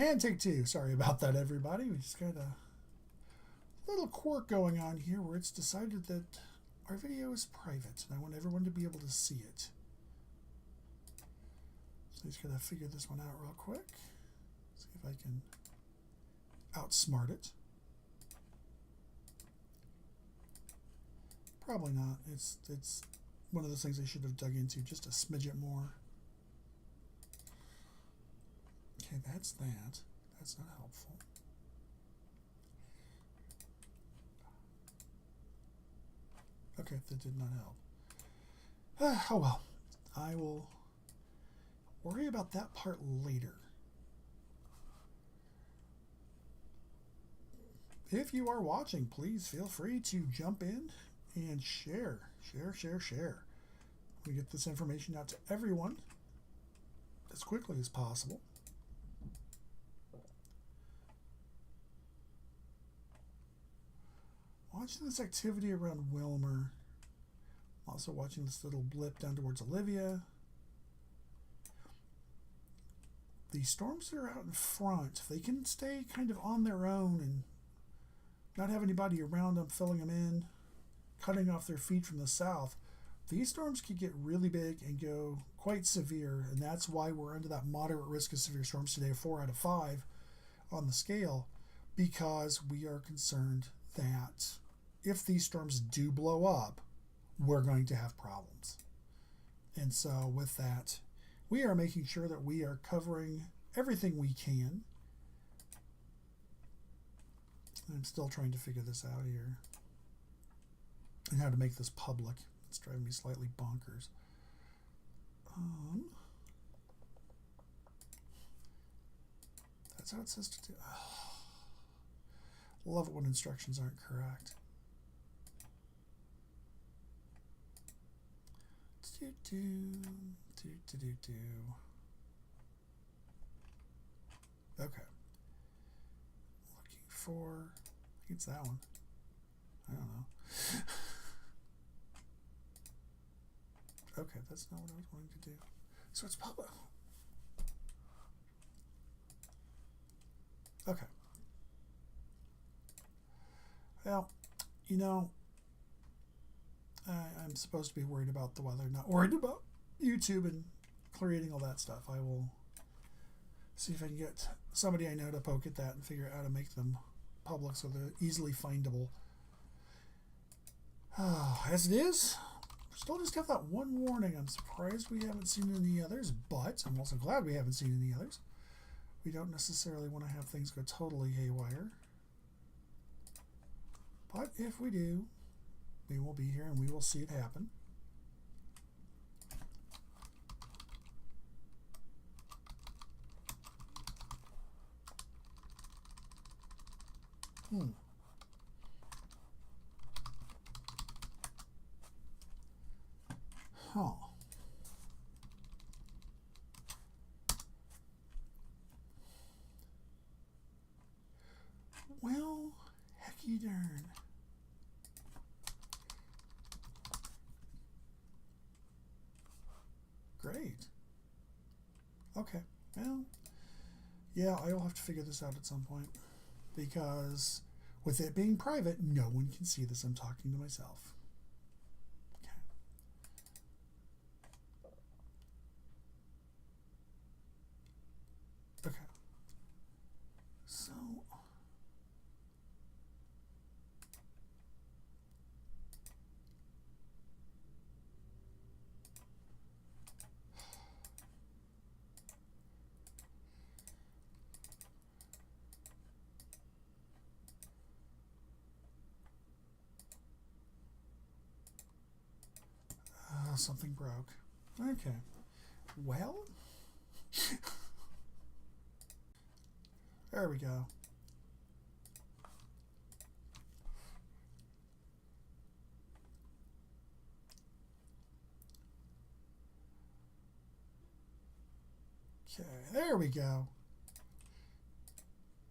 And take two. Sorry about that, everybody. We just got a little quirk going on here where it's decided that our video is private and I want everyone to be able to see it. So just gotta figure this one out real quick. See if I can outsmart it. Probably not. It's one of those things I should have dug into just a smidget more. Okay, that's that. That's not helpful. Okay, that did not help. Oh well. I will worry about that part later. If you are watching, please feel free to jump in and share. Share. We get this information out to everyone as quickly as possible. Watching this activity around Wilmer. Also watching this little blip down towards Olivia. The storms that are out in front, if they can stay kind of on their own and not have anybody around them filling them in, cutting off their feed from the south, these storms could get really big and go quite severe, and that's why we're under that moderate risk of severe storms today, 4 out of 5 on the scale, because we are concerned that if these storms do blow up, we're going to have problems. And so with that, we are making sure that we are covering everything we can. I'm still trying to figure this out here and how to make this public. It's driving me slightly bonkers. That's how it says to do. Love it when instructions aren't correct. Okay. Looking for, I think it's that one. I don't know. Okay, that's not what I was wanting to do. So it's public. Okay. Well, you know, I'm supposed to be worried about the weather, not worried about YouTube and creating all that stuff. I will see if I can get somebody I know to poke at that and figure out how to make them public so they're easily findable. As it is, still just have that one warning. I'm surprised we haven't seen any others, but I'm also glad we haven't seen any others. We don't necessarily want to have things go totally haywire. But if we do, we will be here and we will see it happen. Huh. Well, hecky darn. Great. Okay. Well, yeah, I will have to figure this out at some point. Because with it being private, no one can see this. I'm talking to myself. Okay. Okay. So something broke. Okay. Well, there we go. Okay, there we go.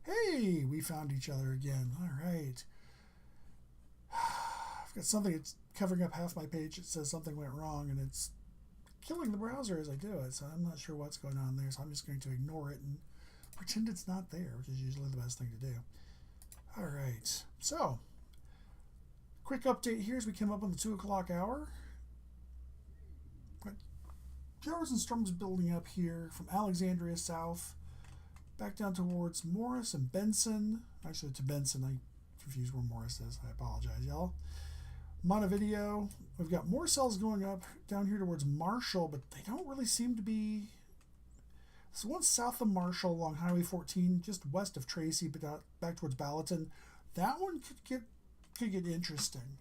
Hey, we found each other again. All right. I've got something that's covering up half my page. It says something went wrong, and it's killing the browser as I do it, so I'm not sure what's going on there, so I'm just going to ignore it and pretend it's not there, which is usually the best thing to do. All right, so quick update here as we came up on the 2 o'clock hour. Got showers and storms building up here from Alexandria south, back down towards Morris and Benson. Actually, to Benson, I confused where Morris is. I apologize, y'all. Montevideo, we've got more cells going up down here towards Marshall, but they don't really seem to be. So one south of Marshall along Highway 14, just west of Tracy, but back towards Ballatin. That one could get interesting.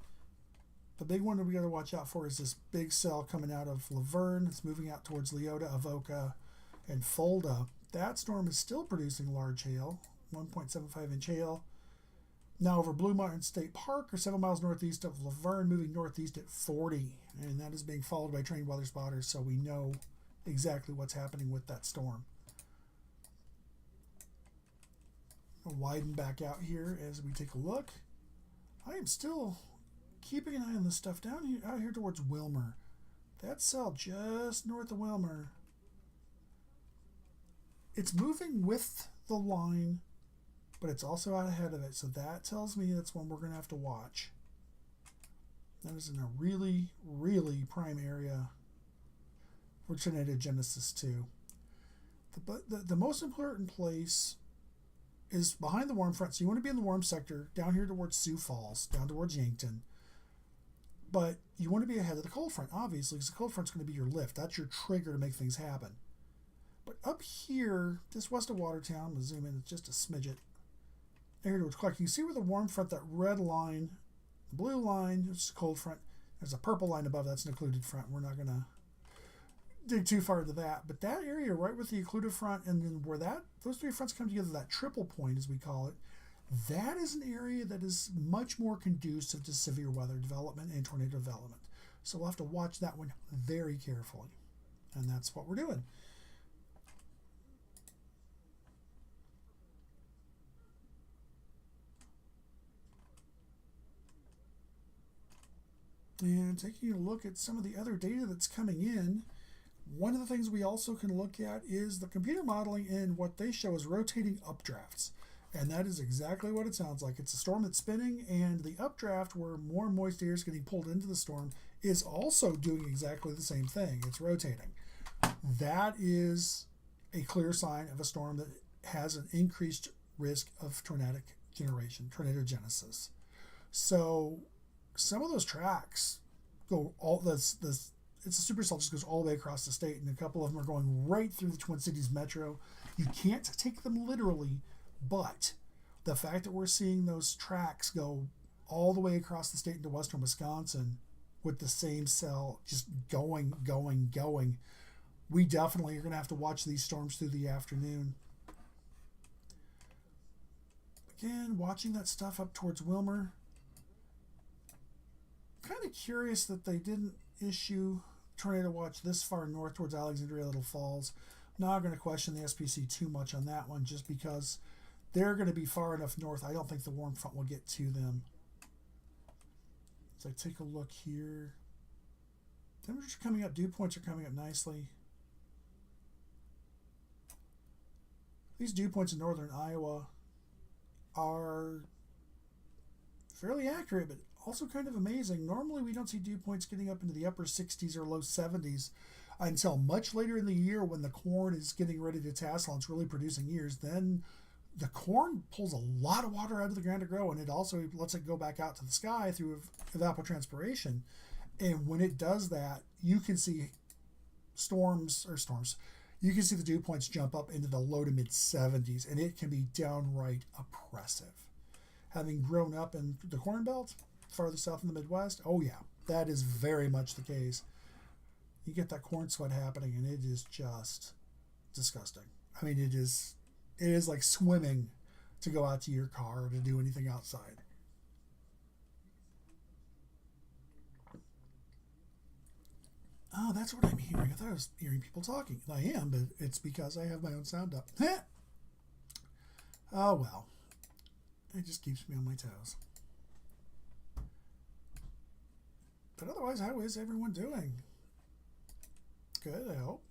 The big one that we got to watch out for is this big cell coming out of Laverne. It's moving out towards Leota, Avoca, and Fulda. That storm is still producing large hail, 1.75 inch hail. Now over Blue Mountain State Park, or 7 miles northeast of Laverne, moving northeast at 40. And that is being followed by trained weather spotters, so we know exactly what's happening with that storm. I'll widen back out here as we take a look. I am still keeping an eye on this stuff down here, out here towards Wilmer. That cell just north of Wilmer. It's moving with the line, but it's also out ahead of it. So that tells me that's one we're going to have to watch. That is in a really, really prime area for Tornado Genesis 2. The most important place is behind the warm front. So you want to be in the warm sector, down here towards Sioux Falls, down towards Yankton. But you want to be ahead of the cold front, obviously, because the cold front's going to be your lift. That's your trigger to make things happen. But up here, just west of Watertown, I'm going to zoom in just a smidget. There towards Clark, you can see where the warm front, that red line, the blue line, it's the cold front. There's a purple line above, that's an occluded front. We're not going to dig too far into that. But that area right with the occluded front, and then where those three fronts come together, that triple point as we call it, that is an area that is much more conducive to severe weather development and tornado development. So we'll have to watch that one very carefully. And that's what we're doing. And taking a look at some of the other data that's coming in, one of the things we also can look at is the computer modeling in what they show as rotating updrafts. And that is exactly what it sounds like. It's a storm that's spinning, and the updraft, where more moist air is getting pulled into the storm, is also doing exactly the same thing. It's rotating. That is a clear sign of a storm that has an increased risk of tornadic generation, tornadogenesis. So some of those tracks go all it's a supercell, just goes all the way across the state, and a couple of them are going right through the Twin Cities metro. You can't take them literally, but the fact that we're seeing those tracks go all the way across the state into western Wisconsin with the same cell just going, we definitely are going to have to watch these storms through the afternoon. Again, watching that stuff up towards Wilmer. Kind of curious that they didn't issue tornado watch this far north towards Alexandria, Little Falls. Not going to question the SPC too much on that one, just because they're going to be far enough north. I don't think the warm front will get to them. As I take a look here, temperatures are coming up, dew points are coming up nicely. These dew points in northern Iowa are fairly accurate, but also kind of amazing. Normally we don't see dew points getting up into the upper 60s or low 70s until much later in the year, when the corn is getting ready to tassel and it's really producing ears. Then the corn pulls a lot of water out of the ground to grow, and it also lets it go back out to the sky through evapotranspiration. And when it does that, you can see storms. You can see the dew points jump up into the low to mid 70s, and it can be downright oppressive. Having grown up in the Corn Belt, farther south in the Midwest, oh yeah, that is very much the case. You get that corn sweat happening, and it is just disgusting. I mean, it is like swimming to go out to your car or to do anything outside. Oh, that's what I'm hearing. I thought I was hearing people talking. I am, but it's because I have my own sound up. Oh, well. It just keeps me on my toes. But otherwise, how is everyone doing? Good, I hope.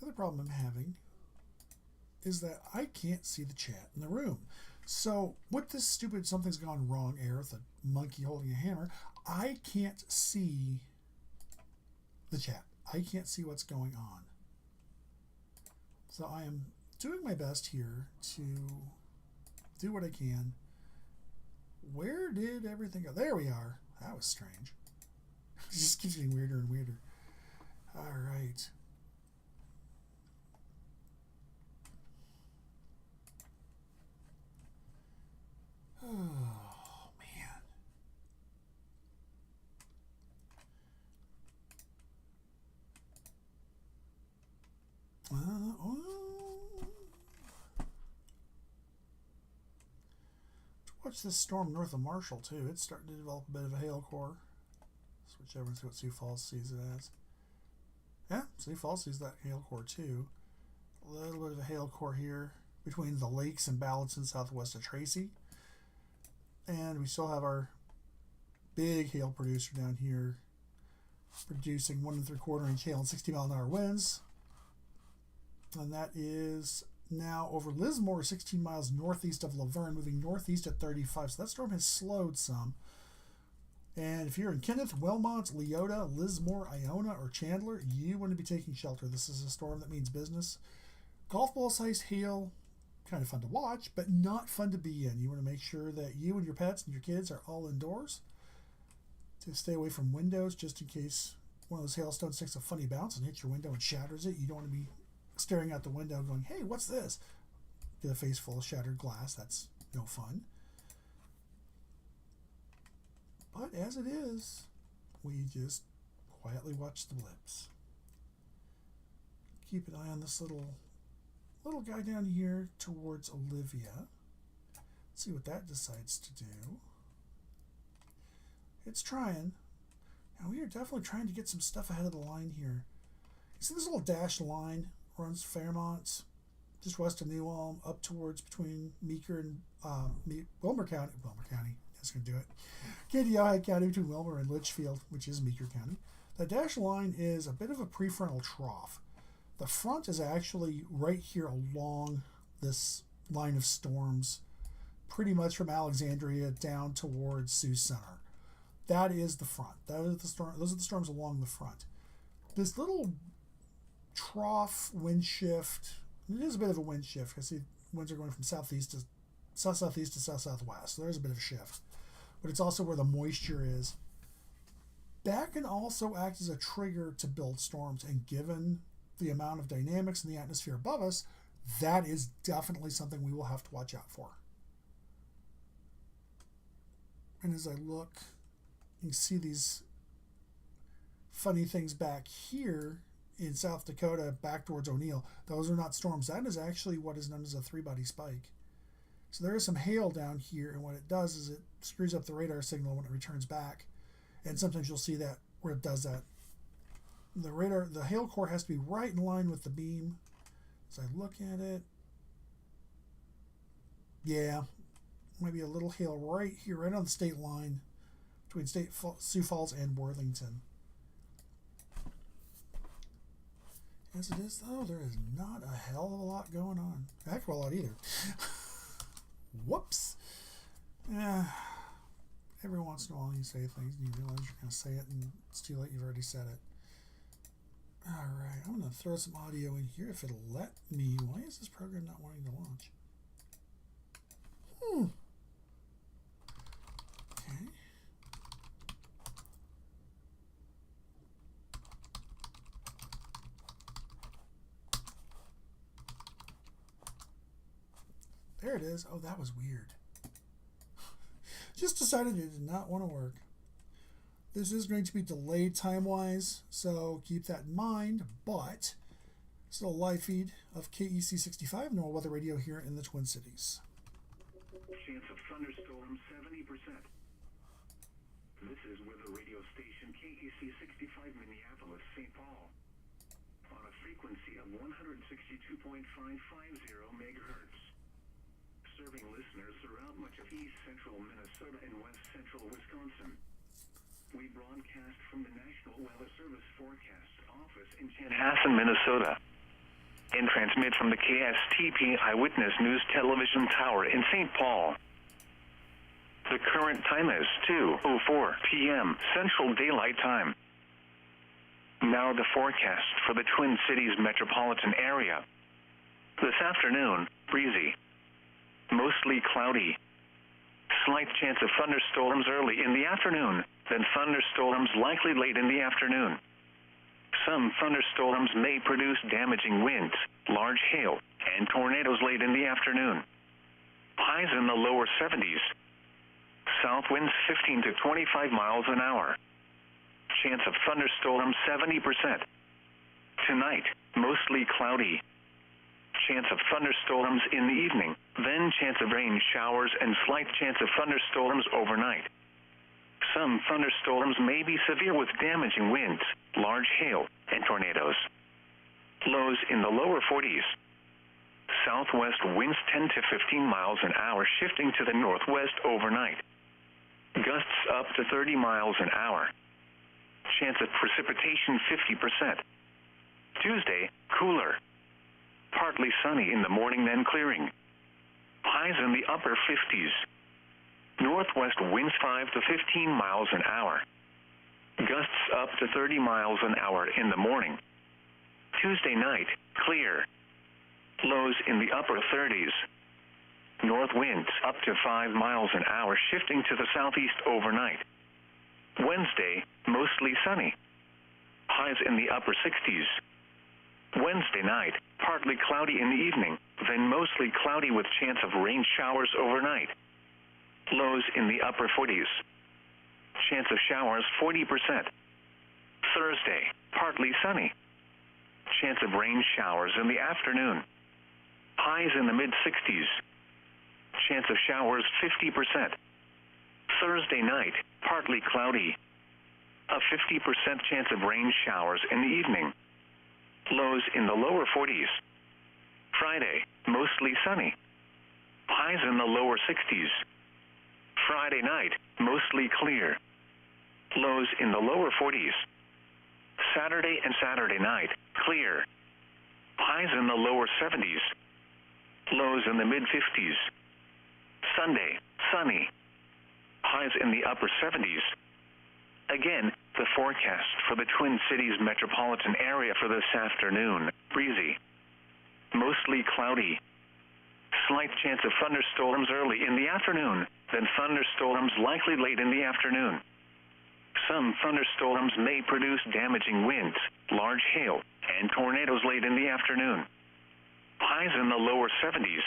The other problem I'm having is that I can't see the chat in the room. So with this stupid something's gone wrong error with a monkey holding a hammer, I can't see the chat. I can't see what's going on. So I am doing my best here to do what I can. Where did everything go? There we are. That was strange. It just keeps getting weirder and weirder. All right. Oh, man. Watch this storm north of Marshall, too. It's starting to develop a bit of a hail core. Switch over and see what Sioux Falls sees it as. Yeah, Sioux Falls sees that hail core, too. A little bit of a hail core here between the lakes and Ballots and southwest of Tracy. And we still have our big hail producer down here producing 1 3/4 inch hail and 60-mile-an-hour winds. And that is now over Lismore, 16 miles northeast of Laverne, moving northeast at 35. So that storm has slowed some. And if you're in Kenneth, Wilmot, Leota, Lismore, Iona, or Chandler, you want to be taking shelter. This is a storm that means business. Golf ball sized hail, kind of fun to watch, but not fun to be in. You want to make sure that you and your pets and your kids are all indoors. To stay away from windows, just in case one of those hailstones takes a funny bounce and hits your window and shatters it. You don't want to be staring out the window going, hey, what's this? Get a face full of shattered glass. That's no fun. But as it is, we just quietly watch the blips. Keep an eye on this little guy down here towards Olivia. Let's see what that decides to do. It's trying. Now we are definitely trying to get some stuff ahead of the line here. You see this little dashed line runs Fairmont, just west of New Ulm, up towards between Meeker and Wilmer County. That's going to do it. Kandiyohi County between Wilmer and Litchfield, which is Meeker County. The dashed line is a bit of a prefrontal trough. The front is actually right here along this line of storms, pretty much from Alexandria down towards Sioux Center. That is the front. Those are the storms along the front. This little trough wind shift, it is a bit of a wind shift because the winds are going from southeast to south-southeast to south-southwest. So there's a bit of a shift. But it's also where the moisture is. That can also act as a trigger to build storms, and given the amount of dynamics in the atmosphere above us, that is definitely something we will have to watch out for. And as I look, you can see these funny things back here in South Dakota back towards O'Neill. Those are not storms. That is actually what is known as a three-body spike. So there is some hail down here, and what it does is it screws up the radar signal when it returns back. And sometimes you'll see that where it does that. The hail core has to be right in line with the beam. As I look at it, yeah, might be a little hail right here, right on the state line between Sioux Falls and Worthington. As it is, though, there is not a hell of a lot going on. Heck of a lot either. Whoops. Every once in a while you say things and you realize you're going to say it and it's too late, you've already said it. Alright, I'm going to throw some audio in here if it'll let me. Why is this program not wanting to launch? Okay. There it is. Oh, that was weird. Just decided it did not want to work. This is going to be delayed time-wise, so keep that in mind, but still a live feed of KEC 65, Normal Weather Radio here in the Twin Cities. Chance of thunderstorms, 70%. This is weather radio station KEC 65 Minneapolis, St. Paul. On a frequency of 162.550 megahertz. Serving listeners throughout much of east central Minnesota and west central Wisconsin. We broadcast from the National Weather Service Forecast Office in Chanhassen, Minnesota. and transmit from the KSTP Eyewitness News Television Tower in St. Paul. The current time is 2:04 p.m. Central Daylight Time. Now the forecast for the Twin Cities metropolitan area. This afternoon, breezy. Mostly cloudy. Slight chance of thunderstorms early in the afternoon, then thunderstorms likely late in the afternoon. Some thunderstorms may produce damaging winds, large hail, and tornadoes late in the afternoon. Highs in the lower 70s. South winds 15 to 25 miles an hour. Chance of thunderstorms 70%. Tonight, mostly cloudy. Chance of thunderstorms in the evening, then chance of rain showers and slight chance of thunderstorms overnight. Some thunderstorms may be severe with damaging winds, large hail, and tornadoes. Lows in the lower 40s. Southwest winds 10 to 15 miles an hour shifting to the northwest overnight. Gusts up to 30 miles an hour. Chance of precipitation 50%. Tuesday, cooler. Partly sunny in the morning, then clearing. Highs in the upper 50s. Northwest winds 5 to 15 miles an hour. Gusts up to 30 miles an hour in the morning. Tuesday night, clear. Lows in the upper 30s. North winds up to 5 miles an hour shifting to the southeast overnight. Wednesday, mostly sunny. Highs in the upper 60s. Wednesday night, partly cloudy in the evening, then mostly cloudy with chance of rain showers overnight. Lows in the upper 40s. Chance of showers 40%. Thursday, partly sunny. Chance of rain showers in the afternoon. Highs in the mid-60s. Chance of showers 50%. Thursday night, partly cloudy. A 50% chance of rain showers in the evening. Lows in the lower 40s. Friday, mostly sunny. Highs in the lower 60s. Friday night, mostly clear. Lows in the lower 40s. Saturday and Saturday night, clear. Highs in the lower 70s. Lows in the mid-50s. Sunday, sunny. Highs in the upper 70s. Again, the forecast for the Twin Cities metropolitan area for this afternoon, breezy. Mostly cloudy. Slight chance of thunderstorms early in the afternoon, then thunderstorms likely late in the afternoon. Some thunderstorms may produce damaging winds, large hail, and tornadoes late in the afternoon. Highs in the lower 70s.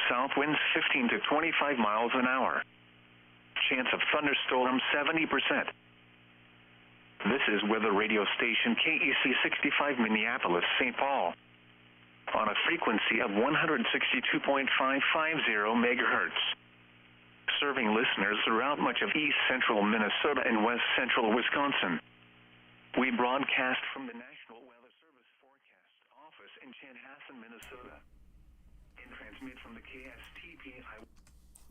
South winds 15 to 25 miles an hour. Chance of thunderstorms 70%. This is weather radio station KEC 65 Minneapolis, St. Paul. On a frequency of 162.550 megahertz. Serving listeners throughout much of east central Minnesota and west central Wisconsin. We broadcast from the National Weather Service Forecast Office in Chanhassen, Minnesota. And transmit from the KSTP.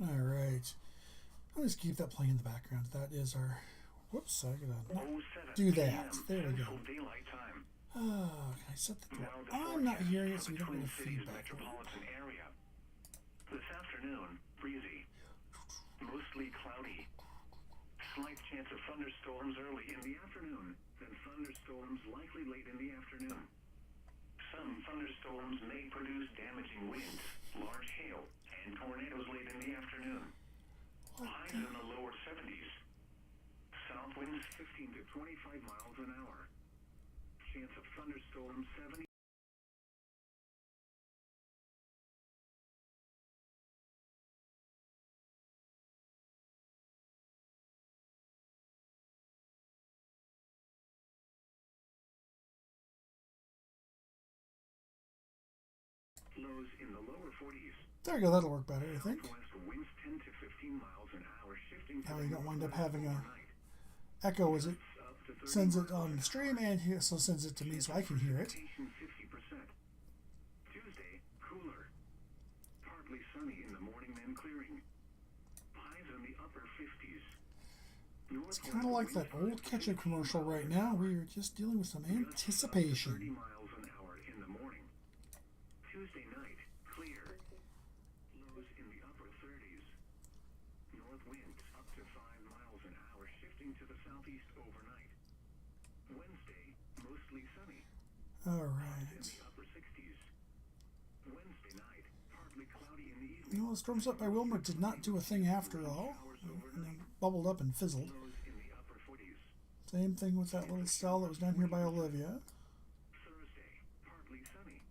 All right. I'll just keep that playing in the background. That is our... Whoops, I gotta do that. There we go. Oh, can I set the... I'm not hearing it, so we don't get a feedback. Area. This afternoon, breezy. Mostly cloudy. Slight chance of thunderstorms early in the afternoon, then thunderstorms likely late in the afternoon. Some thunderstorms may produce damaging winds, large hail, and tornadoes late in the afternoon. Highs in the lower 70s. South winds 15 to 25 miles an hour. Chance of thunderstorms 70. Lows in the lower 40s. There you go, that'll work better, I think. Winds 10 to 15 miles an hour shifting Now you don't wind up having a echo as it sends it on the stream and here, so sends it to me so I can hear it. 50%. Tuesday, cooler. Partly sunny in the morning, then clearing. Highs in the upper 50s. It's kind of like that old ketchup commercial right now. We are just dealing with some anticipation. 30 miles an hour in the morning. All In right. the upper 60s. Wednesday night, partly cloudy in the evening. You know, the storms up by Wilmer did not do a thing after all. And then bubbled up and fizzled. Lows in the upper 40s. Same thing with that little cell that was down here by Olivia. Thursday, partly sunny.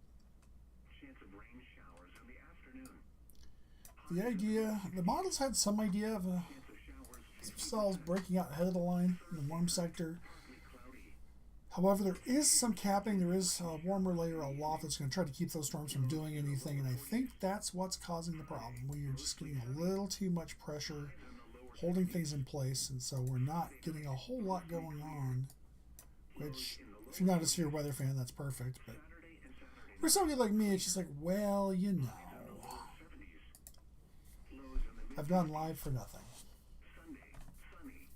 Chance of rain showers in the afternoon. The idea, the models had some idea of Chance of showers cells breaking out ahead of the line in the warm sector. partly cloudy. However, there is some capping. There is a warmer layer aloft that's going to try to keep those storms from doing anything, and I think that's what's causing the problem. We are just getting a little too much pressure holding things in place, and so we're not getting a whole lot going on, which, if you're not a severe weather fan, that's perfect. But Saturday and Saturday for somebody like me, it's just like, well, you know, 70s. Lows in the mid. I've gone live for nothing. Sunday, sunny.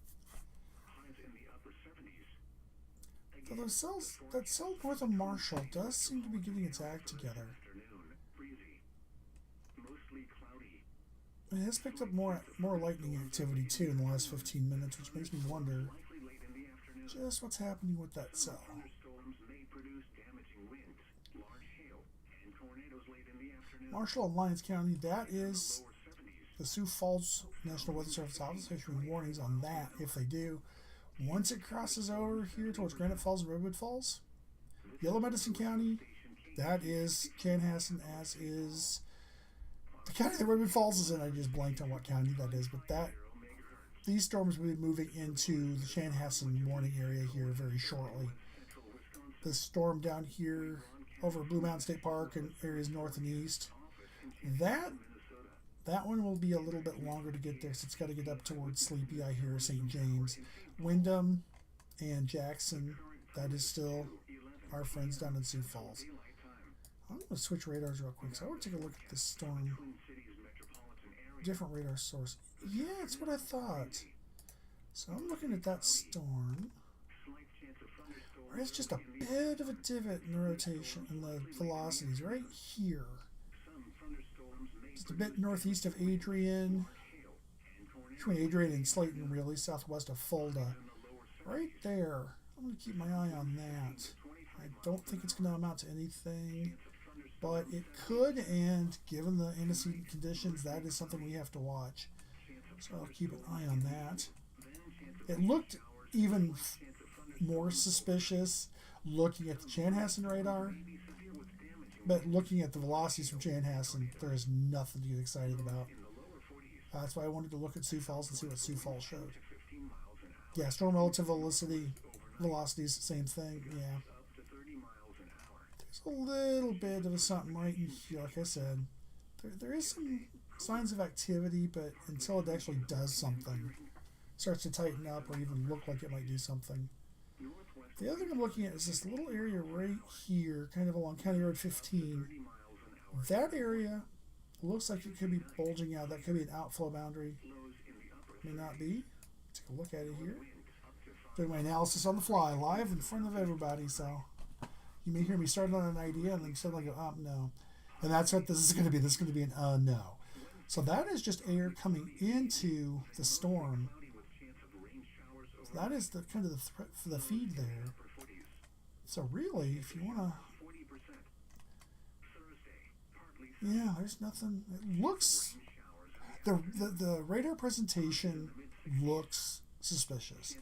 Highs in the upper 70s. So those cells, that cell north of Marshall does seem to be getting its act together. Afternoon, breezy. Mostly cloudy. It has picked up more lightning activity too in the last 15 minutes, which makes me wonder Likely late in the afternoon. just what's happening with that cell. Thunderstorms may produce damaging winds, large hail, and tornadoes late in the afternoon. Marshall and Lyons County, that is Lower 70s. the Sioux Falls National Weather Service Office issuing warnings on that if they do. Once it crosses over here towards Granite Falls and Redwood Falls, Yellow Medicine County, that is Chanhassen, as is the county that Redwood Falls is in. I just blanked on what county that is, but that these storms will be moving into the Chanhassen warning area here very shortly. The storm down here over Blue Mountain State Park and areas north and east, that one will be a little bit longer to get there, so it's got to get up towards Sleepy, I hear, St. James. Wyndham and Jackson, that is still our friends down in Sioux Falls. I'm going to switch radars real quick, so I want to take a look at this storm. Twin Cities metropolitan area. Different radar source. Yeah, that's what I thought. So I'm looking at that storm. Slight chance of thunderstorms. There's just a bit of a divot in the rotation and the velocities right here. Some thunderstorms may Just a bit northeast of Adrian, hail and tornadoes between Adrian and Slayton, really, southwest of Fulda. in the lower Right there. I'm going to keep my eye on that. I don't think it's going to amount to anything, but it could, and given the antecedent conditions, that is something we have to watch. So I'll keep an eye on that. It looked even more suspicious looking at the Chanhassen radar, but looking at the velocities from Chanhassen, there is nothing to get excited about. That's why I wanted to look at Sioux Falls and see what Sioux Falls showed. Yeah, storm relative velocities, same thing. Yeah, up to 30 miles an hour. there's a little bit of a something right in here. Like I said, there is some signs of activity, but until it actually does something, starts to tighten up or even look like it might do something. Northwest The other thing I'm looking at is this little area right here, kind of along County Road 15. 30 miles an hour. That area looks like it could be bulging out. That could be an outflow boundary. Lows in the upper May not be. Take a look at it here. wind up to 5. Doing my analysis on the fly, live in front of everybody. So you may hear me start on an idea and then suddenly go, no. And that's what this is going to be. This is going to be an no. So that is just air coming into the storm. Cloudy with chance of rain showers over So that is the kind of the threat for the feed there. upper 40s. So really, if you want to, 40%. Thursday, partly yeah, there's nothing. It looks showers. the radar presentation looks suspicious.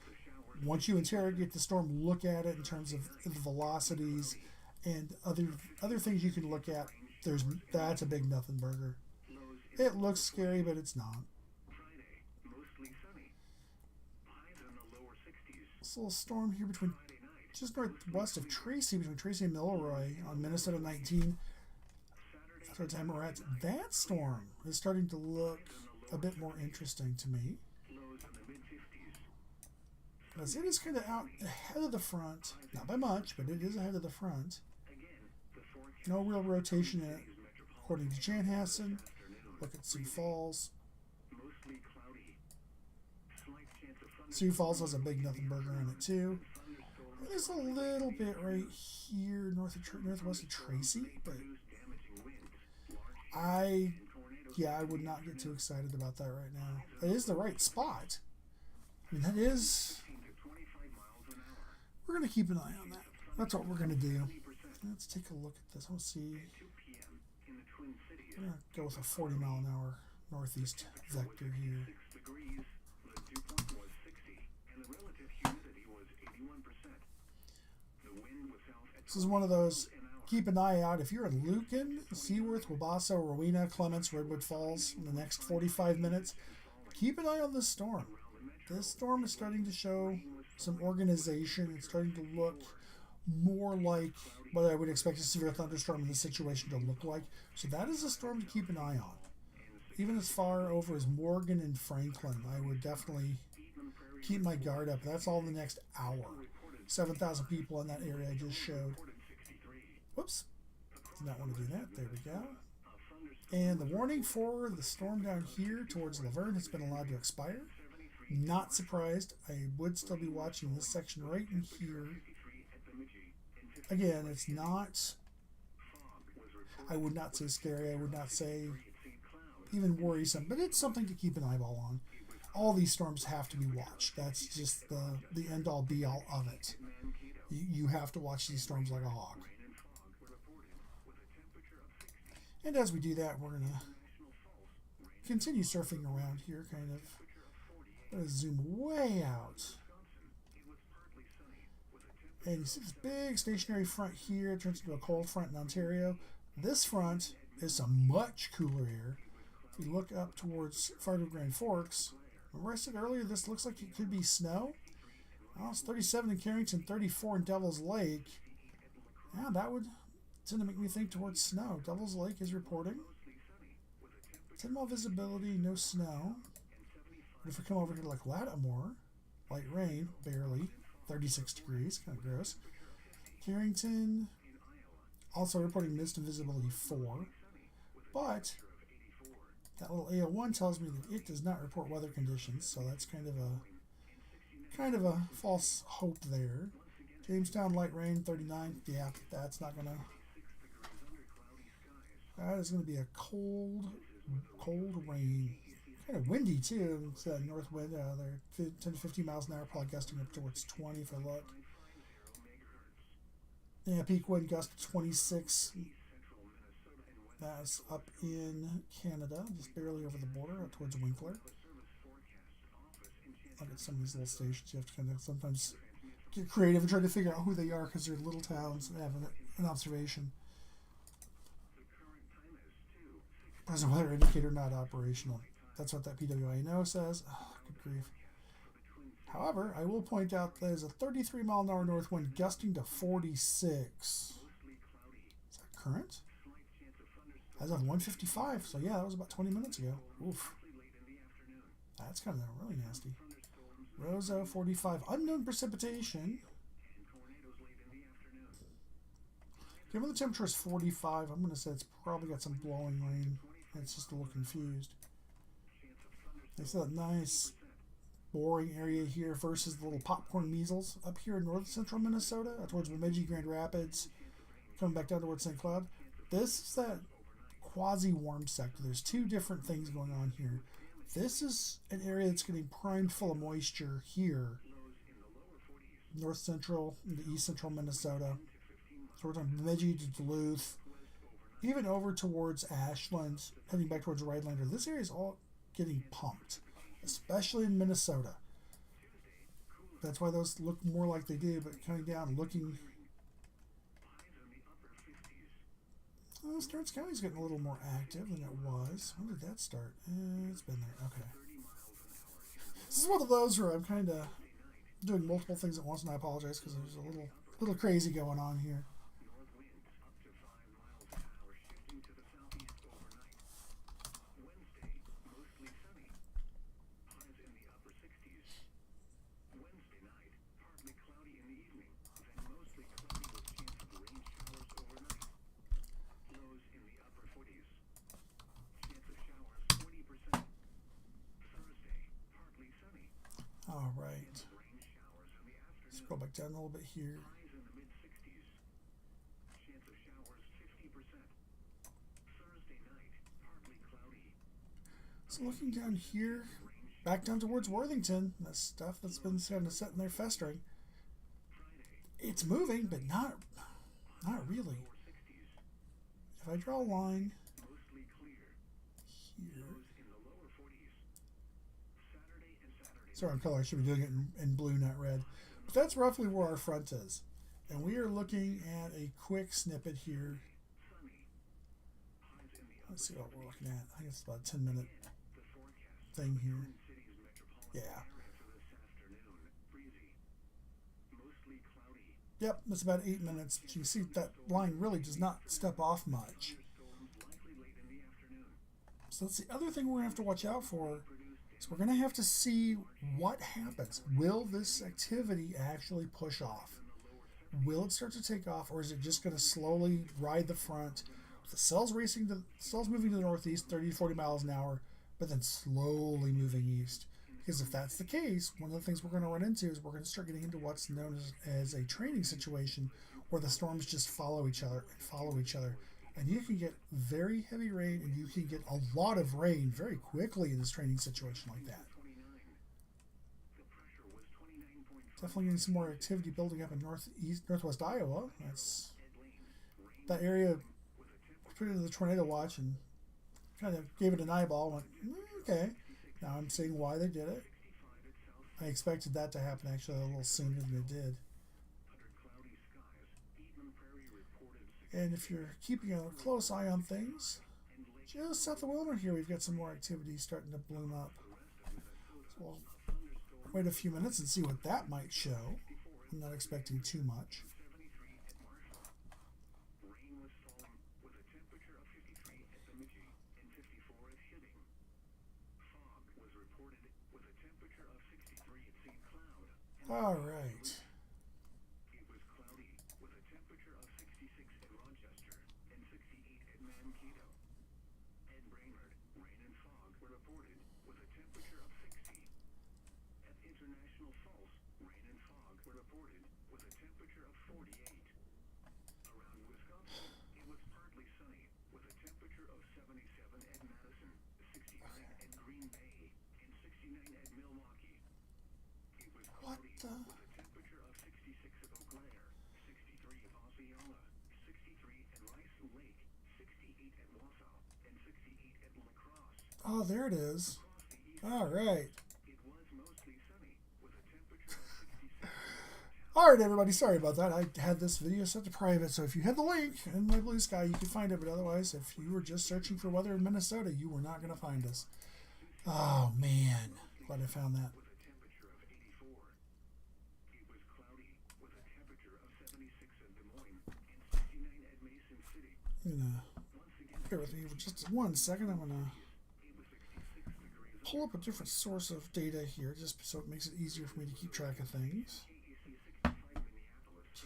Once you interrogate the storm, look at it in terms of the velocities and other things you can look at. That's a big nothing burger. It looks scary, but it's not. Friday, mostly sunny. Highs in the lower 60s. This little storm here between Friday night. just northwest of Tracy, between Tracy and Milroy on Minnesota 19. That's what time we're at. That storm is starting to look a bit more interesting to me, Lows in the mid 50s. because it is kind of out ahead of the front. Not by much, but it is ahead of the front. Again, the forecast No real rotation in it. is metropolitan According to Chanhassen, afternoon. look at Sioux Falls. Mostly cloudy. Slight chance of thunderstorms. Sioux Falls has a big nothing burger in it too. Thunderstorms There's a little bit right here northwest of Tracy, but produce damaging winds. Large I tornadoes. would not get too excited about that right now. It is the right spot. I mean, that is. 15 to 25 miles an hour. We're gonna keep an eye on that. That's what we're gonna do. Let's take a look at this. Let's see. At 2 p.m. in the Twin Cities, I'm gonna go with a 40-mile-an-hour northeast vector here. 6 degrees, the dew point was 60, and the relative humidity was 81%. The wind was south at This is one of those. 12 an hour. Keep an eye out if you're in Lucan, Seaworth, Wabasso, Rowena, Clements, Redwood Falls in the next 45 minutes. Keep an eye on this storm. This storm is starting to show some organization. It's starting to look more like what I would expect a severe thunderstorm in this situation to look like. So that is a storm to keep an eye on. Even as far over as Morgan and Franklin, I would definitely keep my guard up. That's all in the next hour. 7,000 people in that area I just showed. Whoops. Did not want to do that. There we go. And the warning for the storm down here towards Laverne has been allowed to expire. Not surprised. I would still be watching this section right in here. Again, it's not, I would not say scary. I would not say even worrisome, but it's something to keep an eyeball on. All these storms have to be watched. That's just the end-all be-all of it. You have to watch these storms like a hawk. And as we do that, we're going to continue surfing around here, kind of. I'm going to zoom way out. And you see this big stationary front here. It turns into a cold front in Ontario. This front is some much cooler air. If we look up towards Fargo Grand Forks, remember I said earlier this looks like it could be snow? Well, it's 37 in Carrington, 34 in Devil's Lake. Yeah, that would tend to make me think towards snow. Devil's Lake is reporting 10-mile visibility, no snow. But if we come over here to like Lattimore, light rain, barely, 36 degrees, kind of gross. Carrington, also reporting mist and visibility 4. But that little AO1 tells me that it does not report weather conditions, so that's kind of a false hope there. Jamestown, light rain, 39. Yeah, that's not gonna. That is going to be a cold rain. Kind of windy too. It's a north wind. They're 10 to 15 miles an hour, probably gusting up towards 20 if I look. Yeah, peak wind gust 26. That's up in Canada, just barely over the border, up towards Winkler. Look at some of these little stations. You have to kind of sometimes get creative and try to figure out who they are because they're little towns and have an observation. Present weather indicator not operational. That's what that PWINO says. Oh, good grief. However, I will point out there's a 33-mile-an-hour north wind gusting to 46. Is that current? As of 1:55. So yeah, that was about 20 minutes ago. Oof. That's kind of really nasty. Rosa 45. Unknown precipitation. Given the temperature is 45, I'm going to say it's probably got some blowing rain. It's just a little confused. They said a nice boring area here versus the little popcorn measles up here in north central Minnesota, towards Bemidji, Grand Rapids, coming back down towards St. Cloud. This is that quasi-warm sector. There's two different things going on here. This is an area that's getting primed full of moisture here, north central into east central Minnesota, towards Bemidji to Duluth, even over towards Ashland, heading back towards Rhinelander. This area is all getting pumped, especially in Minnesota. That's why those look more like they do, but coming down, looking. Oh, Stearns County's getting a little more active than it was. When did that start? It's been there. Okay. This is one of those where I'm kind of doing multiple things at once, and I apologize because there's a little crazy going on here. All right. Let's go back down a little bit here. So looking down here, back down towards Worthington, that stuff that's been kind of sitting there festering. It's moving, but not Not really. Lower 60s. If I draw a line Mostly clear. here. Lows in the lower 40s. Saturday and Saturday. Sorry, I'm color. I should be doing it in blue, not red. But that's roughly where our front is. And we are looking at a quick snippet here. Sunny. Highs in the Let's see upper what we're 70s. looking at. I think it's about a 10-minute The forecast. thing here. Twin Cities metropolitan Yeah. area for this afternoon. Breezy. Mostly cloudy. Yep, it's about 8 minutes. But you can see that line really does not step off much. Thunderstorms likely late in the afternoon. So that's the other thing we're going to have to watch out for. So we're going to have to see what happens. Will this activity actually push off? Will it start to take off, or is it just going to slowly ride the front? The cells moving to the northeast, 30 to 40 miles an hour, but then slowly moving east. Because if that's the case, one of the things we're going to run into is we're going to start getting into what's known as a training situation, where the storms just follow each other and follow each other. And you can get very heavy rain, and you can get a lot of rain very quickly in this training situation like that. 29. The pressure was 29.5. Definitely getting some more activity building up in northwest Iowa. That's that area. Put it into the tornado watch and kind of gave it an eyeball. Went, okay. Now I'm seeing why they did it. I expected that to happen actually a little sooner than it did. Under cloudy skies, Eden Prairie reported And if you're keeping a close eye on things, just south of Wilmer here, we've got some more activity starting to bloom up. So we'll wait a few minutes and see what that might show. I'm not expecting too much. 73 at Marshall. Rain was falling with a temperature of 53 at Bemidji and 54 at Hibbing. Fog was reported with a temperature of 63 at St. Cloud. All right. It was cloudy with a temperature of 66 at Rochester and 68 at Mankato. At Brainerd, rain and fog were reported with a temperature of 60. At International Falls, rain and fog were reported with a temperature of 48. Around Wisconsin, it was partly sunny with a temperature of 77 at Madison, 69 at Green Bay, and 69 at Milwaukee. It was What cloudy the? with a temperature of 66 at Eau Claire, 63 at Osceola, 63 at Rice Lake, 68 at Wausau, and 68 at La Crosse. Oh, there it is. Across the east, All right. it was mostly sunny with a temperature of 66. All right, everybody. Sorry about that. I had this video set to private, so if you had the link in my Blue Sky, you could find it. But otherwise, if you were just searching for weather in Minnesota, you were not going to find us. Oh, man. Glad I found that. With a temperature of 84. It was cloudy with a temperature of 76 at Des Moines and 69 at Mason City. Once again, Bear with me for just 1 second. I'm going to it was 66 degrees. pull up a different source of data here just so it makes it easier for me to keep track of things. KEC 65 Minneapolis,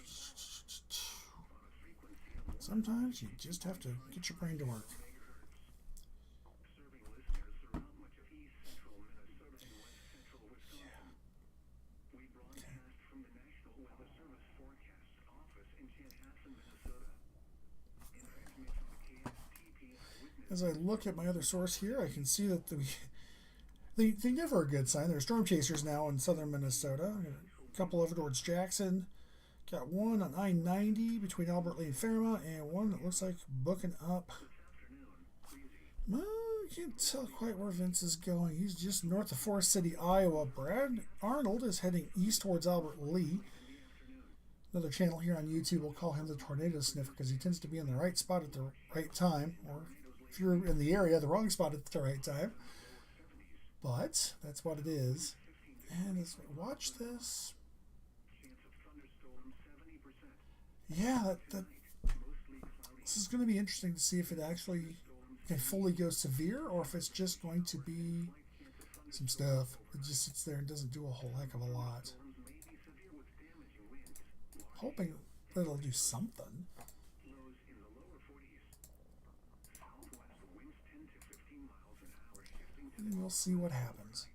on a frequency of Sometimes you just have to get your brain to work. serving listeners throughout much of east central Minnesota and west central Wisconsin. We broadcast from the National Weather Service Forecast Office in Chanhassen, Minnesota. And transmit from the KSTP Eyewitness. As I look at my other source here, I can see that they never a good sign. There are storm chasers now in southern Minnesota. A couple over towards Jackson. Got one on I-90 between Albert Lee and Fairmont, and one that looks like booking up. Well, I can't tell quite where Vince is going. He's just north of Forest City, Iowa. Brad Arnold is heading east towards Albert Lee. Another channel here on YouTube will call him the tornado sniffer because he tends to be in the right spot at the right time, or if you're in the area, the wrong spot at the right time. But that's what it is. And as we watch this, yeah, this is going to be interesting to see if it actually can fully go severe or if it's just going to be some stuff that just sits there and doesn't do a whole heck of a lot. Hoping that it'll do something. And we'll see what happens.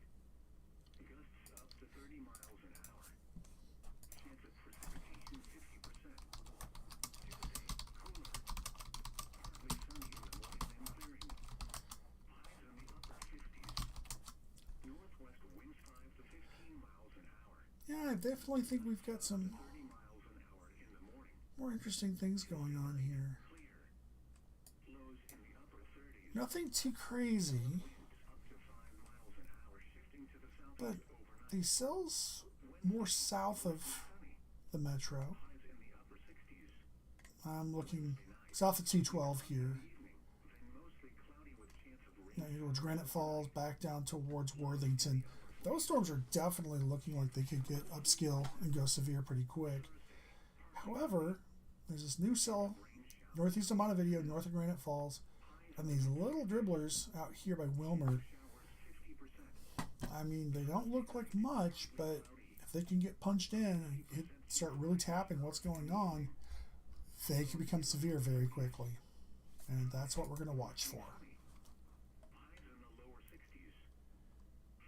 Yeah, I definitely think we've got some More interesting things going on here. Clear. Lows in the upper 30s. Nothing too crazy, Up to 5 miles an hour, shifting to the but southeast overnight. these cells more south of Sunny. the metro. Highs in the upper 60s. I'm looking south of T12 here. Evening. Then mostly cloudy with chance of rain. Here towards Granite Falls, back down towards Worthington. Those storms are definitely looking like they could get upscale and go severe pretty quick. However, there's this new cell northeast of Montevideo, north of Granite Falls, and these little dribblers out here by Wilmer. I mean, they don't look like much, but if they can get punched in and start really tapping what's going on, they can become severe very quickly. And that's what we're going to watch for. Highs in the lower 60s.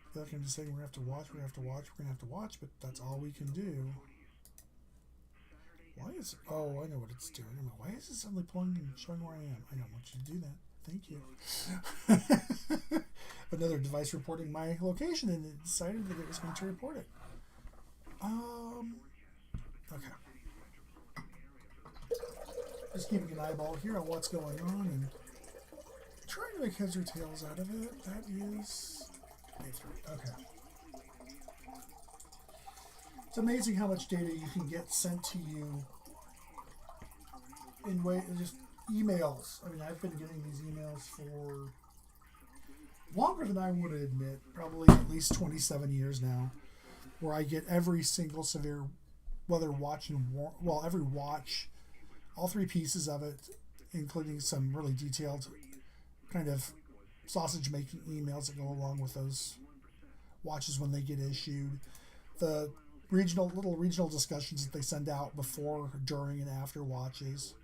I feel like I'm just saying we're going to have to watch, we're going to have to watch, we're going to have to watch, but that's all we can do. Why is... Oh, I know what it's doing. I'm like, why is it suddenly pulling and showing where I am? I don't want you to do that. Thank you. Another device reporting my location, and it decided that it was going to report it. Okay. Just keeping an eyeball here on what's going on and trying to make heads or tails out of it. That is A3. Okay. It's amazing how much data you can get sent to you in just emails. I mean, I've been getting these emails for longer than I would admit, probably at least 27 years now, where I get every single severe weather watch and every watch, all three pieces of it, including some really detailed kind of sausage making emails that go along with those watches when they get issued. The little regional discussions that they send out before, during, and after watches.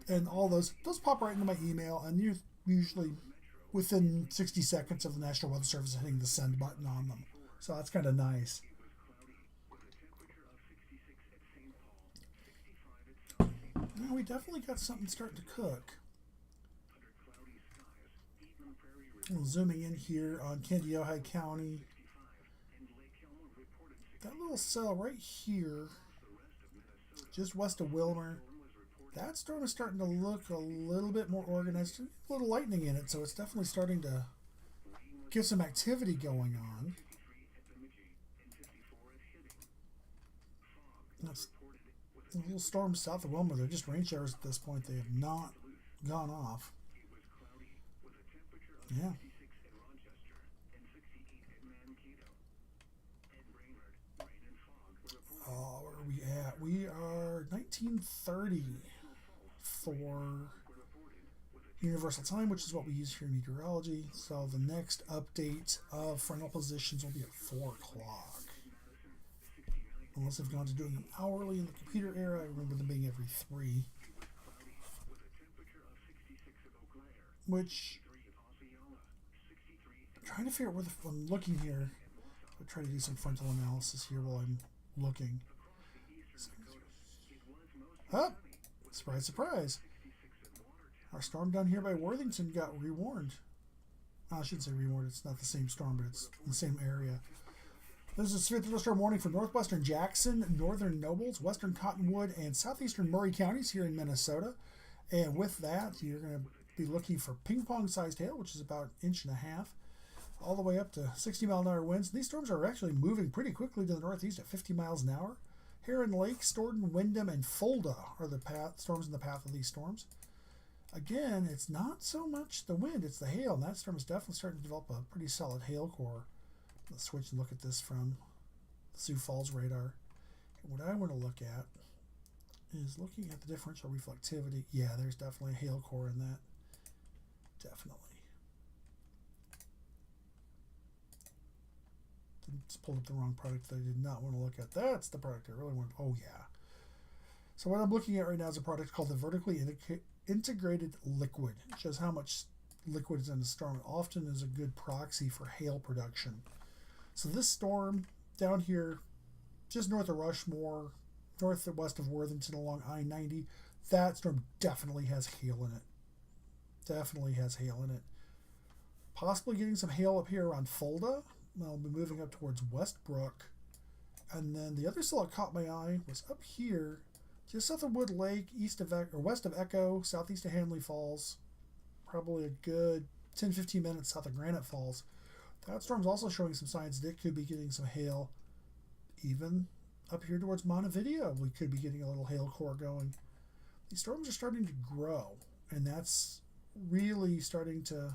And all those pop right into my email, and you're usually within 60 seconds of the National Weather Service hitting the send button on them. So that's kind of nice. Now we definitely got something starting to cook. Zooming in here on Kandiyohi County. That little cell right here, just west of Wilmer, that storm is starting to look a little bit more organized. A little lightning in it, so it's definitely starting to get some activity going on. That's a little storm south of Wilmer. They're just rain showers at this point. They have not gone off. Yeah. Where are we at? We are 1930 for Universal Time, which is what we use here in meteorology. So the next update of frontal positions will be at 4 o'clock. Unless they've gone to doing them hourly in the computer era. I remember them being every 3. Which, I'm trying to figure out where I'm looking here. I'll try to do some frontal analysis here while I'm looking. Oh, surprise, surprise. Our storm down here by Worthington got rewarned. I shouldn't say rewarned. It's not the same storm, but it's in the same area. This is severe thunderstorm warning for northwestern Jackson, northern Nobles, western Cottonwood, and southeastern Murray counties here in Minnesota. And with that, you're going to be looking for ping-pong-sized hail, which is about 1.5 inches, all the way up to 60-mile-an-hour winds. These storms are actually moving pretty quickly to the northeast at 50 miles an hour. Heron Lake, Stoughton, Windham, and Fulda are the storms in the path of these storms. Again, it's not so much the wind, it's the hail, and that storm is definitely starting to develop a pretty solid hail core. Let's switch and look at this from the Sioux Falls radar. And what I want to look at is looking at the differential reflectivity. Yeah, there's definitely a hail core in that. Definitely. Just pulled up the wrong product that I did not want to look at. That's the product I really want. Oh, yeah. So what I'm looking at right now is a product called the vertically integrated liquid. It shows how much liquid is in a storm. It often is a good proxy for hail production. So this storm down here, just north of Rushmore, north and west of Worthington along I-90, that storm definitely has hail in it. Definitely has hail in it. Possibly getting some hail up here around Fulda. I'll be moving up towards Westbrook. And then the other cell that caught my eye was up here just south of Wood Lake, east of or west of Echo, southeast of Hanley Falls, probably a good 10-15 minutes south of Granite Falls. That storm's also showing some signs that it could be getting some hail. Even up here towards Montevideo, we could be getting a little hail core going. These storms are starting to grow, and that's really starting to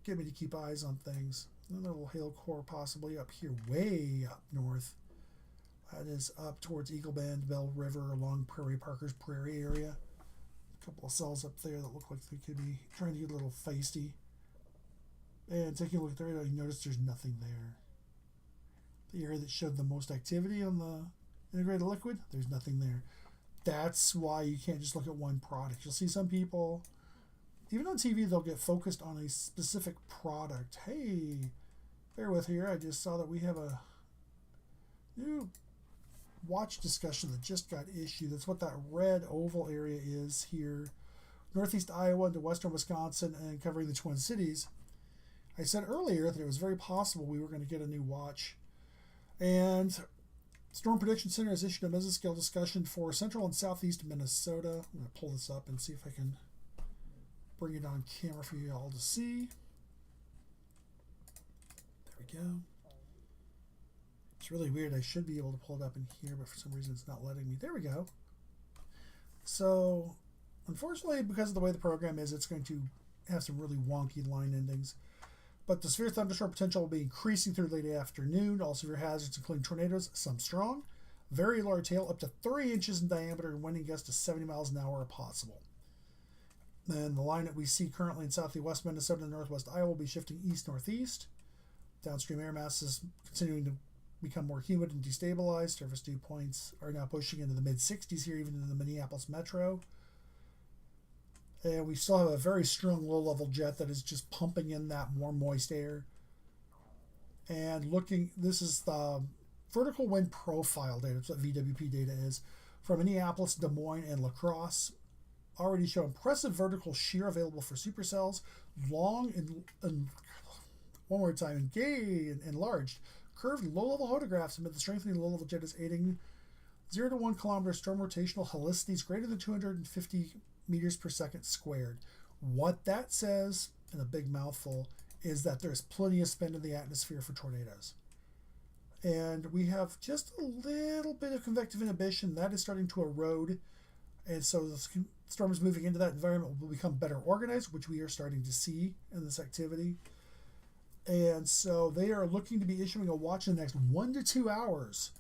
get me to keep eyes on things. Another little hail core possibly up here, way up north. That is up towards Eagle Bend, Bell River, along Prairie Parker's Prairie area. A couple of cells up there that look like they could be trying to get a little feisty. And taking a look at the radar, you notice there's nothing there. The area that showed the most activity on the integrated liquid, there's nothing there. That's why you can't just look at one product. You'll see some people, even on TV, they'll get focused on a specific product. Hey, bear with here. I just saw that we have a new watch discussion that just got issued. That's what that red oval area is here. Northeast Iowa into western Wisconsin and covering the Twin Cities. I said earlier that it was very possible we were going to get a new watch. And Storm Prediction Center has issued a mesoscale discussion for central and southeast Minnesota. I'm going to pull this up and see if I can bring it on camera for you all to see. There we go. It's really weird. I should be able to pull it up in here, but for some reason it's not letting me. There we go. So, unfortunately, because of the way the program is, it's going to have some really wonky line endings. But the severe thunderstorm potential will be increasing through late afternoon. All severe hazards, including tornadoes, some strong. Very large hail, up to 3 inches in diameter, and winding gusts to 70 miles an hour are possible. Then the line that we see currently in southwest Minnesota and northwest Iowa will be shifting east-northeast. Downstream air masses continuing to become more humid and destabilized. Surface dew points are now pushing into the mid-60s here, even in the Minneapolis metro. And we still have a very strong low-level jet that is just pumping in that more moist air. And looking, this is the vertical wind profile data. That's what VWP data is. From Minneapolis, Des Moines, and La Crosse. Already show impressive vertical shear available for supercells. Long and one more time, and gay and enlarged. Curved low-level photographs amid the strengthening low-level jet is aiding 0 to 1 kilometer storm rotational helicities greater than 250 meters per second squared. What that says, in a big mouthful, is that there's plenty of spin in the atmosphere for tornadoes. And we have just a little bit of convective inhibition. That is starting to erode. And so the storm is moving into that environment, will become better organized, which we are starting to see in this activity. And so they are looking to be issuing a watch in the next 1 to 2 hours.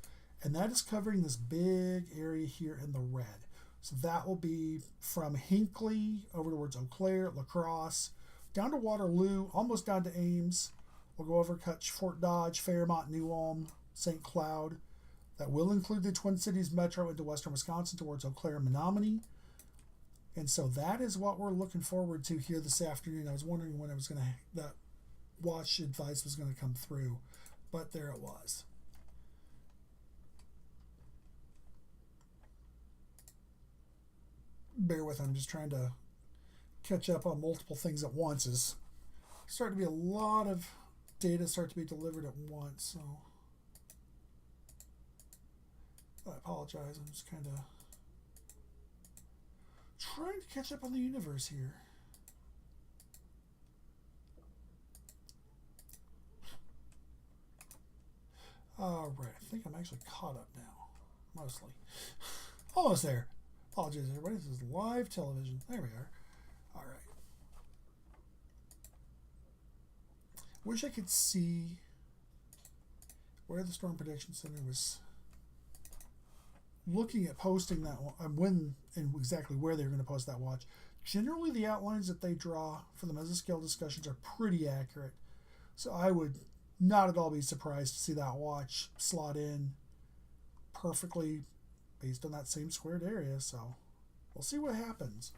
And that is covering this big area here in the red. So that will be from Hinckley over towards Eau Claire, La Crosse, down to Waterloo, almost down to Ames. We'll go over, cut Fort Dodge, Fairmont, New Ulm, St. Cloud. That will include the Twin Cities metro into western Wisconsin towards Eau Claire and Menominee. And so that is what we're looking forward to here this afternoon. I was wondering when that watch advice was going to come through, but there it was. Bear with, I'm just trying to catch up on multiple things at once. Is starting to be a lot of data start to be delivered at once, so I apologize. I'm just kind of trying to catch up on the universe here. All right, I think I'm actually caught up now, mostly. Almost there. Apologies, everybody. This is live television. There we are. All right. Wish I could see where the Storm Prediction Center was looking at posting that one, when and exactly where they're going to post that watch. Generally, the outlines that they draw for the mesoscale discussions are pretty accurate. So I would not at all be surprised to see that watch slot in perfectly based on that same squared area. So we'll see what happens.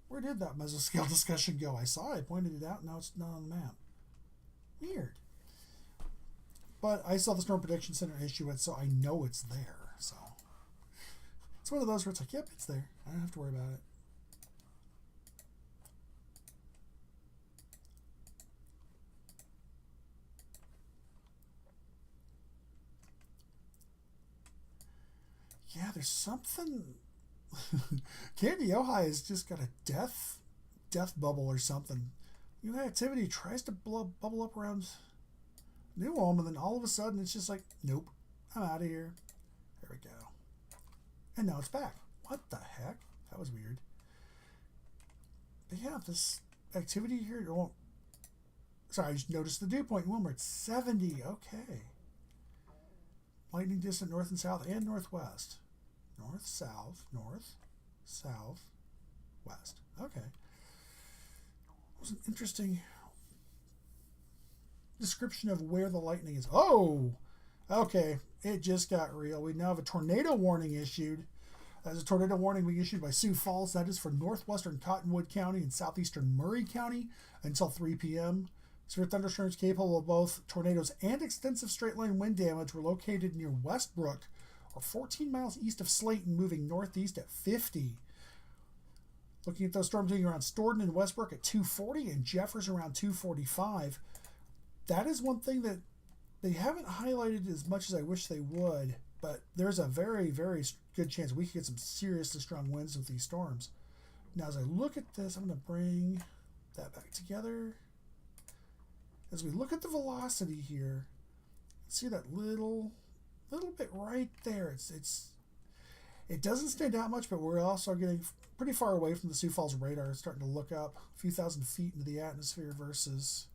Where did that mesoscale discussion go? I saw it, pointed it out, now it's not on the map. Weird. But I saw the Storm Prediction Center issue it, so I know it's there. So it's one of those where it's like, yep, it's there. I don't have to worry about it. Yeah, there's something. Candy Ojai has just got a death bubble or something. You know, activity tries to bubble up around New Ulm, and then all of a sudden it's just like, nope, I'm out of here. There we go. And now it's back. What the heck? That was weird. But yeah, this activity here. Oh, sorry, I just noticed the dew point in Wilmer. It's 70. Okay. Lightning distant north and south and northwest. North, south, west. Okay. It was an interesting description of where the lightning is. Oh! Okay, it just got real. We now have a tornado warning issued. That's a tornado warning being issued by Sioux Falls. That is for northwestern Cottonwood County and southeastern Murray County until 3 p.m. Severe thunderstorms capable of both tornadoes and extensive straight-line wind damage were located near Westbrook, or 14 miles east of Slayton, moving northeast at 50. Looking at those storms being around Stoughton and Westbrook at 240 and Jeffers around 245. That is one thing that they haven't highlighted as much as I wish they would, but there's a very, very good chance we could get some seriously strong winds with these storms. Now, as I look at this, I'm going to bring that back together. As we look at the velocity here, see that little bit right there. It doesn't stand out much, but we're also getting pretty far away from the Sioux Falls radar. It's starting to look up a few thousand feet into the atmosphere versus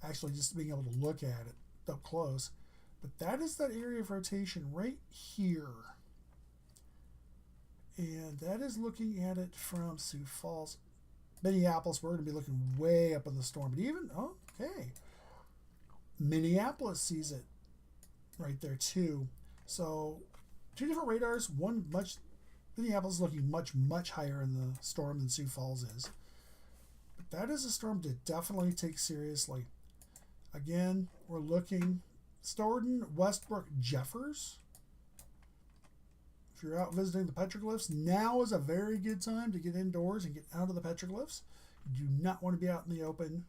actually just being able to look at it up close. But that is that area of rotation right here. And that is looking at it from Sioux Falls. Minneapolis, we're going to be looking way up in the storm. But even, okay. Minneapolis sees it right there too. So two different radars. Minneapolis is looking much higher in the storm than Sioux Falls is. But that is a storm to definitely take seriously. Again, we're looking Stoughton, Westbrook, Jeffers. If you're out visiting the petroglyphs, now is a very good time to get indoors and get out of the petroglyphs. You do not want to be out in the open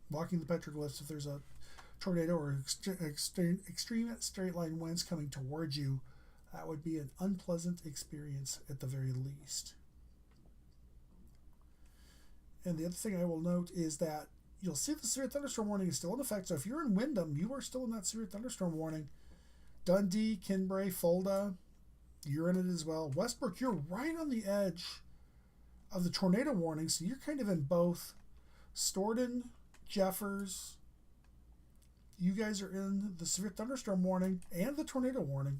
walking the petroglyphs if there's a tornado or extreme straight line winds coming towards you. That would be an unpleasant experience at the very least. And the other thing I will note is that you'll see the severe thunderstorm warning is still in effect. So if you're in Windham, you are still in that severe thunderstorm warning. Dundee, Kinbray, Fulda, you're in it as well. Westbrook, you're right on the edge of the tornado warning. So you're kind of in both. Stoughton, Jeffers, you guys are in the severe thunderstorm warning and the tornado warning.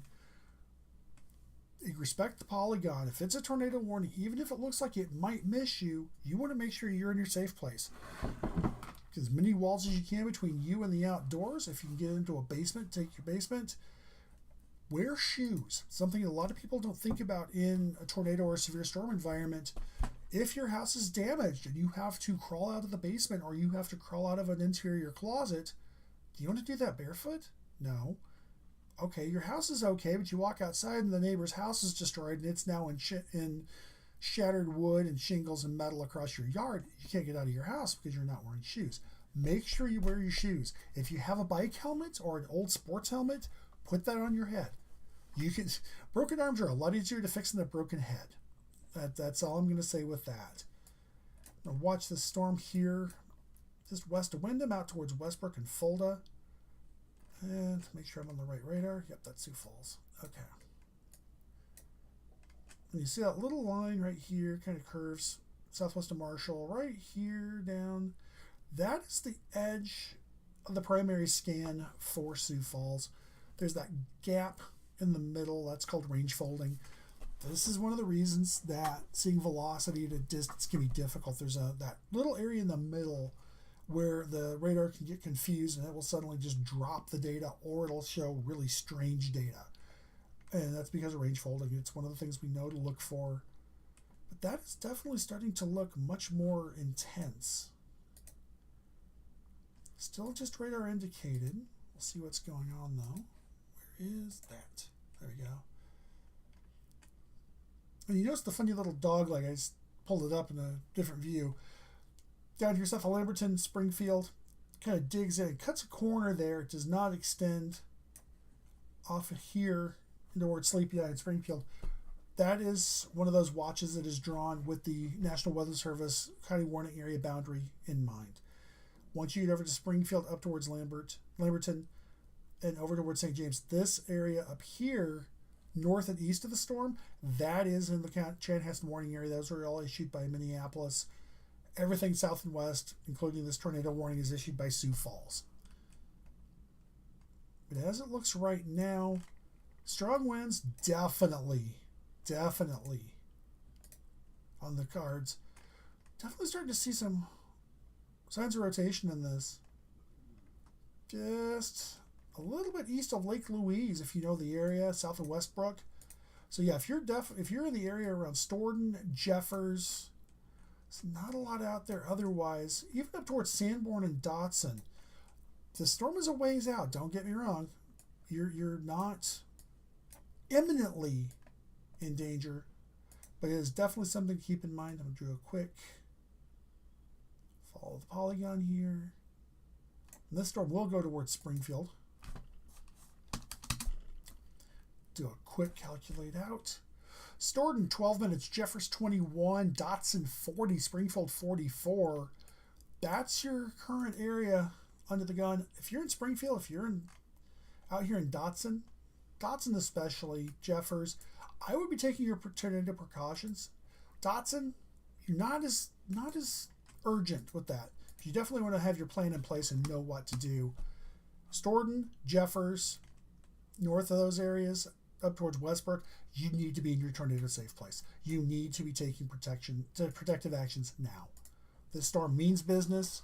Respect the polygon. If it's a tornado warning, even if it looks like it might miss you, you want to make sure you're in your safe place. As many walls as you can between you and the outdoors. If you can get into a basement, take your basement. Wear shoes. Something a lot of people don't think about in a tornado or a severe storm environment. If your house is damaged and you have to crawl out of the basement or you have to crawl out of an interior closet, do you want to do that barefoot? No. Okay, your house is okay, but you walk outside and the neighbor's house is destroyed and it's now in shattered wood and shingles and metal across your yard. You can't get out of your house because you're not wearing shoes. Make sure you wear your shoes. If you have a bike helmet or an old sports helmet, put that on your head. Broken arms are a lot easier to fix than a broken head. That's all I'm going to say with that. Now watch the storm here, just west of Windham, out towards Westbrook and Fulda. And make sure I'm on the right radar. Yep, that's Sioux Falls. Okay. And you see that little line right here kind of curves southwest of Marshall, right here down. That is the edge of the primary scan for Sioux Falls. There's that gap in the middle. That's called range folding. This is one of the reasons that seeing velocity at a distance can be difficult. There's that little area in the middle where the radar can get confused and it will suddenly just drop the data, or it'll show really strange data. And that's because of range folding. It's one of the things we know to look for. But that is definitely starting to look much more intense. Still just radar indicated. We'll see what's going on though. Where is that? There we go. And you notice the funny little dog leg. I just pulled it up in a different view. Down here, south of Lamberton, Springfield, kind of digs in, cuts a corner there. It does not extend off of here towards Sleepy Eye and Springfield. That is one of those watches that is drawn with the National Weather Service County warning area boundary in mind. Once you get over to Springfield, up towards Lamberton, and over towards St. James, this area up here, north and east of the storm, that is in the Chanhassen warning area. Those are all issued by Minneapolis. Everything south and west, including this tornado warning, is issued by Sioux Falls. But as it looks right now, strong winds definitely on the cards. Definitely starting to see some signs of rotation in this. Just a little bit east of Lake Louise, if you know the area, south of Westbrook. So yeah, if you're in the area around Stoughton, Jeffers, there's not a lot out there otherwise. Even up towards Sanborn and Dotson, the storm is a ways out. Don't get me wrong. You're not imminently in danger, but it is definitely something to keep in mind. I'm going to do a quick follow the polygon here. And this storm will go towards Springfield. Do a quick calculate out. Stoughton 12 minutes, Jeffers 21, Dotson 40, Springfield 44. That's your current area under the gun. If you're in Springfield, if you're out here in Dotson especially, Jeffers, I would be taking your tornado precautions. Dotson, you're not as urgent with that. You definitely want to have your plan in place and know what to do. Stoughton, Jeffers, north of those areas, up towards Westbrook, you need to be in your tornado safe place. You need to be taking protective actions now. This storm means business.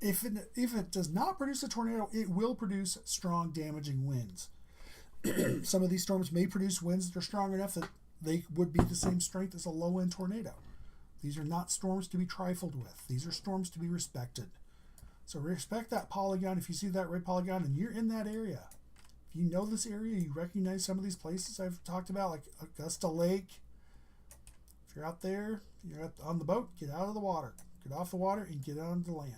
If it does not produce a tornado, it will produce strong, damaging winds. Some of these storms may produce winds that are strong enough that they would be the same strength as a low-end tornado. These are not storms to be trifled with. These are storms to be respected. So respect that polygon. If you see that red polygon and you're in that area, if you know this area, you recognize some of these places I've talked about, like Augusta Lake. If you're out there, you're on the boat, get out of the water. Get off the water and get onto the land.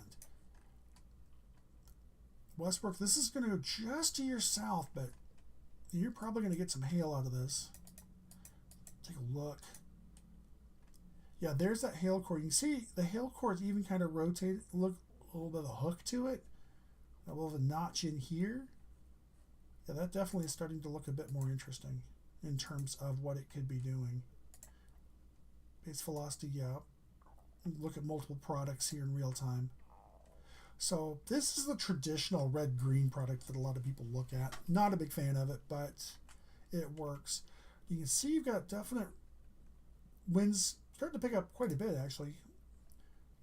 Westbrook, this is going to go just to your south, but you're probably going to get some hail out of this. Take a look. Yeah, there's that hail core. You can see the hail core is even kind of rotated. Look, a little bit of a hook to it. A little bit of a notch in here. Yeah, that definitely is starting to look a bit more interesting in terms of what it could be doing. Base velocity, yeah. Look at multiple products here in real time. So this is the traditional red-green product that a lot of people look at. Not a big fan of it, but it works. You can see you've got definite winds starting to pick up quite a bit, actually.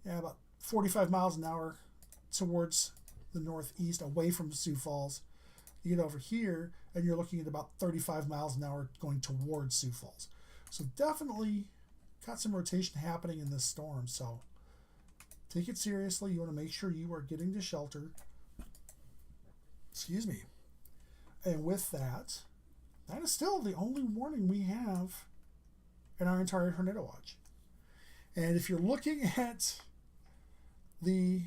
Yeah, about 45 miles an hour towards the northeast, away from Sioux Falls. You get over here, and you're looking at about 35 miles an hour going towards Sioux Falls. So definitely got some rotation happening in this storm. So take it seriously. You want to make sure you are getting to shelter. Excuse me. And with that, that is still the only warning we have in our entire tornado watch. And if you're looking at the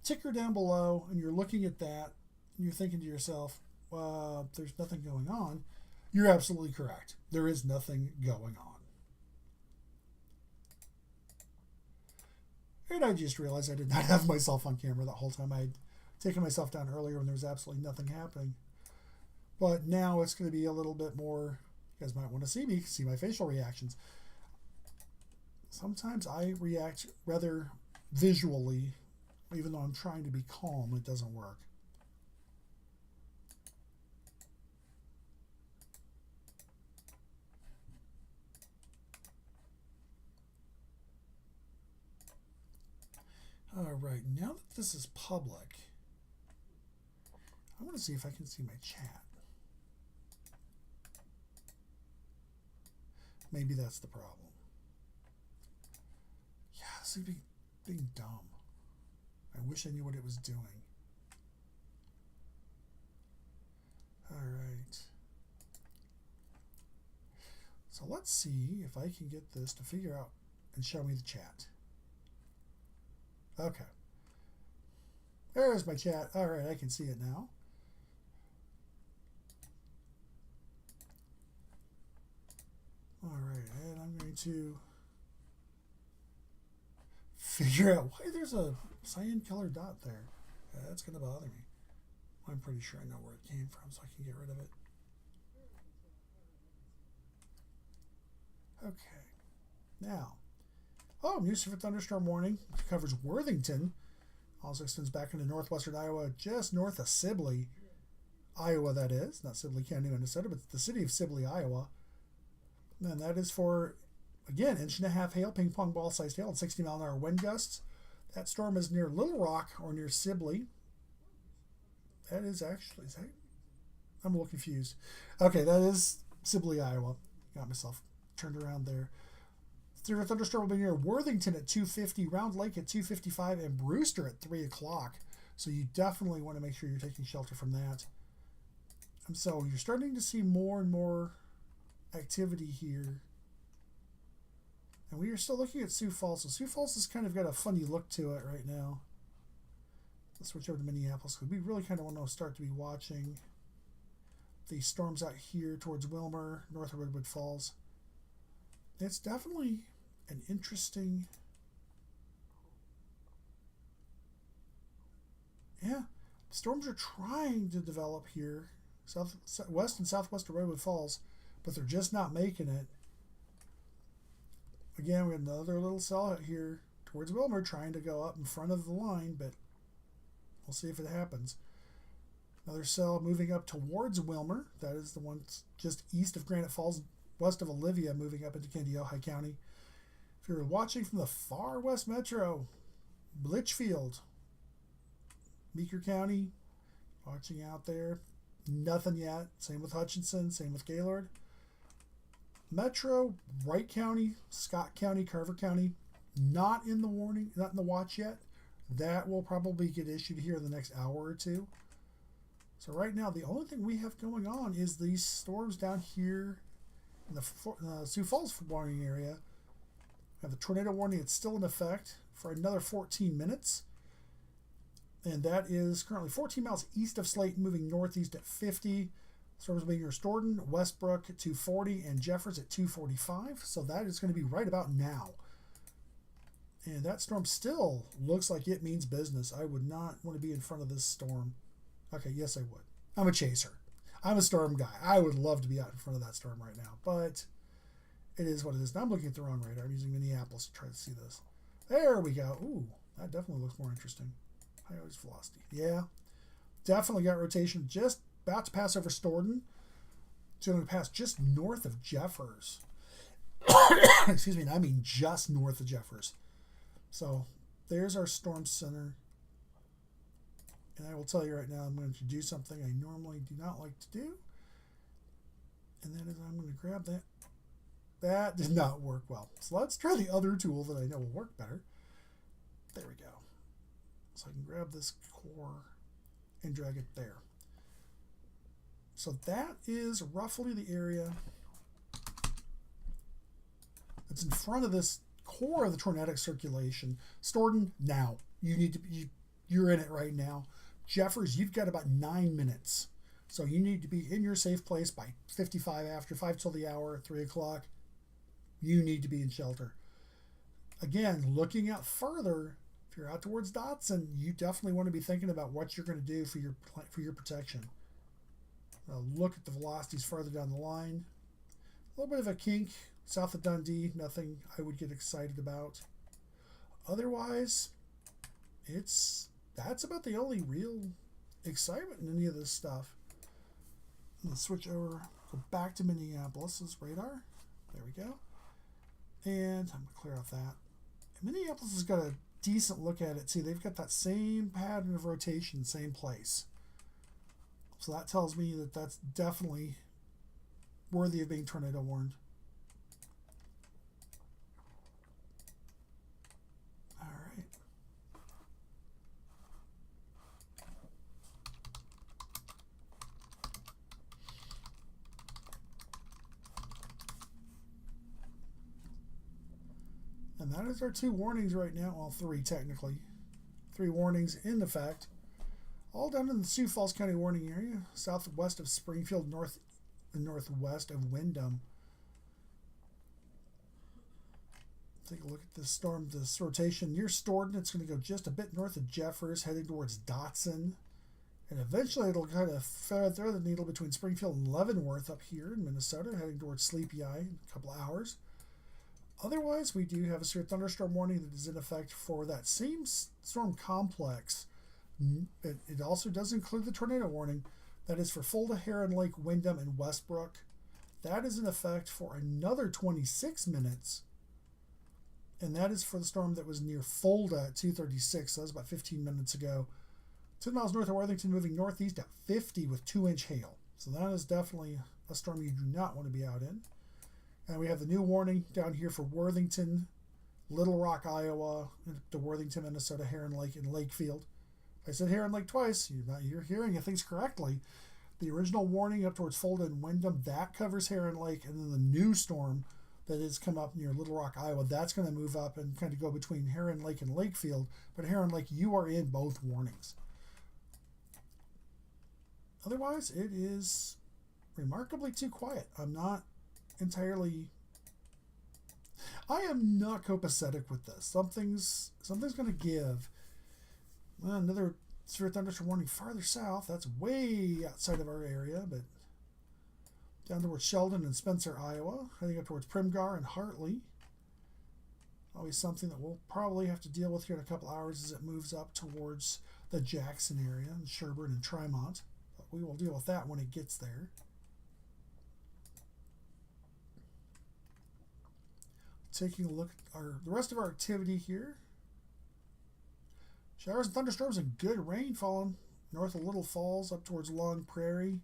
ticker down below and you're looking at that and you're thinking to yourself, there's nothing going on, you're absolutely correct. There is nothing going on. And I just realized I did not have myself on camera that whole time. I had taken myself down earlier when there was absolutely nothing happening. But now it's going to be a little bit more, you guys might want to see me, see my facial reactions. Sometimes I react rather visually, even though I'm trying to be calm, it doesn't work. All right, now that this is public, I want to see if I can see my chat. Maybe that's the problem. Yeah, this is being dumb. I wish I knew what it was doing. All right. So let's see if I can get this to figure out and show me the chat. Okay. There's my chat. All right, I can see it now. I'm going to figure out why there's a cyan colored dot there. That's going to bother me. I'm pretty sure I know where it came from, so I can get rid of it. Okay. Now, news for thunderstorm warning. It covers Worthington. Also extends back into northwestern Iowa, just north of Sibley, Iowa, that is. Not Sibley County, Minnesota, but the city of Sibley, Iowa. And that is for, again, 1.5 inch hail, ping pong ball sized hail, and 60-mile-an-hour wind gusts. That storm is near Little Rock or near Sibley. That is actually, I'm a little confused. Okay, that is Sibley, Iowa. Got myself turned around there. The thunderstorm will be near Worthington at 2:50, Round Lake at 2:55, and Brewster at 3 o'clock. So you definitely want to make sure you're taking shelter from that. And so you're starting to see more and more activity here. And we are still looking at Sioux Falls. So Sioux Falls has kind of got a funny look to it right now. Let's switch over to Minneapolis because we really kind of want to start to be watching the storms out here towards Wilmer, north of Redwood Falls. It's definitely an interesting, storms are trying to develop here, west and southwest of Redwood Falls, but they're just not making it. Again, we have another little cell out here towards Wilmer trying to go up in front of the line, but we'll see if it happens. Another cell moving up towards Wilmer. That is the one just east of Granite Falls, west of Olivia, moving up into Kandiyohi County. If you're watching from the far west metro, Litchfield, Meeker County, watching out there. Nothing yet. Same with Hutchinson, same with Gaylord. Metro, Wright County, Scott County, Carver County, not in the warning, not in the watch yet. That will probably get issued here in the next hour or two. So right now, the only thing we have going on is these storms down here in the Sioux Falls warning area. We have the tornado warning. It's still in effect for another 14 minutes. And that is currently 14 miles east of Slayton, moving northeast at 50. Storms being near Stoughton, Westbrook at 240, and Jeffers at 245. So that is going to be right about now. And that storm still looks like it means business. I would not want to be in front of this storm. Okay, yes, I would. I'm a chaser. I'm a storm guy. I would love to be out in front of that storm right now, but it is what it is. Now I'm looking at the wrong radar. I'm using Minneapolis to try to see this. There we go. Ooh, that definitely looks more interesting. High always velocity. Yeah, definitely got rotation. Just about to pass over Stoughton. It's going to pass just north of Jeffers. Excuse me, I mean just north of Jeffers. So there's our storm center. And I will tell you right now, I'm going to do something I normally do not like to do. And that is I'm going to grab that. That did not work well. So let's try the other tool that I know will work better. There we go. So I can grab this core and drag it there. So that is roughly the area that's in front of this core of the tornadic circulation. Stoughton, now. You're in it right now. Jeffers, you've got about 9 minutes. So you need to be in your safe place by 55 after 5 till the hour, 3 o'clock. You need to be in shelter. Again, looking out further, if you're out towards Dotson, you definitely want to be thinking about what you're going to do for your protection. Look at the velocities further down the line. A little bit of a kink south of Dundee. Nothing I would get excited about. Otherwise, that's about the only real excitement in any of this stuff. Let's switch over, go back to Minneapolis' radar. There we go. And I'm going to clear off that. And Minneapolis has got a decent look at it. See, they've got that same pattern of rotation, same place. So that tells me that that's definitely worthy of being tornado warned. All right. And that is our 2 warnings right now. Well, 3 technically. 3 warnings in effect. All down in the Sioux Falls County warning area, southwest of Springfield, north and northwest of Windham. Take a look at this storm, this rotation near Storden. It's going to go just a bit north of Jeffers, heading towards Dotson. And eventually it'll kind of thread the needle between Springfield and Leavenworth up here in Minnesota, heading towards Sleepy Eye in a couple of hours. Otherwise, we do have a severe thunderstorm warning that is in effect for that same storm complex. It also does include the tornado warning. That is for Fulda, Heron Lake, Windham, and Westbrook. That is in effect for another 26 minutes. And that is for the storm that was near Fulda at 2:36. So that was about 15 minutes ago. 10 miles north of Worthington, moving northeast at 50 with 2-inch hail. So that is definitely a storm you do not want to be out in. And we have the new warning down here for Worthington, Little Rock, Iowa, to Worthington, Minnesota, Heron Lake, and Lakefield. I said Heron Lake twice. You're hearing things correctly. The original warning up towards Fulda and Windham, that covers Heron Lake. And then the new storm that has come up near Little Rock, Iowa, that's going to move up and kind of go between Heron Lake and Lakefield. But Heron Lake, you are in both warnings. Otherwise, it is remarkably too quiet. I am not copacetic with this. Something's going to give. Well, another severe thunderstorm warning farther south. That's way outside of our area, but down towards Sheldon and Spencer, Iowa, heading up towards Primgar and Hartley. Always something that we'll probably have to deal with here in a couple hours as it moves up towards the Jackson area and Sherburne and Trimont. But we will deal with that when it gets there. Taking a look at the rest of our activity here. Showers and thunderstorms and good rain falling north of Little Falls up towards Long Prairie.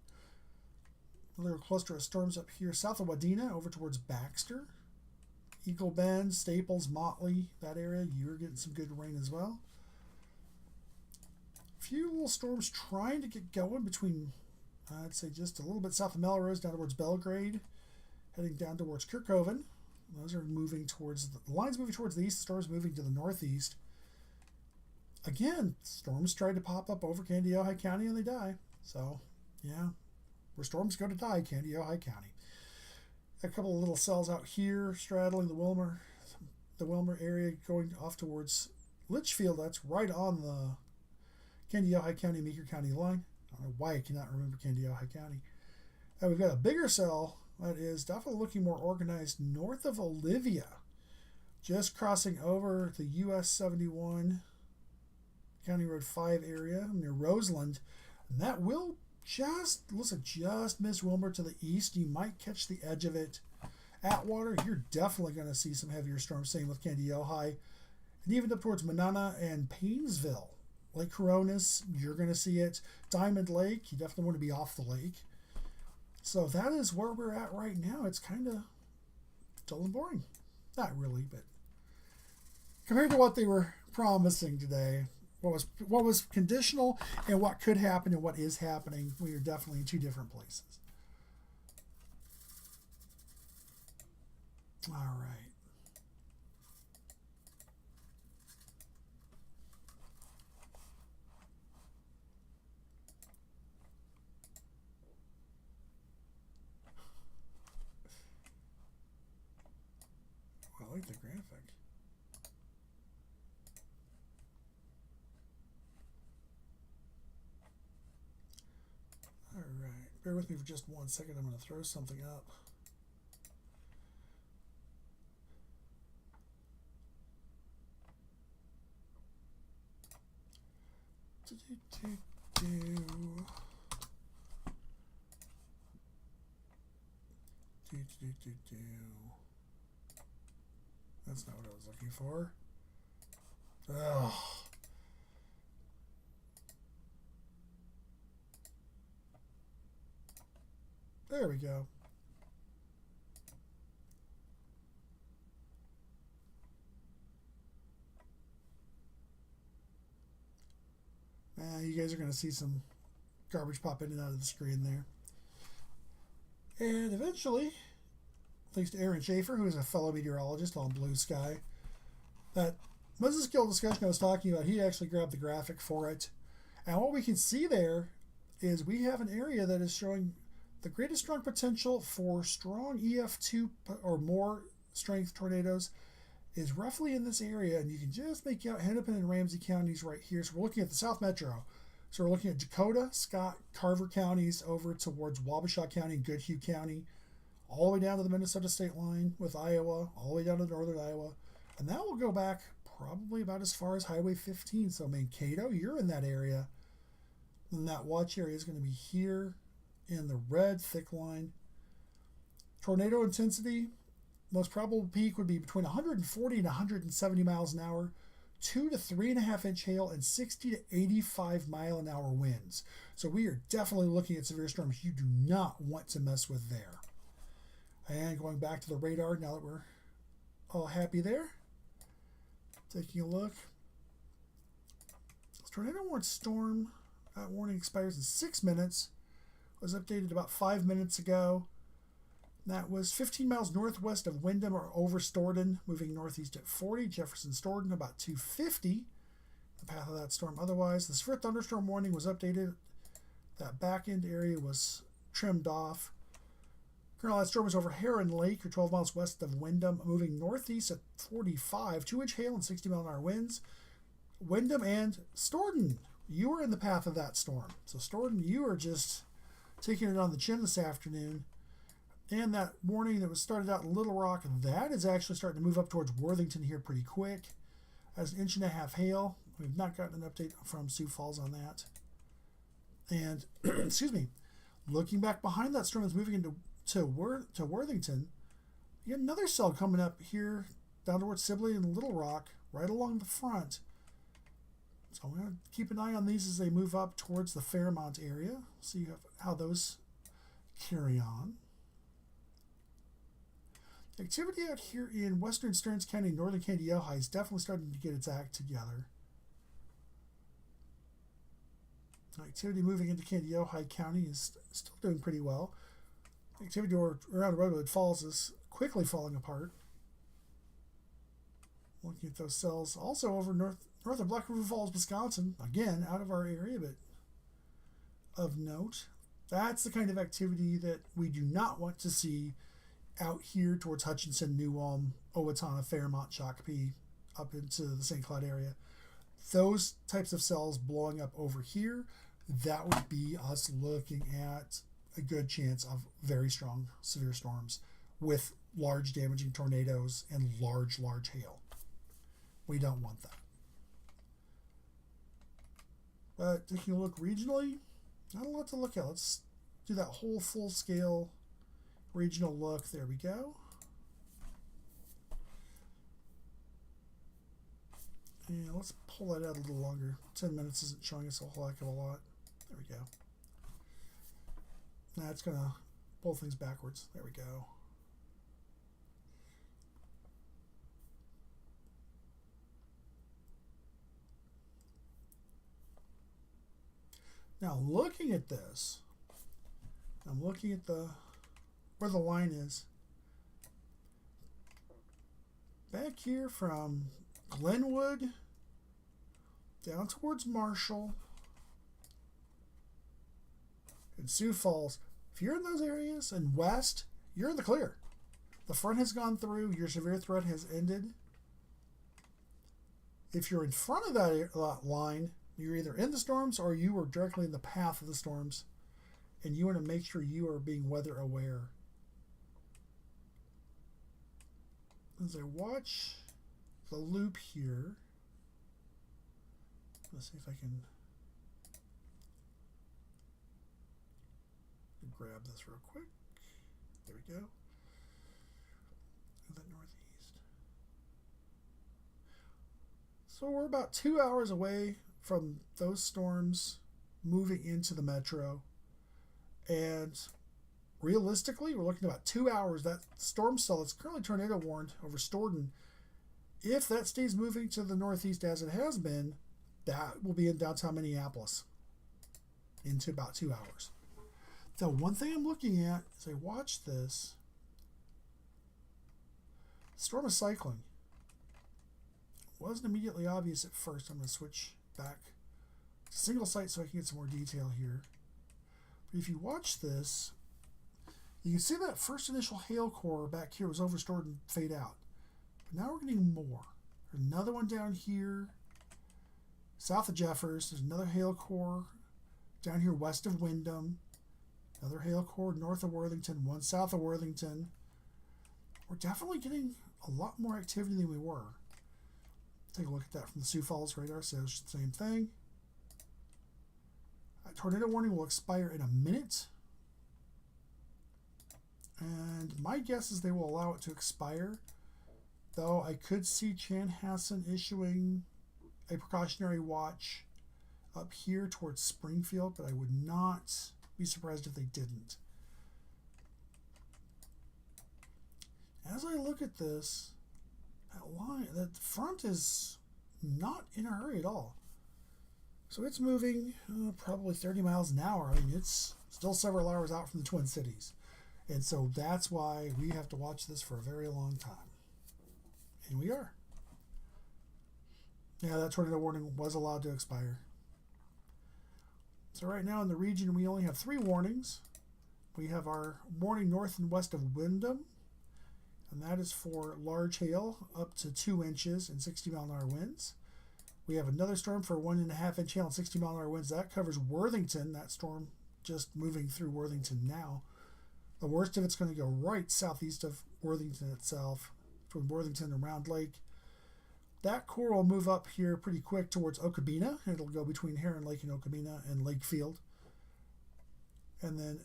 A little cluster of storms up here south of Wadena over towards Baxter. Eagle Bend, Staples, Motley, that area, you're getting some good rain as well. A few little storms trying to get going between, I'd say just a little bit south of Melrose down towards Belgrade, heading down towards Kirkhoven. Those are moving towards, the lines moving towards the east, the storms moving to the northeast. Again, storms try to pop up over Candiota County and they die. So, yeah, where storms go to die, Candiota County. A couple of little cells out here straddling the Wilmer area going off towards Litchfield. That's right on the Candiota County, Meeker County line. I don't know why I cannot remember Candiota County. And we've got a bigger cell that is definitely looking more organized north of Olivia, just crossing over the US 71 County Road 5 area near Roseland. And that will just miss Wilmer to the east. You might catch the edge of it. Atwater, you're definitely going to see some heavier storms, same with Candiota. And even up towards Manana and Paynesville. Lake Coronas, you're going to see it. Diamond Lake, you definitely want to be off the lake. So that is where we're at right now. It's kind of dull and boring. Not really, but compared to what they were promising today, what was conditional and what could happen and what is happening, we are definitely in two different places. All right. I like the graphic. All right. Bear with me for just 1 second. I'm going to throw something up. That's not what I was looking for. Ugh. There we go. You guys are going to see some garbage pop in and out of the screen there. And eventually, thanks to Aaron Schaefer, who is a fellow meteorologist on Blue Sky, that Mesoskill discussion I was talking about, he actually grabbed the graphic for it. And what we can see there is we have an area that is showing the greatest strong potential for strong EF2 or more strength tornadoes is roughly in this area, and you can just make out Hennepin and Ramsey counties right here. So we're looking at the South Metro. So we're looking at Dakota, Scott, Carver counties over towards Wabasha County and Goodhue County, all the way down to the Minnesota state line with Iowa, all the way down to northern Iowa. And that will go back probably about as far as Highway 15. So Mankato, you're in that area. And that watch area is going to be here in the red thick line. Tornado intensity, most probable peak would be between 140 and 170 miles an hour, 2 to 3.5 inch hail, and 60 to 85 mile an hour winds. So we are definitely looking at severe storms you do not want to mess with there. And going back to the radar, now that we're all happy there, taking a look. This tornado warning storm warning expires in 6 minutes. It was updated about 5 minutes ago. That was 15 miles northwest of Windham or over Storden, moving northeast at 40. Jefferson Storden about 250. The path of that storm. Otherwise, the severe thunderstorm warning was updated. That back end area was trimmed off. Currently, that storm is over Heron Lake, or 12 miles west of Windham, moving northeast at 45. 2-inch hail and 60 mile an hour winds. Windham and Storden, you are in the path of that storm. So Storden, you are just taking it on the chin this afternoon. And that warning that was started out in Little Rock, that is actually starting to move up towards Worthington here pretty quick. Has 1.5 inches hail. We've not gotten an update from Sioux Falls on that. And, excuse me, looking back behind that storm that's moving into Worthington, you got another cell coming up here down towards Sibley and Little Rock, right along the front. So I'm going to keep an eye on these as they move up towards the Fairmont area. See how those carry on. Activity out here in western Stearns County, northern Candiota is definitely starting to get its act together. Activity moving into Candiota County is still doing pretty well. Activity around Redwood Falls is quickly falling apart. Looking at those cells. Also over north of Black River Falls, Wisconsin. Again, out of our area, but of note. That's the kind of activity that we do not want to see out here towards Hutchinson, New Ulm, Owatonna, Fairmont, Shakopee, up into the St. Cloud area. Those types of cells blowing up over here, that would be us looking at a good chance of very strong severe storms with large damaging tornadoes and large hail. We don't want that. But taking a look regionally, not a lot to look at. Let's do that whole full scale regional look. There we go. And let's pull that out a little longer. 10 minutes isn't showing us a whole heck of a lot. There we go. Now it's going to pull things backwards. There we go. Now looking at this, I'm looking at where the line is. Back here from Glenwood down towards Marshall and Sioux Falls. If you're in those areas and west, you're in the clear. The front has gone through. Your severe threat has ended. If you're in front of that line, you're either in the storms or you are directly in the path of the storms, and you want to make sure you are being weather aware. As I watch the loop here, let's see if I can grab this real quick. There we go. And the northeast. So we're about 2 hours away from those storms moving into the metro. And realistically, we're looking at about 2 hours. That storm cell that's currently tornado warned over Storden, if that stays moving to the northeast as it has been, that will be in downtown Minneapolis into about 2 hours. So one thing I'm looking at as I watch this, the storm is cycling. It wasn't immediately obvious at first. I'm going to switch back to single site so I can get some more detail here. But if you watch this, you can see that first initial hail core back here was over Storden and fade out. But now we're getting more. There's another one down here south of Jeffers. There's another hail core down here west of Wyndham. Another hail core north of Worthington. One south of Worthington. We're definitely getting a lot more activity than we were. Take a look at that from the Sioux Falls radar. So it's the same thing. Tornado warning will expire in a minute. And my guess is they will allow it to expire. Though I could see Chanhassen issuing a precautionary watch up here towards Springfield, but I would not be surprised if they didn't. As I look at this, that front is not in a hurry at all. So it's moving probably 30 miles an hour. I mean, it's still several hours out from the Twin Cities. And so that's why we have to watch this for a very long time. And we are. Yeah, that tornado warning was allowed to expire. So right now in the region, we only have 3 warnings. We have our warning north and west of Wyndham. And that is for large hail up to 2 inches and 60-mile-an-hour winds. We have another storm for 1.5 inch hail and 60-mile-an-hour winds. That covers Worthington. That storm just moving through Worthington now. The worst of it's going to go right southeast of Worthington itself, from Worthington and Round Lake. That core will move up here pretty quick towards Okabena. It'll go between Heron Lake and Okabena and Lakefield. And then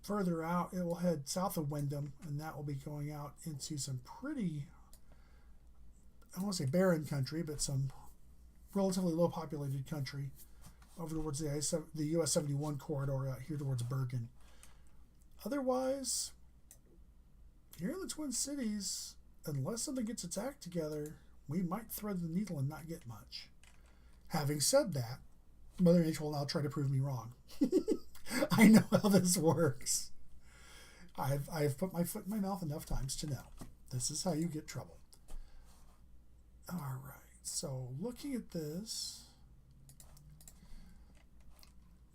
further out, it will head south of Wyndham, and that will be going out into some pretty, I don't want to say barren country, but some relatively low populated country over towards the US 71 corridor out here towards Bergen. Otherwise, here in the Twin Cities, unless something gets its act together, we might thread the needle and not get much. Having said that, Mother Nature will now try to prove me wrong. I know how this works. I've put my foot in my mouth enough times to know. This is how you get trouble. All right. So looking at this,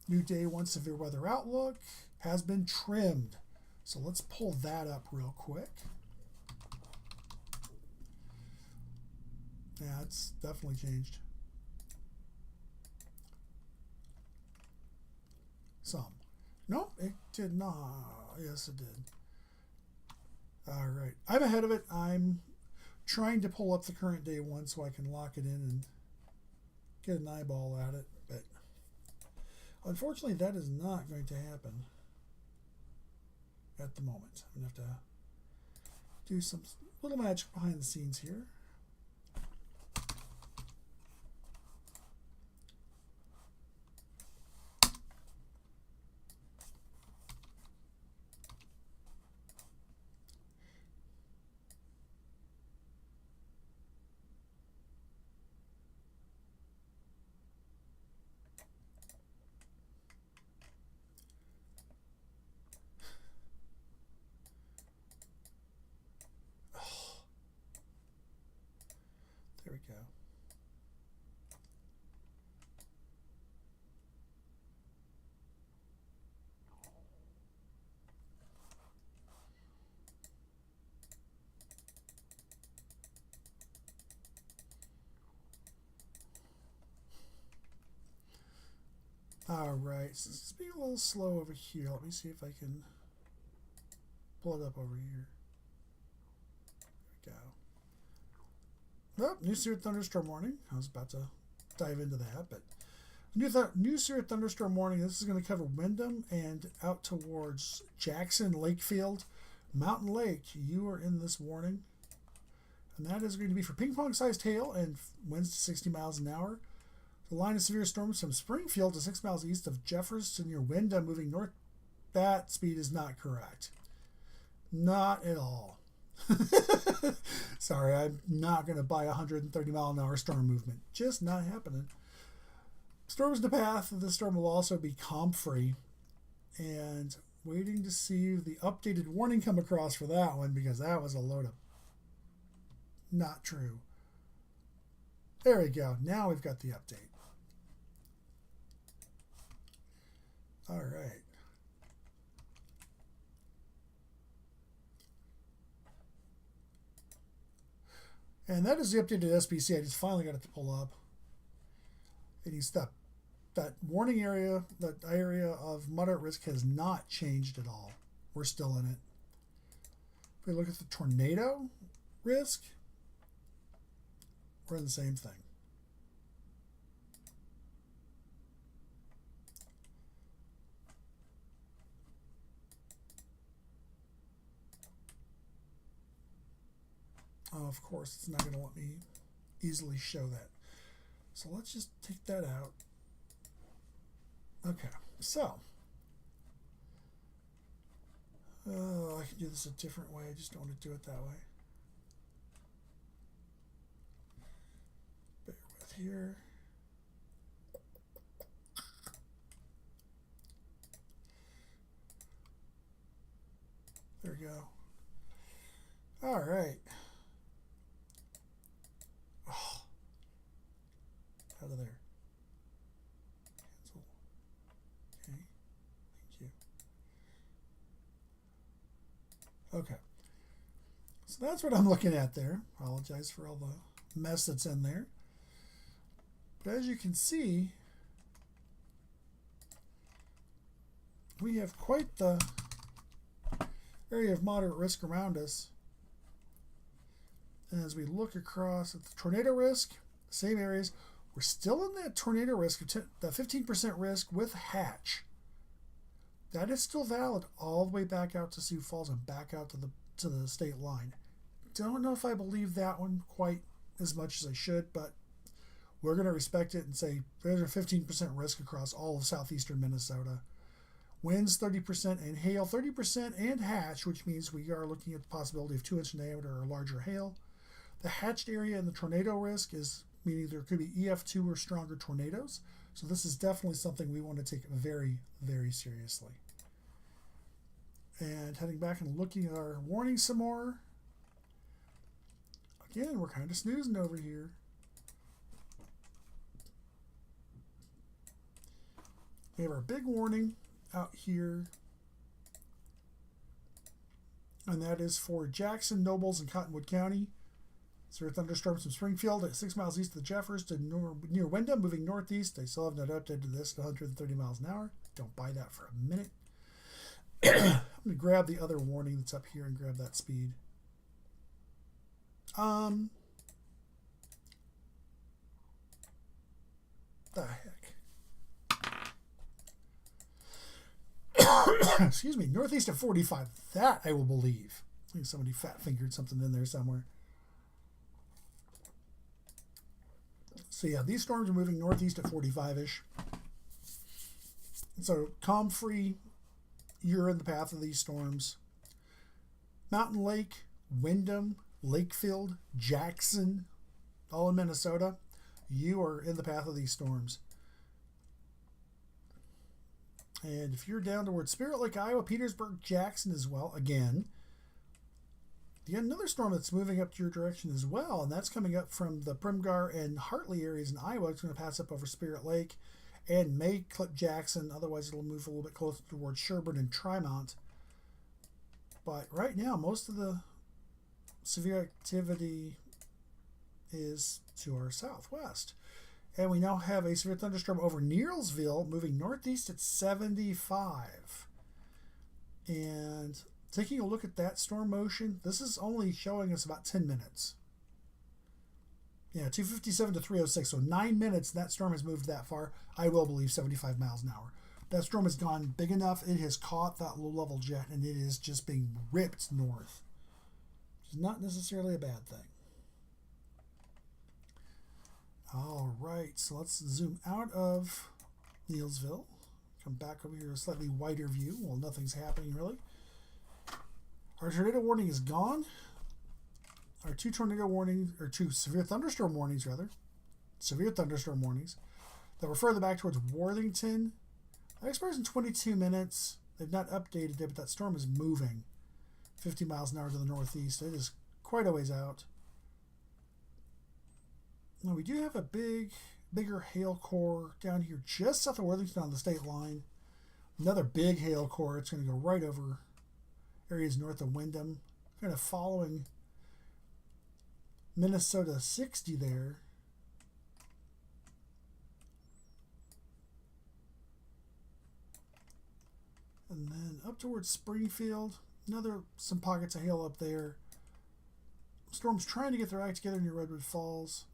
new day 1 severe weather outlook has been trimmed. So let's pull that up real quick. Yeah, it's definitely changed. Some. Nope, it did not. Yes, it did. All right. I'm ahead of it. I'm trying to pull up the current day 1 so I can lock it in and get an eyeball at it. But unfortunately, that is not going to happen at the moment. I'm going to have to do some little magic behind the scenes here. There we go. All right, so it's being a little slow over here. Let me see if I can pull it up over here. There we go. Oh, new severe thunderstorm warning. I was about to dive into that, but new severe thunderstorm warning. This is going to cover Wyndham and out towards Jackson, Lakefield, Mountain Lake. You are in this warning, and that is going to be for ping-pong-sized hail and winds to 60 miles an hour. The line of severe storms from Springfield to 6 miles east of Jefferson near Wyndham moving north. That speed is not correct. Not at all. Sorry, I'm not going to buy 130 mile an hour storm movement. Just not happening. Storm's in the path. The storm will also be comp-free. And waiting to see the updated warning come across for that one, because that was a load of not true. There we go. Now we've got the update. All right. And that is the updated SPC. I just finally got it to pull up. And you step. That warning area, that area of moderate risk has not changed at all. We're still in it. If we look at the tornado risk, we're in the same thing. Oh, of course, it's not going to let me easily show that. So let's just take that out. Okay, so I can do this a different way. I just don't want to do it that way. Bear with here. There we go. All right. Oh, out of there. Cancel. Okay. Thank you. Okay. So that's what I'm looking at there. Apologize for all the mess that's in there. But as you can see, we have quite the area of moderate risk around us. And as we look across at the tornado risk, same areas, we're still in that tornado risk, the 15% risk with Hatch. That is still valid all the way back out to Sioux Falls and back out to the state line. Don't know if I believe that one quite as much as I should, but we're going to respect it and say there's a 15% risk across all of southeastern Minnesota. Winds 30% and hail 30% and Hatch, which means we are looking at the possibility of 2-inch diameter or larger hail. The hatched area in the tornado risk is meaning there could be EF2 or stronger tornadoes. So this is definitely something we want to take very, very seriously. And heading back and looking at our warning some more. Again, we're kind of snoozing over here. We have our big warning out here. And that is for Jackson, Nobles, and Cottonwood County. Severe thunderstorms from Springfield at 6 miles east of the Jeffers to near Wyndham, moving northeast. They still have not updated this at 130 miles an hour. Don't buy that for a minute. I'm going to grab the other warning that's up here and grab that speed. The heck. Excuse me. Northeast of 45. That I will believe. I think somebody fat fingered something in there somewhere. So yeah, these storms are moving northeast at 45-ish. So calm free, you're in the path of these storms. Mountain Lake, Wyndham, Lakefield, Jackson, all in Minnesota, you are in the path of these storms. And if you're down towards Spirit Lake, Iowa, Petersburg, Jackson as well, again, another storm that's moving up to your direction as well, and that's coming up from the Primgar and Hartley areas in Iowa. It's going to pass up over Spirit Lake and may clip Jackson. Otherwise, it'll move a little bit closer towards Sherburne and Trimont. But right now, most of the severe activity is to our southwest. And we now have a severe thunderstorm over Neilsville moving northeast at 75. And taking a look at that storm motion, this is only showing us about 10 minutes. Yeah, 257 to 306, so 9 minutes that storm has moved that far. I will believe 75 miles an hour. That storm has gone big enough, it has caught that low-level jet, and it is just being ripped north. Which is not necessarily a bad thing. All right, so let's zoom out of Neilsville. Come back over here to a slightly wider view. Well, nothing's happening really. Our tornado warning is gone. Our two tornado warnings, or two severe thunderstorm warnings, rather. Severe thunderstorm warnings that were further back towards Worthington. That expires in 22 minutes. They've not updated it, but that storm is moving 50 miles an hour to the northeast. It is quite a ways out. Now, we do have a bigger hail core down here just south of Worthington on the state line. Another big hail core. It's going to go right over areas north of Wyndham, kind of following Minnesota 60 there. And then up towards Springfield, some pockets of hail up there. Storm's trying to get their act together near Redwood Falls.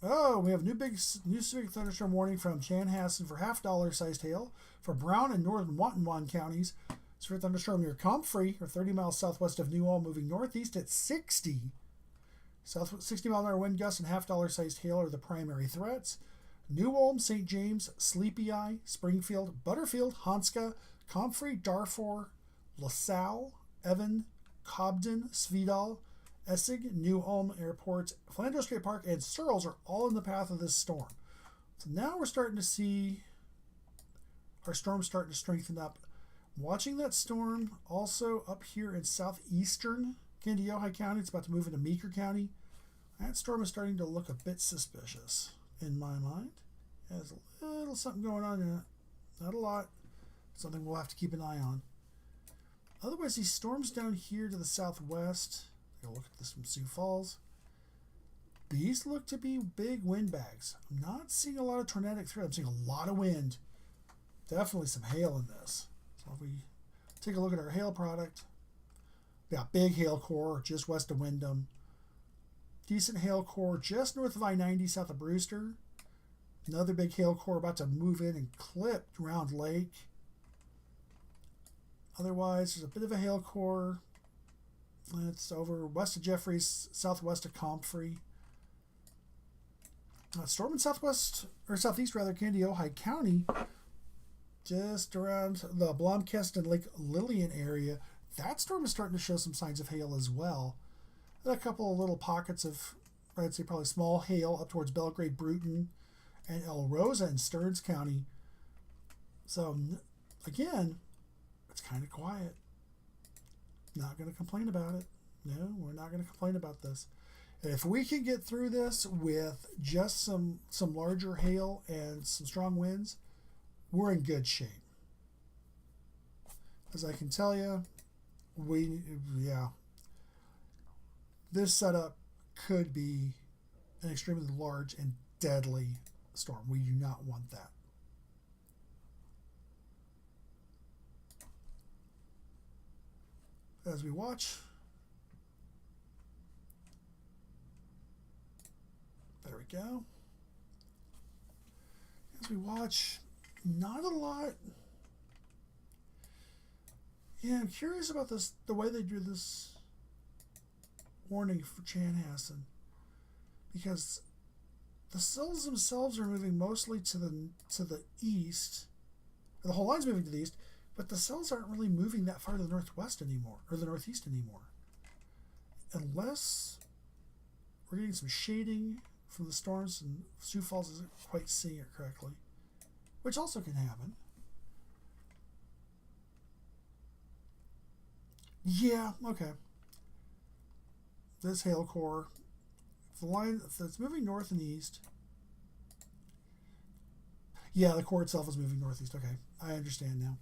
Oh, we have new severe thunderstorm warning from Chanhassen for $0.5 sized hail for Brown and northern Watonwan counties. Severe thunderstorm near Comfrey, or 30 miles southwest of New Ulm, moving northeast at 60. 60-mile-an-hour wind gusts and $0.5 sized hail are the primary threats. New Ulm, St. James, Sleepy Eye, Springfield, Butterfield, Hanska, Comfrey, Darfur, LaSalle, Evan, Cobden, Svedal, Essig, New Ulm airports, Flandreau State Park, and Searles are all in the path of this storm. So now we're starting to see our storm starting to strengthen up. Watching that storm also up here in southeastern Kandiyohi County. It's about to move into Meeker County. That storm is starting to look a bit suspicious in my mind. There's a little something going on in it. Not a lot. Something we'll have to keep an eye on. Otherwise, these storms down here to the southwest, take a look at this from Sioux Falls. These look to be big wind bags. I'm not seeing a lot of tornadic threat. I'm seeing a lot of wind. Definitely some hail in this. So if we take a look at our hail product, we got big hail core just west of Windham. Decent hail core just north of I-90 south of Brewster. Another big hail core about to move in and clip Round Lake. Otherwise, there's a bit of a hail core. It's over west of Jeffries, southwest of Comfrey. Storm in southeast Kandiyohi County, just around the Blomkest and Lake Lillian area. That storm is starting to show some signs of hail as well. And a couple of little pockets of, I'd say probably small hail up towards Belgrade, Bruton, and El Rosa in Stearns County. So, again, it's kind of quiet. Not going to complain about it. No, we're not going to complain about this. And if we can get through this with just some larger hail and some strong winds, we're in good shape. As I can tell you, this setup could be an extremely large and deadly storm. We do not want that. As we watch, there we go. As we watch, not a lot. Yeah, I'm curious about this, the way they do this warning for Chanhassen, because the cells themselves are moving mostly to the east. The whole line's moving to the east, but the cells aren't really moving that far to the northwest anymore, or the northeast anymore. Unless we're getting some shading from the storms and Sioux Falls isn't quite seeing it correctly, which also can happen. Yeah, okay. This hail core, the line that's moving north and east. Yeah, the core itself is moving northeast. Okay, I understand now.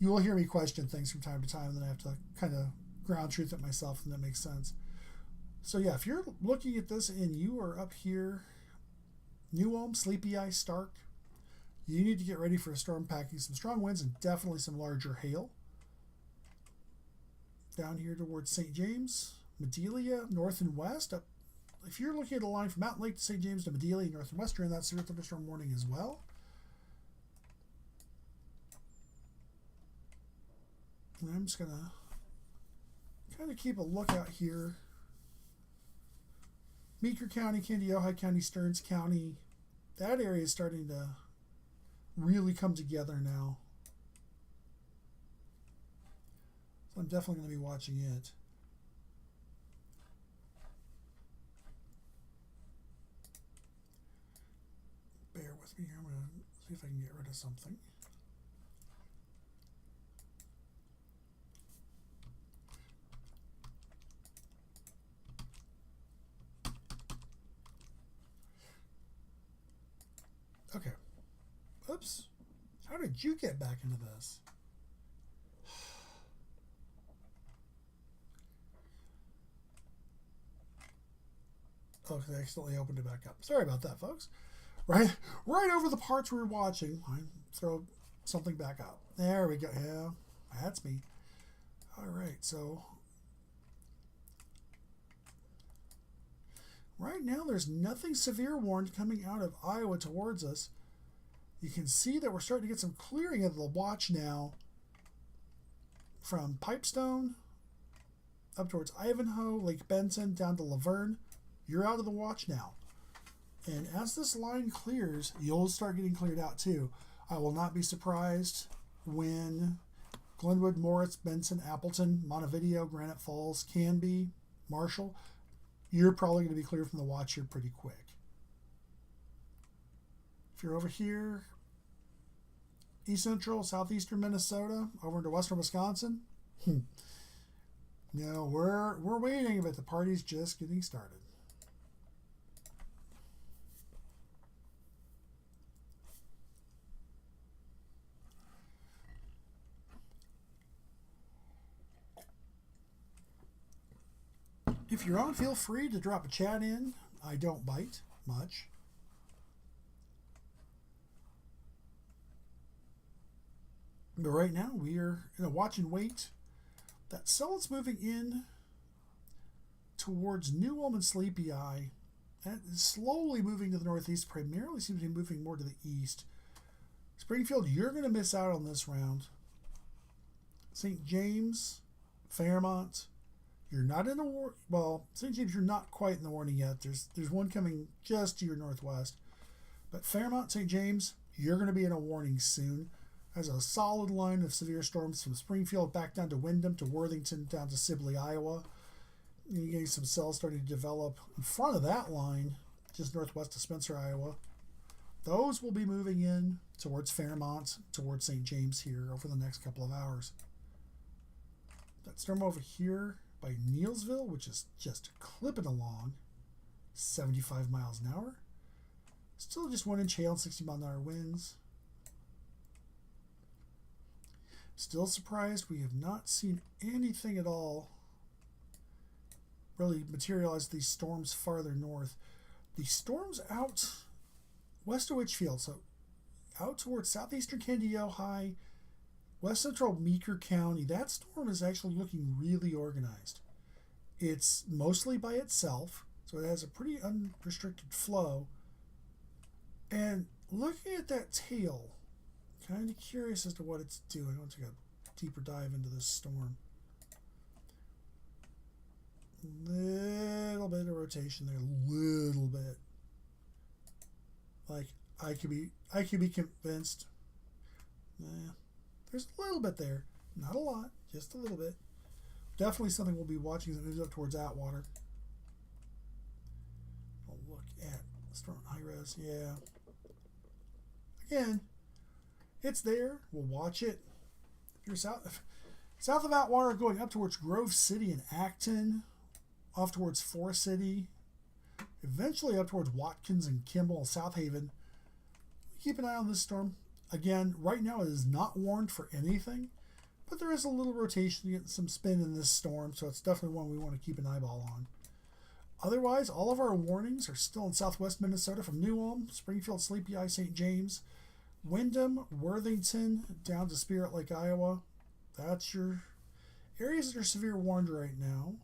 You will hear me question things from time to time, and then I have to kind of ground truth it myself, and that makes sense. So yeah, if you're looking at this and you are up here, New Ulm, Sleepy Eye, Stark, you need to get ready for a storm packing some strong winds and definitely some larger hail. Down here towards St. James, Madelia, north and west. If you're looking at a line from Mountain Lake to St. James to Madelia, north and west, you're in that severe thunderstorm warning as well. And I'm just going to kind of keep a lookout here. Meeker County, Kandiyohi County, Stearns County. That area is starting to really come together now. So I'm definitely going to be watching it. Bear with me here. I'm going to see if I can get rid of something. Okay. Oops. How did you get back into this? Oh, I accidentally opened it back up. Sorry about that, folks. Right over the parts we were watching. I throw something back up. There we go. Yeah, that's me. All right, so right now there's nothing severe warned coming out of Iowa towards us. You can see that we're starting to get some clearing of the watch now from Pipestone up towards Ivanhoe, Lake Benson, down to Laverne. You're out of the watch now. And as this line clears, you'll start getting cleared out too. I will not be surprised when Glenwood, Morris, Benson, Appleton, Montevideo, Granite Falls, Canby, Marshall, you're probably going to be cleared from the watch here pretty quick. If you're over here, east central, southeastern Minnesota, over into western Wisconsin, no, we're waiting, but the party's just getting started. If you're on, feel free to drop a chat in. I don't bite much. But right now we are in a watch and wait. That cell is moving in towards New Ulm and Sleepy Eye. And it's slowly moving to the northeast, primarily seems to be moving more to the east. Springfield, you're going to miss out on this round. St. James, Fairmont, you're not in a war. Well, St. James, you're not quite in the warning yet. There's one coming just to your northwest. But Fairmont, St. James, you're going to be in a warning soon. Has a solid line of severe storms from Springfield back down to Windham to Worthington down to Sibley, Iowa. You're getting some cells starting to develop in front of that line, just northwest of Spencer, Iowa. Those will be moving in towards Fairmont, towards St. James here over the next couple of hours. That storm over here by Neilsville, which is just clipping along, 75 miles an hour. Still just 1 inch hail and 60 mile an hour winds. Still surprised we have not seen anything at all really materialize these storms farther north. The storms out west of Litchfield, so out towards southeastern Candy, Ojai, west central Meeker County, that storm is actually looking really organized. It's mostly by itself, so it has a pretty unrestricted flow. And looking at that tail, kind of curious as to what it's doing. I want to take a deeper dive into this storm. Little bit of rotation there, little bit. Like I could be convinced. There's a little bit there, not a lot, just a little bit. Definitely something we'll be watching as it moves up towards Atwater. I'll look at the storm high res. Yeah. Again, it's there. We'll watch it. If you're south of Atwater, going up towards Grove City and Acton, off towards Forest City, eventually up towards Watkins and Kimball and South Haven. Keep an eye on this storm. Again, right now it is not warned for anything, but there is a little rotation, getting some spin in this storm, so it's definitely one we want to keep an eyeball on. Otherwise, all of our warnings are still in southwest Minnesota from New Ulm, Springfield, Sleepy Eye, St. James, Windham, Worthington, down to Spirit Lake, Iowa. That's your areas that are severe warned right now.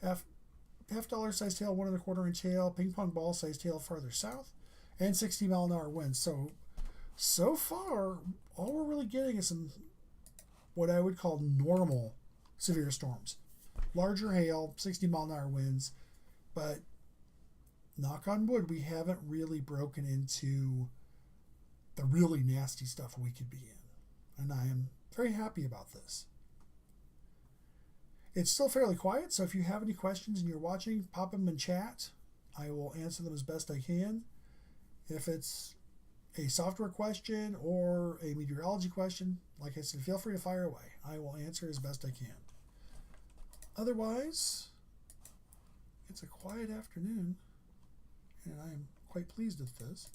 Half dollar size tail, 1 1/4 inch hail, ping pong ball size tail farther south, and 60 mile an hour winds. So far, all we're really getting is some what I would call normal severe storms. Larger hail, 60 mile an hour winds, but knock on wood, we haven't really broken into the really nasty stuff we could be in. And I am very happy about this. It's still fairly quiet, so if you have any questions and you're watching, pop them in chat. I will answer them as best I can. If it's a software question or a meteorology question, like I said, feel free to fire away. I will answer as best I can. Otherwise, it's a quiet afternoon, and I am quite pleased with this.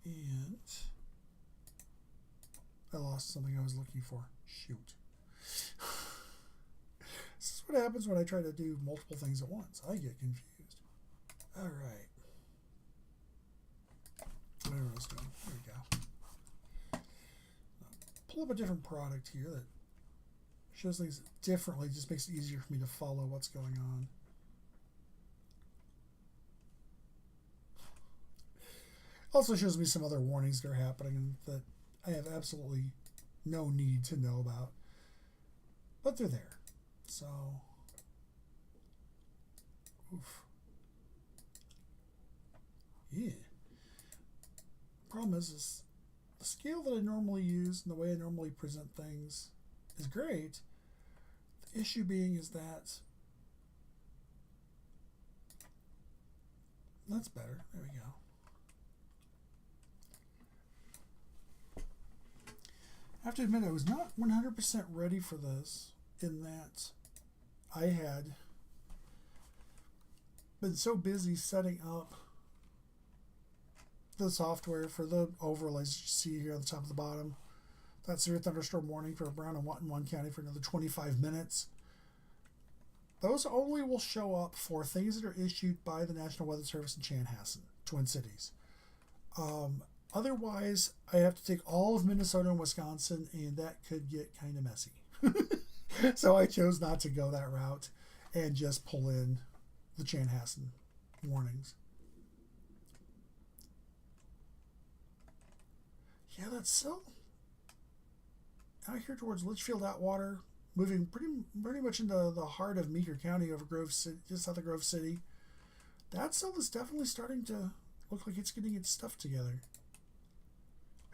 And I lost something I was looking for. Shoot. what happens when I try to do multiple things at once. I get confused. All right. Whatever I was doing. There we go. Pull up a different product here that shows things differently. Just makes it easier for me to follow what's going on. Also shows me some other warnings that are happening that I have absolutely no need to know about. But they're there. So, oof. Yeah. Problem is the scale that I normally use and the way I normally present things is great. The issue being is that that's better. There we go. I have to admit I was not 100% ready for this in that I had been so busy setting up the software for the overlays you see here on the top of the bottom. That's severe thunderstorm warning for Brown and Whatton County for another 25 minutes. Those only will show up for things that are issued by the National Weather Service in Chanhassen, Twin Cities. Otherwise, I have to take all of Minnesota and Wisconsin, and that could get kind of messy. So I chose not to go that route and just pull in the Chanhassen warnings. Yeah, that's so out here towards Litchfield, Atwater, moving pretty much into the heart of Meeker County over Grove City, just south of Grove City. That cell is definitely starting to look like it's getting its stuff together.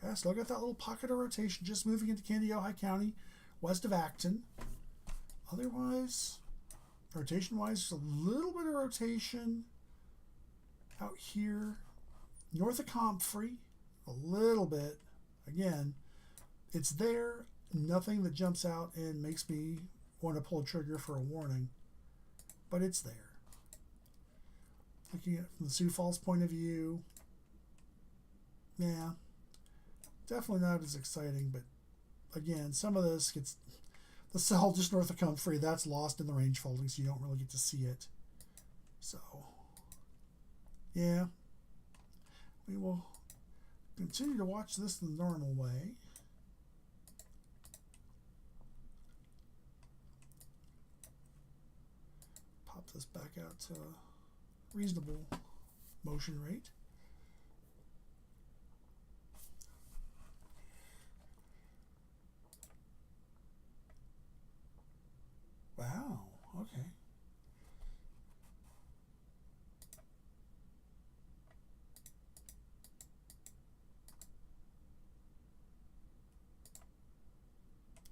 Yeah, still got that little pocket of rotation just moving into Candy, Ojai County, west of Acton. Otherwise, rotation-wise, just a little bit of rotation out here north of Comfrey, a little bit. Again, it's there. Nothing that jumps out and makes me want to pull a trigger for a warning, but it's there. Looking at it from the Sioux Falls point of view, yeah, definitely not as exciting, but again, some of this gets the cell just north of Comfrey, that's lost in the range folding, so you don't really get to see it. So, yeah, we will continue to watch this the normal way. Pop this back out to a reasonable motion rate. Wow, okay.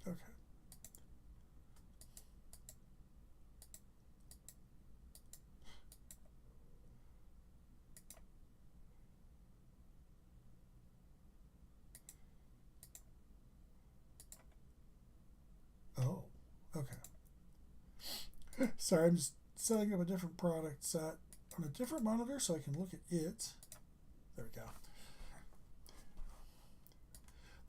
Okay. Oh, okay. Sorry, I'm just setting up a different product set on a different monitor so I can look at it. There we go.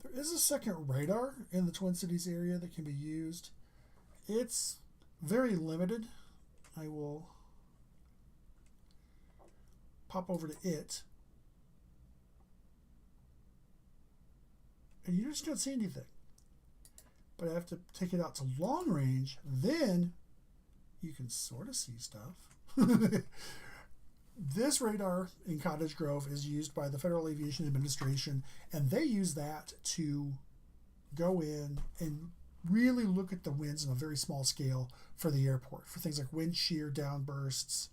There is a second radar in the Twin Cities area that can be used. It's very limited. I will pop over to it. And you just don't see anything. But I have to take it out to long range, then you can sort of see stuff. This radar in Cottage Grove is used by the Federal Aviation Administration, and they use that to go in and really look at the winds on a very small scale for the airport, for things like wind shear, downbursts,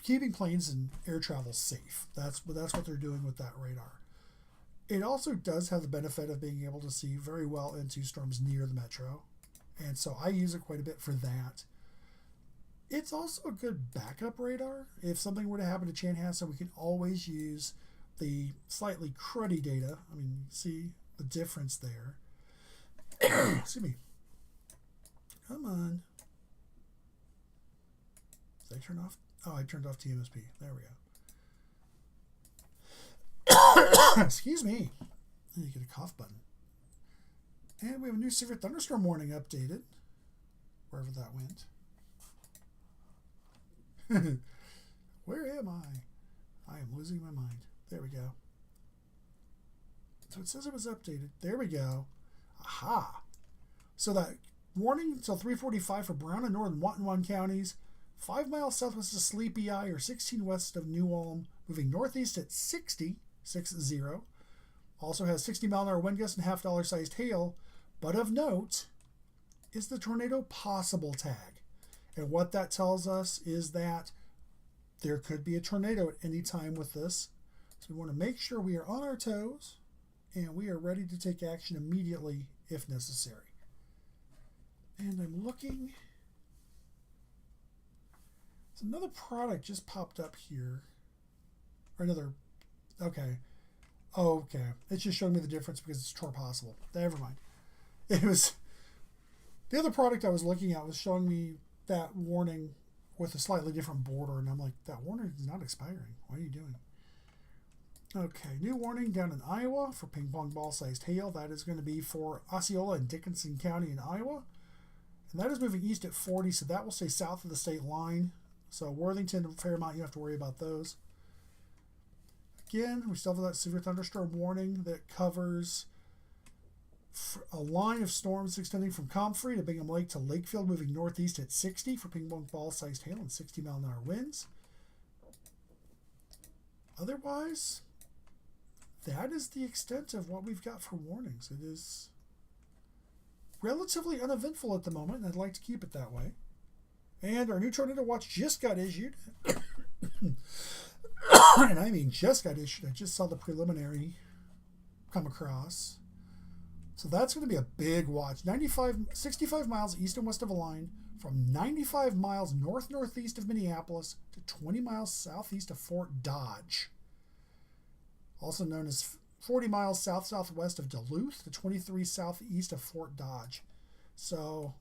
keeping planes and air travel safe. That's what they're doing with that radar. It also does have the benefit of being able to see very well into storms near the metro, and so I use it quite a bit for that. It's also a good backup radar. If something were to happen to Chanhassen, we can always use the slightly cruddy data. I mean, you see the difference there. Excuse me. Come on. Did I turn off? Oh, I turned off TMSP. There we go. Excuse me. You get a cough button. And we have a new severe thunderstorm warning updated. wherever that went. Where am I? I am losing my mind. There we go. So it says it was updated. There we go. Aha. So that warning until 3:45 for Brown and Northern Watonwan counties, 5 miles southwest of Sleepy Eye or 16 west of New Ulm, moving northeast at 60. Also has 60-mile-an-hour wind gusts and $half sized hail. But of note is the tornado possible tag. And what that tells us is that there could be a tornado at any time with this. So we want to make sure we are on our toes and we are ready to take action immediately if necessary. And I'm looking. So another product just popped up here. Or another. Okay. Oh, okay. It's just showing me the difference because it's Tor Possible. Never mind. It was. The other product I was looking at was showing me that warning with a slightly different border. And I'm like, that warning is not expiring. What are you doing? Okay, new warning down in Iowa for ping pong ball sized hail. That is going to be for Osceola and Dickinson County in Iowa. And that is moving east at 40, so that will stay south of the state line. So Worthington and Fairmont, you have to worry about those. Again, we still have that severe thunderstorm warning that covers a line of storms extending from Comfrey to Bingham Lake to Lakefield, moving northeast at 60 for ping pong ball sized hail and 60-mile-an-hour winds. Otherwise, that is the extent of what we've got for warnings. It is relatively uneventful at the moment, and I'd like to keep it that way. And our new tornado watch just got issued. And I mean just got issued. I just saw the preliminary come across. So that's going to be a big watch. 65 miles east and west of a line, from 95 miles northeast of Minneapolis to 20 miles southeast of Fort Dodge. Also known as 40 miles southwest of Duluth to 23 southeast of Fort Dodge. So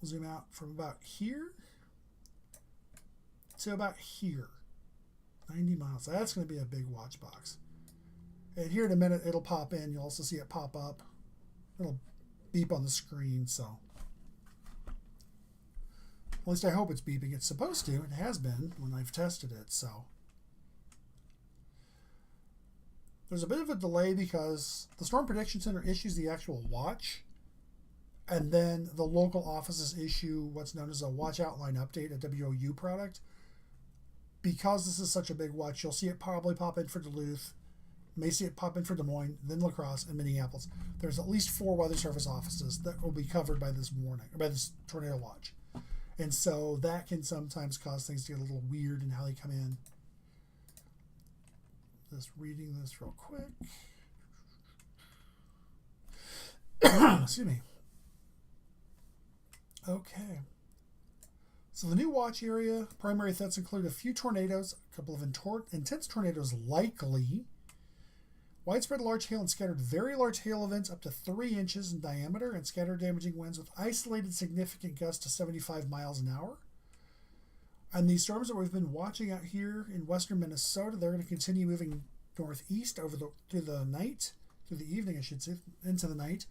we'll zoom out from about here to about here. 90 miles. That's going to be a big watch box. And here in a minute, it'll pop in. You'll also see it pop up. It'll beep on the screen, so. At least I hope it's beeping. It's supposed to. It has been when I've tested it, so. There's a bit of a delay because the Storm Prediction Center issues the actual watch, and then the local offices issue what's known as a watch outline update, a WOU product. Because this is such a big watch, you'll see it probably pop in for Duluth, may see it pop in for Des Moines, then La Crosse, and Minneapolis. There's at least 4 Weather Service offices that will be covered by this warning, or by this tornado watch. And so that can sometimes cause things to get a little weird in how they come in. Just reading this real quick. Excuse me. Okay. So the new watch area, primary threats include a few tornadoes, a couple of intense tornadoes likely, widespread large hail and scattered very large hail events up to 3 inches in diameter, and scattered damaging winds with isolated significant gusts to 75 miles an hour. And these storms that we've been watching out here in western Minnesota, they're going to continue moving northeast through the evening, I should say, into the night.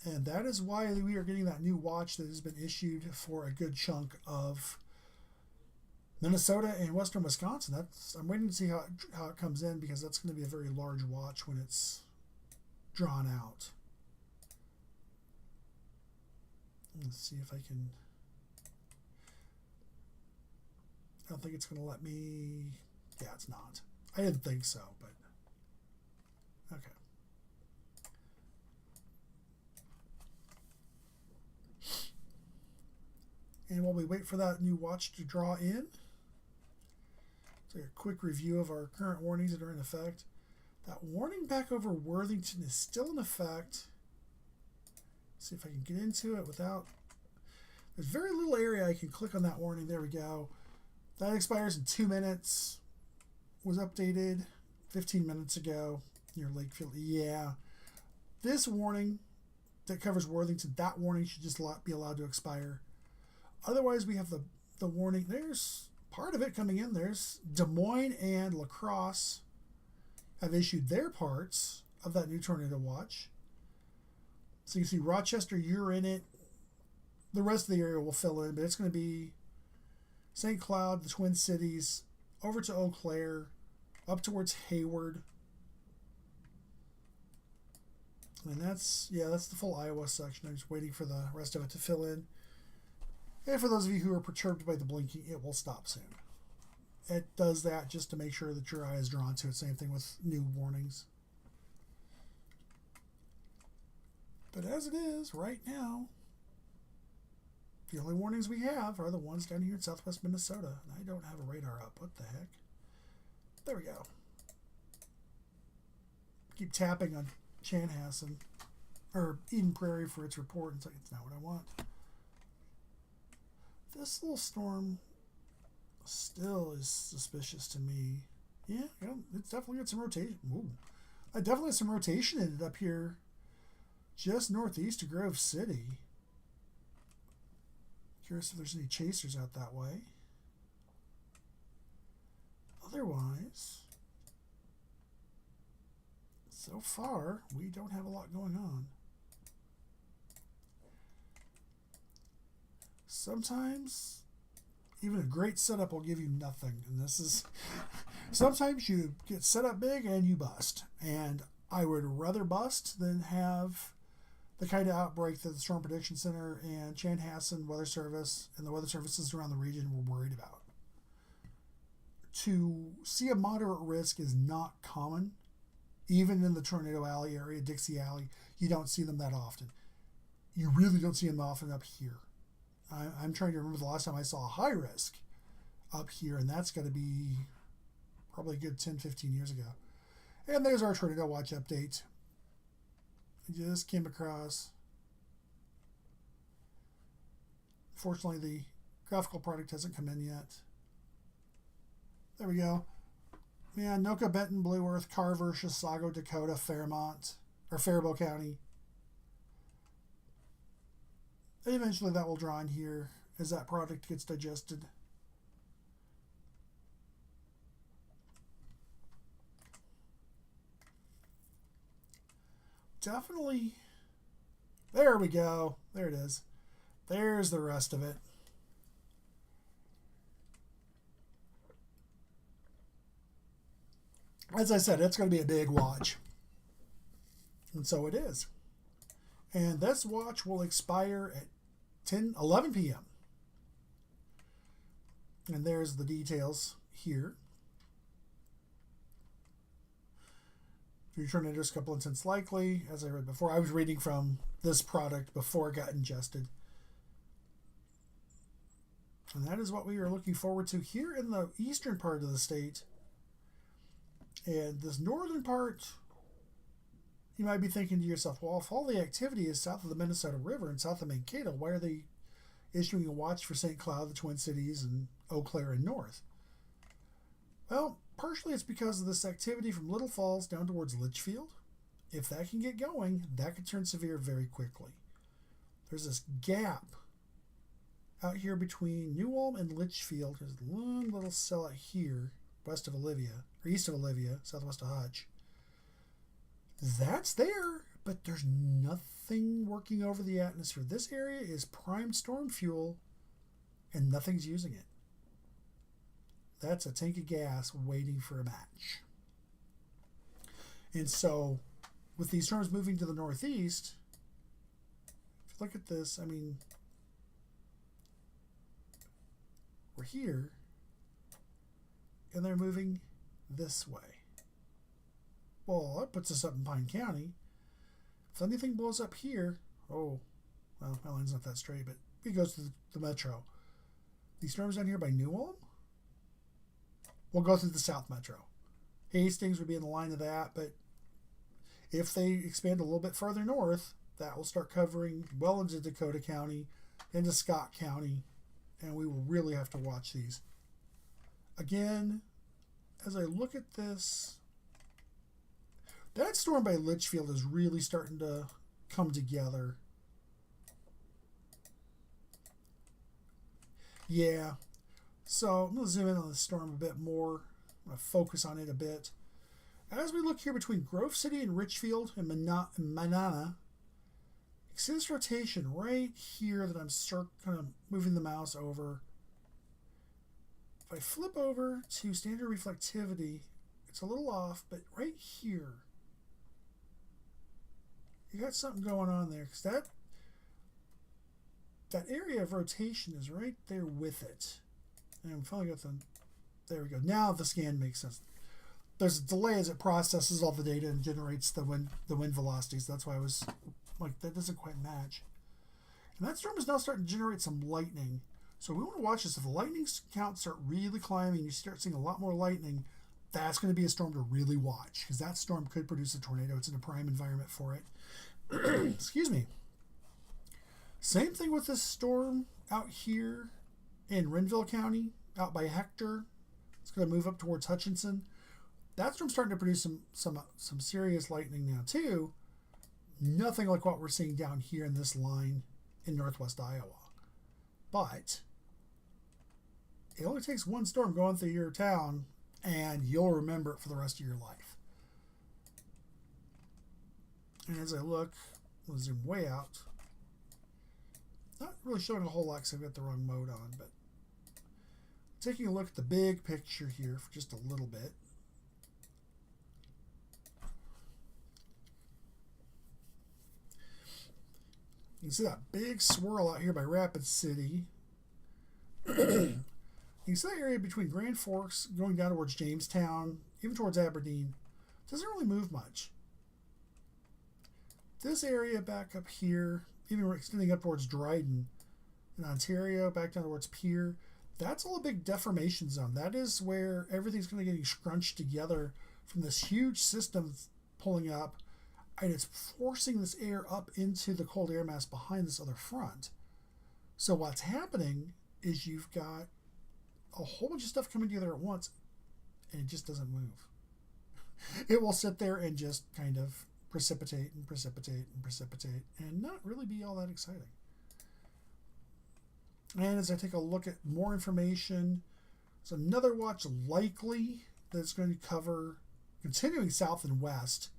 And that is why we are getting that new watch that has been issued for a good chunk of Minnesota and western Wisconsin. I'm waiting to see how it comes in, because that's going to be a very large watch when it's drawn out. Let's see if I can. I don't think it's going to let me. Yeah, it's not. I didn't think so, but okay. And while we wait for that new watch to draw in, take a quick review of our current warnings that are in effect. That warning back over Worthington is still in effect. Let's see if I can get into it without. There's very little area I can click on that warning. There we go. That expires in 2 minutes. Was updated 15 minutes ago near Lakefield. Yeah. This warning that covers Worthington, that warning should just be allowed to expire. Otherwise, we have the warning. There's part of it coming in. There's Des Moines and La Crosse have issued their parts of that new tornado watch. So you can see Rochester, you're in it. the rest of the area will fill in, but it's going to be St. Cloud, the Twin Cities, over to Eau Claire, up towards Hayward. And that's the full Iowa section. I'm just waiting for the rest of it to fill in. And for those of you who are perturbed by the blinking, it will stop soon. It does that just to make sure that your eye is drawn to it. Same thing with new warnings. But as it is right now, the only warnings we have are the ones down here in southwest Minnesota. And I don't have a radar up. What the heck? There we go. Keep tapping on Chanhassen or Eden Prairie for its report. It's like, it's not what I want. This little storm still is suspicious to me. Yeah, it's definitely got some rotation. Ooh. I definitely had some rotation in it up here just northeast of Grove City. Curious if there's any chasers out that way. Otherwise, so far, we don't have a lot going on. Sometimes, even a great setup will give you nothing. And this is, sometimes you get set up big and you bust. And I would rather bust than have the kind of outbreak that the Storm Prediction Center and Chanhassen Weather Service and the weather services around the region were worried about. To see a moderate risk is not common. Even in the Tornado Alley area, Dixie Alley, you don't see them that often. You really don't see them often up here. I'm trying to remember the last time I saw a high risk up here, and that's got to be probably a good 10, 15 years ago. And there's our Tornado Watch update. I just came across. Fortunately, the graphical product hasn't come in yet. There we go. Yeah, Noka, Benton, Blue Earth, Carver, Chisago, Dakota, Fairmont, or Faribault County. And eventually that will draw in here as that product gets digested. Definitely. There we go. There it is. There's the rest of it. As I said, it's going to be a big watch. And so it is. And this watch will expire at 11 p.m. And there's the details here. Future tornadoes, couple incidents likely. As I read before, I was reading from this product before it got ingested. And that is what we are looking forward to here in the eastern part of the state. And this northern part, you might be thinking to yourself, well, if all the activity is south of the Minnesota River and south of Mankato, why are they issuing a watch for St. Cloud, the Twin Cities, and Eau Claire and north? Well, partially it's because of this activity from Little Falls down towards Litchfield. If that can get going, that could turn severe very quickly. There's this gap out here between New Ulm and Litchfield. There's one little cell out here, west of Olivia, or east of Olivia, southwest of Hutch. That's there, but there's nothing working over the atmosphere. This area is prime storm fuel, and nothing's using it. That's a tank of gas waiting for a match. And so, with these storms moving to the northeast, if you look at this, I mean, we're here, and they're moving this way. Well, that puts us up in Pine County. If anything blows up here, oh, well, my line's not that straight, but it goes to the metro. These storms down here by New Ulm will go through the South Metro. Hastings would be in the line of that, but if they expand a little bit further north, that will start covering well into Dakota County, into Scott County, and we will really have to watch these. Again, as I look at this, that storm by Litchfield is really starting to come together. Yeah. So I'm going to zoom in on the storm a bit more. I'm going to focus on it a bit. As we look here between Grove City and Richfield and Manana, see this rotation right here that I'm kind of moving the mouse over. If I flip over to standard reflectivity, it's a little off, but right here, you got something going on there, because that area of rotation is right there with it. And we finally got the, there we go. Now the scan makes sense. There's a delay as it processes all the data and generates the wind velocities. That's why I was like, that doesn't quite match. And that storm is now starting to generate some lightning. So we want to watch this. If the lightning counts start really climbing, you start seeing a lot more lightning, that's going to be a storm to really watch, because that storm could produce a tornado. It's in a prime environment for it. Excuse me. Same thing with this storm out here in Renville County, out by Hector. It's going to move up towards Hutchinson. That storm's starting to produce some serious lightning now too. Nothing like what we're seeing down here in this line in northwest Iowa. But it only takes one storm going through your town and you'll remember it for the rest of your life. And as I look, I'll zoom way out. Not really showing a whole lot because I've got the wrong mode on, but taking a look at the big picture here for just a little bit. You can see that big swirl out here by Rapid City. You can see that area between Grand Forks going down towards Jamestown, even towards Aberdeen. Doesn't really move much. This area back up here, even extending up towards Dryden in Ontario, back down towards Pier, that's all a big deformation zone. That is where everything's going to get scrunched together from this huge system pulling up, and it's forcing this air up into the cold air mass behind this other front. So what's happening is you've got a whole bunch of stuff coming together at once, and it just doesn't move. It will sit there and just kind of precipitate and precipitate and precipitate and not really be all that exciting. And as I take a look at more information, there's another watch likely that's going to cover continuing south and west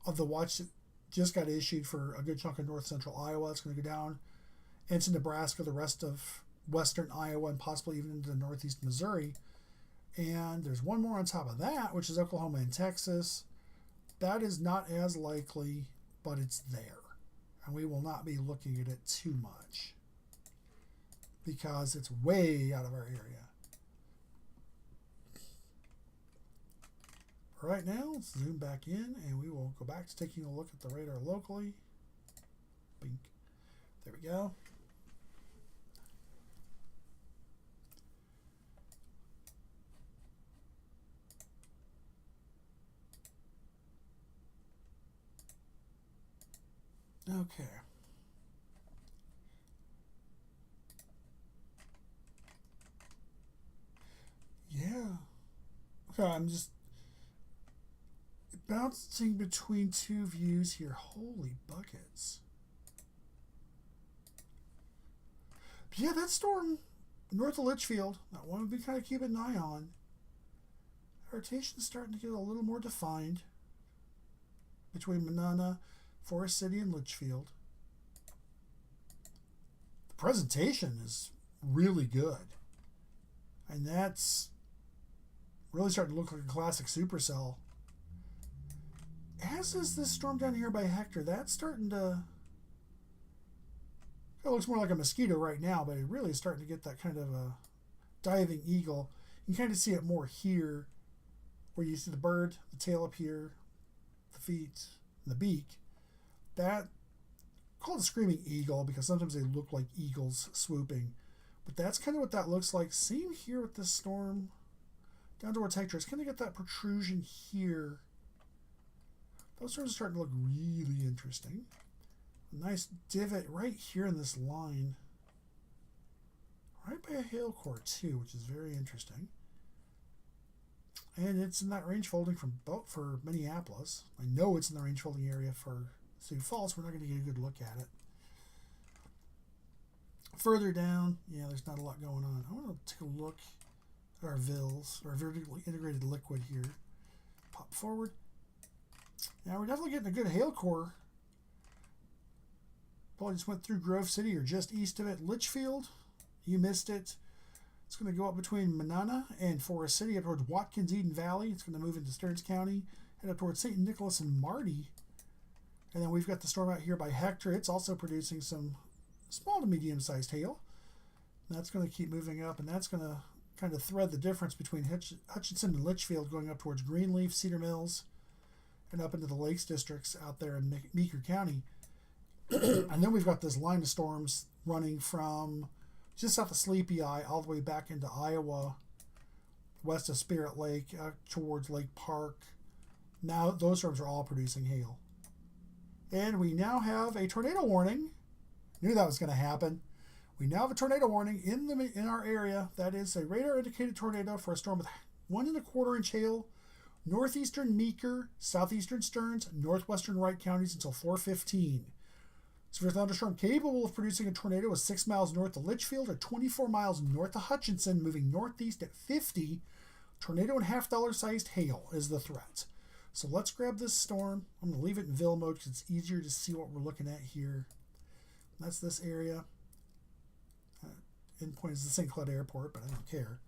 of the watch that just got issued for a good chunk of north central Iowa. It's going to go down into Nebraska, the rest of western Iowa, and possibly even into northeast Missouri. And there's one more on top of that, which is Oklahoma and Texas. That is not as likely, but it's there. And we will not be looking at it too much because it's way out of our area. Right now, let's zoom back in and we will go back to taking a look at the radar locally. Bink. There we go. Okay. Yeah. Okay, I'm just bouncing between two views here. Holy buckets. But yeah, that storm north of Litchfield, that one we've been kind of keeping an eye on. Rotation's starting to get a little more defined between Monona, Forest City, and Litchfield. The presentation is really good. And that's really starting to look like a classic supercell. As is this storm down here by Hector. That's starting to... It looks more like a mosquito right now, but it really is starting to get that kind of a diving eagle. You can kind of see it more here, where you see the bird, the tail up here, the feet, and the beak. That, called a screaming eagle because sometimes they look like eagles swooping. But that's kind of what that looks like. Same here with this storm down towards Hector. It's kind of got that protrusion here. Those storms are starting to look really interesting. A nice divot right here in this line. Right by a hail core too, which is very interesting. And it's in that range folding for Minneapolis. I know it's in the range folding area for Sioux Falls. We're not going to get a good look at it. Further down, yeah, there's not a lot going on. I want to take a look at our VILs, or vertically integrated liquid here. Pop forward. Now we're definitely getting a good hail core Probably just went through Grove City or just east of it. Litchfield, you missed it. It's going to go up between Manana and Forest City up towards Watkins, Eden Valley. It's going to move into Stearns County, head up towards St. Nicholas and Marty. And then we've got the storm out here by Hector. It's also producing some small to medium-sized hail. And that's going to keep moving up, and that's going to kind of thread the difference between Hutchinson and Litchfield going up towards Greenleaf, Cedar Mills, and up into the Lakes districts out there in Meeker County. And then we've got this line of storms running from just south of Sleepy Eye all the way back into Iowa, west of Spirit Lake, towards Lake Park. Now those storms are all producing hail. And we now have a tornado warning. Knew that was going to happen. We now have a tornado warning in our area. That is a radar indicated tornado for a storm with 1 1/4 inch hail, northeastern Meeker, southeastern Stearns, northwestern Wright counties until 4:15. Severe thunderstorm capable of producing a tornado is 6 miles north of Litchfield or 24 miles north of Hutchinson, moving northeast at 50. Tornado and $half sized hail is the threat. So let's grab this storm. I'm going to leave it in Ville mode because it's easier to see what we're looking at here. That's this area. Endpoint is the St. Cloud Airport, but I don't care.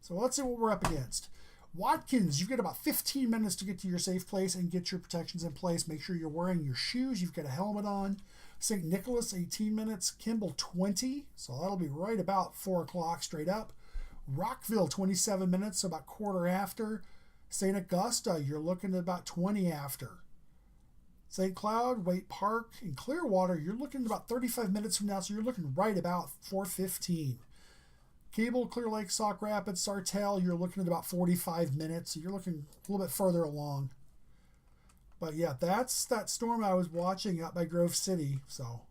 So let's see what we're up against. Watkins, you've got about 15 minutes to get to your safe place and get your protections in place. Make sure you're wearing your shoes. You've got a helmet on. St. Nicholas, 18 minutes. Kimball, 20. So that'll be right about 4 o'clock straight up. Rockville, 27 minutes, so about quarter after. St. Augusta, you're looking at about 20 after. St. Cloud, Waite Park, and Clearwater, you're looking at about 35 minutes from now, so you're looking right about 4:15. Cable, Clear Lake, Sauk Rapids, Sartell, you're looking at about 45 minutes, so you're looking a little bit further along. But yeah, that's that storm I was watching up by Grove City, so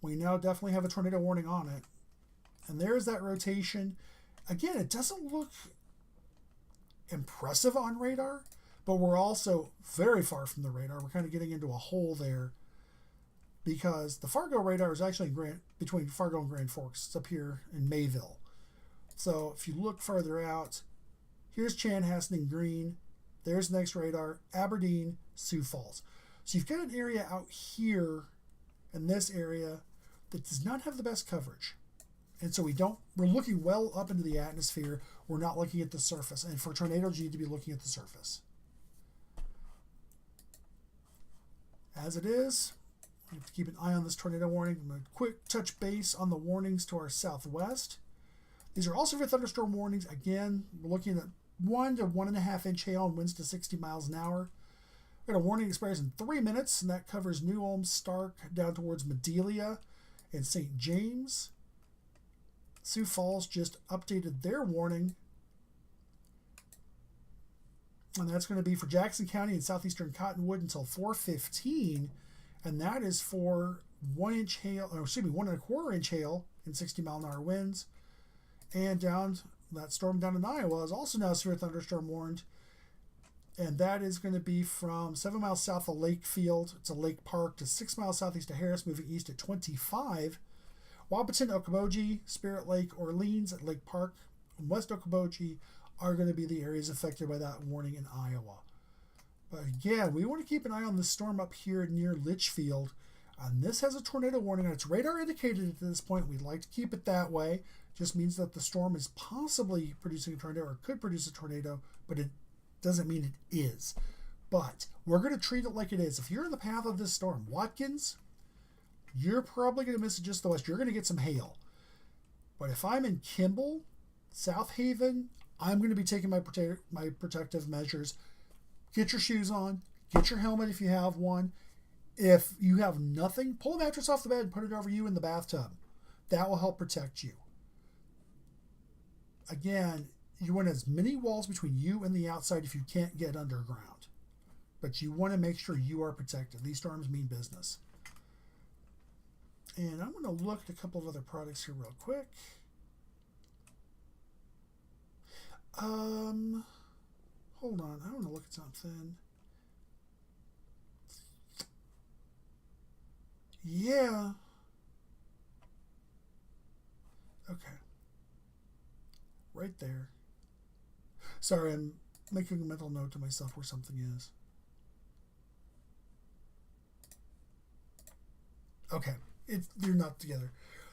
we now definitely have a tornado warning on it. And there's that rotation. Again, it doesn't look impressive on radar, but we're also very far from the radar. We're kind of getting into a hole there because the Fargo radar is actually between Fargo and Grand Forks. It's up here in Mayville. So if you look further out, here's Chanhassen in green. There's the next radar, Aberdeen, Sioux Falls. So you've got an area out here in this area that does not have the best coverage. And so we're looking well up into the atmosphere. We're not looking at the surface. And for tornadoes, you need to be looking at the surface. As it is, we have to keep an eye on this tornado warning. I'm going to quick touch base on the warnings to our southwest. These are also for thunderstorm warnings. Again, we're looking at 1 to 1.5 inch hail and winds to 60 miles an hour. We've got a warning expires in 3 minutes, and that covers New Ulm, Stark, down towards Madelia and St. James. Sioux Falls just updated their warning. And that's going to be for Jackson County and southeastern Cottonwood until 4:15. And that is for 1 inch hail, or excuse me, 1 1/4 inch hail and 60 mile an hour winds. And down that storm down in Iowa is also now severe thunderstorm warned. And that is going to be from 7 miles south of Lakefield. It's a Lake Park to 6 miles southeast of Harris, moving east at 25. Wapaton, Okoboji, Spirit Lake, Orleans at Lake Park, and West Okoboji are going to be the areas affected by that warning in Iowa. But again, we want to keep an eye on the storm up here near Litchfield. And this has a tornado warning on its radar indicated at this point. We'd like to keep it that way. Just means that the storm is possibly producing a tornado or could produce a tornado, but it doesn't mean it is. But we're going to treat it like it is. If you're in the path of this storm, Watkins, you're probably going to miss it just the west. You're going to get some hail. But if I'm in Kimball, South Haven, I'm going to be taking my protective measures. Get your shoes on. Get your helmet if you have one. If you have nothing, pull a mattress off the bed and put it over you in the bathtub. That will help protect you. Again, you want as many walls between you and the outside if you can't get underground. But you want to make sure you are protected. These storms mean business. And I'm going to look at a couple of other products here real quick. Hold on. I want to look at something. Yeah. Okay. Right there. Sorry, I'm making a mental note to myself where something is. Okay, they're not together.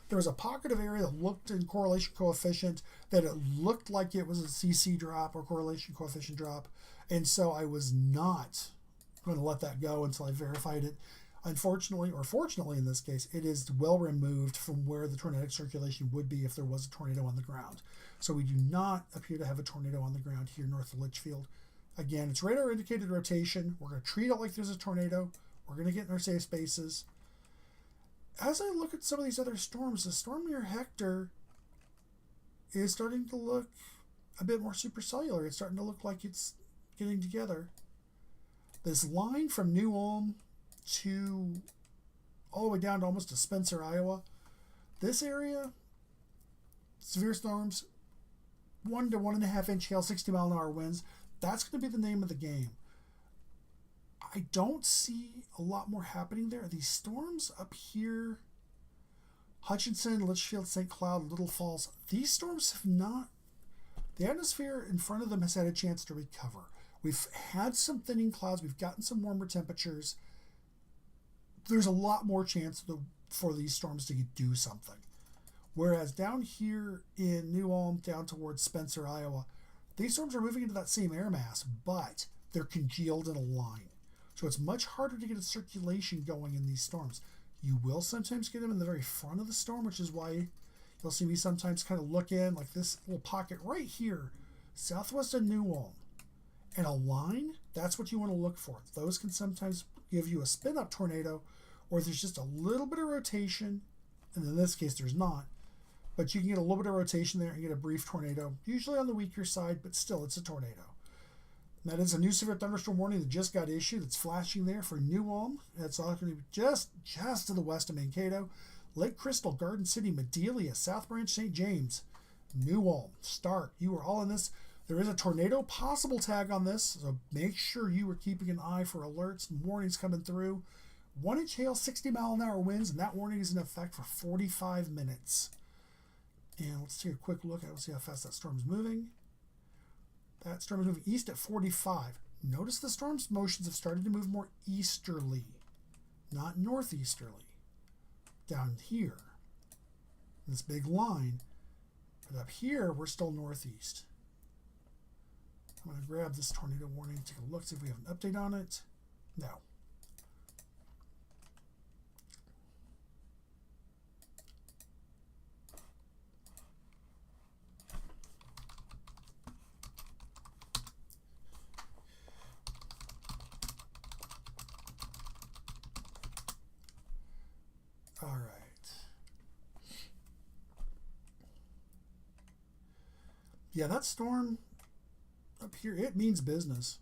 There was a pocket of area that looked in correlation coefficient that it looked like it was a CC drop or correlation coefficient drop, and so I was not going to let that go until I verified it. Unfortunately, or fortunately in this case, it is well removed from where the tornadic circulation would be if there was a tornado on the ground. So we do not appear to have a tornado on the ground here north of Litchfield. Again, it's radar indicated rotation. We're going to treat it like there's a tornado. We're going to get in our safe spaces. As I look at some of these other storms, the storm near Hector is starting to look a bit more supercellular. It's starting to look like it's getting together. This line from New Ulm to all the way down to almost to Spencer, Iowa. This area, severe storms, 1 to 1.5 inch hail, 60-mile-an-hour winds. That's going to be the name of the game. I don't see a lot more happening there. These storms up here, Hutchinson, Litchfield, St. Cloud, Little Falls, these storms have not, the atmosphere in front of them has had a chance to recover. We've had some thinning clouds. We've gotten some warmer temperatures. There's a lot more chance for these storms to do something. Whereas down here in New Ulm, down towards Spencer, Iowa, these storms are moving into that same air mass, but they're congealed in a line. So it's much harder to get a circulation going in these storms. You will sometimes get them in the very front of the storm, which is why you'll see me sometimes kind of look in like this little pocket right here, southwest of New Ulm. And a line, that's what you want to look for. Those can sometimes give you a spin-up tornado, or there's just a little bit of rotation, and in this case there's not, but you can get a little bit of rotation there and get a brief tornado, usually on the weaker side, but still it's a tornado. And that is a new severe thunderstorm warning that just got issued. It's flashing there for New Ulm. That's all going to be just to the west of Mankato. Lake Crystal, Garden City, Madelia, South Branch, St. James, New Ulm, Stark. You are all in this. There is a tornado possible tag on this, so make sure you are keeping an eye for alerts and warnings coming through. 1 inch hail, 60-mile-an-hour winds, and that warning is in effect for 45 minutes. And let's take a quick look at it. Let's see how fast that storm is moving. That storm is moving east at 45. Notice the storm's motions have started to move more easterly, not northeasterly. Down here, this big line, but up here, we're still northeast. I'm going to grab this tornado warning, take a look, see if we have an update on it. No. All right. Yeah, that storm up here, it means business.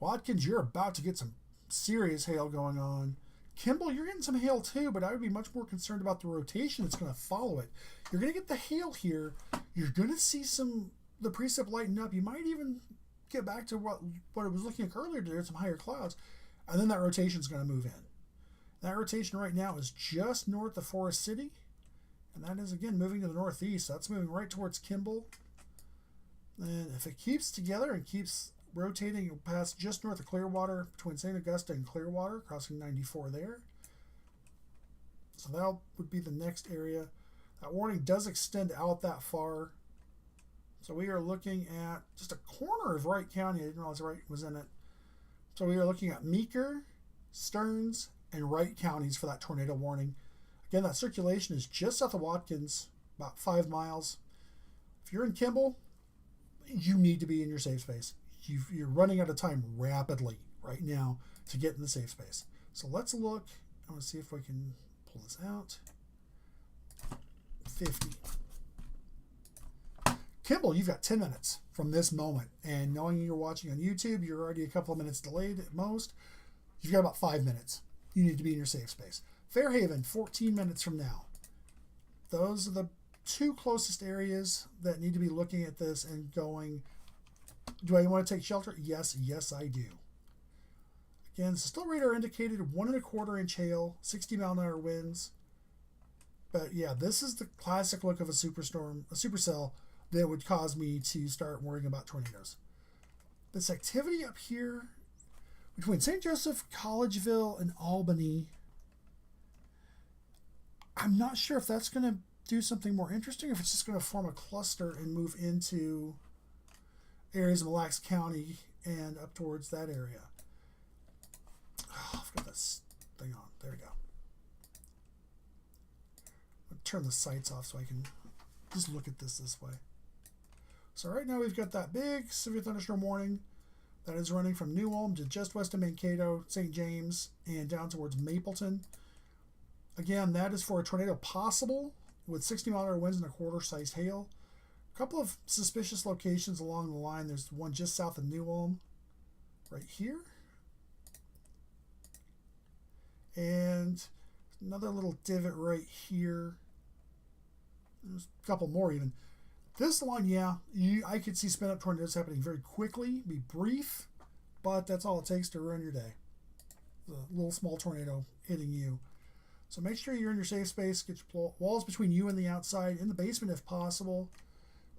Watkins, you're about to get some serious hail going on. Kimball, you're getting some hail too, but I would be much more concerned about the rotation that's going to follow it. You're going to get the hail here. You're going to see the precip lighten up. You might even get back to what it was looking like earlier today, some higher clouds, and then that rotation is going to move in. That rotation right now is just north of Forest City, and that is, again, moving to the northeast. That's moving right towards Kimball. And if it keeps together and keeps rotating past just north of Clearwater, between St. Augusta and Clearwater, crossing 94 there. So that would be the next area. That warning does extend out that far. So we are looking at just a corner of Wright County. I didn't realize Wright was in it. So we are looking at Meeker, Stearns, and Wright counties for that tornado warning. Again, that circulation is just south of Watkins, about 5 miles. If you're in Kimball, you need to be in your safe space. You're running out of time rapidly right now to get in the safe space. So let's look. I'm going to see if we can pull this out. 50. Kimball, you've got 10 minutes from this moment. And knowing you're watching on YouTube, you're already a couple of minutes delayed at most. You've got about 5 minutes. You need to be in your safe space. Fairhaven, 14 minutes from now. Those are the 2 closest areas that need to be looking at this and going, do I want to take shelter? Yes, I do. Again, this is still radar indicated, 1.25 inch hail, 60-mile-an-hour winds. But yeah, this is the classic look of a superstorm, a supercell that would cause me to start worrying about tornadoes. This activity up here, between St. Joseph, Collegeville, and Albany. I'm not sure if that's going to do something more interesting, or if it's just going to form a cluster and move into areas of Mille Lacs County and up towards that area. Oh, I've got this thing on. There we go. I'll turn the sights off so I can just look at this way. So right now we've got that big severe thunderstorm warning that is running from New Ulm to just west of Mankato, St. James, and down towards Mapleton. Again, that is for a tornado possible with 60-mile-an-hour winds and a quarter-sized hail. A couple of suspicious locations along the line. There's one just south of New Ulm, right here. And another little divot right here. There's a couple more even. This line, yeah, I could see spin-up tornadoes happening very quickly, be brief, but that's all it takes to ruin your day. A little small tornado hitting you. So make sure you're in your safe space. Get your walls between you and the outside, in the basement if possible.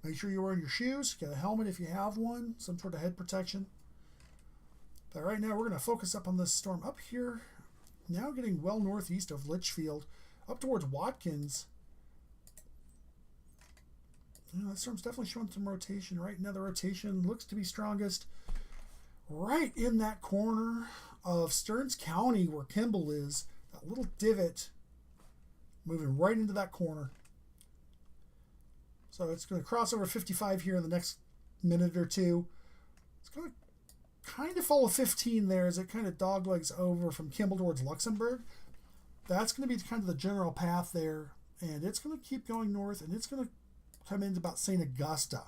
Make sure you're wearing your shoes. Get a helmet if you have one, some sort of head protection. But right now we're going to focus up on this storm up here, now getting well northeast of Litchfield, up towards Watkins. That storm's definitely showing some rotation. Right now the rotation looks to be strongest right in that corner of Stearns County where Kimball is. That little divot moving right into that corner. So it's going to cross over 55 here in the next minute or two. It's going to kind of follow 15 there as it kind of doglegs over from Kimball towards Luxembourg. That's going to be kind of the general path there. And it's going to keep going north, and it's going to come into about St. Augusta.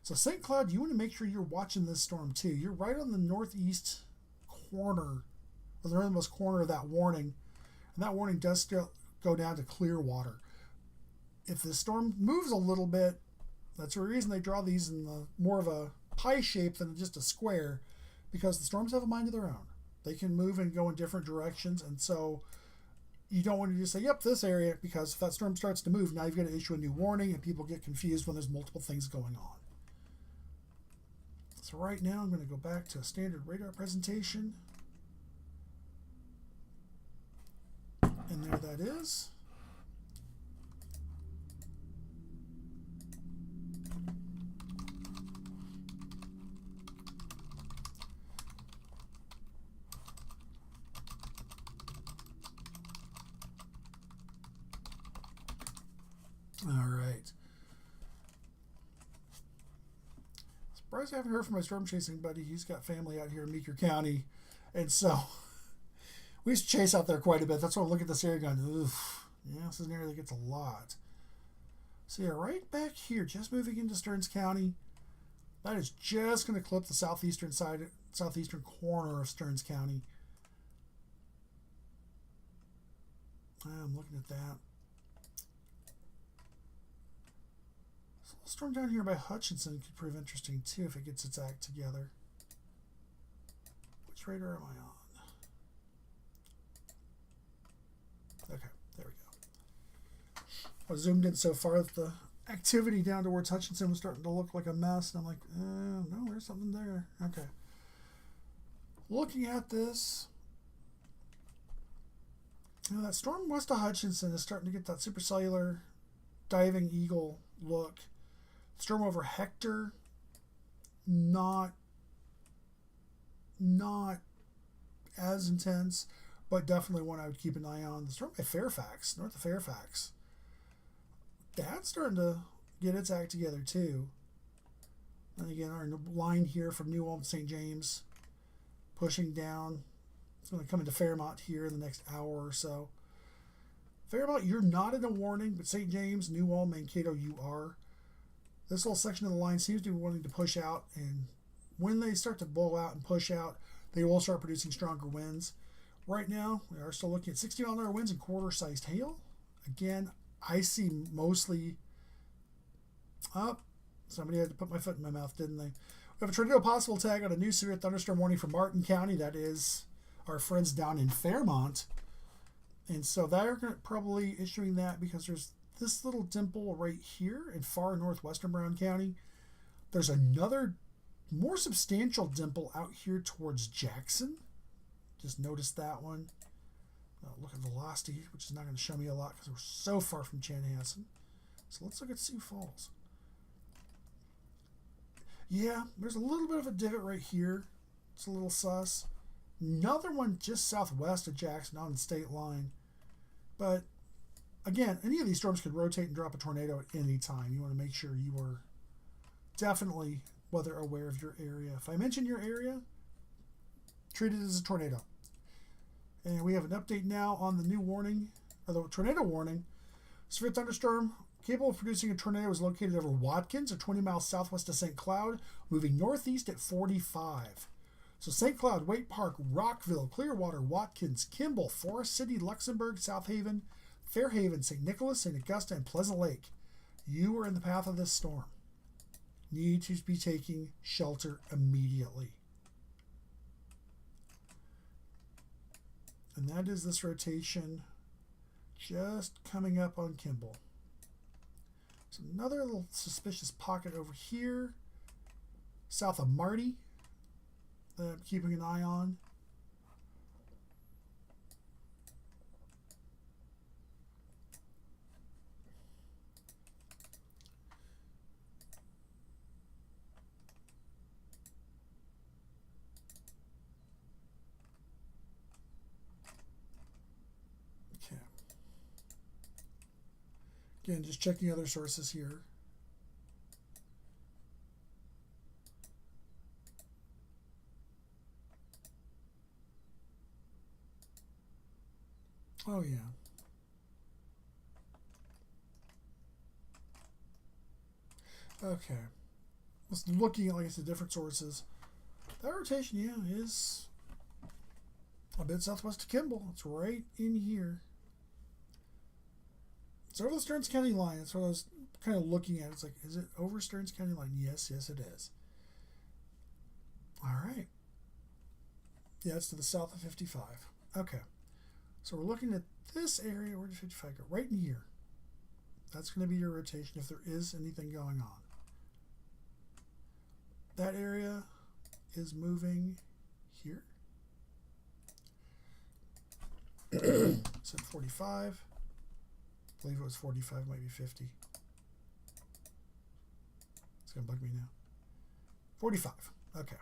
So St. Cloud, you want to make sure you're watching this storm too. You're right on the northeast corner, or the northernmost corner of that warning. And that warning does still go down to Clearwater. If the storm moves a little bit, that's the reason they draw these in the more of a pie shape than just a square, because the storms have a mind of their own. They can move and go in different directions, and so you don't want to just say, yep, this area, because if that storm starts to move, now you've got to issue a new warning, and people get confused when there's multiple things going on. So right now I'm going to go back to a standard radar presentation. And there that is. All right. Surprised I haven't heard from my storm chasing buddy. He's got family out here in Meeker County. And so we used to chase out there quite a bit. That's why I look at this area going, oof. Yeah, this is an area that gets a lot. So yeah, right back here, just moving into Stearns County. That is just going to clip the southeastern corner of Stearns County. I'm looking at that. So a storm down here by Hutchinson could prove interesting too if it gets its act together. Which radar am I on? Okay, there we go. I zoomed in so far that the activity down towards Hutchinson was starting to look like a mess, and I'm like, no, there's something there. Okay. Looking at this, that storm west of Hutchinson is starting to get that supercellular diving eagle look. Storm over Hector, not as intense, but definitely one I would keep an eye on. The storm by Fairfax, north of Fairfax, that's starting to get its act together too. And again, our line here from New Ulm to St. James, pushing down. It's going to come into Fairmont here in the next hour or so. Fairmont, you're not in a warning, but St. James, New Ulm, Mankato, you are. This little section of the line seems to be wanting to push out, and when they start to blow out and push out, they will start producing stronger winds. Right now, we are still looking at 60-mile-an-hour winds and quarter-sized hail. Again, I see mostly up. Somebody had to put my foot in my mouth, didn't they? We have a tornado possible tag on a new severe thunderstorm warning for Martin County. That is our friends down in Fairmont. And so they're probably issuing that because there's this little dimple right here in far northwestern Brown County. There's another more substantial dimple out here towards Jackson. Just noticed that one. Look at velocity, which is not going to show me a lot because we're so far from Chanhassen. So let's look at Sioux Falls. Yeah, there's a little bit of a divot right here. It's a little sus. Another one just southwest of Jackson on the state line. But again, any of these storms could rotate and drop a tornado at any time. You want to make sure you are definitely weather aware of your area. If I mention your area, treat it as a tornado. And we have an update now on the new warning, or the tornado warning. Severe thunderstorm capable of producing a tornado is located over Watkins, or 20 miles southwest of St. Cloud, moving northeast at 45. So St. Cloud, Waite Park, Rockville, Clearwater, Watkins, Kimball, Forest City, Luxembourg, South Haven, Fairhaven, St. Nicholas, St. Augusta, and Pleasant Lake. You are in the path of this storm. Need to be taking shelter immediately. And that is this rotation just coming up on Kimball. So another little suspicious pocket over here, south of Marty, that I'm keeping an eye on. Okay. Again, just checking other sources here. Oh, yeah. Okay. Just looking at, like I said, different sources. That rotation, yeah, is a bit southwest of Kimball. It's right in here. It's over the Stearns County line. That's what I was kind of looking at. It's like, is it over Stearns County line? Yes, yes, it is. All right. Yeah, it's to the south of 55. Okay. So we're looking at this area. Where did 55 go? Right in here. That's going to be your rotation if there is anything going on. That area is moving here. It's at 45. I believe it was 45, might be 50. It's going to bug me now. 45. Okay.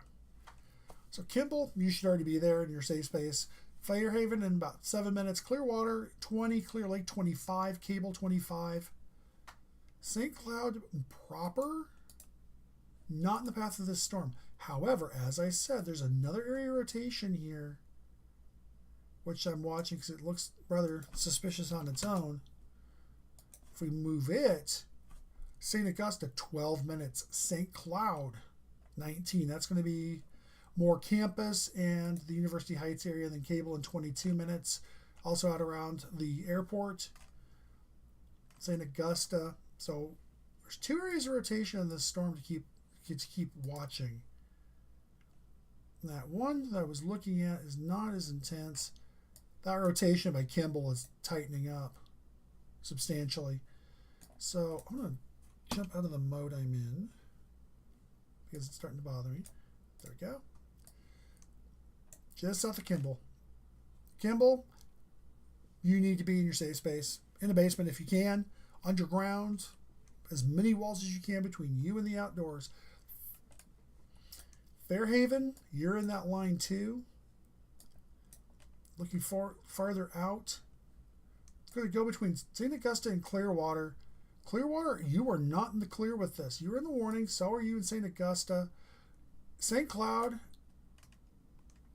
So Kimball, you should already be there in your safe space. Fairhaven in about 7 minutes. Clearwater, 20. Clear Lake, 25. Cable, 25. St. Cloud proper, not in the path of this storm. However, as I said, there's another area rotation here, which I'm watching because it looks rather suspicious on its own. If we move it, St. Augusta, 12 minutes. St. Cloud, 19. That's going to be more campus and the University Heights area than Cable in 22 minutes. Also out around the airport. St. Augusta. So there's two areas of rotation in this storm to keep watching. That one that I was looking at is not as intense. That rotation by Kimball is tightening up substantially. So I'm going to jump out of the mode I'm in because it's starting to bother me. There we go. Just south of Kimball. Kimball, you need to be in your safe space. In the basement if you can. Underground. As many walls as you can between you and the outdoors. Fairhaven, you're in that line too. Looking farther out. It's going to go between St. Augusta and Clearwater. Clearwater, you are not in the clear with this. You're in the warning. So are you in St. Augusta. St. Cloud,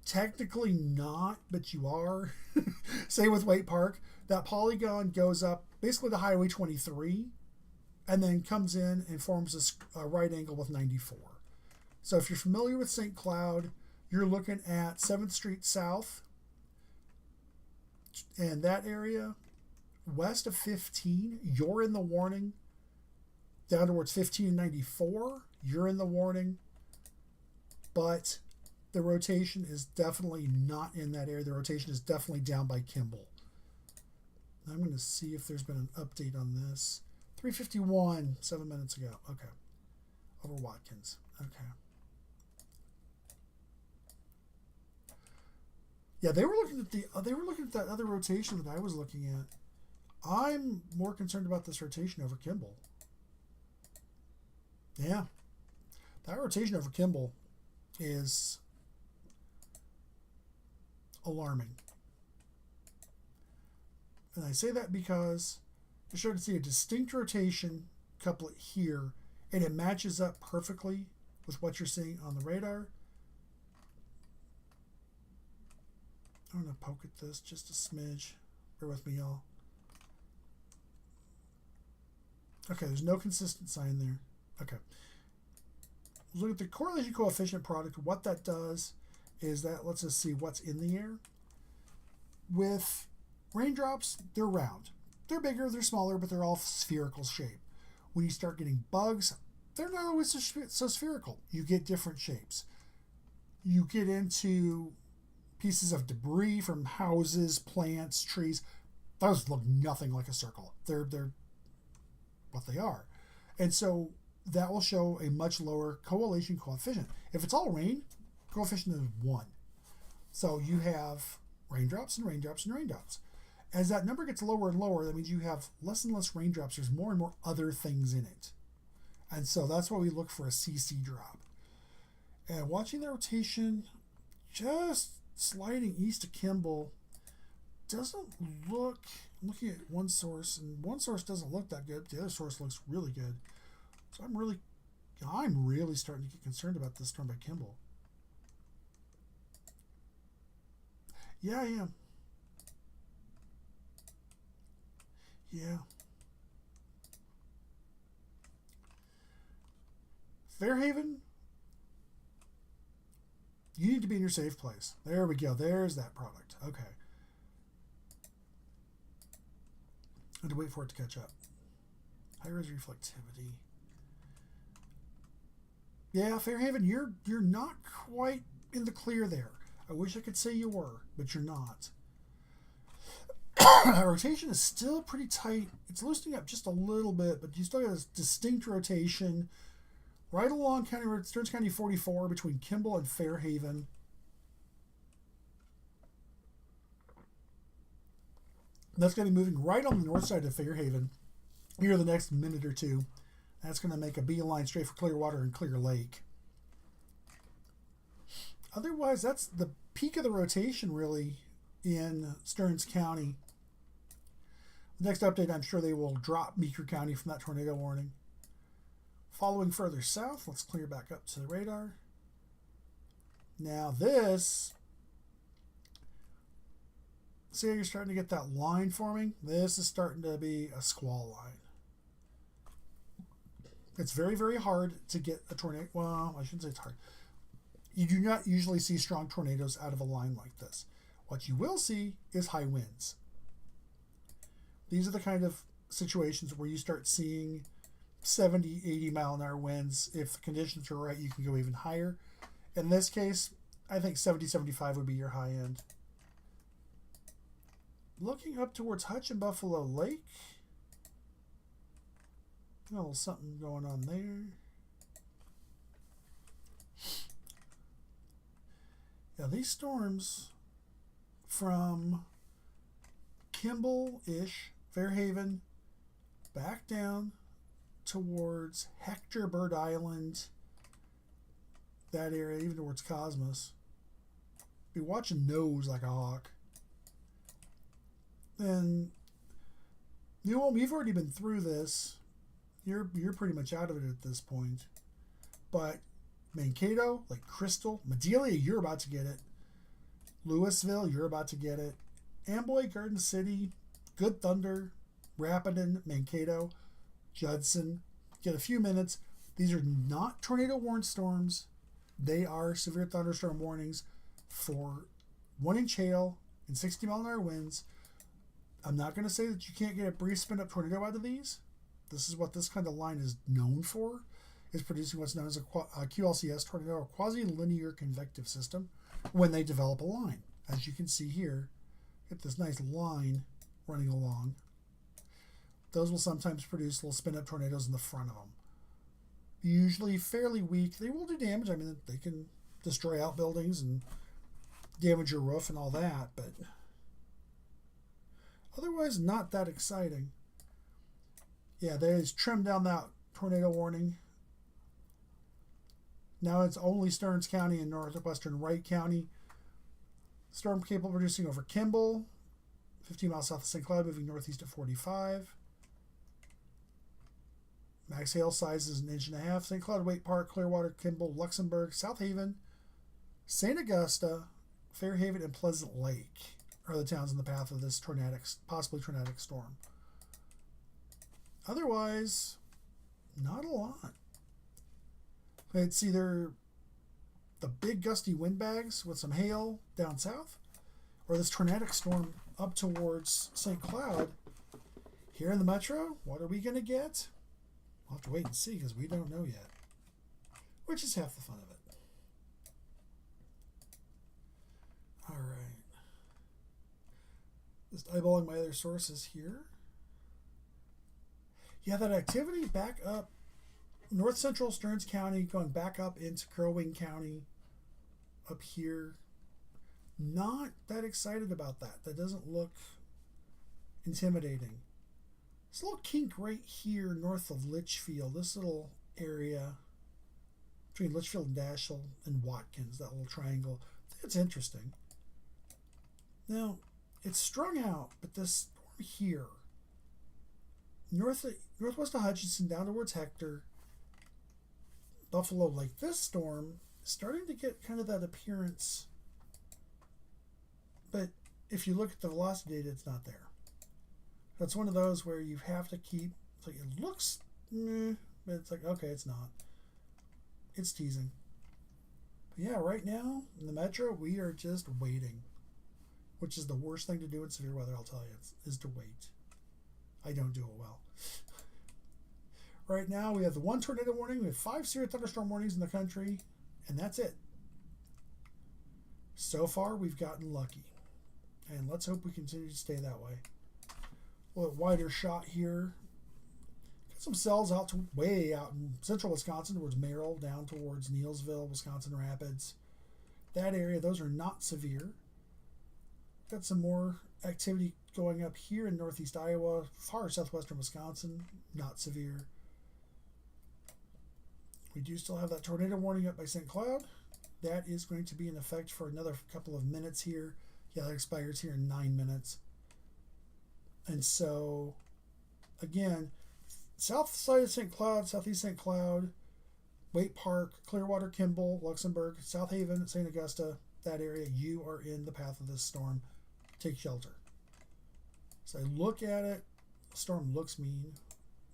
technically not, but you are. Same with Waite Park. That polygon goes up basically to Highway 23 and then comes in and forms a right angle with 94. So if you're familiar with St. Cloud, you're looking at 7th Street South and that area west of 15. You're in the warning. Down towards 15 and 94, you're in the warning. But the rotation is definitely not in that area. The rotation is definitely down by Kimball. I'm going to see if there's been an update on this. 3:51, 7 minutes ago. Okay. Over Watkins. Okay. Yeah, they were looking at that other rotation that I was looking at. I'm more concerned about this rotation over Kimball. Yeah, that rotation over Kimball is alarming. And I say that because you're starting to see a distinct rotation couplet here, and it matches up perfectly with what you're seeing on the radar. I'm going to poke at this just a smidge. Bear with me, y'all. Okay, there's no consistent sign there. Okay. Look at the correlation coefficient product. What that does is that lets us see what's in the air. With raindrops, they're round. They're bigger, they're smaller, but they're all spherical shape. When you start getting bugs, they're not always so spherical. You get different shapes. You get into pieces of debris from houses, plants, trees. Those look nothing like a circle. They're what they are. And so that will show a much lower correlation coefficient. If it's all rain, coefficient is 1. So you have raindrops and raindrops and raindrops. As that number gets lower and lower, that means you have less and less raindrops. There's more and more other things in it. And so that's why we look for a CC drop. And watching the rotation, just sliding east of Kimball, doesn't look, I'm looking at one source, and one source doesn't look that good. The other source looks really good. So I'm really starting to get concerned about this storm by Kimball. Yeah, I am. Yeah. Fairhaven, you need to be in your safe place. There we go. There's that product. Okay. I had to wait for it to catch up. High-res reflectivity. Yeah, Fairhaven, you're not quite in the clear there. I wish I could say you were, but you're not. Rotation is still pretty tight. It's loosening up just a little bit, but you still have a distinct rotation right along Stearns County 44 between Kimball and Fairhaven. That's going to be moving right on the north side of Fairhaven here the next minute or two. That's going to make a beeline straight for Clearwater and Clear Lake. Otherwise, that's the peak of the rotation, really, in Stearns County. Next update, I'm sure they will drop Meeker County from that tornado warning. Following further south, let's clear back up to the radar. Now this, see how you're starting to get that line forming? This is starting to be a squall line. It's very, very hard to get a tornado. Well, I shouldn't say it's hard. You do not usually see strong tornadoes out of a line like this. What you will see is high winds. These are the kind of situations where you start seeing 70, 80 mile an hour winds. If the conditions are right, you can go even higher. In this case, I think 70, 75 would be your high end. Looking up towards Hutch and Buffalo Lake. A little something going on there. Yeah, these storms from Kimball-ish, Fairhaven, back down towards Hector, Bird Island, that area, even towards Cosmos. Be watching those like a hawk. And New Ulm, you've already been through this. You're pretty much out of it at this point. But Mankato, like Crystal, Madelia, you're about to get it. Louisville, you're about to get it. Amboy, Garden City, Good Thunder, Rapidan, Mankato, Judson. Get a few minutes. These are not tornado warned storms. They are severe thunderstorm warnings for 1-inch hail and 60 mile an hour winds. I'm not going to say that you can't get a brief spin up tornado out of these. This is what this kind of line is known for, is producing what's known as a QLCS tornado, or quasi-linear convective system, when they develop a line. As you can see here, get this nice line running along. Those will sometimes produce little spin-up tornadoes in the front of them. Usually fairly weak. They will do damage. I mean, they can destroy outbuildings and damage your roof and all that, but otherwise not that exciting. Yeah, they just trimmed down that tornado warning. Now it's only Stearns County and northwestern Wright County. Storm capable of producing over Kimball, 15 miles south of St. Cloud, moving northeast at 45. Max hail size is 1.5 inches. St. Cloud, Waite Park, Clearwater, Kimball, Luxembourg, South Haven, St. Augusta, Fairhaven, and Pleasant Lake are the towns in the path of this possibly tornadic storm. Otherwise, not a lot. It's either the big gusty windbags with some hail down south, or this tornadic storm up towards St. Cloud. Here in the metro, what are we going to get? We'll have to wait and see because we don't know yet, which is half the fun of it. All right. Just eyeballing my other sources here. Yeah, that activity back up north central Stearns County, going back up into Crow Wing County up here. Not that excited about that. That doesn't look intimidating. This little kink right here north of Litchfield, this little area between Litchfield and Dashiell and Watkins, that little triangle, it's interesting. Now, it's strung out, but this storm here, northwest of Hutchinson down towards Hector, Buffalo Lake, this storm is starting to get kind of that appearance. But if you look at the velocity data, it's not there. That's one of those where you have to keep, it's like it looks, but it's like, okay, it's not. It's teasing. But yeah, right now in the metro, we are just waiting, which is the worst thing to do in severe weather, I'll tell you, is to wait. I don't do it well. Right now, we have the 1 tornado warning. We have 5 severe thunderstorm warnings in the country, and that's it. So far, we've gotten lucky, and let's hope we continue to stay that way. A little wider shot here. Got some cells out to way out in central Wisconsin towards Merrill, down towards Neillsville, Wisconsin Rapids. That area, those are not severe. Got some more activity going up here in northeast Iowa, far southwestern Wisconsin, not severe. We do still have that tornado warning up by St. Cloud. That is going to be in effect for another couple of minutes here. Yeah, that expires here in 9 minutes. And so, again, south side of St. Cloud, southeast St. Cloud, Waite Park, Clearwater, Kimball, Luxembourg, South Haven, St. Augusta, that area, you are in the path of this storm. Take shelter. So I look at it, the storm looks mean.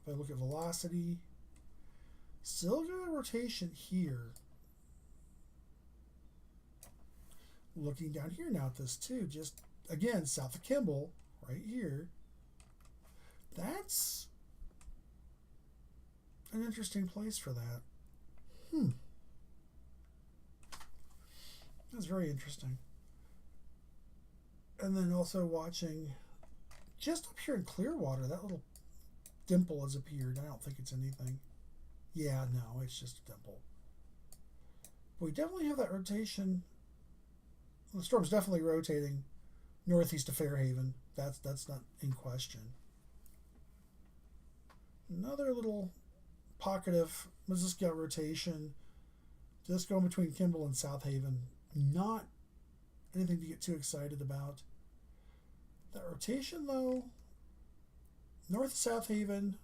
If I look at velocity, still got a rotation here. Looking down here now at this too, just again, south of Kimball, right here. That's an interesting place for that. That's very interesting. And then also watching just up here in Clearwater, that little dimple has appeared. I don't think it's anything. Yeah, no, it's just a dimple. But we definitely have that rotation. The storm's definitely rotating northeast of Fairhaven. That's not in question. Another little pocket of Missisquoi rotation, just going between Kimball and South Haven. Not anything to get too excited about. That rotation, though, north of South Haven,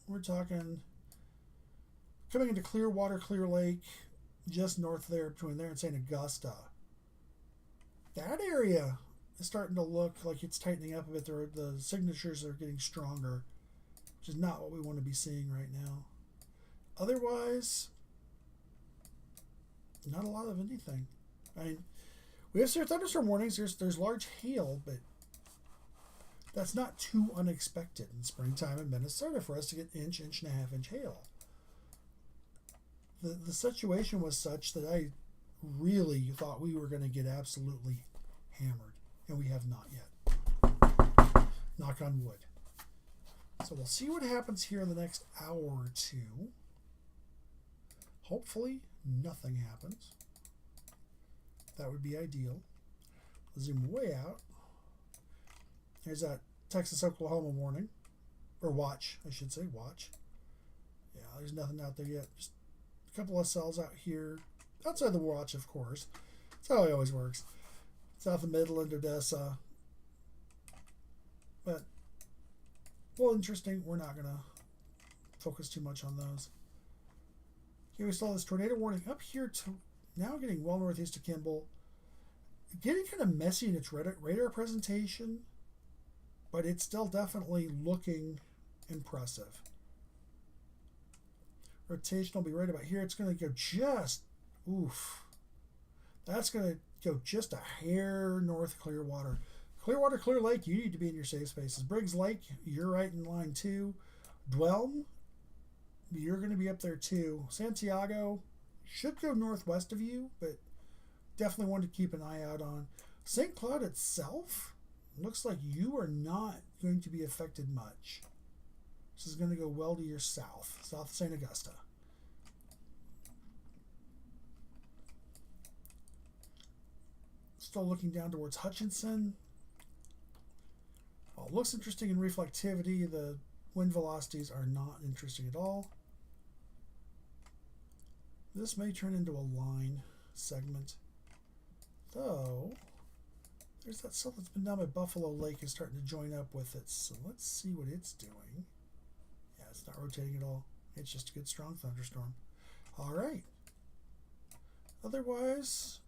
we're talking coming into Clearwater, Clear Lake, just north there, between there and St. Augusta. That area is starting to look like it's tightening up a bit. The signatures are getting stronger, which is not what we want to be seeing right now. Otherwise, not a lot of anything. I mean, we have severe thunderstorm warnings. There's large hail, but that's not too unexpected in springtime in Minnesota for us to get inch and a half inch hail. The situation was such that I really thought we were going to get absolutely hammered, and we have not yet. Knock on wood. So we'll see what happens here in the next hour or two. Hopefully nothing happens. That would be ideal. Zoom way out. There's that Texas-Oklahoma warning. Or watch, I should say. Watch. Yeah, there's nothing out there yet. Just a couple of cells out here. Outside the watch, of course. That's how it always works. South of Midland, Odessa. But, well, interesting. We're not going to focus too much on those. Here we saw this tornado warning up here to now getting well northeast of Kimball. Getting kind of messy in its radar presentation, but it's still definitely looking impressive. Rotation will be right about here. It's going to go just, oof. That's going to go just a hair north of Clearwater. Clearwater, Clear Lake, you need to be in your safe spaces. Briggs Lake, you're right in line too. Dwelm, you're going to be up there too. Santiago should go northwest of you, but definitely one to keep an eye out on. St. Cloud itself looks like you are not going to be affected much. This is going to go well to your south, south of St. Augusta. Still looking down towards Hutchinson. Well, it looks interesting in reflectivity. The wind velocities are not interesting at all. This may turn into a line segment. Though, there's that stuff that's been down by Buffalo Lake is starting to join up with it. So let's see what it's doing. Yeah, it's not rotating at all. It's just a good strong thunderstorm. All right. Otherwise,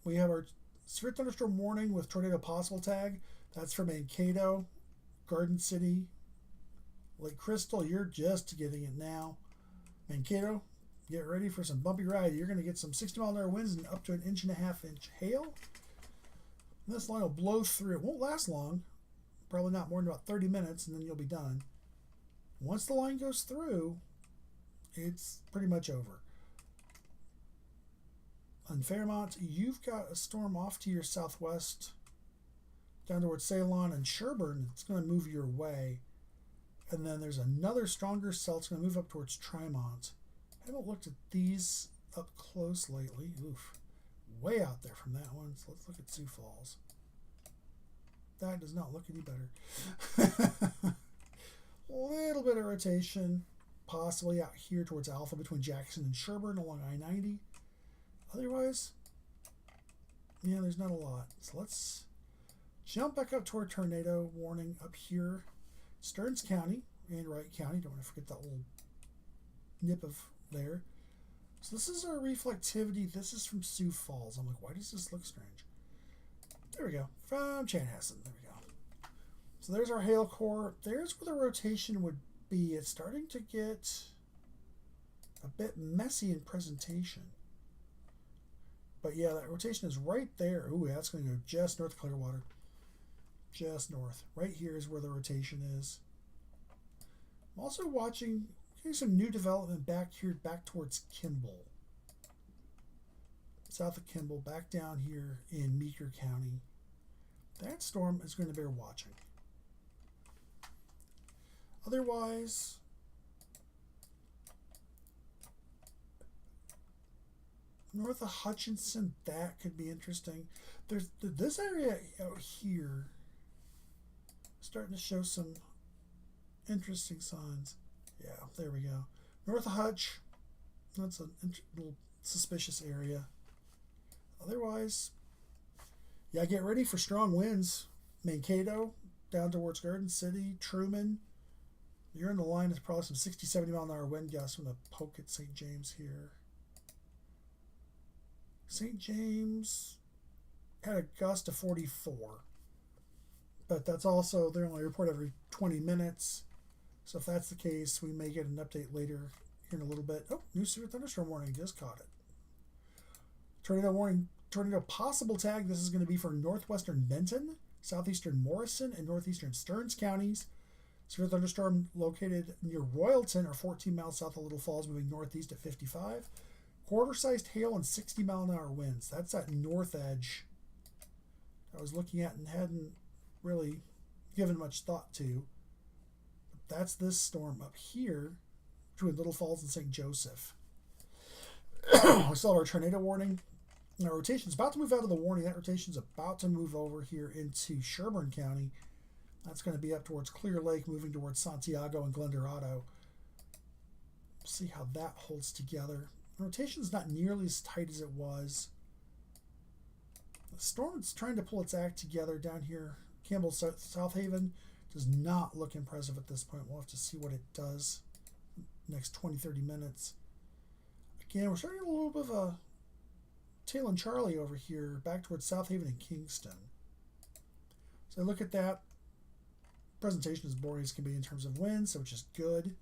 we have our severe thunderstorm warning with tornado possible tag. That's for Mankato, Garden City, Lake Crystal. You're just getting it now. Mankato, get ready for some bumpy ride. You're going to get some 60-mile-an-hour winds and up to an 1.5 inch hail. And this line will blow through. It won't last long, probably not more than about 30 minutes, and then you'll be done. Once the line goes through, it's pretty much over. On Fairmont, you've got a storm off to your southwest, down towards Ceylon and Sherburne. It's going to move your way. And then there's another stronger cell. It's going to move up towards Trimont. I haven't looked at these up close lately. Oof. Way out there from that one. So let's look at Sioux Falls. That does not look any better. A little bit of rotation, possibly out here towards Alpha between Jackson and Sherburne along I-90. Otherwise, yeah, there's not a lot. So let's jump back up to our tornado warning up here. Stearns County and Wright County. Don't want to forget that little nip of there. So this is our reflectivity. This is from Sioux Falls. I'm like, why does this look strange? There we go. From Chanhassen. There we go. So there's our hail core. There's where the rotation would be. It's starting to get a bit messy in presentation. But yeah, that rotation is right there. Ooh, that's going to go just north of Clearwater. Just north. Right here is where the rotation is. I'm also watching some new development back here, back towards Kimball. South of Kimball, back down here in Meeker County. That storm is going to bear watching. Otherwise, north of Hutchinson, that could be interesting. There's this area out here starting to show some interesting signs. Yeah, there we go. North of Hutch, that's a little suspicious area. Otherwise, yeah, get ready for strong winds. Mankato, down towards Garden City, Truman. You're in the line with probably some 60, 70 mile an hour wind gusts from the poke at St. James here. St. James had a gust of 44. But that's also, they only report every 20 minutes. So if that's the case, we may get an update later here in a little bit. Oh, new severe thunderstorm warning. Just caught it. Tornado warning. Tornado possible tag. This is going to be for northwestern Benton, southeastern Morrison, and northeastern Stearns counties. Severe thunderstorm located near Royalton or 14 miles south of Little Falls, moving northeast at 55. Quarter-sized hail and 60 mile an hour winds. That's that north edge I was looking at and hadn't really given much thought to. But that's this storm up here between Little Falls and St. Joseph. We still have our tornado warning Now, rotation's about to move out of the warning. That rotation's about to move over here into Sherburne County. That's going to be up towards Clear Lake, moving towards Santiago and Glendorado. See how that holds together. The rotation's not nearly as tight as it was. The storm's trying to pull its act together down here. Campbell South Haven does not look impressive at this point. We'll have to see what it does next 20-30 minutes. Again, we're starting to get a little bit of a tail and Charlie over here, back towards South Haven and Kingston. So look at that. Presentation as boring as can be in terms of winds, so which is good.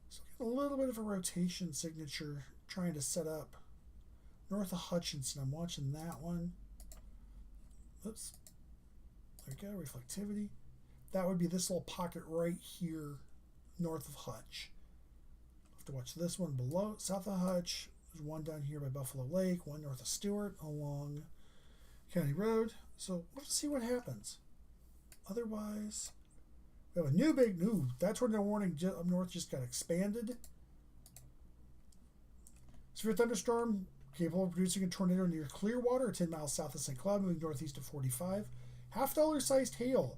So a little bit of a rotation signature trying to set up north of Hutchinson. I'm watching that one. Oops. There we go, reflectivity. That would be this little pocket right here north of Hutch. Have to watch this one below, south of Hutch. There's one down here by Buffalo Lake, one north of Stewart along County Road. So we'll see what happens. Otherwise, we have a new that tornado warning up north just got expanded. Severe thunderstorm capable of producing a tornado near Clearwater, 10 miles south of St. Cloud, moving northeast of 45. $half sized hail.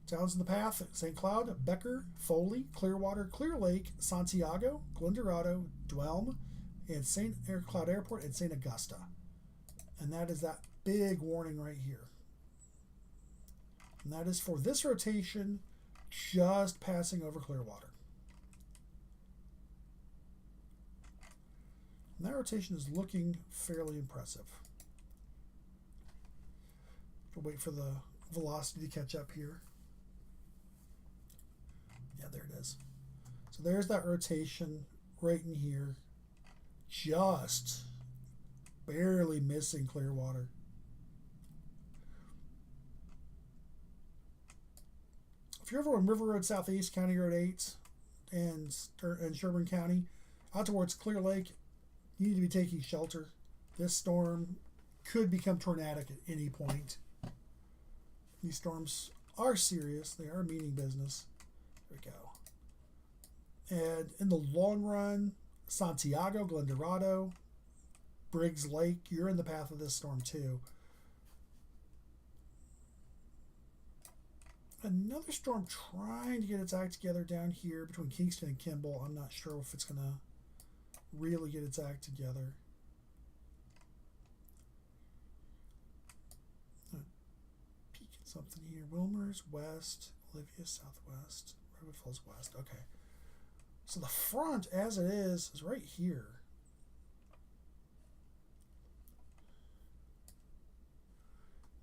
Towns in the path: St. Cloud, Becker, Foley, Clearwater, Clear Lake, Santiago, Glendorado, Dwelm, and St. Cloud Airport, and St. Augusta. And that is that big warning right here. And that is for this rotation just passing over Clearwater. And that rotation is looking fairly impressive. We'll wait for the velocity to catch up here. Yeah, there it is. So there's that rotation right in here. Just barely missing Clearwater. If you're over on River Road Southeast, County Road 8, and Sherburne County, out towards Clear Lake, you need to be taking shelter. This storm could become tornadic at any point. These storms are serious. They are meaning business. There we go. And in the long run, Santiago, Glendorado, Briggs Lake, you're in the path of this storm too. Another storm trying to get its act together down here between Kingston and Kimball. I'm not sure if it's going to really get its act together. Peek at something here. Wilmer's west, Olivia southwest, Redwood Falls west. Okay. So the front, as it is right here.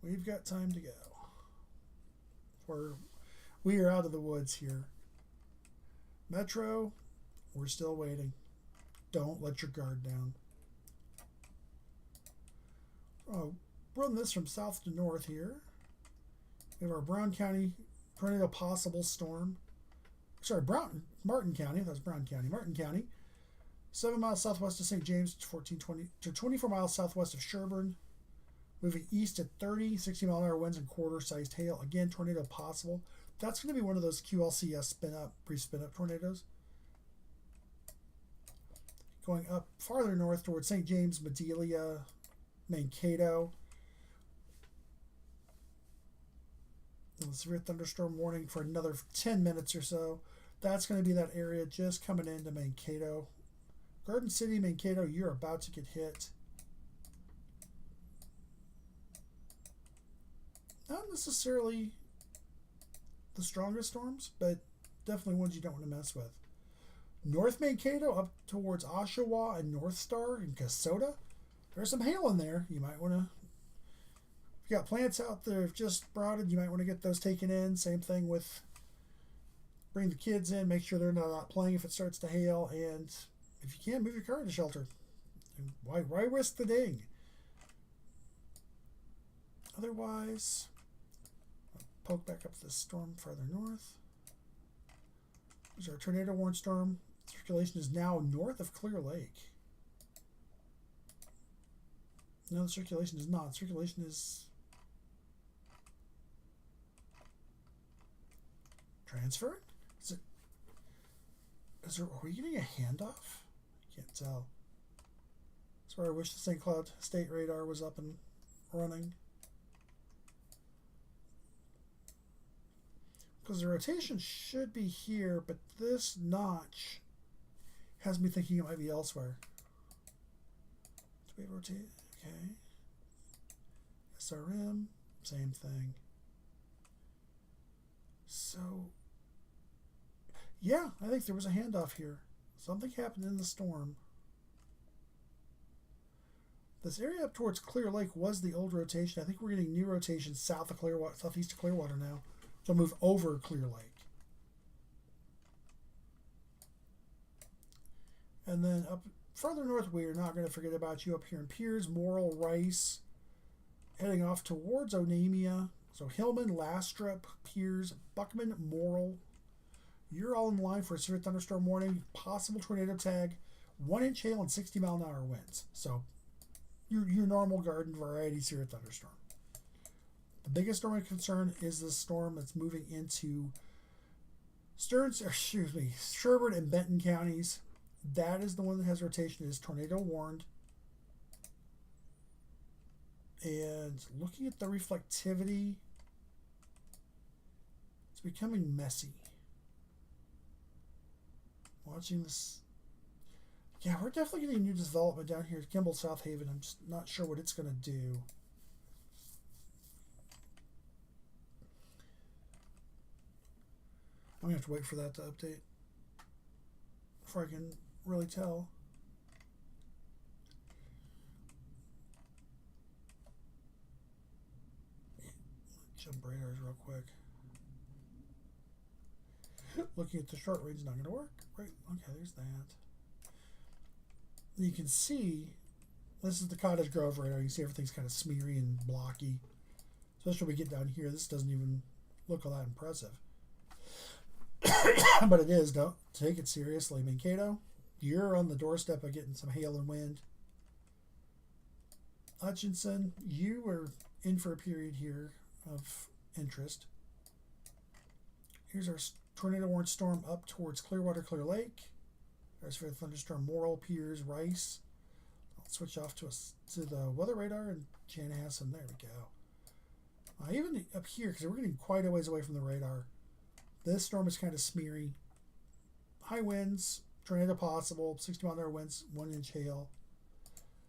We've got time to go. We are out of the woods here. Metro, we're still waiting. Don't let your guard down. Oh, run this from south to north here. We have our Brown County tornado possible storm. Sorry, Martin County. That was Brown County. Martin County. 7 miles southwest of St. James to 24 miles southwest of Sherburne. Moving east at 30, 60-mile-an-hour winds and quarter-sized hail. Again, tornado possible. That's going to be one of those QLCS spin-up, pre-spin-up tornadoes. Going up farther north towards St. James, Madelia, Mankato. And severe thunderstorm warning for another 10 minutes or so. That's going to be that area just coming into Mankato. Garden City, Mankato, you're about to get hit. Not necessarily the strongest storms, but definitely ones you don't want to mess with. North Mankato up towards Oshawa and North Star and Kasota. There's some hail in there. You might want to, if you got plants out there have just sprouted, you might want to get those taken in. Same thing with bring the kids in, make sure they're not playing if it starts to hail, and if you can, move your car to shelter. Why risk the ding? Otherwise, I'll poke back up this storm farther north. There's our tornado warning storm. Circulation is now north of Clear Lake. No, the circulation is not. Circulation is transferring? Are we getting a handoff? I can't tell. So So I wish the St. Cloud State radar was up and running. Because the rotation should be here, but this notch has me thinking it might be elsewhere. Do we rotate? Okay. SRM, same thing. So, yeah, I think there was a handoff here. Something happened in the storm. This area up towards Clear Lake was the old rotation. I think we're getting new rotations south of Clearwater, southeast of Clearwater now. So move over Clear Lake. And then up further north, we are not going to forget about you up here in Piers, Morrill, Rice, heading off towards Onamia. So Hillman, Lastrip, Piers, Buckman, Morrill. You're all in line for a severe thunderstorm warning, possible tornado tag, 1-inch hail and 60-mile-an-hour winds. So your normal garden variety severe thunderstorm. The biggest storm of concern is the storm that's moving into Sherburne and Benton counties. That is the one that has rotation. It is tornado warned. And looking at the reflectivity, it's becoming messy. Watching this. Yeah, we're definitely getting new development down here at Kimball, South Haven. I'm just not sure what it's going to do. I'm going to have to wait for that to update before I can really tell. Jump radars real quick. Looking at the short range, not going to work. Right, okay, there's that. You can see, this is the Cottage Grove radar. You can see everything's kind of smeary and blocky. Especially when we get down here, this doesn't even look all that impressive. But it is, don't take it seriously. Mankato, you're on the doorstep of getting some hail and wind. Hutchinson, you were in for a period here of interest. Here's our tornado warned storm up towards Clearwater, Clear Lake. There's for the thunderstorm Morrill, Piers, Rice. I'll switch off to the weather radar and Chanhassen. There we go. Even up here, because we're getting quite a ways away from the radar, this storm is kind of smeary. High winds, tornado possible, 60-mile-an-hour winds, 1-inch hail.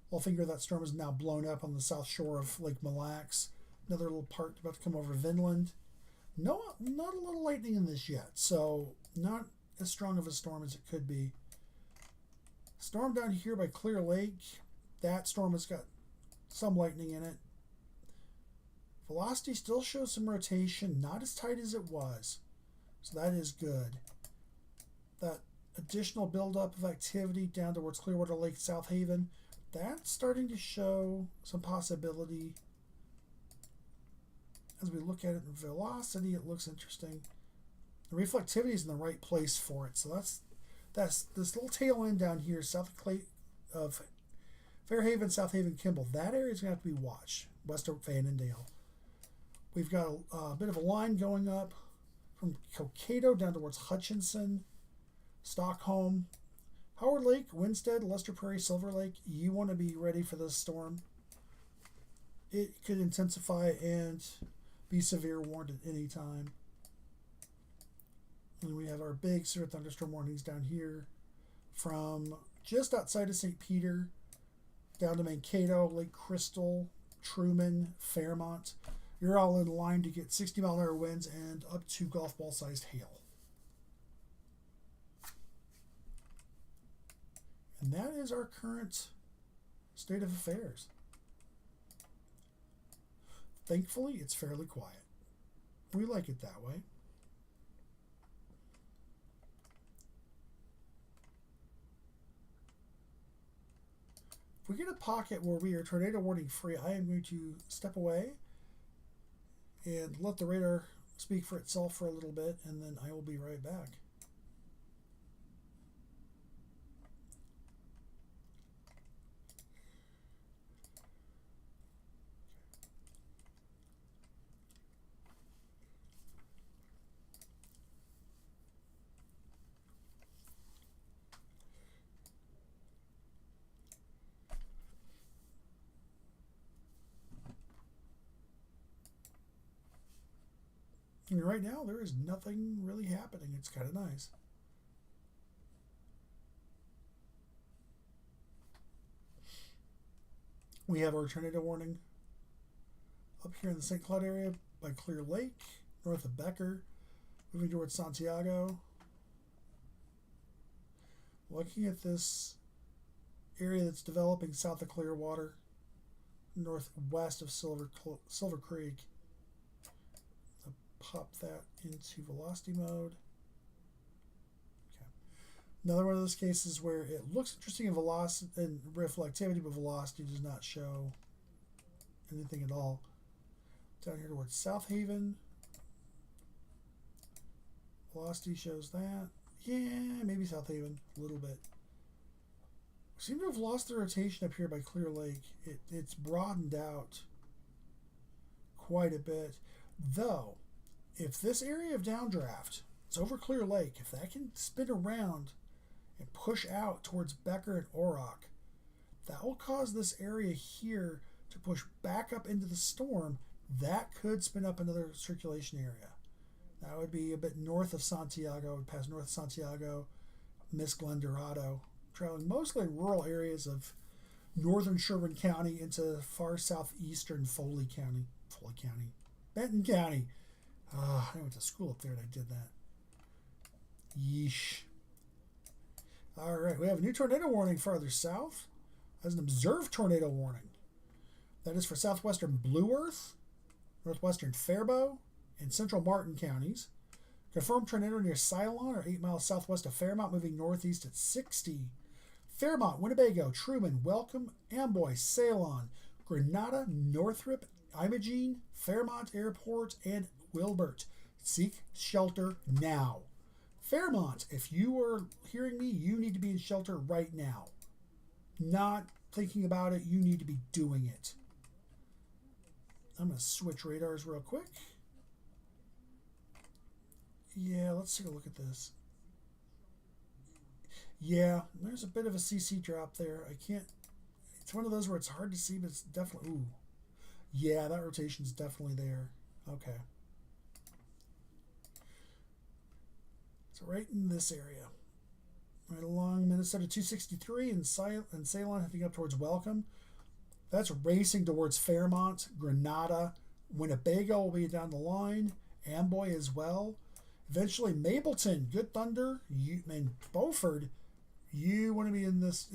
We'll figure that storm is now blown up on the south shore of Lake Mille Lacs. Another little part about to come over Vinland. No, not a little lightning in this yet, so not as strong of a storm as it could be. Storm down here by Clear Lake. That storm has got some lightning in it. Velocity still shows some rotation, not as tight as it was. So that is good. That additional buildup of activity down towards Clearwater Lake, South Haven, that's starting to show some possibility. As we look at it in velocity, it looks interesting. The reflectivity is in the right place for it. So that's this little tail end down here, south of Fairhaven, South Haven, Kimball. That area is going to have to be watched, west of Vannondale. We've got a bit of a line going up from Cokato down towards Hutchinson, Stockholm, Howard Lake, Winstead, Lester Prairie, Silver Lake. You want to be ready for this storm. It could intensify and be severe warned at any time. And we have our big severe thunderstorm warnings down here from just outside of St. Peter down to Mankato, Lake Crystal, Truman, Fairmont. You're all in line to get 60-mile-an-hour winds and up to golf ball-sized hail. And that is our current state of affairs. Thankfully, it's fairly quiet. We like it that way. If we get a pocket where we are tornado warning free, I am going to step away and let the radar speak for itself for a little bit, and then I will be right back. And right now, there is nothing really happening. It's kind of nice. We have our tornado warning up here in the St. Cloud area by Clear Lake, north of Becker, moving towards Santiago. Looking at this area that's developing south of Clearwater, northwest of Silver Creek. I'll pop that into velocity mode. Okay. Another one of those cases where it looks interesting in velocity and reflectivity, but velocity does not show anything at all. Down here towards South Haven, velocity shows that. Yeah, maybe South Haven a little bit. We seem to have lost the rotation up here by Clear Lake. It's broadened out quite a bit. Though, if this area of downdraft, it's over Clear Lake, if that can spin around and push out towards Becker and Orrock, that will cause this area here to push back up into the storm. That could spin up another circulation area. That would be a bit north of Santiago, would pass north of Santiago, miss Glen Dorado, traveling mostly rural areas of northern Sherburne County into far southeastern Foley County, Benton County. I went to school up there and I did that. Yeesh. All right, we have a new tornado warning farther south. As an observed tornado warning. That is for southwestern Blue Earth, northwestern Faribault, and central Martin counties. Confirmed tornado near Ceylon, or 8 miles southwest of Fairmont, moving northeast at 60. Fairmont, Winnebago, Truman, Welcome, Amboy, Ceylon, Grenada, Northrop, Imogene, Fairmont Airport, and Wilbert. Seek shelter now. Fairmont, if you are hearing me, you need to be in shelter right now. Not thinking about it, you need to be doing it. I'm going to switch radars real quick. Yeah, let's take a look at this. Yeah, there's a bit of a CC drop there. I can't... It's one of those where it's hard to see, but it's definitely... Ooh. Yeah, that rotation's definitely there. Okay. So right in this area. Right along Minnesota 263 and Ceylon, heading up towards Welcome. That's racing towards Fairmont, Grenada. Winnebago will be down the line. Amboy as well. Eventually, Mapleton, Good Thunder, and Beaufort, you want to be in this,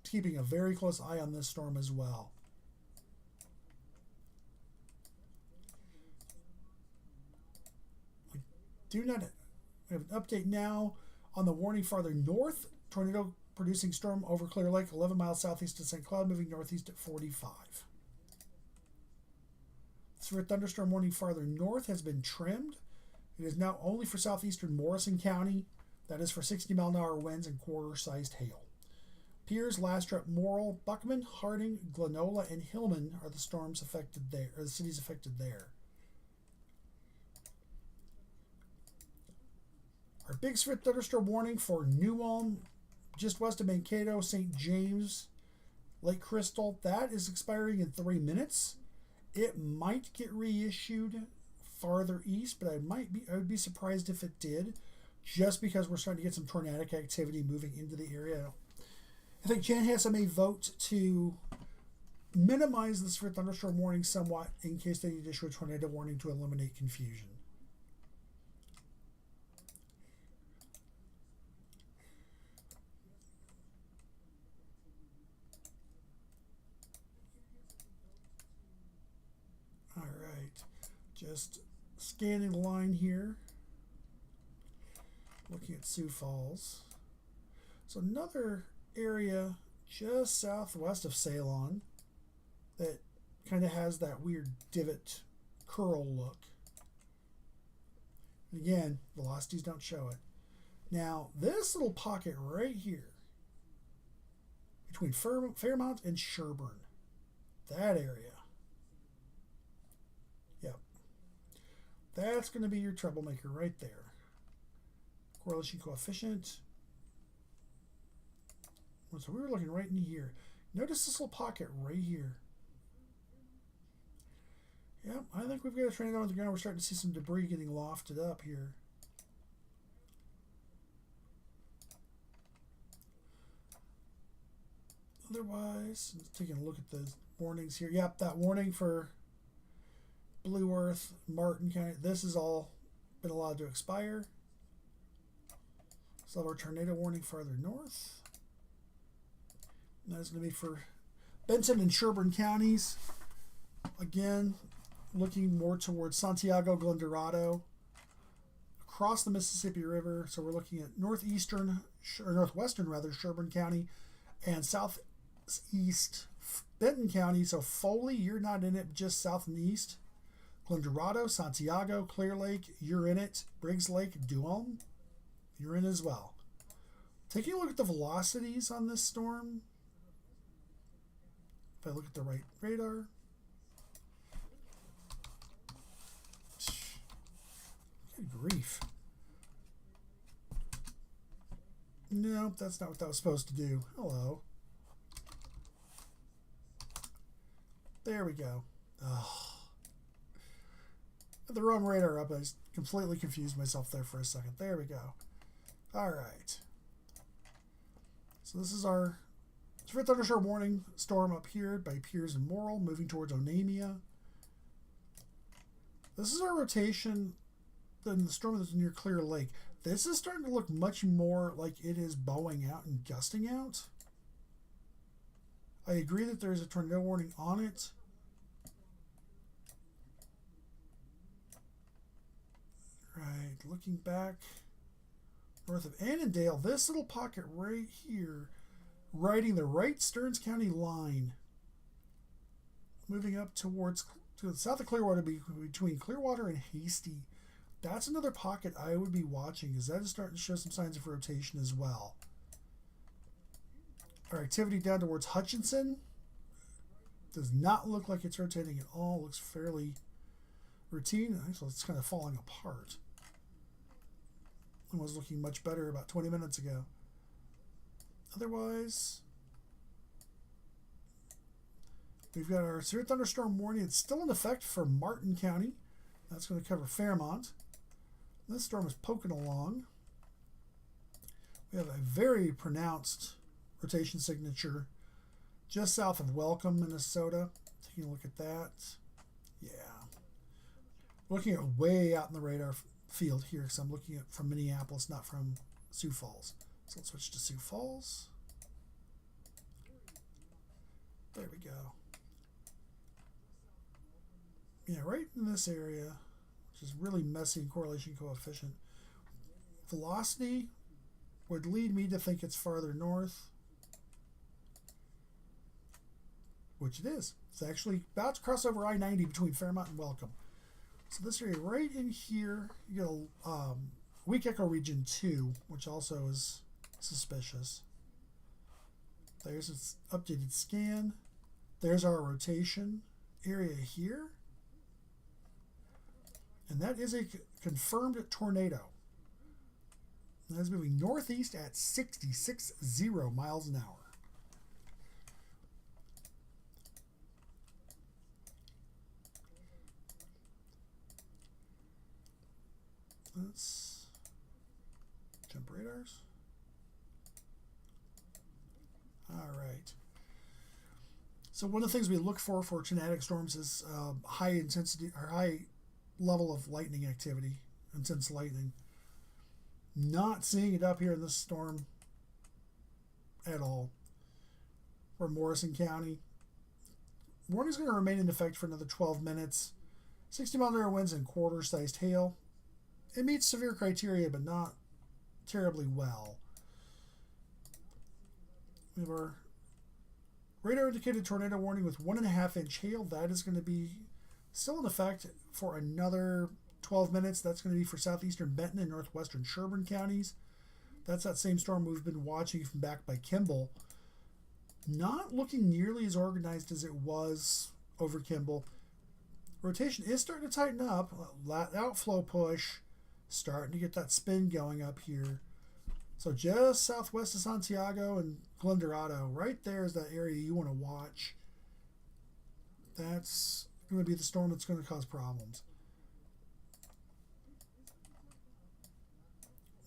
keeping a very close eye on this storm as well. We have an update now on the warning farther north. Tornado producing storm over Clear Lake, 11 miles southeast of St. Cloud, moving northeast at 45. Severe thunderstorm warning farther north has been trimmed. It is now only for southeastern Morrison County. That is for 60-mile-an-hour winds and quarter-sized hail. Piers, Lastrop, Morrill, Buckman, Harding, Glenola, and Hillman are the storms affected there, or the cities affected there. Our big severe thunderstorm warning for New Ulm, just west of Mankato, St. James, Lake Crystal, that is expiring in 3 minutes. It might get reissued farther east, but I would be surprised if it did, just because we're starting to get some tornadic activity moving into the area. I think Chanhassen may vote to minimize the severe thunderstorm warning somewhat in case they need to issue a tornado warning to eliminate confusion. All right, just scanning the line here, looking at Sioux Falls. So another area just southwest of Ceylon that kind of has that weird divot curl look. And again, velocities don't show it. Now, this little pocket right here between Fairmont and Sherburne, that area. Yep. That's going to be your troublemaker right there. Correlation coefficient. So we were looking right in here. Notice this little pocket right here. Yep, I think we've got a tornado on the ground. We're starting to see some debris getting lofted up here. Otherwise, taking a look at the warnings here. Yep, that warning for Blue Earth, Martin County, this has all been allowed to expire. So our tornado warning farther north. And that's going to be for Benton and Sherburne counties. Again, looking more towards Santiago, Glendorado, across the Mississippi River. So we're looking at northwestern rather, Sherburne County, and southeast Benton County. So Foley, you're not in it, just south and east. Glendorado, Santiago, Clear Lake, you're in it. Briggs Lake, Duome, you're in as well. Taking a look at the velocities on this storm. If I look at the right radar. Good grief. Nope, that's not what that was supposed to do. Hello. There we go. Oh. The wrong radar up. I just completely confused myself there for a second. There we go. All right. So this is our severe thunderstorm warning storm up here by Piers and Morrill, moving towards Onamia. This is our rotation in the storm that's near Clear Lake. This is starting to look much more like it is bowing out and gusting out. I agree that there is a tornado warning on it. Right, looking back north of Annandale, this little pocket right here, riding the right Stearns County line, moving up towards to the south of Clearwater, between Clearwater and Hasty. That's another pocket I would be watching, because that is starting to show some signs of rotation as well. Our activity down towards Hutchinson does not look like it's rotating at all. Looks fairly routine. Actually, it's kind of falling apart. It was looking much better about 20 minutes ago. Otherwise, we've got our severe thunderstorm warning. It's still in effect for Martin County. That's going to cover Fairmont. This storm is poking along. We have a very pronounced rotation signature just south of Welcome, Minnesota. Taking a look at that. Yeah. Looking at way out in the radar field here, because I'm looking at from Minneapolis, not from Sioux Falls. So let's switch to Sioux Falls. There we go. Yeah, right in this area, which is really messy in correlation coefficient. Velocity would lead me to think it's farther north, which it is. It's actually about to cross over I-90 between Fairmont and Welcome. So this area right in here, you get a weak echo region 2, which also is suspicious. There's its updated scan. There's our rotation area here. And that is a confirmed tornado. That is moving northeast at 66.0 miles an hour. Let's jump radars. All right. So one of the things we look for tornadic storms is high intensity or high level of lightning activity, intense lightning. Not seeing it up here in this storm at all. For Morrison County. Warning is going to remain in effect for another 12 minutes. 60-mile-an-hour winds and quarter-sized hail. It meets severe criteria, but not terribly well. We have our radar indicated tornado warning with 1.5-inch hail. That is going to be still in effect for another 12 minutes. That's going to be for southeastern Benton and northwestern Sherburne counties. That's that same storm we've been watching from back by Kimball. Not looking nearly as organized as it was over Kimball. Rotation is starting to tighten up. Outflow push. Starting to get that spin going up here. So just southwest of Santiago and Glendorado. Right there is that area you want to watch. That's going to be the storm that's going to cause problems.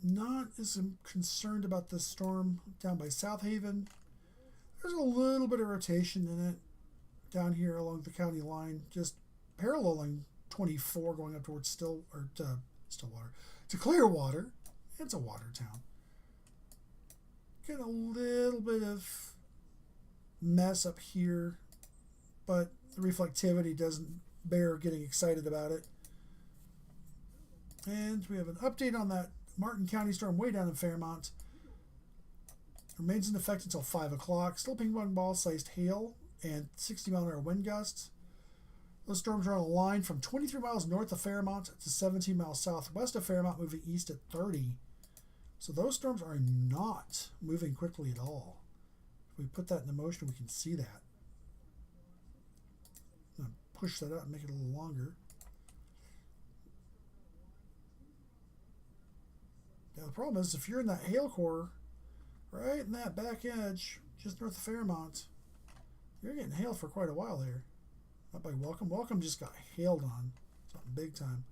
Not as concerned about this storm down by South Haven. There's a little bit of rotation in it down here along the county line, just paralleling 24 going up towards Stillwater, to Clearwater. It's a water town. Getting a little bit of mess up here, but the reflectivity doesn't bear getting excited about it. And we have an update on that Martin County storm way down in Fairmont. Remains in effect until 5 o'clock. Still ping pong ball sized hail and 60-mile-an-hour wind gusts. Those storms are on a line from 23 miles north of Fairmont to 17 miles southwest of Fairmont, moving east at 30. So those storms are not moving quickly at all. If we put that into motion, we can see that. I'm going to push that out and make it a little longer. Now the problem is if you're in that hail core, right in that back edge, just north of Fairmont, you're getting hail for quite a while there. Not by Welcome. Welcome just got hailed on. Something big time.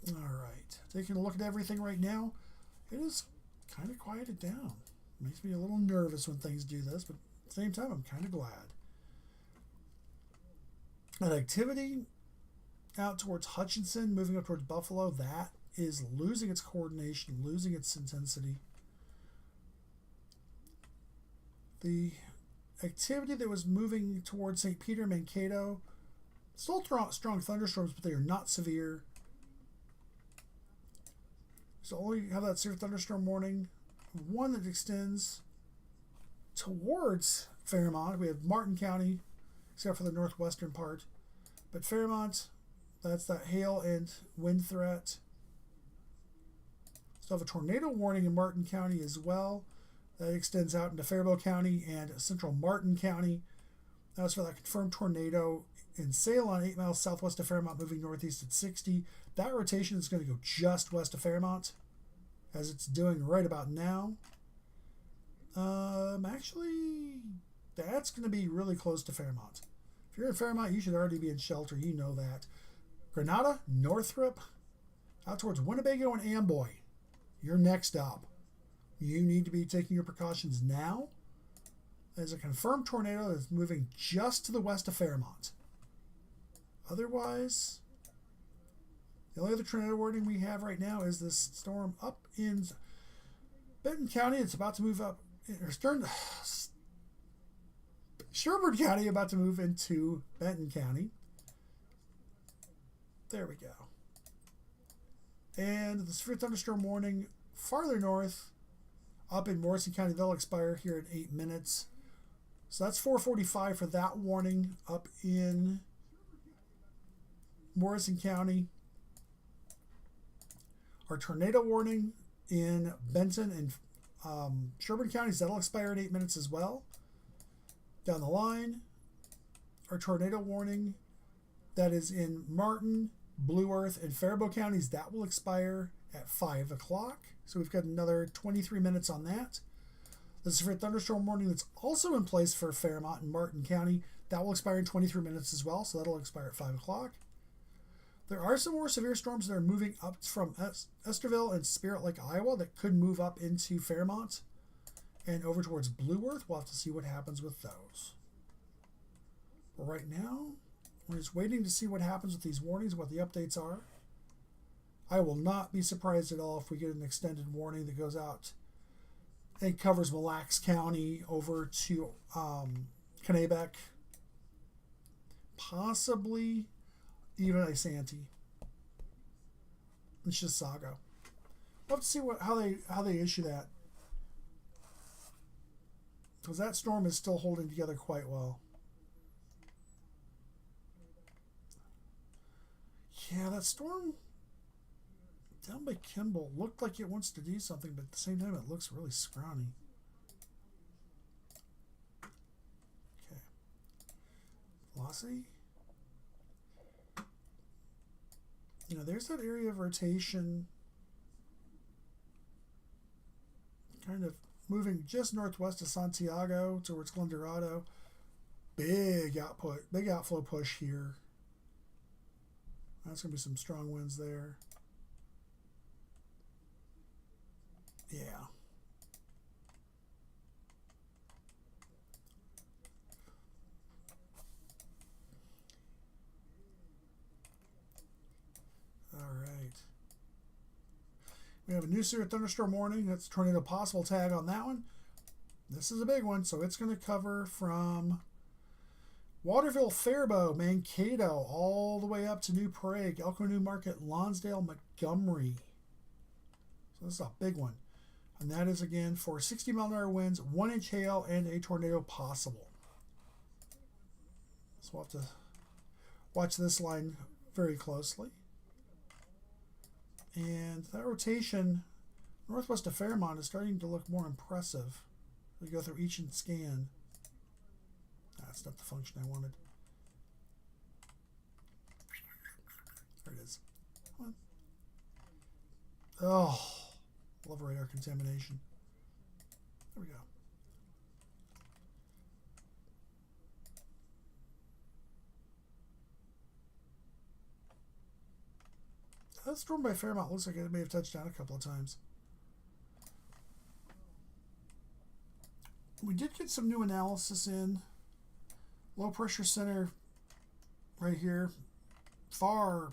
Alright. Taking a look at everything right now. It is kind of quieted down. Makes me a little nervous when things do this, but at the same time, I'm kind of glad. That activity out towards Hutchinson, moving up towards Buffalo, that is losing its coordination, losing its intensity. The activity that was moving towards St. Peter, Mankato, still strong thunderstorms, but they are not severe. So only have that severe thunderstorm warning. One that extends towards Fairmont. We have Martin County, except for the northwestern part. But Fairmont, that's that hail and wind threat. Still have a tornado warning in Martin County as well. That extends out into Faribault County and central Martin County. That's for that confirmed tornado in Salem, 8 miles southwest of Fairmont, moving northeast at 60. That rotation is going to go just west of Fairmont, as it's doing right about now. Actually, that's going to be really close to Fairmont. If you're in Fairmont, you should already be in shelter. You know that. Grenada, Northrop, out towards Winnebago and Amboy. You're next up. You need to be taking your precautions now. There's a confirmed tornado that's moving just to the west of Fairmont. Otherwise, the only other tornado warning we have right now is this storm up in Benton County. It's about to move up. Sherburne County about to move into Benton County. There we go. And the severe thunderstorm warning farther north up in Morrison County, they'll expire here in 8 minutes. So that's 4:45 for that warning up in Morrison County. Our tornado warning in Benton and Sherburne counties, that'll expire in 8 minutes as well. Down the line, our tornado warning that is in Martin, Blue Earth, and Faribault counties, that will expire at 5 o'clock. So we've got another 23 minutes on that. The severe thunderstorm warning that's also in place for Fairmont and Martin County, that will expire in 23 minutes as well. So that'll expire at 5 o'clock. There are some more severe storms that are moving up from Esterville and Spirit Lake, Iowa, that could move up into Fairmont and over towards Blue Earth. We'll have to see what happens with those. But right now, we're just waiting to see what happens with these warnings, what the updates are. I will not be surprised at all if we get an extended warning that goes out and covers Mille Lacs County over to Kennebec, possibly even Isanti and Chisago. We'll have to see how they issue that, because that storm is still holding together quite well. Yeah, that storm down by Kimball looked like it wants to do something, but at the same time it looks really scrawny. Okay. Velocity. You know, there's that area of rotation kind of moving just northwest of Santiago towards Glendorado. Big outflow push here. That's going to be some strong winds there. Yeah. All right. We have a new severe thunderstorm warning. That's tornado possible tag on that one. This is a big one, so it's going to cover from Waterville, Faribault, Mankato, all the way up to New Prague, Elko New Market, Lonsdale, Montgomery. So this is a big one. And that is, again, for 60-mile-an-hour winds, 1-inch hail, and a tornado possible. So we'll have to watch this line very closely. And that rotation northwest of Fairmont is starting to look more impressive. We go through each and scan. That's not the function I wanted. There it is. Oh, love radar contamination. There we go. That storm by Fairmont looks like it may have touched down a couple of times. We did get some new analysis in. Low pressure center right here. Far,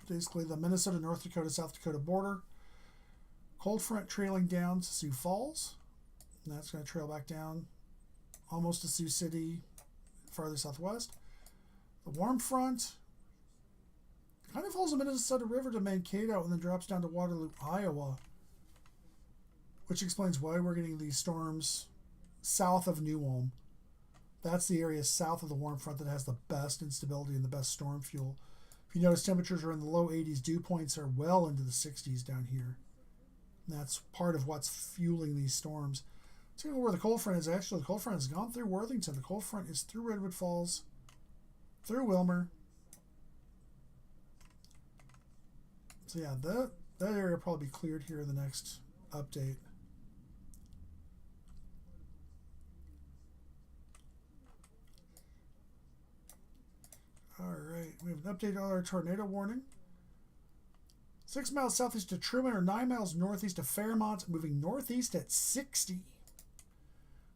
basically the Minnesota, North Dakota, South Dakota border. Cold front trailing down to Sioux Falls. And that's going to trail back down almost to Sioux City, farther southwest. The warm front kind of follows the Minnesota River to Mankato and then drops down to Waterloo, Iowa, which explains why we're getting these storms south of New Ulm. That's the area south of the warm front that has the best instability and the best storm fuel. If you notice, temperatures are in the low 80s. Dew points are well into the 60s down here. And that's part of what's fueling these storms. Let's go where the cold front is. Actually, the cold front has gone through Worthington. The cold front is through Redwood Falls, through Wilmer. So yeah, that area will probably be cleared here in the next update. All right, we have an update on our tornado warning. 6 miles southeast of Truman or 9 miles northeast of Fairmont, moving northeast at 60.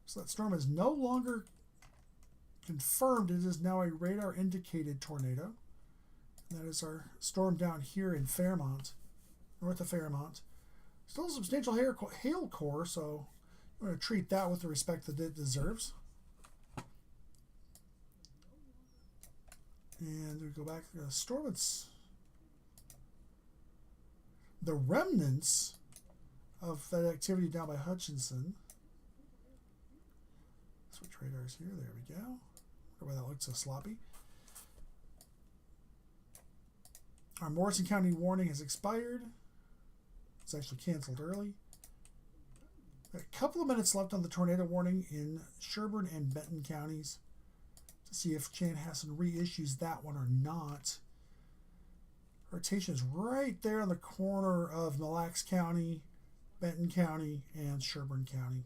So that storm is no longer confirmed. It is now a radar indicated tornado. And that is our storm down here in Fairmont, north of Fairmont. Still a substantial hail core, so we're going to treat that with the respect that it deserves. And we go back to the storm. It's the remnants of that activity down by Hutchinson. Switch radars here. There we go. Wonder why that looks so sloppy. Our Morrison County warning has expired. It's actually canceled early. A couple of minutes left on the tornado warning in Sherburne and Benton counties to see if Chanhassen reissues that one or not. Rotation is right there on the corner of Mille Lacs County, Benton County, and Sherburne County.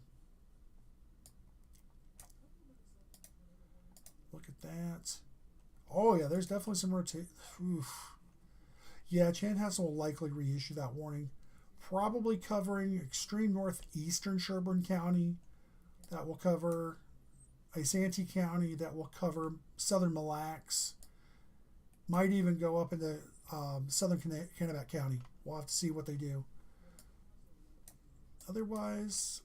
Look at that. Oh yeah, there's definitely some rotation. Yeah, Chanhassen will likely reissue that warning. Probably covering extreme northeastern Sherburne County. That will cover Isanti County. That will cover southern Mille Lacs. Might even go up into southern Kennebec County. We'll have to see what they do. Otherwise,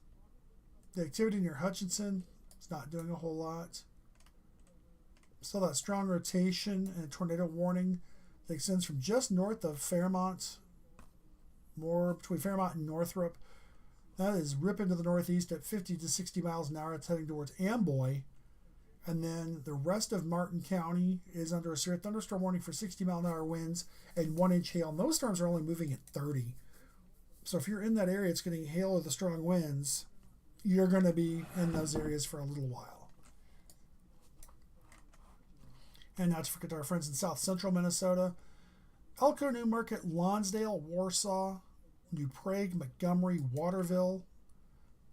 the activity near Hutchinson is not doing a whole lot. Still that strong rotation and tornado warning that extends from just north of Fairmont, more between Fairmont and Northrop. That is ripping to the northeast at 50 to 60 miles an hour. It's heading towards Amboy. And then the rest of Martin County is under a severe thunderstorm warning for 60-mile-an-hour winds and 1-inch hail. And those storms are only moving at 30. So if you're in that area, it's getting hail or the strong winds, you're going to be in those areas for a little while. And not to forget our friends in south central Minnesota. Elko, New Market, Lonsdale, Warsaw, New Prague, Montgomery, Waterville,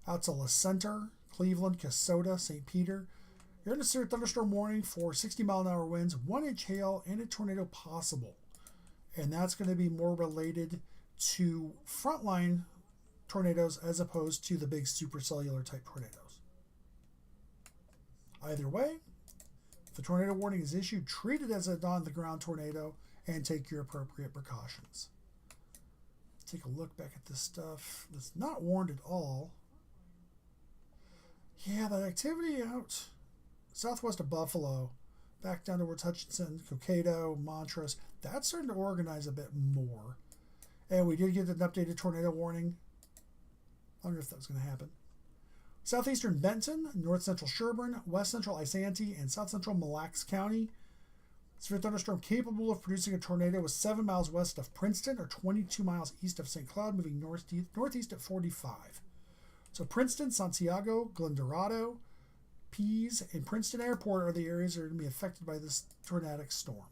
out to La Center, Cleveland, Kasota, St. Peter. You're in a severe thunderstorm warning for 60-mile-an-hour winds, 1-inch hail, and a tornado possible. And that's going to be more related to frontline tornadoes as opposed to the big supercellular type tornadoes. Either way, if the tornado warning is issued, treat it as a on-the-ground tornado and take your appropriate precautions. Take a look back at this stuff that's not warned at all. Yeah, that activity out southwest of Buffalo, back down towards Hutchinson, Cokato, Montrose, that's starting to organize a bit more. And we did get an updated tornado warning. I wonder if that was going to happen. Southeastern Benton, north central Sherburne, west central Isanti, and south central Mille Lacs County. Severe thunderstorm capable of producing a tornado was 7 miles west of Princeton or 22 miles east of St. Cloud, moving northeast at 45. So Princeton, Santiago, Glendorado, Pease, and Princeton Airport are the areas that are going to be affected by this tornadic storm.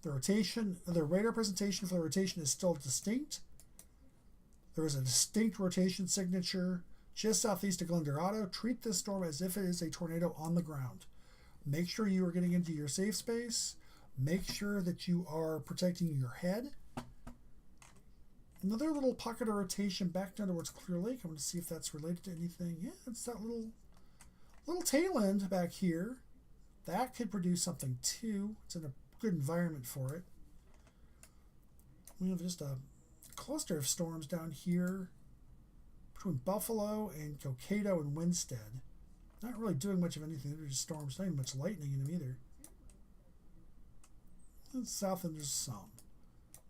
The radar presentation for the rotation is still distinct. There is a distinct rotation signature just southeast of Glendorado. Treat this storm as if it is a tornado on the ground. Make sure you are getting into your safe space. Make sure that you are protecting your head. Another little pocket of rotation back down towards Clear Lake. I'm going to see if that's related to anything. Yeah, it's that little tail end back here. That could produce something too. It's in a good environment for it. We have just a cluster of storms down here between Buffalo and Cokato and Winstead. Not really doing much of anything. They're just storms. Not even much lightning in them either. And south end there's some.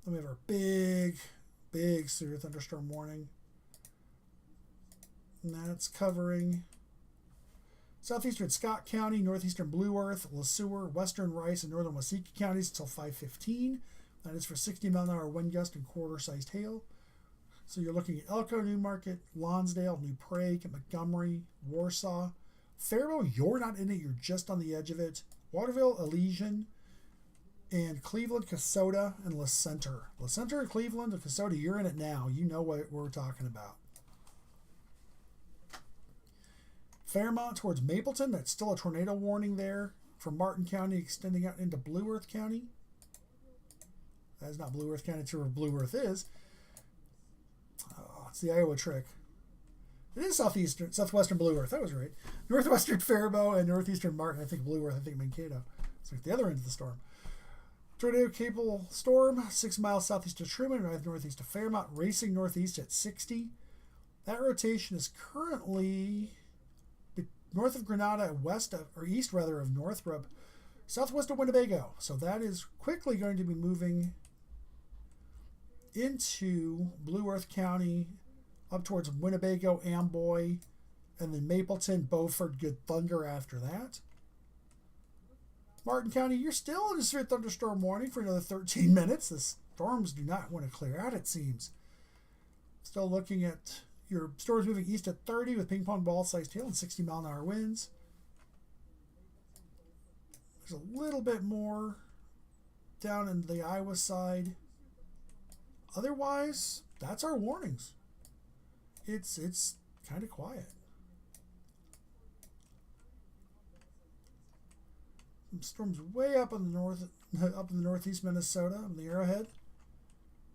Then we have our big severe thunderstorm warning. And that's covering southeastern Scott County, northeastern Blue Earth, Le Sueur, western Rice, and northern Waseca counties until 5:15. That is for 60-mile-an-hour wind gust and quarter-sized hail. So you're looking at Elko, Newmarket, Lonsdale, New Prague, Montgomery, Warsaw. Faribault, you're not in it. You're just on the edge of it. Waterville, Elysian, and Cleveland, Kasota, and La Center. La Center, Cleveland, and Kasota, you're in it now. You know what we're talking about. Fairmont towards Mapleton, that's still a tornado warning there for Martin County extending out into Blue Earth County. That is not Blue Earth County, it's where Blue Earth is. Oh, it's the Iowa trick. It is southwestern Blue Earth, that was right. Northwestern Faribault and northeastern Martin, I think Blue Earth, I think Mankato. It's like the other end of the storm. Tornado capable storm, 6 miles southeast of Truman, right northeast of Fairmont, racing northeast at 60. That rotation is currently north of Grenada, east of Northrop, southwest of Winnebago. So that is quickly going to be moving into Blue Earth County, up towards Winnebago, Amboy, and then Mapleton, Beaufort, Good Thunder after that. Martin County, you're still in a severe thunderstorm warning for another 13 minutes. The storms do not want to clear out, it seems. Still looking at your storms moving east at 30 with ping pong ball-sized hail and 60-mile-an-hour winds. There's a little bit more down in the Iowa side. Otherwise, that's our warnings. It's kind of quiet. Some storms way up in the northeast Minnesota, in the Arrowhead.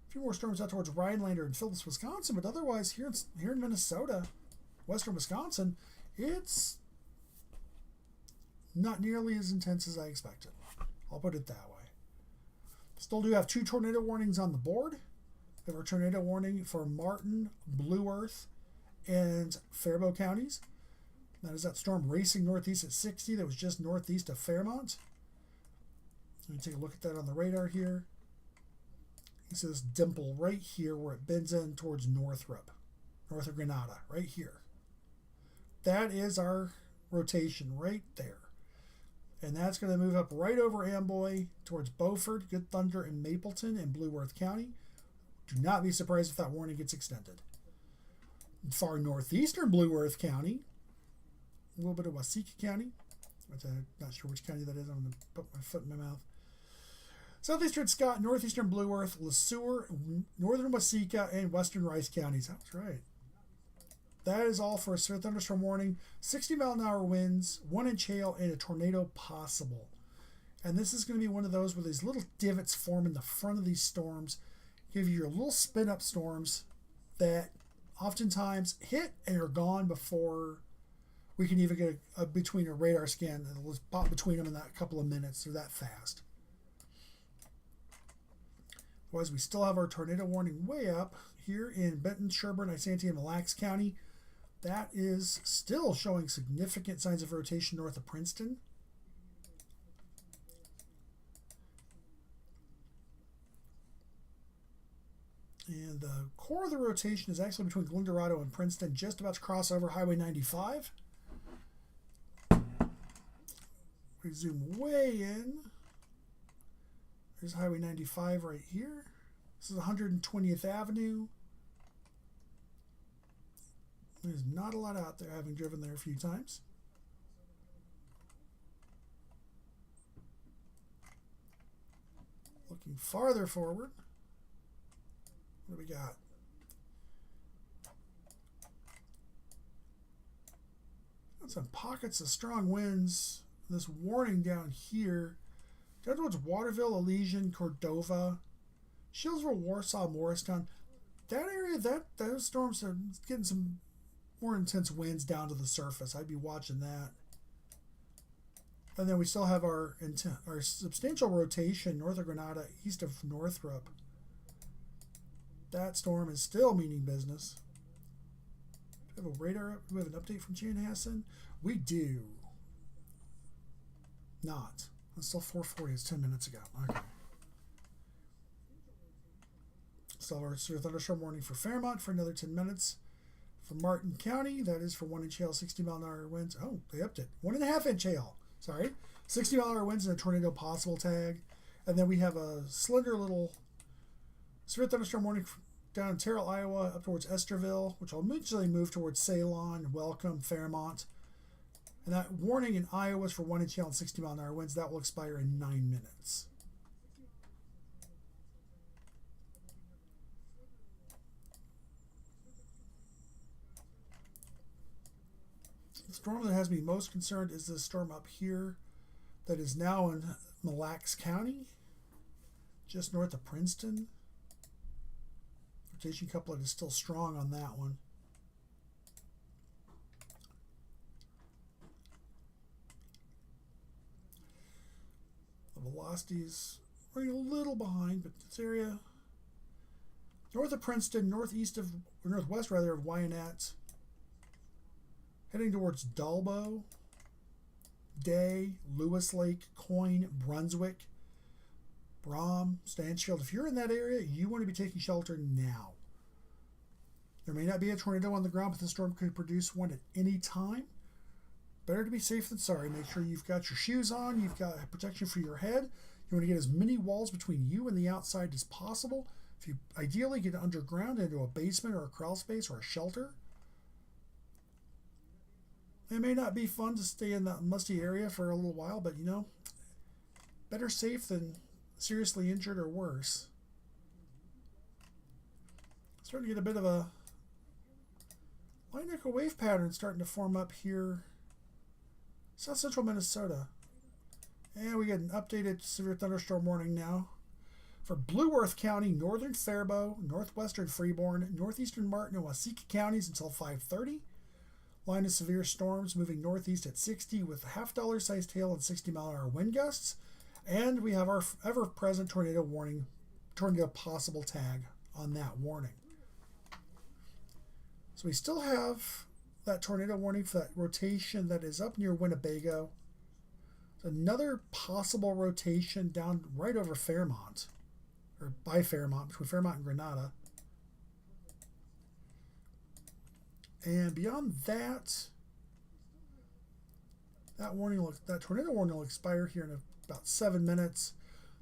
A few more storms out towards Rhinelander and Phillips, Wisconsin, but otherwise here in Minnesota, western Wisconsin, it's not nearly as intense as I expected. I'll put it that way. Still do have 2 tornado warnings on the board. We have our tornado warning for Martin, Blue Earth, and Faribault counties. That is that storm racing northeast at 60 that was just northeast of Fairmont. Let me take a look at that on the radar here. You see this dimple right here where it bends in towards Northrop, north of Grenada, right here. That is our rotation right there. And that's going to move up right over Amboy towards Beaufort, Good Thunder, and Mapleton in Blue Earth County. Do not be surprised if that warning gets extended. Far northeastern Blue Earth County, a little bit of Waseca County. I'm not sure which county that is. I'm going to put my foot in my mouth. Southeastern Scott, northeastern Blue Earth, Le Sueur, northern Waseca, and western Rice counties. That's right. that is all for a severe thunderstorm warning. 60-mile-an-hour winds, 1-inch hail, and a tornado possible. And this is going to be one of those where these little divots form in the front of these storms, give you your little spin-up storms that oftentimes hit and are gone before we can even get between a radar scan. It'll just pop between them in that couple of minutes. They're that fast. Otherwise, we still have our tornado warning way up here in Benton, Sherburne, Isanti, and Mille Lacs County. That is still showing significant signs of rotation north of Princeton. And the core of the rotation is actually between Glendorado and Princeton, just about to cross over Highway 95. We zoom way in. There's Highway 95 right here. This is 120th Avenue. There's not a lot out there, having driven there a few times. Looking farther forward. What do we got? Got some pockets of strong winds. This warning down here. Down towards Waterville, Elysian, Cordova, Shilsville, Warsaw, Morristown. That area, those storms are getting some more intense winds down to the surface. I'd be watching that. And then we still have our substantial rotation north of Grenada, east of Northrop. That storm is still meaning business. Do we have a radar? Do we have an update from Chanhassen? We do. Not. It's still 4:40. It's 10 minutes ago. Okay. Still our severe thunderstorm warning for Fairmont for another 10 minutes. For Martin County, that is for 1-inch hail, 60-mile-an-hour winds. Oh, they upped it. 1.5-inch hail. Sorry. 60-mile-an-hour winds and a tornado possible tag. And then we have a slender little severe thunderstorm warning down in Terrell, Iowa, up towards Esterville, which will eventually move towards Ceylon, Welcome, Fairmont. And that warning in Iowa is for 1-inch hail and 60-mile-an-hour winds. That will expire in 9 minutes. The storm that has me most concerned is this storm up here that is now in Mille Lacs County, just north of Princeton. Rotation couplet is still strong on that one. The velocities are a little behind, but this area north of Princeton, northwest of Wyandotte, heading towards Dalbo, Day, Lewis Lake, Coyne, Brunswick, Brom, Stansfield. If you're in that area, you want to be taking shelter now. There may not be a tornado on the ground, but the storm could produce one at any time. Better to be safe than sorry. Make sure you've got your shoes on, you've got protection for your head. You want to get as many walls between you and the outside as possible. If you ideally get underground into a basement or a crawl space or a shelter. It may not be fun to stay in that musty area for a little while, but you know, better safe than seriously injured or worse. Starting to get a bit of a Linear wave pattern starting to form up here, south central Minnesota. And we get an updated severe thunderstorm warning now for Blue Earth County, northern Faribault, northwestern Freeborn, northeastern Martin, and Waseca counties until 5:30. Line of severe storms moving northeast at 60 with half-dollar sized hail and 60-mile-an-hour wind gusts. And we have our ever-present tornado warning, tornado possible tag on that warning. So we still have that tornado warning for that rotation that is up near Winnebago. Another possible rotation down right over Fairmont, or by Fairmont, between Fairmont and Grenada. And beyond that, that tornado warning will expire here in about 7 minutes.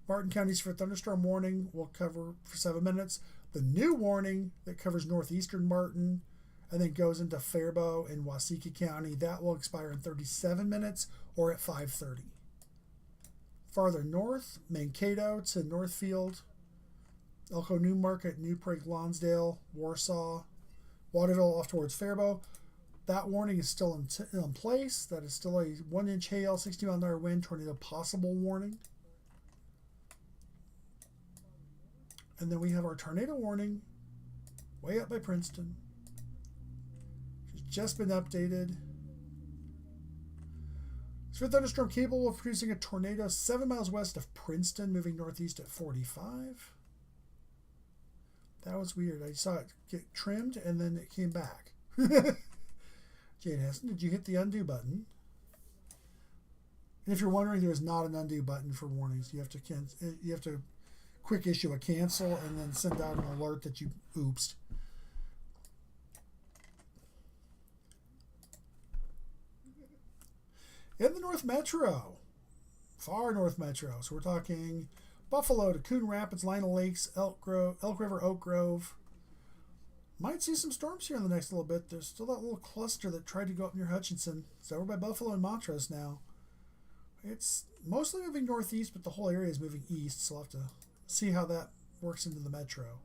Martin County's for thunderstorm warning will cover for 7 minutes. The new warning that covers northeastern Martin and then goes into Faribault and Waseca County, that will expire in 37 minutes or at 5:30. Farther north, Mankato to Northfield, Elko Newmarket, New Prague, Lonsdale, Warsaw, Waterville off towards Faribault, that warning is still in place. That is still a 1-inch hail, 60-mile-an-hour wind, tornado possible warning. And then we have our tornado warning way up by Princeton. It's just been updated. Severe thunderstorm capable of producing a tornado 7 miles west of Princeton, moving northeast at 45. That was weird. I saw it get trimmed and then it came back. Jane Hessen, did you hit the undo button? And if you're wondering, there is not an undo button for warnings. You have to quick issue a cancel and then send out an alert that you oopsed. In the North Metro, far North Metro, so we're talking Buffalo to Coon Rapids, Lina Lakes, Elk River, Oak Grove. Might see some storms here in the next little bit. There's still that little cluster that tried to go up near Hutchinson. It's over by Buffalo and Montrose now. It's mostly moving northeast, but the whole area is moving east, so we'll have to see how that works into the metro.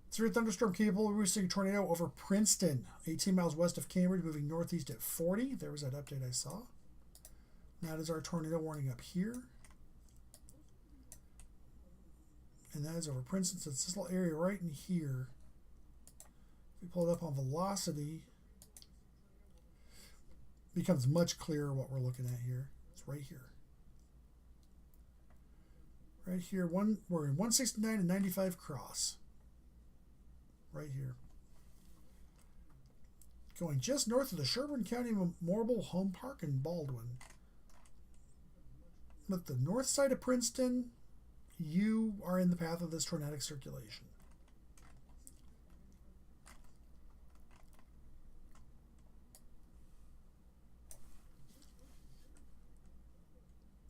Severe thunderstorm capable of producing a tornado over Princeton, 18 miles west of Cambridge, moving northeast at 40. There was that update I saw. That is our tornado warning up here. And that is over Princeton. So it's this little area right in here. If we pull it up on velocity, it becomes much clearer what we're looking at here. It's right here. Right here, we're in 169 and 95 cross. Right here. Going just north of the Sherburne County Memorial Home Park in Baldwin. But the north side of Princeton, you are in the path of this tornadic circulation.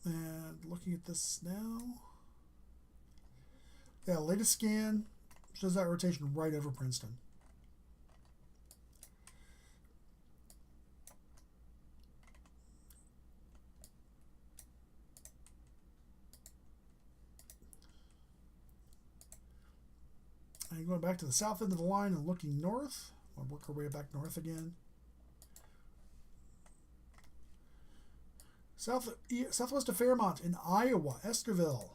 And looking at this now. Yeah, latest scan shows that rotation right over Princeton. And going back to the south end of the line and looking north. We'll work our way back north again. Southwest of Fairmont in Iowa, Estherville.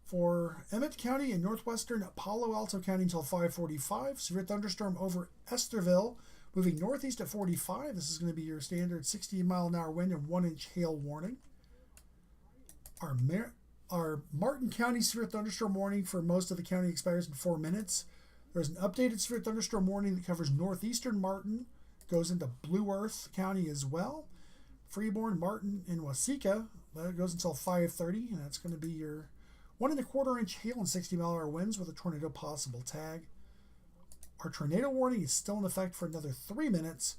For Emmett County and northwestern Palo Alto County until 5:45. Severe thunderstorm over Estherville, moving northeast at 45. This is going to be your standard 60-mile-an-hour wind and 1-inch hail warning. Our Martin County severe thunderstorm warning for most of the county expires in 4 minutes. There's an updated severe thunderstorm warning that covers northeastern Martin, goes into Blue Earth County as well. Freeborn, Martin, and Waseca, that goes until 5:30, and that's going to be your 1 1/4 inch hail and 60-mile-an-hour winds with a tornado possible tag. Our tornado warning is still in effect for another 3 minutes,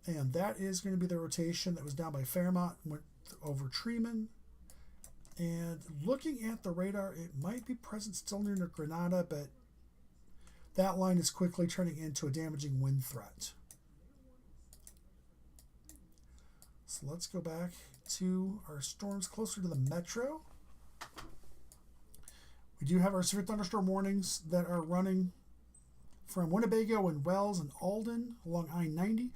and that is going to be the rotation that was down by Fairmont, went over Treman. And looking at the radar, it might be present still near Grenada, but that line is quickly turning into a damaging wind threat. So let's go back to our storms closer to the metro. We do have our severe thunderstorm warnings that are running from Winnebago and Wells and Alden along I-90,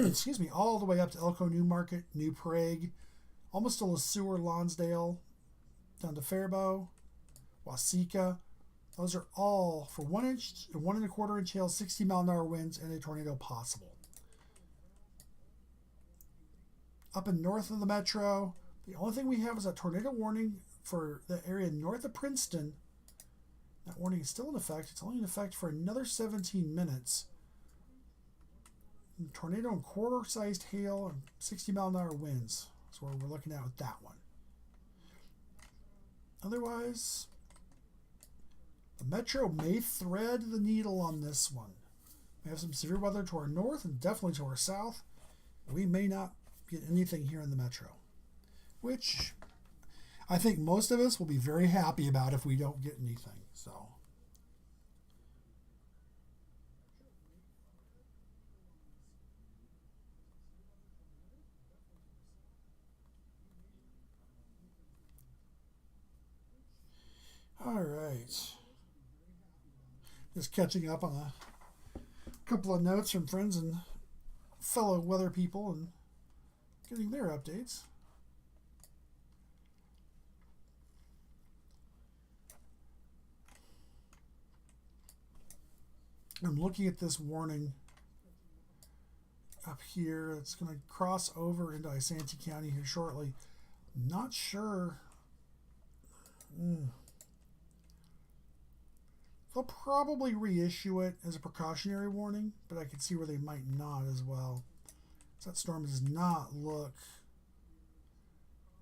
excuse me, all the way up to Elko, Newmarket, New Prague, almost to Le Sueur, Lonsdale, down to Faribault, Waseca. Those are all for 1 inch and 1 1/4 inch hail, 60-mile-an-hour winds, and a tornado possible. Up in north of the metro, the only thing we have is a tornado warning for the area north of Princeton. That warning is still in effect. It's only in effect for another 17 minutes. And tornado and quarter-sized hail and 60-mile-an-hour winds. That's what we're looking at with that one. Otherwise, the metro may thread the needle on this one. We have some severe weather to our north and definitely to our south. We may not get anything here in the metro, which I think most of us will be very happy about if we don't get anything. So, all right. Just catching up on a couple of notes from friends and fellow weather people and getting their updates. I'm looking at this warning up here. It's going to cross over into Isanti County here shortly. Not sure. They'll probably reissue it as a precautionary warning, but I can see where they might not as well. So that storm does not look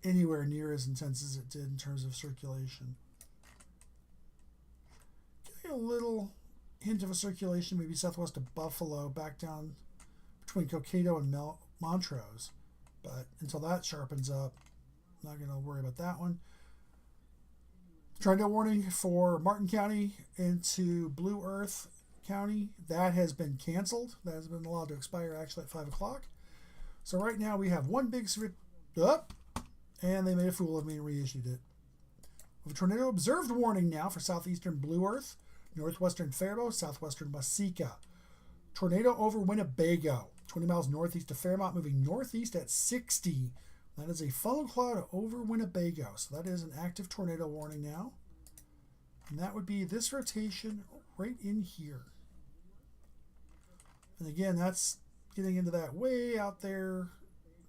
anywhere near as intense as it did in terms of circulation. Getting a little hint of a circulation, maybe southwest of Buffalo, back down between Cokato and Montrose. But until that sharpens up, I'm not going to worry about that one. Tornado warning for Martin County into Blue Earth County. That has been canceled. That has been allowed to expire actually at 5 o'clock. So right now we have one big up, and they made a fool of me and reissued it. We have a tornado observed warning now for southeastern Blue Earth, northwestern Faribault, southwestern Waseca. Tornado over Winnebago, 20 miles northeast of Fairmont, moving northeast at 60. That is a funnel cloud over Winnebago. So that is an active tornado warning now. And that would be this rotation right in here. And again, that's getting into that way out there,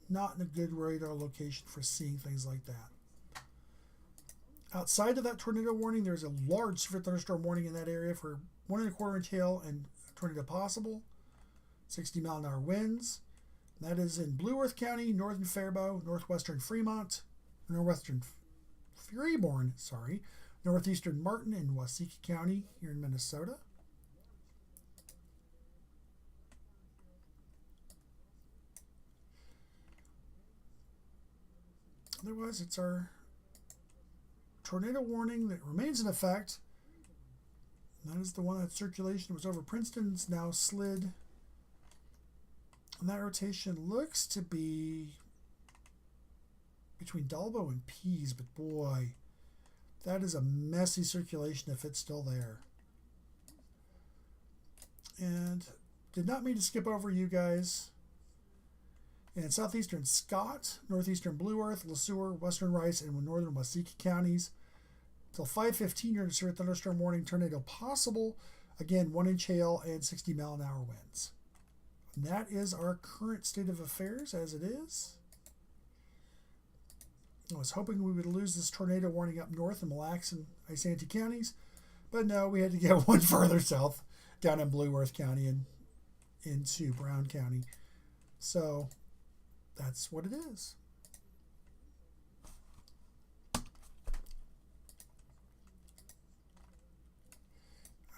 not in a good radar location for seeing things like that. Outside of that tornado warning, there's a large severe thunderstorm warning in that area for 1 1/4 inch hail and tornado possible, 60-mile-an-hour winds. That is in Blue Earth County, northern Faribault, northwestern Freeborn, northeastern Martin and Waseca County here in Minnesota. Otherwise, it's our tornado warning that remains in effect. And that is the one that circulation was over Princeton. It's now slid. And that rotation looks to be between Dalbo and Pease, but boy, that is a messy circulation if it's still there. And did not mean to skip over you guys. In southeastern Scott, northeastern Blue Earth, Le Sueur, western Rice, and northern Waseca counties. Until 5:15, you're in a severe thunderstorm warning, tornado possible. Again, 1 inch hail and 60-mile-an-hour winds. And that is our current state of affairs as it is. I was hoping we would lose this tornado warning up north in Mille Lacs and Isanti counties, but no, we had to get one further south down in Blue Earth County and into Brown County. So that's what it is.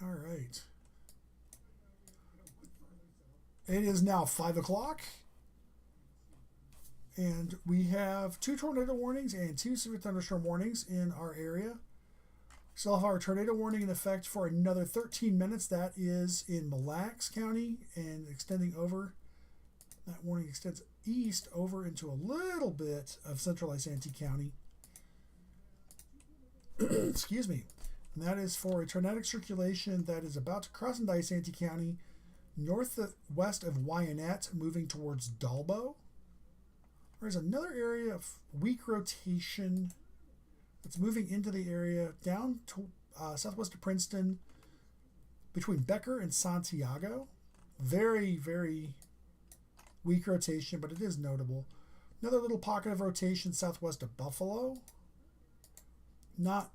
All right. It is now 5 o'clock, and we have 2 tornado warnings and 2 severe thunderstorm warnings in our area. Still have our tornado warning in effect for another 13 minutes. That is in Mille Lacs County and extending over. That warning extends east over into a little bit of central Isanti County. Excuse me. And that is for a tornadic circulation that is about to cross into Isanti County, northwest of Wyanett, moving towards Dalbo. There's another area of weak rotation that's moving into the area down to southwest of Princeton, between Becker and Santiago. Very, very weak rotation, but it is notable. Another little pocket of rotation southwest of Buffalo. Not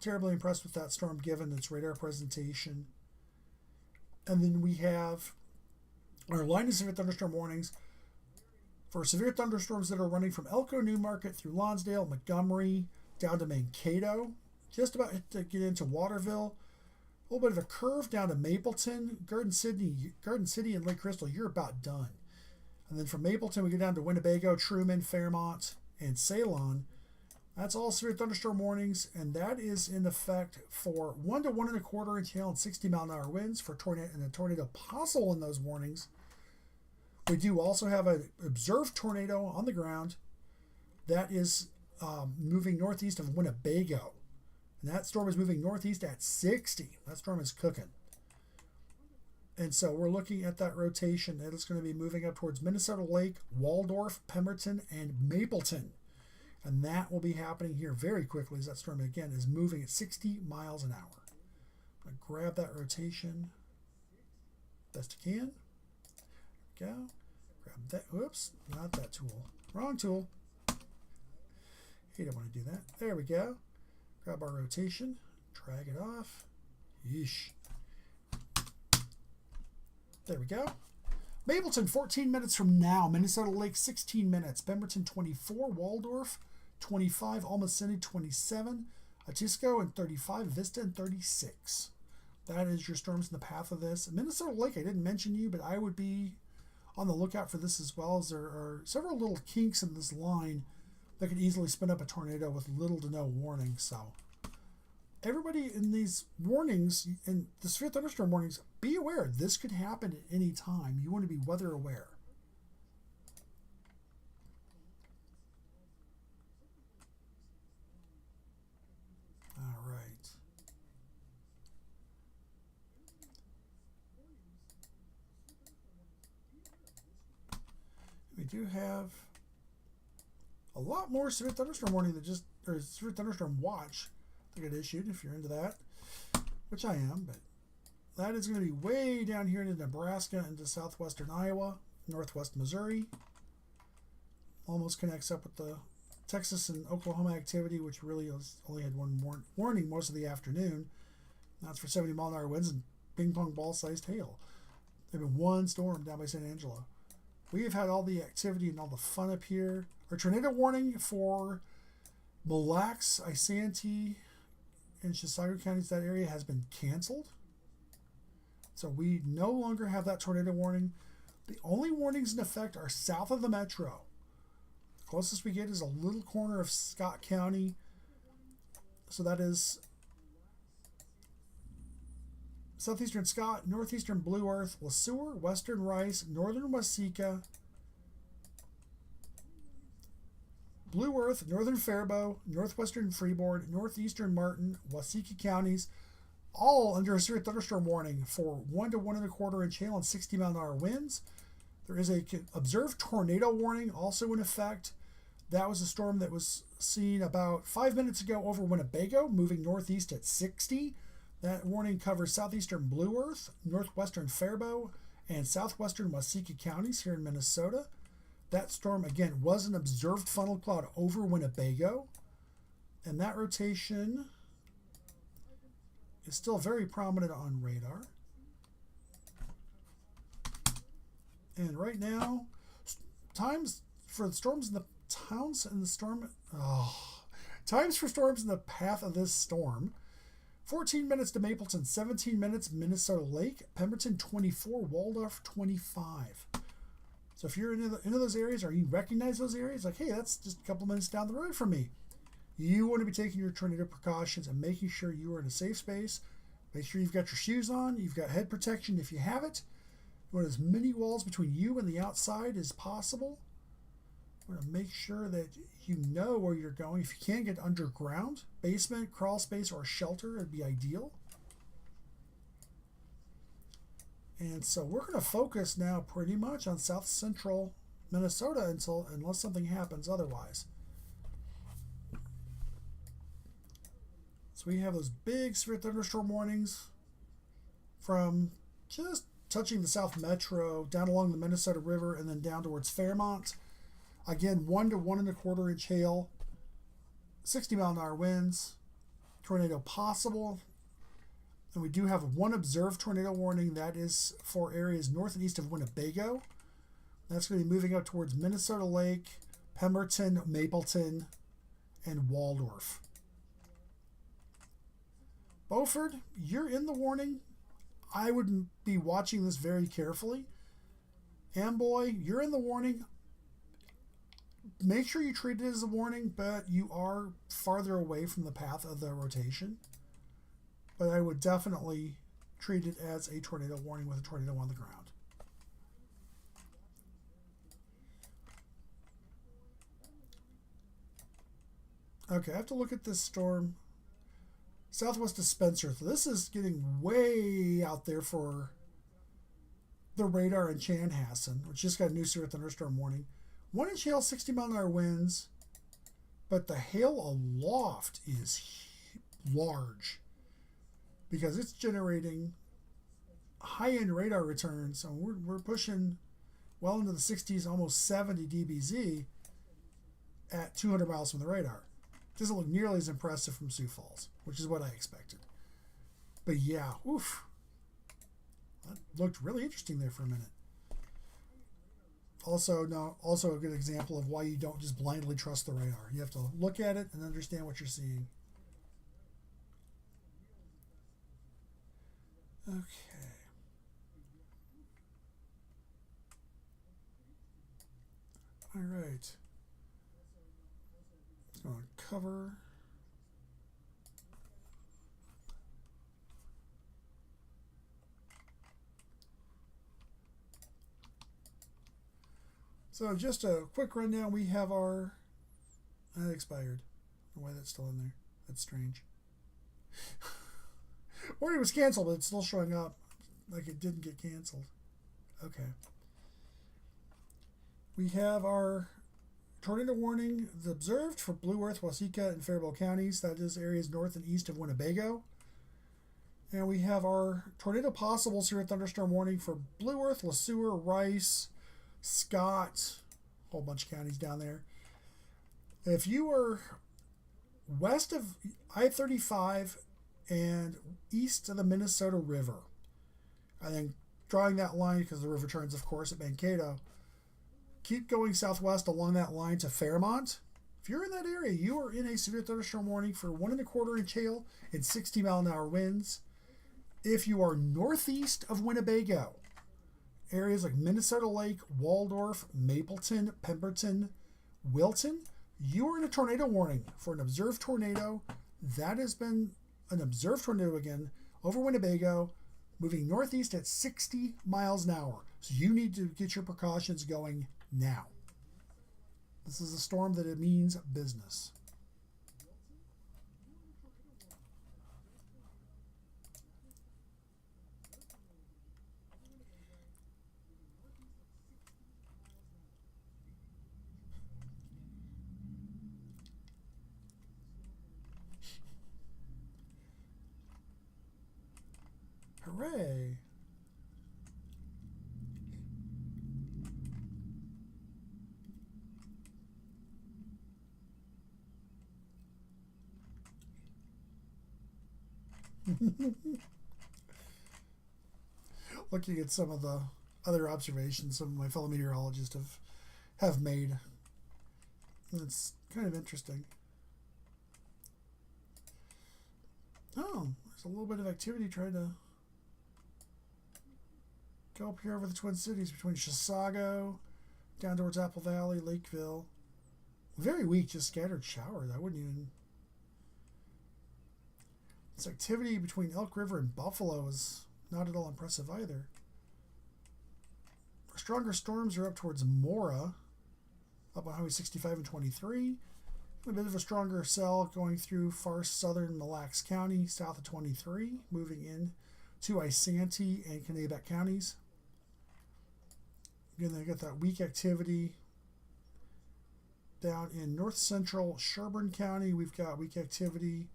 terribly impressed with that storm given its radar presentation. And then we have our line of severe thunderstorm warnings for severe thunderstorms that are running from Elko, Newmarket through Lonsdale, Montgomery, down to Mankato, just about to get into Waterville. A little bit of a curve down to Mapleton, Garden City, and Lake Crystal. You're about done. And then from Mapleton, we go down to Winnebago, Truman, Fairmont, and Ceylon. That's all severe thunderstorm warnings, and that is in effect for 1 to 1 1/4 inch hail and 60-mile-an-hour winds for tornado and a tornado possible in those warnings. We do also have an observed tornado on the ground that is moving northeast of Winnebago, and that storm is moving northeast at 60. That storm is cooking. And so we're looking at that rotation. It's going to be moving up towards Minnesota Lake, Waldorf, Pemberton, and Mapleton. And that will be happening here very quickly as that storm, again, is moving at 60 miles an hour. I'm going to grab that rotation best I can. There we go. Grab that. Whoops, not that tool. Wrong tool. You don't want to do that. There we go. Grab our rotation. Drag it off. Yeesh. There we go. Mapleton, 14 minutes from now. Minnesota Lake, 16 minutes. Pemberton, 24. Waldorf, 25. Alma City, 27. Atisco, and 35. Vista, and 36. That is your storms in the path of this. Minnesota Lake, I didn't mention you, but I would be on the lookout for this as well, as there are several little kinks in this line that could easily spin up a tornado with little to no warning. So everybody in these warnings, in the severe thunderstorm warnings, be aware this could happen at any time. You want to be weather aware. All right. We do have a lot more severe thunderstorm warning than just, or severe thunderstorm watch that get issued if you're into that, which I am, but that is going to be way down here into Nebraska, into southwestern Iowa, northwest Missouri. Almost connects up with the Texas and Oklahoma activity, which really only had one warning most of the afternoon. That's for 70 mile an hour winds and ping pong ball sized hail. There's been one storm down by San Angelo. We have had all the activity and all the fun up here. Our tornado warning for Mille Lacs, Isanti, and Chisago counties, that area has been canceled. So we no longer have that tornado warning. The only warnings in effect are south of the metro. The closest we get is a little corner of Scott County. So that is southeastern Scott, northeastern Blue Earth, Le Sueur, western Rice, northern Waseca, Blue Earth, northern Faribault, northwestern Freeport, northeastern Martin, Waseca counties, all under a severe thunderstorm warning for 1 to 1 1/4 inch hail and 60 mile an hour winds. There is a observed tornado warning also in effect. That was a storm that was seen about 5 minutes ago over Winnebago, moving northeast at 60. That warning covers southeastern Blue Earth, northwestern Faribault, and southwestern Waseca counties here in Minnesota. That storm, again, was an observed funnel cloud over Winnebago. And that rotation is still very prominent on radar. And right now, times for the storms in the towns and the storm... times for storms in the path of this storm. 14 minutes to Mapleton, 17 minutes Minnesota Lake, Pemberton 24, Waldorf 25. So if you're into those areas, or you recognize those areas, like, hey, that's just a couple minutes down the road from me. You want to be taking your tornado precautions and making sure you are in a safe space. Make sure you've got your shoes on, you've got head protection if you have it. You want as many walls between you and the outside as possible. You want to make sure that you know where you're going. If you can get underground, basement, crawl space, or shelter, it'd be ideal. And so we're going to focus now pretty much on south central Minnesota unless something happens otherwise. So we have those big severe thunderstorm warnings from just touching the South Metro, down along the Minnesota River, and then down towards Fairmont. Again, 1 to 1 1/4 inch hail, 60 mile an hour winds, tornado possible. And we do have one observed tornado warning. That is for areas north and east of Winnebago. That's going to be moving up towards Minnesota Lake, Pemberton, Mapleton, and Waldorf. Beaufort, you're in the warning. I would be watching this very carefully. Amboy, you're in the warning. Make sure you treat it as a warning, but you are farther away from the path of the rotation. But I would definitely treat it as a tornado warning with a tornado on the ground. Okay, I have to look at this storm southwest of Spencer. So this is getting way out there for the radar in Chanhassen, which just got a new severe thunderstorm warning. 1-inch hail, 60-mile-an-hour winds, but the hail aloft is large because it's generating high-end radar returns. So we're pushing well into the 60s, almost 70 dBz at 200 miles from the radar. Doesn't look nearly as impressive from Sioux Falls, which is what I expected. But yeah, oof. That looked really interesting there for a minute. Also a good example of why you don't just blindly trust the radar. You have to look at it and understand what you're seeing. Okay. All right. Going to cover. So just a quick rundown. We have our... That expired. I don't know why that's still in there. That's strange. Or it was canceled, but it's still showing up like it didn't get canceled. Okay. We have our tornado warning observed for Blue Earth, Waseca, and Faribault counties. That is areas north and east of Winnebago. And we have our tornado possible severe thunderstorm warning for Blue Earth, Le Sueur, Rice, Scott, a whole bunch of counties down there. If you are west of I-35 and east of the Minnesota River, and then drawing that line because the river turns, of course, at Mankato, keep going southwest along that line to Fairmont. If you're in that area, you are in a severe thunderstorm warning for 1.25-inch hail and 60-mile-an-hour winds. If you are northeast of Winnebago, areas like Minnesota Lake, Waldorf, Mapleton, Pemberton, Wilton, you are in a tornado warning for an observed tornado. That has been an observed tornado again over Winnebago, moving northeast at 60 miles an hour. So you need to get your precautions going now. This is a storm that it means business. Hooray! Looking at some of the other observations some of my fellow meteorologists have made, it's kind of interesting. Oh, there's a little bit of activity trying to go up here over the Twin Cities between Chisago, down towards Apple Valley, Lakeville. Very weak, just scattered showers. I wouldn't even... This activity between Elk River and Buffalo is not at all impressive either. Our stronger storms are up towards Mora, up on Highway 65 and 23. A bit of a stronger cell going through far southern Mille Lacs County, south of 23, moving in to Isanti and Kanabec counties. Again, they got that weak activity down in north central Sherburne County. We've got weak activity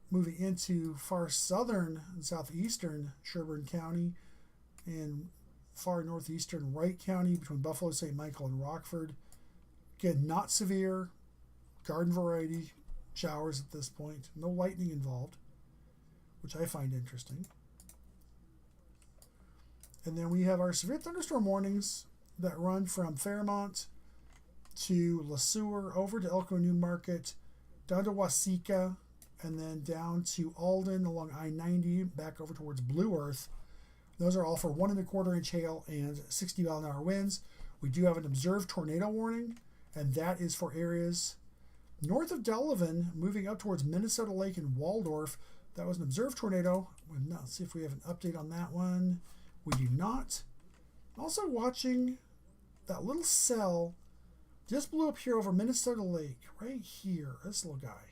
moving into far southern and southeastern Sherburne County and far northeastern Wright County between Buffalo, St. Michael, and Rockford. Again, not severe, garden variety showers at this point. No lightning involved, which I find interesting. And then we have our severe thunderstorm warnings that run from Fairmont to Le Sueur, over to Elko Newmarket, down to Waseca, and then down to Alden along I-90, back over towards Blue Earth. Those are all for 1.25-inch hail and 60-mile-an-hour winds. We do have an observed tornado warning, and that is for areas north of Delavan, moving up towards Minnesota Lake and Waldorf. That was an observed tornado. Let's see if we have an update on that one. We do not. Also watching that little cell just blew up here over Minnesota Lake, right here. This little guy.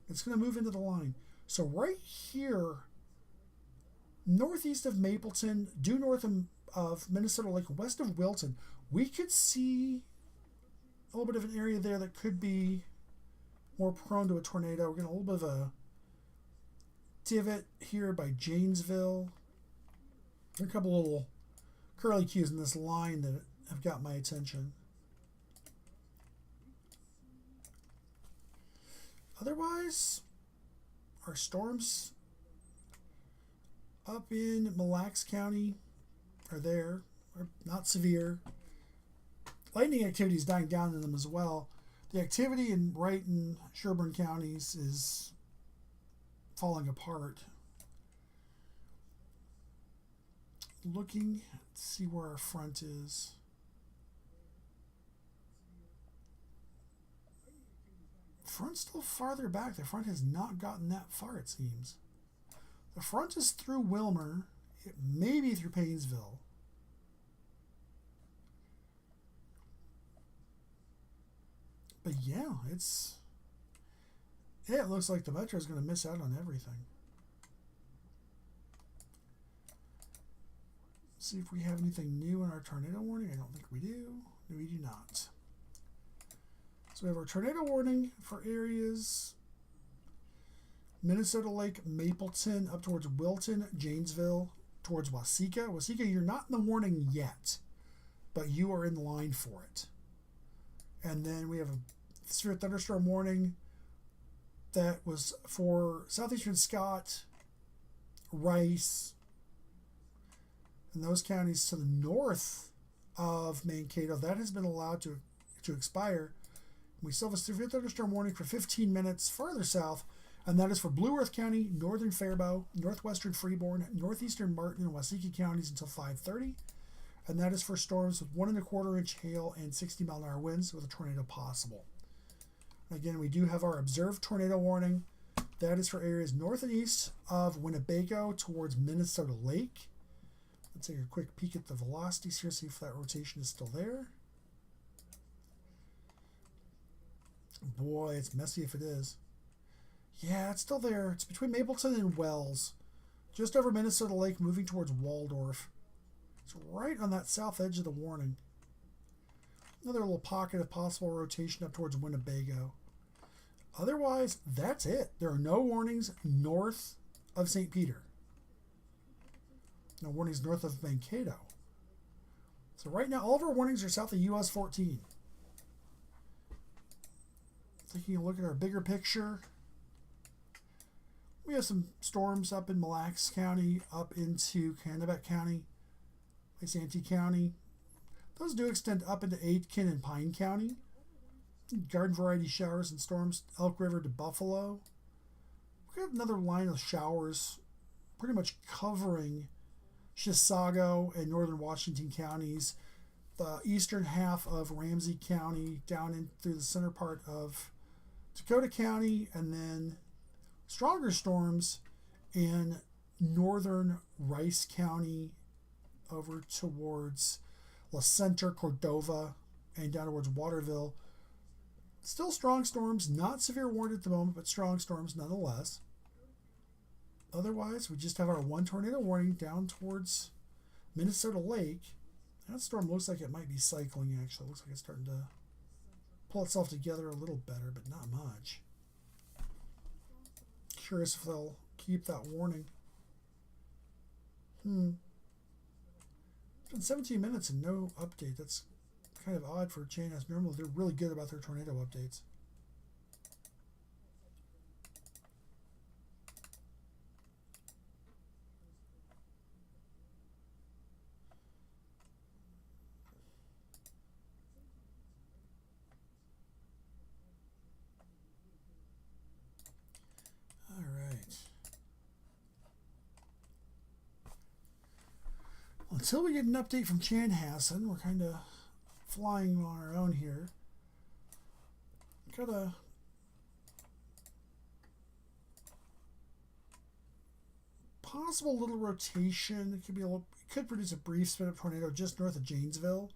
It's going to move into the line. So right here, northeast of Mapleton, due north of of Minnesota Lake, west of Wilton. We could see a little bit of an area there that could be more prone to a tornado. We're getting a little bit of a divot here by Janesville. There are a couple little curly cues in this line that have got my attention. Otherwise, our storms up in Mille Lacs County are there, are not severe. Lightning activity is dying down in them as well. The activity in Wright and Sherburne counties is falling apart. Looking, let's see where our front is. Front's still farther back. The front has not gotten that far, it seems. The front is through Wilmer. It may be through Paynesville. But yeah, it looks like the Metro is going to miss out on everything. See if we have anything new in our tornado warning. I don't think we do. No, we do not. So we have our tornado warning for areas Minnesota Lake, Mapleton, up towards Wilton, Janesville, towards Waseca. Waseca, you're not in the warning yet, but you are in line for it. And then we have a severe thunderstorm warning that was for southeastern Scott, Rice, and those counties to the north of Mankato. That has been allowed to expire. We still have a severe thunderstorm warning for 15 minutes farther south, and that is for Blue Earth County, northern Faribault, northwestern Freeborn, northeastern Martin, and Waseca counties until 5:30. And that is for storms with 1 1/4 inch hail and 60-mile-an-hour winds with a tornado possible. Again, we do have our observed tornado warning. That is for areas north and east of Winnebago towards Minnesota Lake. Let's take a quick peek at the velocities here, see if that rotation is still there. Boy, it's messy if it is. Yeah, it's still there. It's between Mapleton and Wells, just over Minnesota Lake, moving towards Waldorf. It's right on that south edge of the warning. Another little pocket of possible rotation up towards Winnebago. Otherwise, that's it. There are no warnings north of St. Peter. No warnings north of Mankato. So right now, all of our warnings are south of US 14. Taking a look at our bigger picture, we have some storms up in Mille Lacs County, up into Kennebec County, Santee County. Those do extend up into Aitkin and Pine County. Garden variety showers and storms, Elk River to Buffalo. We have another line of showers pretty much covering Chisago and northern Washington counties, the eastern half of Ramsey County, down in through the center part of Dakota County, and then stronger storms in northern Rice County over towards La Center, Cordova, and down towards Waterville. Still strong storms, not severe warned at the moment, but strong storms nonetheless. Otherwise, we just have our one tornado warning down towards Minnesota Lake. That storm looks like it might be cycling, actually. Looks like it's starting to pull itself together a little better, but not much. Curious if they'll keep that warning. It's been 17 minutes and no update. That's kind of odd for Chanhassen. Normally they're really good about their tornado updates. All right. Until we get an update from Chanhassen, we're kind of flying on our own here. Got a possible little rotation. It could produce a brief spin-up tornado just north of Janesville.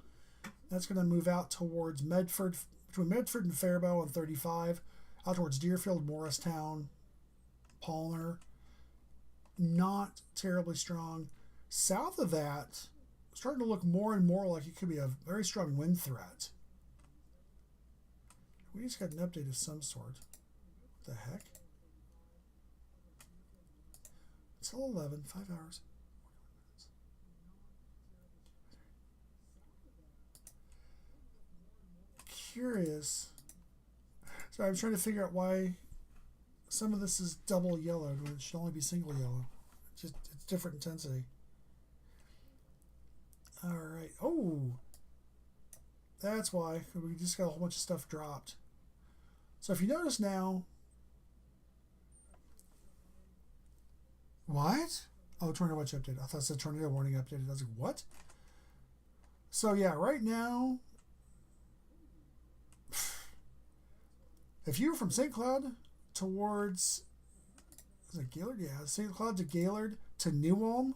That's going to move out towards Medford, between Medford and Faribault on 35, out towards Deerfield, Morristown, Palmer. Not terribly strong. South of that, starting to look more and more like it could be a very strong wind threat. We just got an update of some sort. What the heck? It's till 11, 5 hours. Curious. So I'm trying to figure out why some of this is double yellowed when it should only be single yellow. It's different intensity. All right. Oh, that's why we just got a whole bunch of stuff dropped. So if you notice now, what? Oh, tornado watch update. I thought it said tornado warning updated. I was like, what? So yeah, right now, if you were from St. Cloud towards, is it Gaylord? Yeah, St. Cloud to Gaylord to New Ulm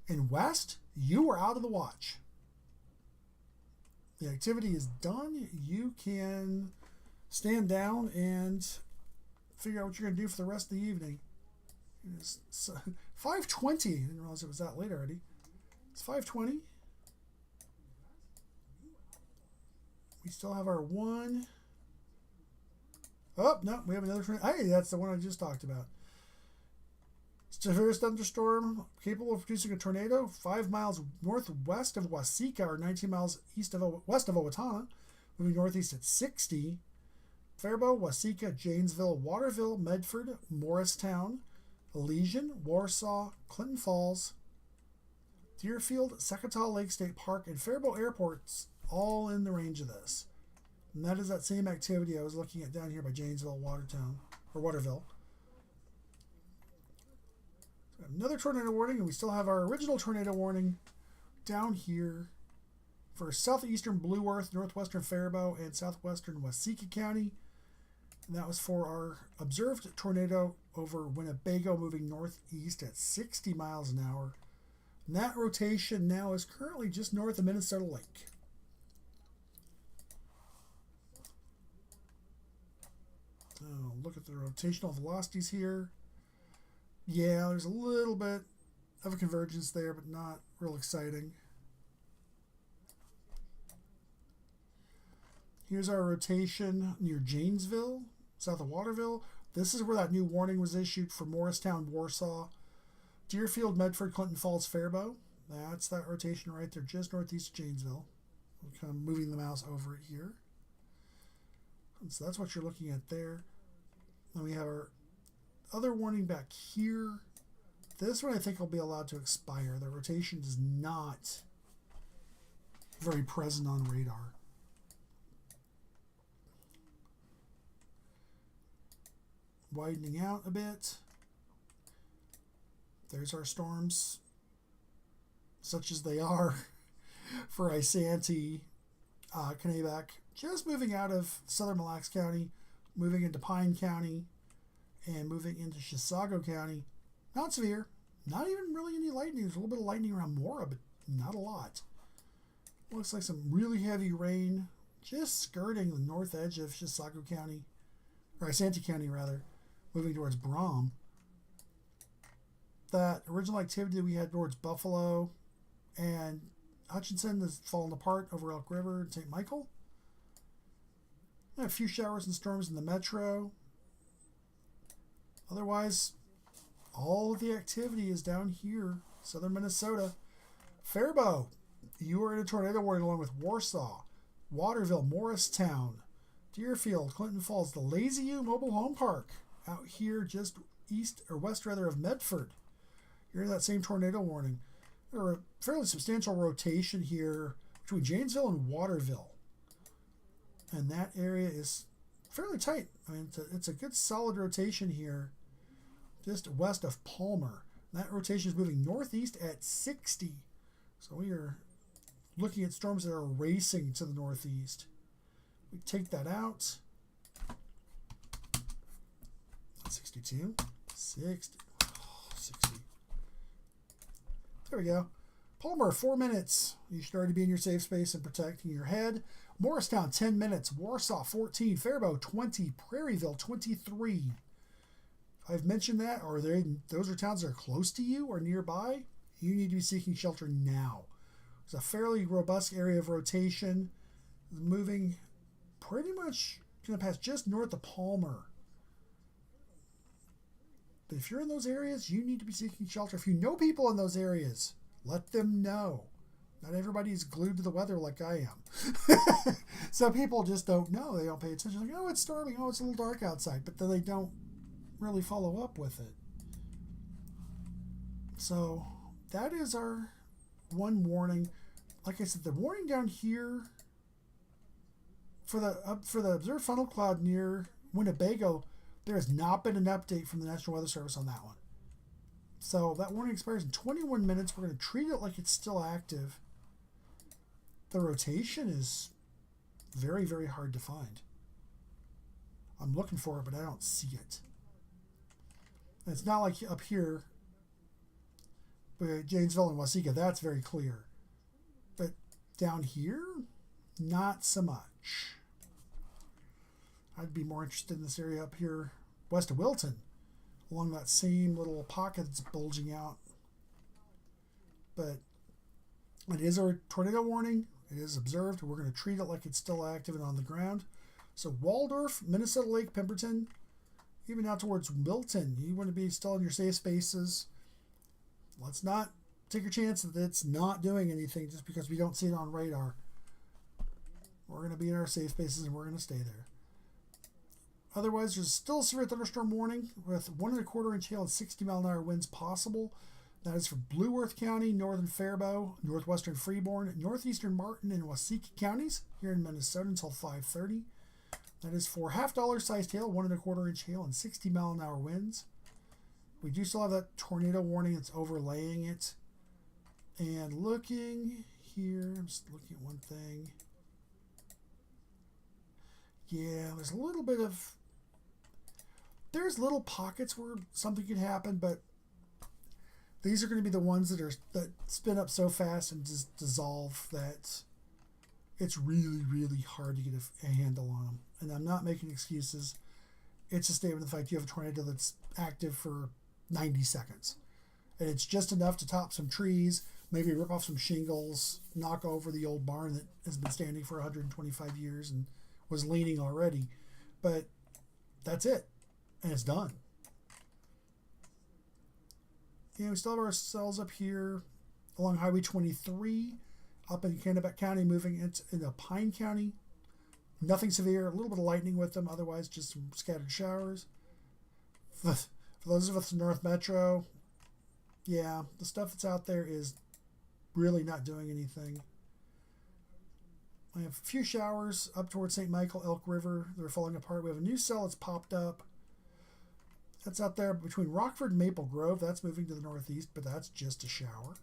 and west, you are out of the watch. The activity is done. You can stand down and figure out what you're going to do for the rest of the evening. It's 5:20. I didn't realize it was that late already. It's 5:20. We still have our one. Oh, no, we have another. Hey, that's the one I just talked about. Severest thunderstorm capable of producing a tornado 5 miles northwest of Waseca or 19 miles west of Owatonna, moving northeast at 60. Faribault, Waseca, Janesville, Waterville, Medford, Morristown, Elysian, Warsaw, Clinton Falls, Deerfield, Secretary Lake State Park, and Faribault Airports all in the range of this. And that is that same activity I was looking at down here by Janesville, Waterville. Another tornado warning, and we still have our original tornado warning down here for southeastern Blue Earth, northwestern Faribault, and southwestern Waseca County. And that was for our observed tornado over Winnebago, moving northeast at 60 miles an hour. And that rotation now is currently just north of Minnesota Lake. Oh, look at the rotational velocities here. Yeah, there's a little bit of a convergence there, but not real exciting. Here's our rotation near Janesville, south of Waterville. This is where that new warning was issued for Morristown, Warsaw, Deerfield, Medford, Clinton Falls, Faribault. That's that rotation right there, just northeast of Janesville. I'm kind of moving the mouse over it here. And so that's what you're looking at there. Then we have our other warning back here. This one I think will be allowed to expire. The rotation is not very present on radar. Widening out a bit. There's our storms, such as they are for Isanti, Kanabec, just moving out of southern Mille Lacs County, moving into Pine County, and moving into Chisago County. Not severe. Not even really any lightning. There's a little bit of lightning around Mora, but not a lot. Looks like some really heavy rain just skirting the north edge of Chisago County, or Isanti County rather, moving towards Brom. That original activity that we had towards Buffalo and Hutchinson has fallen apart over Elk River and St. Michael. A few showers and storms in the metro. Otherwise, all of the activity is down here, southern Minnesota. Faribault, you are in a tornado warning along with Warsaw, Waterville, Morristown, Deerfield, Clinton Falls, the Lazy U Mobile Home Park, out here just east or west rather of Medford. You're in that same tornado warning. There are a fairly substantial rotation here between Janesville and Waterville. And that area is fairly tight. I mean, it's a good solid rotation here, just west of Palmer. That rotation is moving northeast at 60. So we are looking at storms that are racing to the northeast. We take that out. 62, 60, 60. There we go. Palmer, 4 minutes. You should already be in your safe space and protecting your head. Morristown, 10 minutes. Warsaw, 14. Faribault, 20. Prairieville, 23. I've mentioned that. Those are towns that are close to you or nearby. You need to be seeking shelter now. There's a fairly robust area of rotation, moving pretty much going to pass just north of Palmer. But if you're in those areas, you need to be seeking shelter. If you know people in those areas, let them know. Not everybody's glued to the weather like I am. Some people just don't know. They don't pay attention. Like, oh, it's storming. Oh, it's a little dark outside. But then they don't really follow up with it. So that is our one warning. Like I said, the warning down here for the observed funnel cloud near Winnebago, there has not been an update from the National Weather Service on that one. So that warning expires in 21 minutes. We're going to treat it like it's still active. The rotation is very, very hard to find. I'm looking for it, but I don't see it. And it's not like up here, but Janesville and Waseca, that's very clear. But down here, not so much. I'd be more interested in this area up here west of Wilton, along that same little pocket that's bulging out. But it is a tornado warning. It is observed. We're going to treat it like it's still active and on the ground. So Waldorf, Minnesota Lake, Pemberton, even out towards Wilton, you want to be still in your safe spaces. Let's not take a chance that it's not doing anything just because we don't see it on radar. We're going to be in our safe spaces and we're going to stay there. Otherwise, there's still a severe thunderstorm warning with 1 1/4 inch hail and 60-mile-an-hour winds possible. That is for Blue Earth County, northern Faribault, northwestern Freeborn, northeastern Martin, and Waseca counties here in Minnesota until 5:30. That is for $half sized hail, 1 1/4 inch hail, and 60-mile-an-hour winds. We do still have that tornado warning that's overlaying it. And looking here, I'm just looking at one thing. Yeah, there's a little bit of... There's little pockets where something could happen, but these are going to be the ones that spin up so fast and just dissolve that it's really, really hard to get a handle on them. And I'm not making excuses. It's a statement of the fact you have a tornado that's active for 90 seconds. And it's just enough to top some trees, maybe rip off some shingles, knock over the old barn that has been standing for 125 years and was leaning already. But that's it. And it's done. We still have our cells up here along Highway 23, up in Kennebec County, moving into Pine County. Nothing severe, a little bit of lightning with them, otherwise just some scattered showers. For those of us in North Metro, yeah, the stuff that's out there is really not doing anything. I have a few showers up towards St. Michael, Elk River. They're falling apart. We have a new cell that's popped up. That's out there between Rockford and Maple Grove. That's moving to the northeast, but that's just a shower.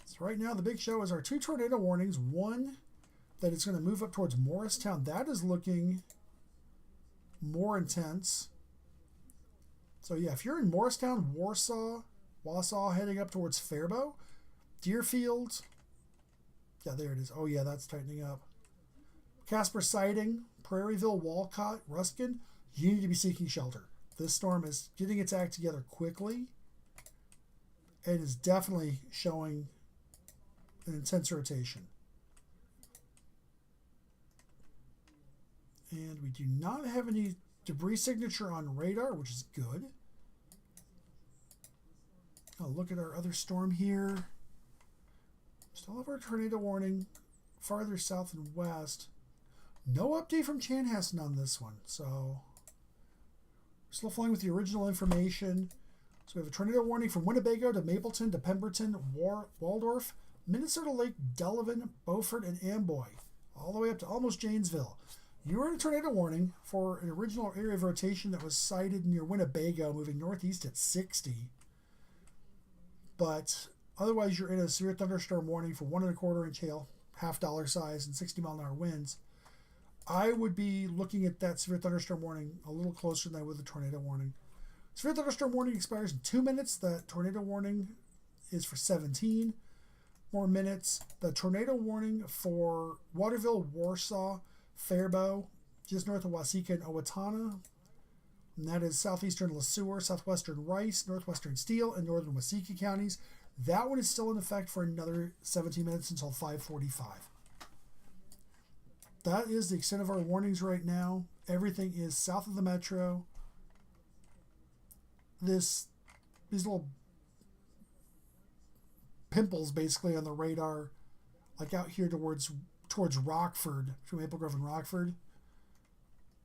So right now, the big show is our 2 tornado warnings. One that is going to move up towards Morristown. That is looking more intense. So yeah, if you're in Morristown, Wausau, heading up towards Faribault, Deerfield. Yeah, there it is. Oh yeah, that's tightening up. Casper Siding, Prairieville, Walcott, Ruskin. You need to be seeking shelter. This storm is getting its act together quickly. It is definitely showing an intense rotation. And we do not have any debris signature on radar, which is good. I'll look at our other storm here. Still have our tornado warning farther south and west. No update from Chanhassen on this one, so still flying with the original information. So we have a tornado warning from Winnebago to Mapleton to Pemberton, Waldorf, Minnesota Lake, Delavan, Beaufort, and Amboy, all the way up to almost Janesville. You are in a tornado warning for an original area of rotation that was sighted near Winnebago, moving northeast at 60. But otherwise, you're in a severe thunderstorm warning for 1 1/4 inch hail, $half size, and 60-mile-an-hour winds. I would be looking at that severe thunderstorm warning a little closer than I would the tornado warning. Severe thunderstorm warning expires in 2 minutes. The tornado warning is for 17 more minutes. The tornado warning for Waterville, Warsaw, Faribault, just north of Waseca and Owatonna, And that is southeastern Le Sueur, southwestern Rice, northwestern Steele, and northern Waseca counties. That one is still in effect for another 17 minutes until 5:45. That is the extent of our warnings right now. Everything is south of the metro. These little pimples basically on the radar, like out here towards Rockford, between Maple Grove and Rockford.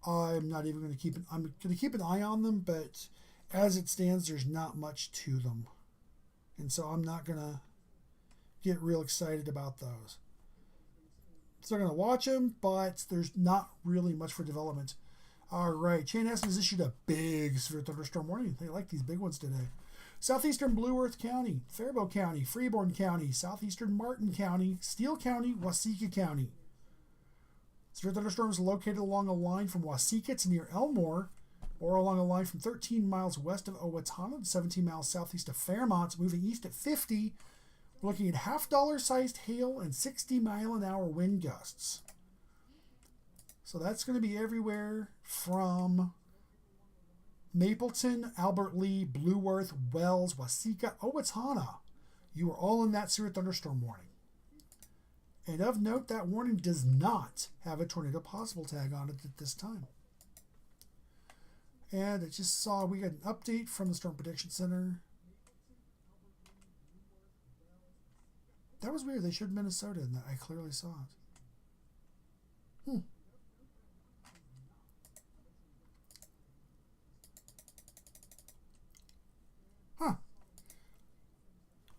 I'm not even going to keep I'm going to keep an eye on them, but as it stands, there's not much to them, and so I'm not going to get real excited about those. Still going to watch them, but there's not really much for development. All right, Chanhassen has issued a big severe thunderstorm warning. They like these big ones today. Southeastern Blue Earth County, Faribault County, Freeborn County, Southeastern Martin County, Steele County, Waseca County. Severe thunderstorms located along a line from Waseca to near Elmore, or along a line from 13 miles west of Owatonna to 17 miles southeast of Fairmont, moving east at 50. We're looking at $half-dollar-sized hail and 60-mile-an-hour wind gusts. So that's going to be everywhere from Mapleton, Albert Lee, Blue Earth, Wells, Waseca, Owatonna. You are all in that severe thunderstorm warning. And of note, that warning does not have a tornado possible tag on it at this time. And I just saw we got an update from the Storm Prediction Center. That was weird. They showed Minnesota in that. I clearly saw it. Huh.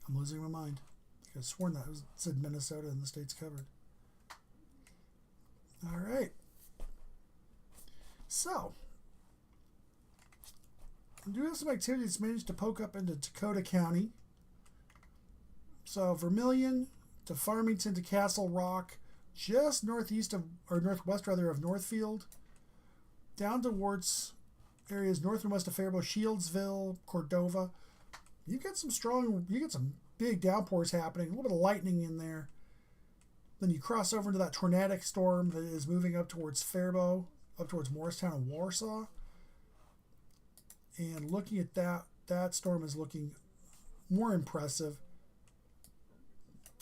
I'm losing my mind. I could have sworn that it said Minnesota and the state's covered. All right. So, we do have some activity that's managed to poke up into Dakota County. So, Vermilion to Farmington to Castle Rock, just northwest of Northfield, down towards areas north and west of Faribault, Shieldsville, Cordova. You get some big downpours happening, a little bit of lightning in there. Then you cross over into that tornadic storm that is moving up towards Faribault, up towards Morristown and Warsaw. And looking at that storm is looking more impressive.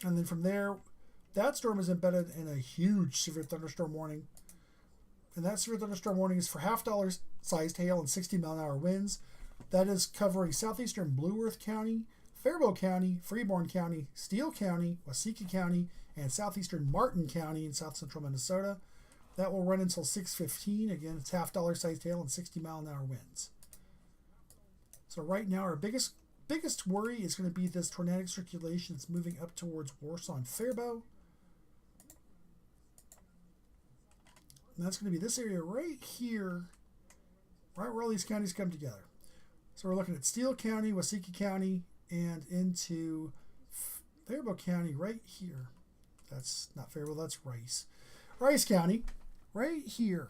And then from there, that storm is embedded in a huge severe thunderstorm warning. And that severe thunderstorm warning is for $half-dollar-sized hail and 60-mile-an-hour winds. That is covering southeastern Blue Earth County, Faribault County, Freeborn County, Steele County, Waseca County, and southeastern Martin County in south central Minnesota. That will run until 6:15. Again, it's $half-dollar-sized hail and 60-mile-an-hour winds. So right now, our biggest worry is going to be this tornadic circulation that's moving up towards Warsaw and Faribault. And that's going to be this area right here, right where all these counties come together. So we're looking at Steele County, Waseca County, and into Faribault County right here. That's not Faribault, that's Rice. Rice County, right here,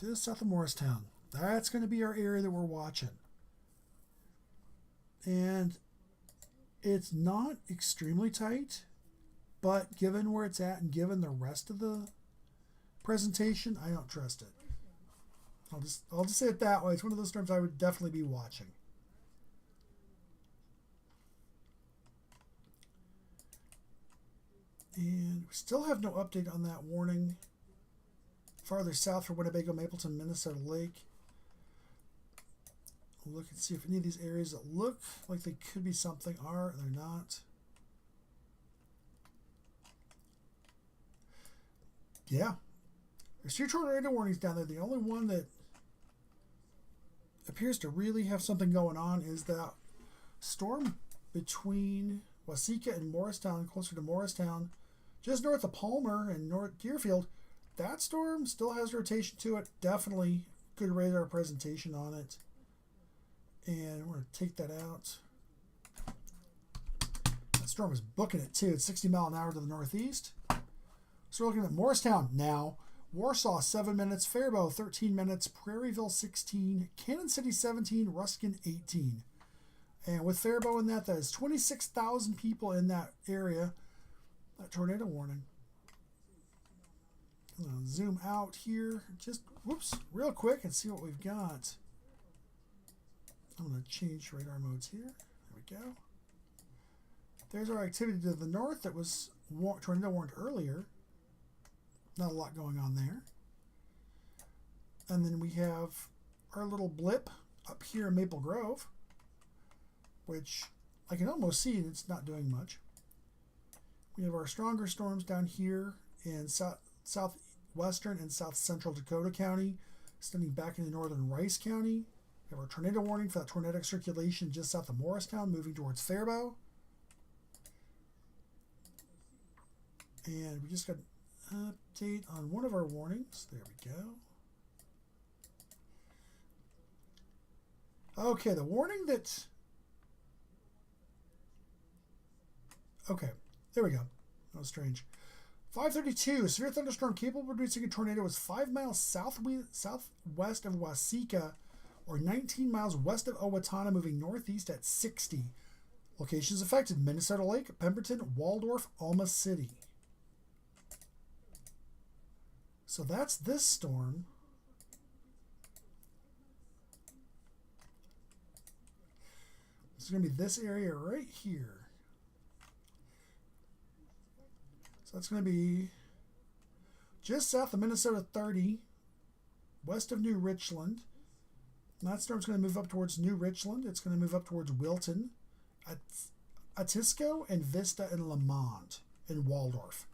just south of Morristown. That's going to be our area that we're watching. And it's not extremely tight, but given where it's at and given the rest of the presentation, I don't trust it. I'll just say it that way. It's one of those storms I would definitely be watching. And we still have no update on that warning. Farther south for Winnebago, Mapleton, Minnesota Lake. We'll look and see if any of these areas that look like they could be something are, they're not. Yeah. There's 2 tornado warnings down there. The only one that appears to really have something going on is that storm between Waseca and Morristown, closer to Morristown, just north of Palmer and North Deerfield. That storm still has rotation to it. Definitely good radar presentation on it. And we're going to take that out. That storm is booking it too. It's 60 mile an hour to the northeast. So we're looking at Morristown now. Warsaw 7 minutes, Faribault 13 minutes, Prairieville 16, Cannon City 17, Ruskin 18. And with Faribault in that is 26,000 people in that area. That tornado warning. Zoom out here, just whoops, real quick and see what we've got. I'm going to change radar modes here. There we go. There's our activity to the north that was tornado warned earlier. Not a lot going on there. And then we have our little blip up here in Maple Grove, which I can almost see it's not doing much. We have our stronger storms down here in southwestern and south central Dakota County, extending back into northern Rice County. We have our tornado warning for that tornadic circulation just south of Morristown, moving towards Faribault. And we just got an update on one of our warnings. There we go. Okay, the warning that... Okay, there we go. That was strange. 532, severe thunderstorm capable of producing a tornado is 5 miles southwest of Waseca or 19 miles west of Owatonna, moving northeast at 60. Locations affected: Minnesota Lake, Pemberton, Waldorf, Alma City. So that's this storm. It's going to be this area right here. So that's going to be just south of Minnesota 30, west of New Richland. And that storm's going to move up towards New Richland. It's going to move up towards Wilton, Atisco, and Vista, and Lamont, and Waldorf.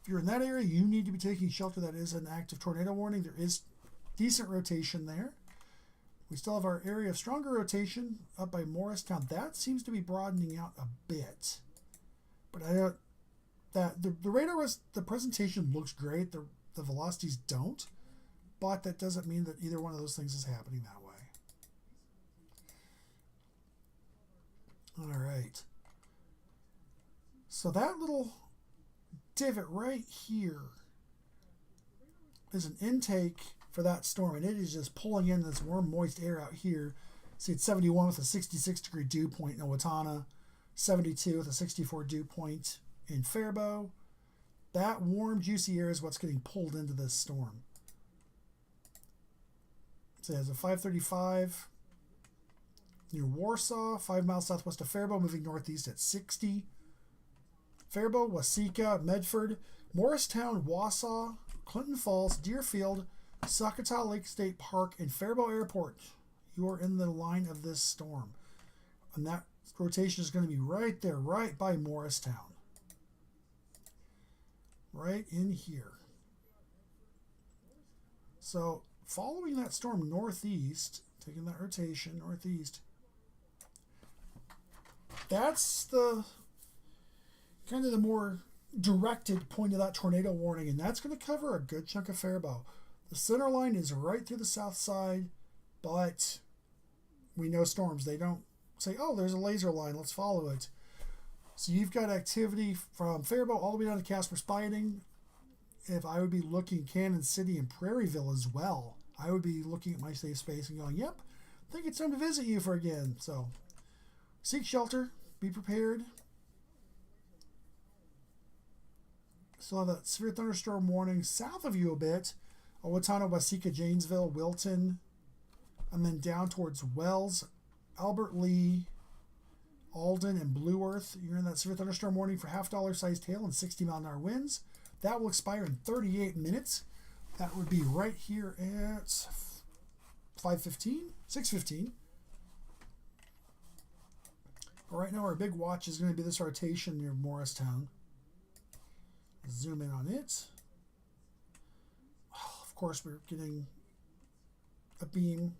If you're in that area, you need to be taking shelter. That is an active tornado warning. There is decent rotation there. We still have our area of stronger rotation up by Morristown. That seems to be broadening out a bit. But I don't... The radar was... The presentation looks great. The velocities don't. But that doesn't mean that either one of those things is happening that way. All right. So that little divot right here is an intake for that storm, and it is just pulling in this warm, moist air out here. See, it's 71 with a 66-degree dew point in Owatonna, 72 with a 64 dew point in Faribault. That warm, juicy air is what's getting pulled into this storm. So it has a 535 near Warsaw, 5 miles southwest of Faribault, moving northeast at 60. Faribault, Waseca, Medford, Morristown, Wausau, Clinton Falls, Deerfield, Sakatah Lake State Park, and Faribault Airport. You are in the line of this storm. And that rotation is going to be right there, right by Morristown. Right in here. So, following that storm northeast, taking that rotation northeast, that's the kind of the more directed point of that tornado warning, and that's going to cover a good chunk of Faribault. The center line is right through the south side, but we know storms. They don't say, oh, there's a laser line, let's follow it. So you've got activity from Faribault all the way down to Casper Spiding. If I would be looking Cannon City and Prairieville as well, I would be looking at my safe space and going, yep, I think it's time to visit you for again. So seek shelter, be prepared. Still have that severe thunderstorm warning south of you a bit. Owatonna, Waseca, Janesville, Wilton, and then down towards Wells, Albert Lee, Alden, and Blue Earth. You're in that severe thunderstorm warning for half-dollar sized hail and 60-mile-an-hour winds. That will expire in 38 minutes. That would be right here at 6:15. But right now, our big watch is going to be this rotation near Morristown. Zoom in on it. Of course, we're getting a beam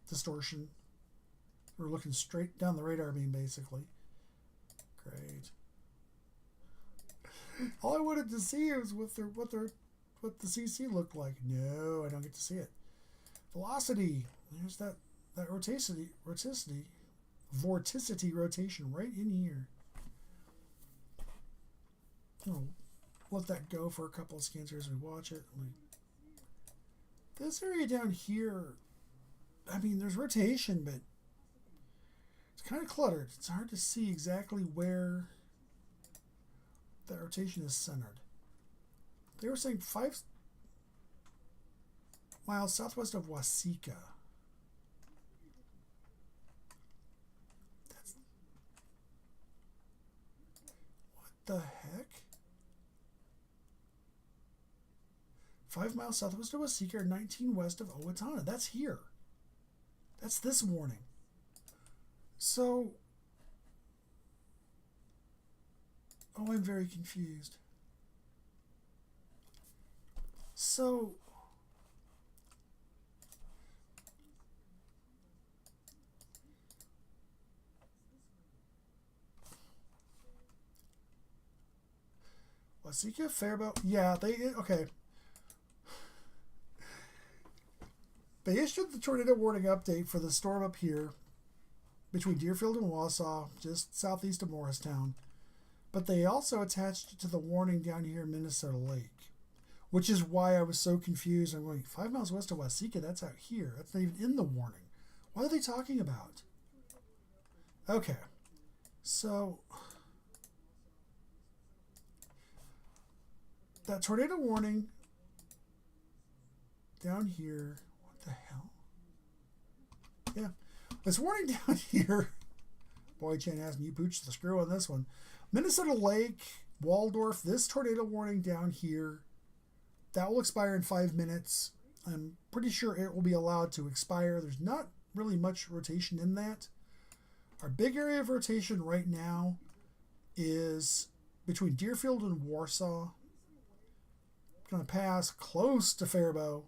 distortion. We're looking straight down the radar beam, basically. Great. All I wanted to see is what the CC looked like. No, I don't get to see it. Velocity. There's that vorticity rotation right in here. Oh, let that go for a couple of scans here as we watch it. This area down here, I mean, there's rotation, but it's kind of cluttered. It's hard to see exactly where that rotation is centered. They were saying miles southwest of Waseca. What the heck? 5 miles southwest of Waseca, 19 west of Owatonna. That's here. That's this warning. So, oh, I'm very confused. So, Waseca, Faribault, yeah, okay. They issued the tornado warning update for the storm up here between Deerfield and Wausau, just southeast of Morristown. But they also attached it to the warning down here in Minnesota Lake, which is why I was so confused. I'm going, 5 miles west of Waseca, that's out here. That's not even in the warning. What are they talking about? Okay. So, that tornado warning down here, what the hell? Yeah. This warning down here, Boy Chan has you pooched the screw on this one. Minnesota Lake, Waldorf, this tornado warning down here, that will expire in 5 minutes. I'm pretty sure it will be allowed to expire. There's not really much rotation in that. Our big area of rotation right now is between Deerfield and Warsaw. Going to pass close to Faribault.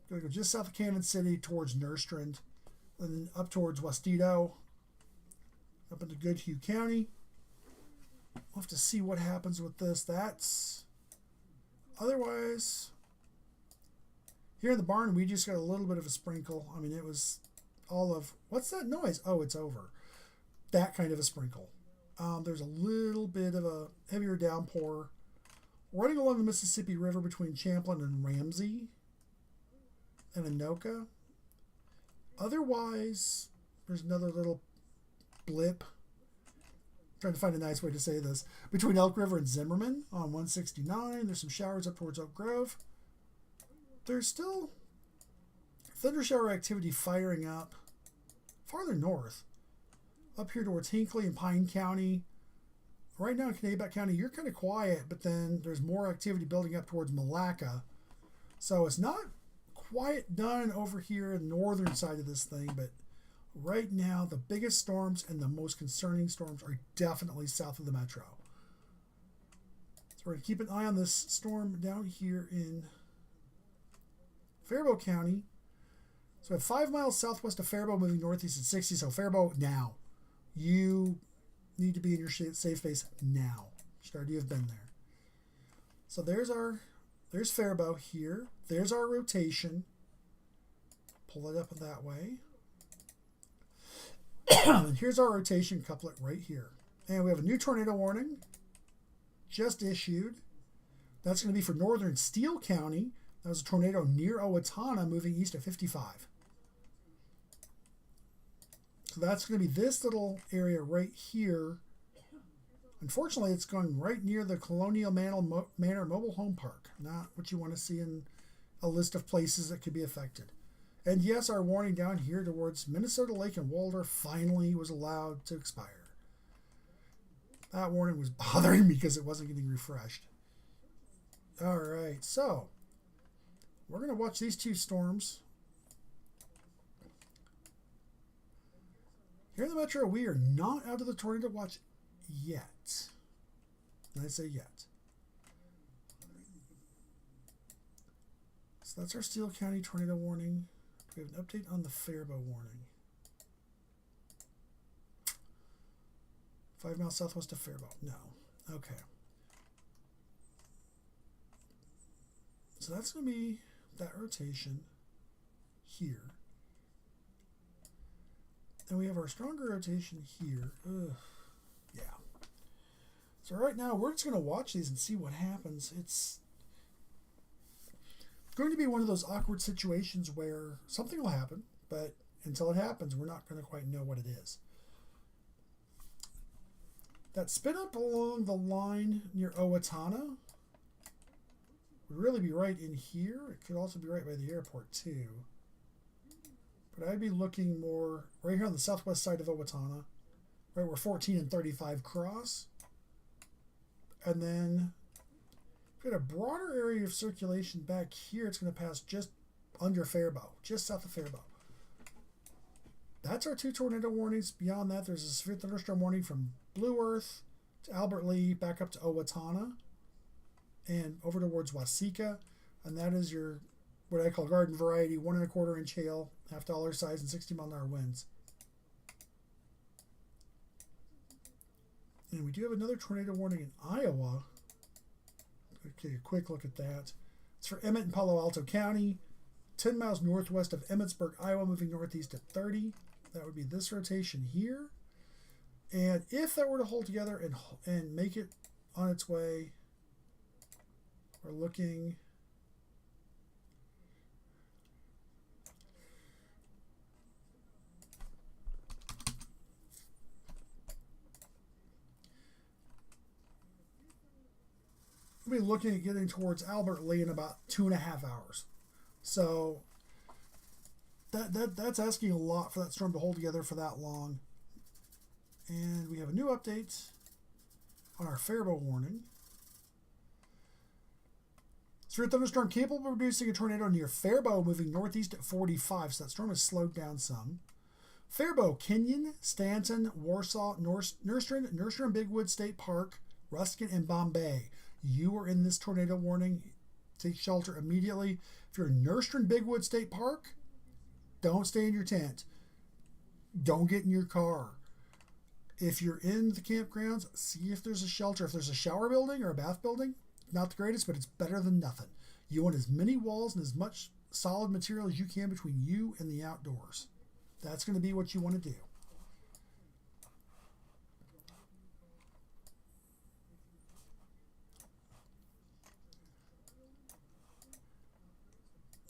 Going to go just south of Cannon City towards Nerstrand. And then up towards Westito. Up into Goodhue County. We'll have to see what happens with this. That's... Otherwise... Here in the barn, we just got a little bit of a sprinkle. I mean, it was all of... What's that noise? Oh, it's over. That kind of a sprinkle. There's a little bit of a heavier downpour running along the Mississippi River between Champlin and Ramsey and Anoka. Otherwise, there's another little blip. I'm trying to find a nice way to say this. Between Elk River and Zimmerman on 169. There's some showers up towards Oak Grove. There's still thunder shower activity firing up farther north. Up here towards Hinckley and Pine County. Right now in Kanabec County, you're kind of quiet, but then there's more activity building up towards Malacca. So it's not quite done over here in the northern side of this thing, but right now the biggest storms and the most concerning storms are definitely south of the metro. So we're going to keep an eye on this storm down here in Faribault County. So at 5 miles southwest of Faribault, moving northeast at 60. So Faribault now. You need to be in your safe space now. Should already have been there. So there's Faribault here. There's our rotation. Pull it up that way. And here's our rotation couplet right here. And we have a new tornado warning just issued. That's going to be for northern Steele County. That was a tornado near Owatonna moving east at 55. So that's going to be this little area right here. Unfortunately, it's going right near the Colonial Manor Mobile Home Park. Not what you want to see in a list of places that could be affected. And yes, our warning down here towards Minnesota Lake and Waldorf finally was allowed to expire. That warning was bothering me because it wasn't getting refreshed. All right, so we're going to watch these two storms. Here in the metro, we are not out of the tornado watch yet. And I say yet. So that's our Steele County tornado warning. We have an update on the Faribault warning. 5 miles southwest of Faribault. No. Okay. So that's going to be that rotation here. And we have our stronger rotation here. Ugh. Yeah. So right now, we're just going to watch these and see what happens. It's going to be one of those awkward situations where something will happen, but until it happens, we're not going to quite know what it is. That spin up along the line near Owatonna, would really be right in here. It could also be right by the airport too. But I'd be looking more right here on the southwest side of Owatonna, right where 14 and 35 cross. And then we've got a broader area of circulation back here. It's going to pass just under Faribault, just south of Faribault. That's our 2 tornado warnings. Beyond that, there's a severe thunderstorm warning from Blue Earth to Albert Lea, back up to Owatonna, and over towards Waseca. And that is your, what I call garden variety, 1 1/4 inch hail, $half size, and 60-mile-an-hour winds. And we do have another tornado warning in Iowa. Okay, a quick look at that. It's for Emmett and Palo Alto County, 10 miles northwest of Emmetsburg, Iowa, moving northeast at 30. That would be this rotation here. And if that were to hold together and make it on its way, we're looking we'll be looking at getting towards Albert Lea in about 2.5 hours. So that's asking a lot for that storm to hold together for that long. And we have a new update on our Faribault warning. Severe thunderstorm capable of producing a tornado near Faribault, moving northeast at 45. So that storm has slowed down some. Faribault, Kenyon, Stanton, Warsaw, Nordstrom, Bigwood State Park, Ruskin, and Bombay. You are in this tornado warning. Take shelter immediately. If you're in Nordstrom, Bigwood State Park, don't stay in your tent. Don't get in your car. If you're in the campgrounds, see if there's a shelter. If there's a shower building or a bath building, not the greatest, but it's better than nothing. You want as many walls and as much solid material as you can between you and the outdoors. That's going to be what you want to do.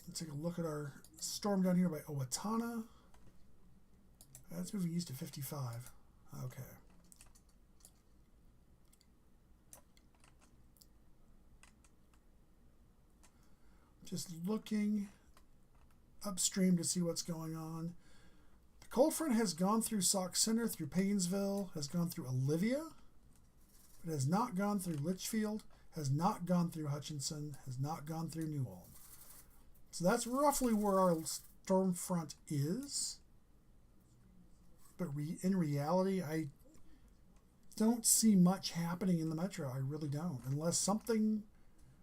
Let's take a look at our storm down here by Owatonna. That's moving east to 55. Okay. Just looking upstream to see what's going on. The cold front has gone through Sauk Center, through Paynesville, has gone through Olivia, but has not gone through Litchfield, has not gone through Hutchinson, has not gone through New Ulm. So that's roughly where our storm front is. But in reality, I don't see much happening in the metro. I really don't. Unless something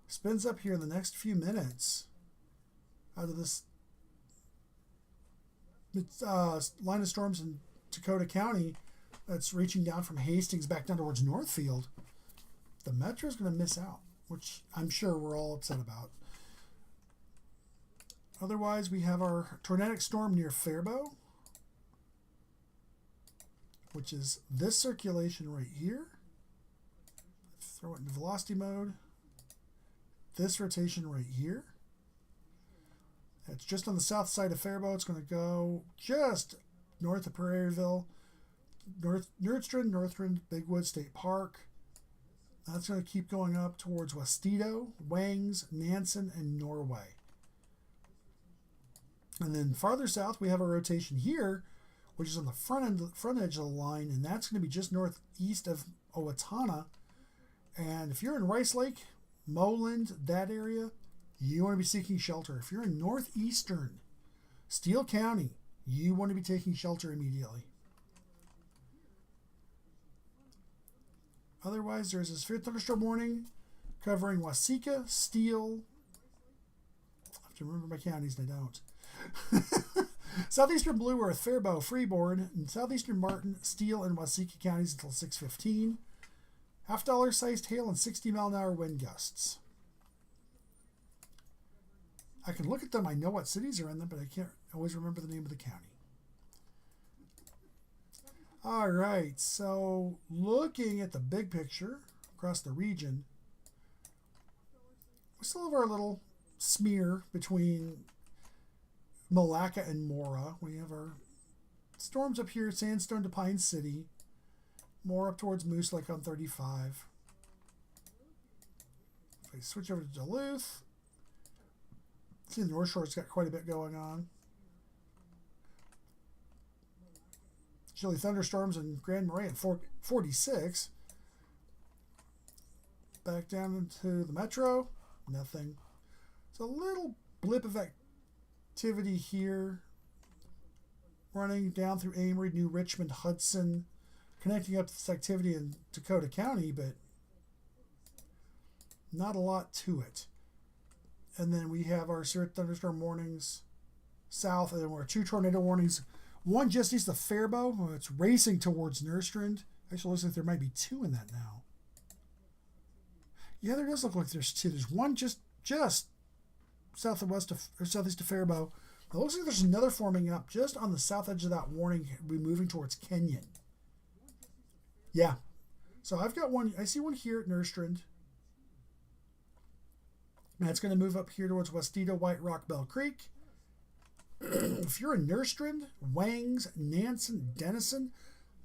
spins up here in the next few minutes out of this line of storms in Dakota County that's reaching down from Hastings back down towards Northfield, the metro is going to miss out, which I'm sure we're all upset about. Otherwise, we have our tornadic storm near Faribault, which is this circulation right here. Throw it into velocity mode. This rotation right here. It's just on the south side of Faribault. It's going to go just north of Prairieville, Nordstrom, Bigwood State Park. That's going to keep going up towards Westito, Wangs, Nansen, and Norway. And then farther south, we have a rotation here, which is on the front edge of the line, and that's going to be just northeast of Owatonna. And if you're in Rice Lake, Moland, that area, you want to be seeking shelter. If you're in northeastern Steele County, you want to be taking shelter immediately. Otherwise, there's a severe thunderstorm warning covering Waseca, Steele. I have to remember my counties, and I don't. Southeastern Blue Earth, Faribault, Freeborn, and southeastern Martin, Steele, and Waseca counties until 6:15. $half sized hail and 60-mile-an-hour wind gusts. I can look at them. I know what cities are in them, but I can't always remember the name of the county. All right, so looking at the big picture across the region, we still have our little smear between Malacca and Mora. We have our storms up here, Sandstone to Pine City, more up towards Moose Lake on 35. If I switch over to Duluth, See, the North Shore's got quite a bit going on. Chilly thunderstorms in Grand Marais at 46. Back down into the metro, nothing. It's a little blip of activity here, running down through Amory, New Richmond, Hudson, connecting up to this activity in Dakota County, but not a lot to it. And then we have our severe thunderstorm warnings south, and then we're 2 tornado warnings. One just east of Faribault. It's racing towards Nerstrand. Actually, looks like there might be 2 in that now. Yeah, there does look like there's 2. There's one just south of west of, or southeast of Faribault. It looks like there's another forming up just on the south edge of that warning. We're moving towards Kenyon. Yeah. So I've got one. I see one here at Nerstrand. And it's going to move up here towards Westito, White Rock, Bell Creek. If you're in Nerstrand, Wangs, Nansen, Denison,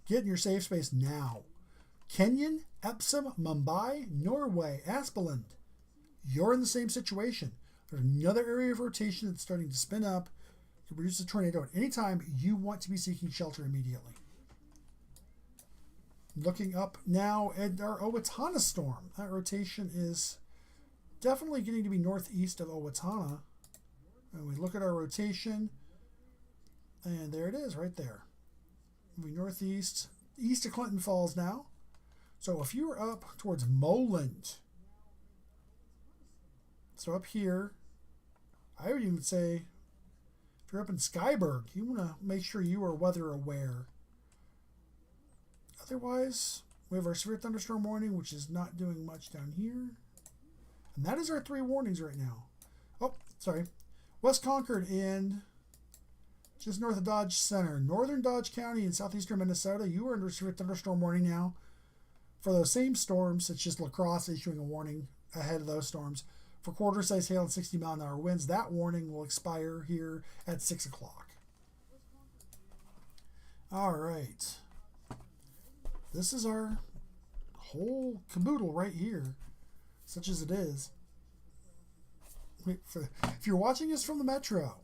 get in your safe space now. Kenyon, Epsom, Mumbai, Norway, Aspeland. You're in the same situation. There's another area of rotation that's starting to spin up to produce a tornado at any time you want to be seeking shelter immediately. Looking up now at our Owatonna storm. That rotation is definitely getting to be northeast of Owatonna. And we look at our rotation, and there it is right there. Moving northeast, east of Clinton Falls now. So if you were up towards Moland, so up here, I would even say, if you're up in Skyburg, you want to make sure you are weather aware. Otherwise, we have our severe thunderstorm warning, which is not doing much down here. And that is our 3 warnings right now. Oh, sorry. West Concord in just north of Dodge Center. Northern Dodge County in southeastern Minnesota, you are under severe thunderstorm warning now. For those same storms, it's just La Crosse issuing a warning ahead of those storms. For quarter-size hail and 60-mile-an-hour winds, that warning will expire here at 6 o'clock. All right. This is our whole caboodle right here, such as it is. If you're watching us from the metro,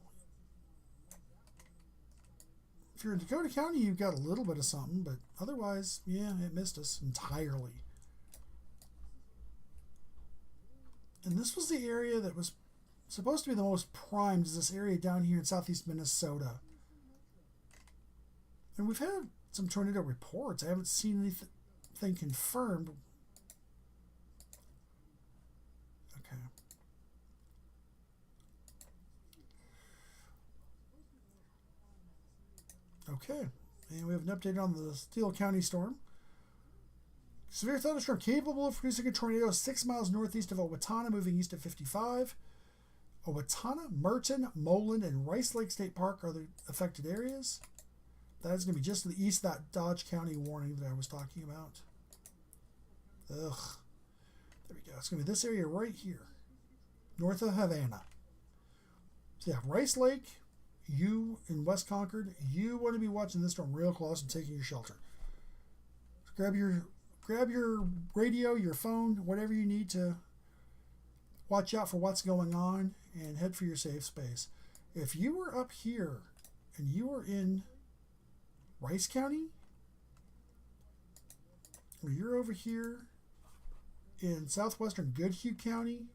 if you're in Dakota County, you've got a little bit of something, but otherwise, yeah, it missed us entirely. And this was the area that was supposed to be the most primed, is this area down here in southeast Minnesota. And we've had some tornado reports. I haven't seen anything confirmed. Okay. Okay. And we have an update on the Steele County storm. Severe thunderstorm capable of producing a tornado 6 miles northeast of Owatonna, moving east at 55. Owatonna, Merton, Moland, and Rice Lake State Park are the affected areas. That is going to be just to the east of that Dodge County warning that I was talking about. Ugh. There we go. It's going to be this area right here, north of Havana. So yeah, Rice Lake, you in West Concord, you want to be watching this storm real close and taking your shelter. So grab your radio, your phone, whatever you need to watch out for what's going on, and head for your safe space. If you were up here and you were in Rice County, or you're over here in southwestern Goodhue County,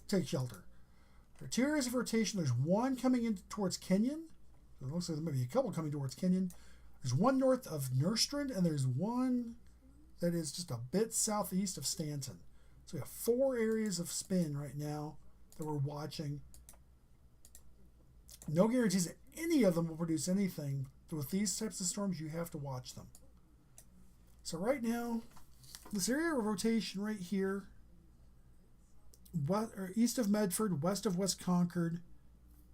take shelter. There are 2 areas of rotation. There's one coming in towards Kenyon. It looks like there may be a couple coming towards Kenyon. There's one north of Nerstrand, and there's one that is just a bit southeast of Stanton. So we have 4 areas of spin right now that we're watching. No guarantees that any of them will produce anything. But with these types of storms, you have to watch them. So right now, this area of rotation right here, east of Medford, west of West Concord,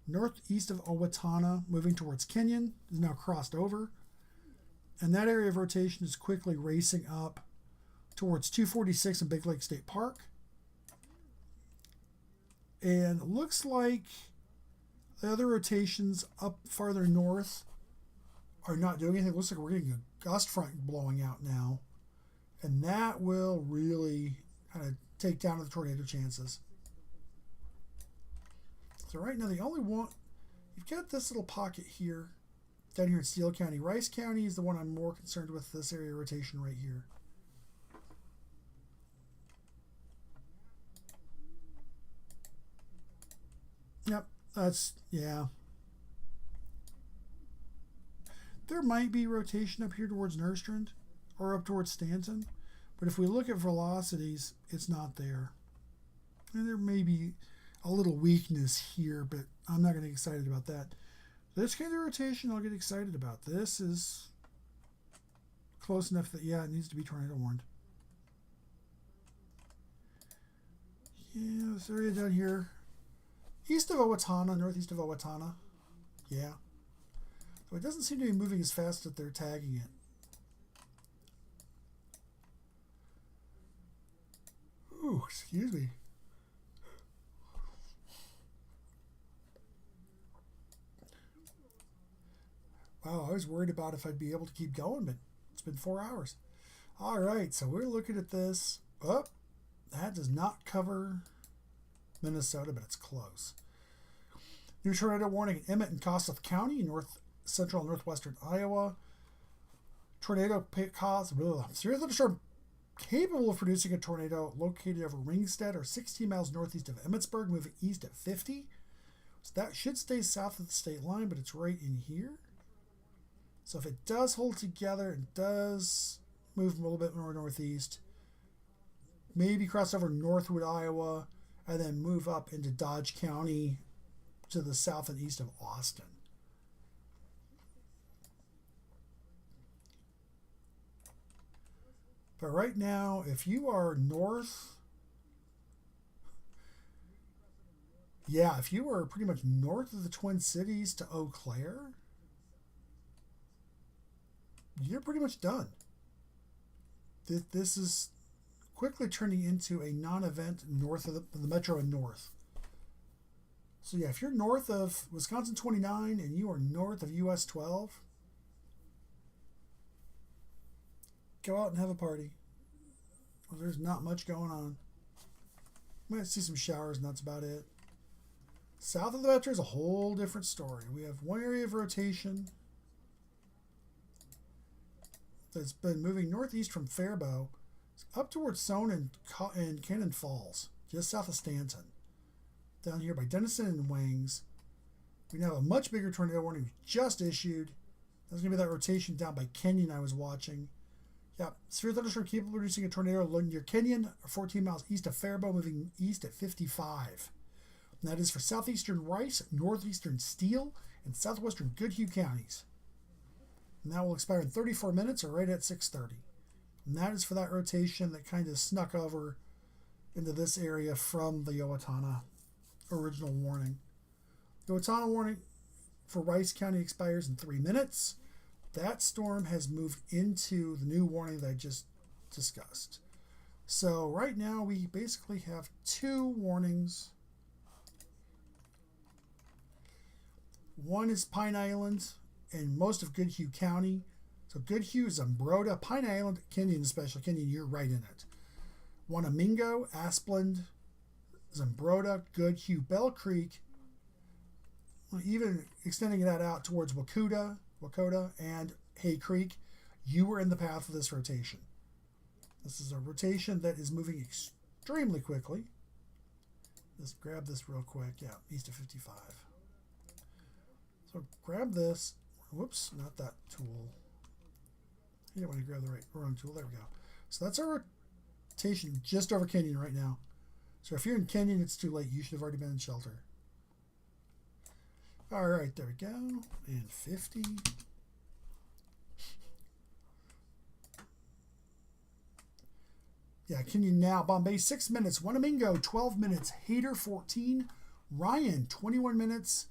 northeast of Owatonna, moving towards Kenyon, is now crossed over. And that area of rotation is quickly racing up towards 246 and Big Lake State Park. And it looks like the other rotations up farther north are not doing anything. It looks like we're getting a gust front blowing out now. And that will really kind of take down the tornado chances. So right now the only one, you've got this little pocket here, down here in Steele County. Rice County is the one I'm more concerned with, this area rotation right here. Yep, that's, yeah. There might be rotation up here towards Nerstrand or up towards Stanton, but if we look at velocities, it's not there. And there may be a little weakness here, but I'm not going to get excited about that. This kind of rotation I'll get excited about. This is close enough that, yeah, it needs to be tornado warned. Yeah, this area down here, east of Owatonna, northeast of Owatonna. Yeah. So it doesn't seem to be moving as fast as they're tagging it. Ooh, excuse me. Wow, I was worried about if I'd be able to keep going, but it's been 4 hours. All right, so we're looking at this. Oh, that does not cover Minnesota, but it's close. New tornado warning in Emmett and Kossuth County, north central and northwestern Iowa. Tornado cause severe thunderstorm capable of producing a tornado located over Ringstead or 16 miles northeast of Emmetsburg, moving east at 50. So that should stay south of the state line, but it's right in here. So if it does hold together, it does move a little bit more northeast, maybe cross over Northwood, Iowa, and then move up into Dodge County to the south and east of Austin. But right now, if you are north, yeah, if you are pretty much north of the Twin Cities to Eau Claire, you're pretty much done. This is quickly turning into a non-event north of the metro and north. So yeah, if you're north of Wisconsin 29 and you are north of US 12, go out and have a party. Well, there's not much going on. You might see some showers and that's about it. South of the metro is a whole different story. We have one area of rotation that's been moving northeast from Faribault up towards Soane and Cannon Falls, just south of Stanton. Down here by Denison and Wings, we now have a much bigger tornado warning just issued. That's going to be that rotation down by Kenyon I was watching. Yeah, severe thunderstorm capable of producing a tornado near Kenyon, 14 miles east of Faribault, moving east at 55. And that is for southeastern Rice, northeastern Steele, and southwestern Goodhue counties. And that will expire in 34 minutes or right at 6:30. And that is for that rotation that kind of snuck over into this area from the Owatonna original warning. The Owatonna warning for Rice County expires in 3 minutes. That storm has moved into the new warning that I just discussed. So right now we basically have 2 warnings. One is Pine Island and most of Goodhue County. So Goodhue, Zumbrota, Pine Island, Kenyon especially. Kenyon, you're right in it. Wanamingo, Asplund, Zumbrota, Goodhue, Bell Creek, even extending that out towards Wakota, and Hay Creek, you were in the path of this rotation. This is a rotation that is moving extremely quickly. Let's grab this real quick. Yeah, east of 55. So grab this. Whoops, not that tool. You don't want to grab the wrong tool. There we go. So that's our rotation just over Kenyon right now. So if you're in Kenyon, it's too late. You should have already been in shelter. All right, there we go. And 50. Yeah, Kenyon now. Bombay, 6 minutes. Wanamingo, 12 minutes. Hayter, 14. Ryan, 21 minutes.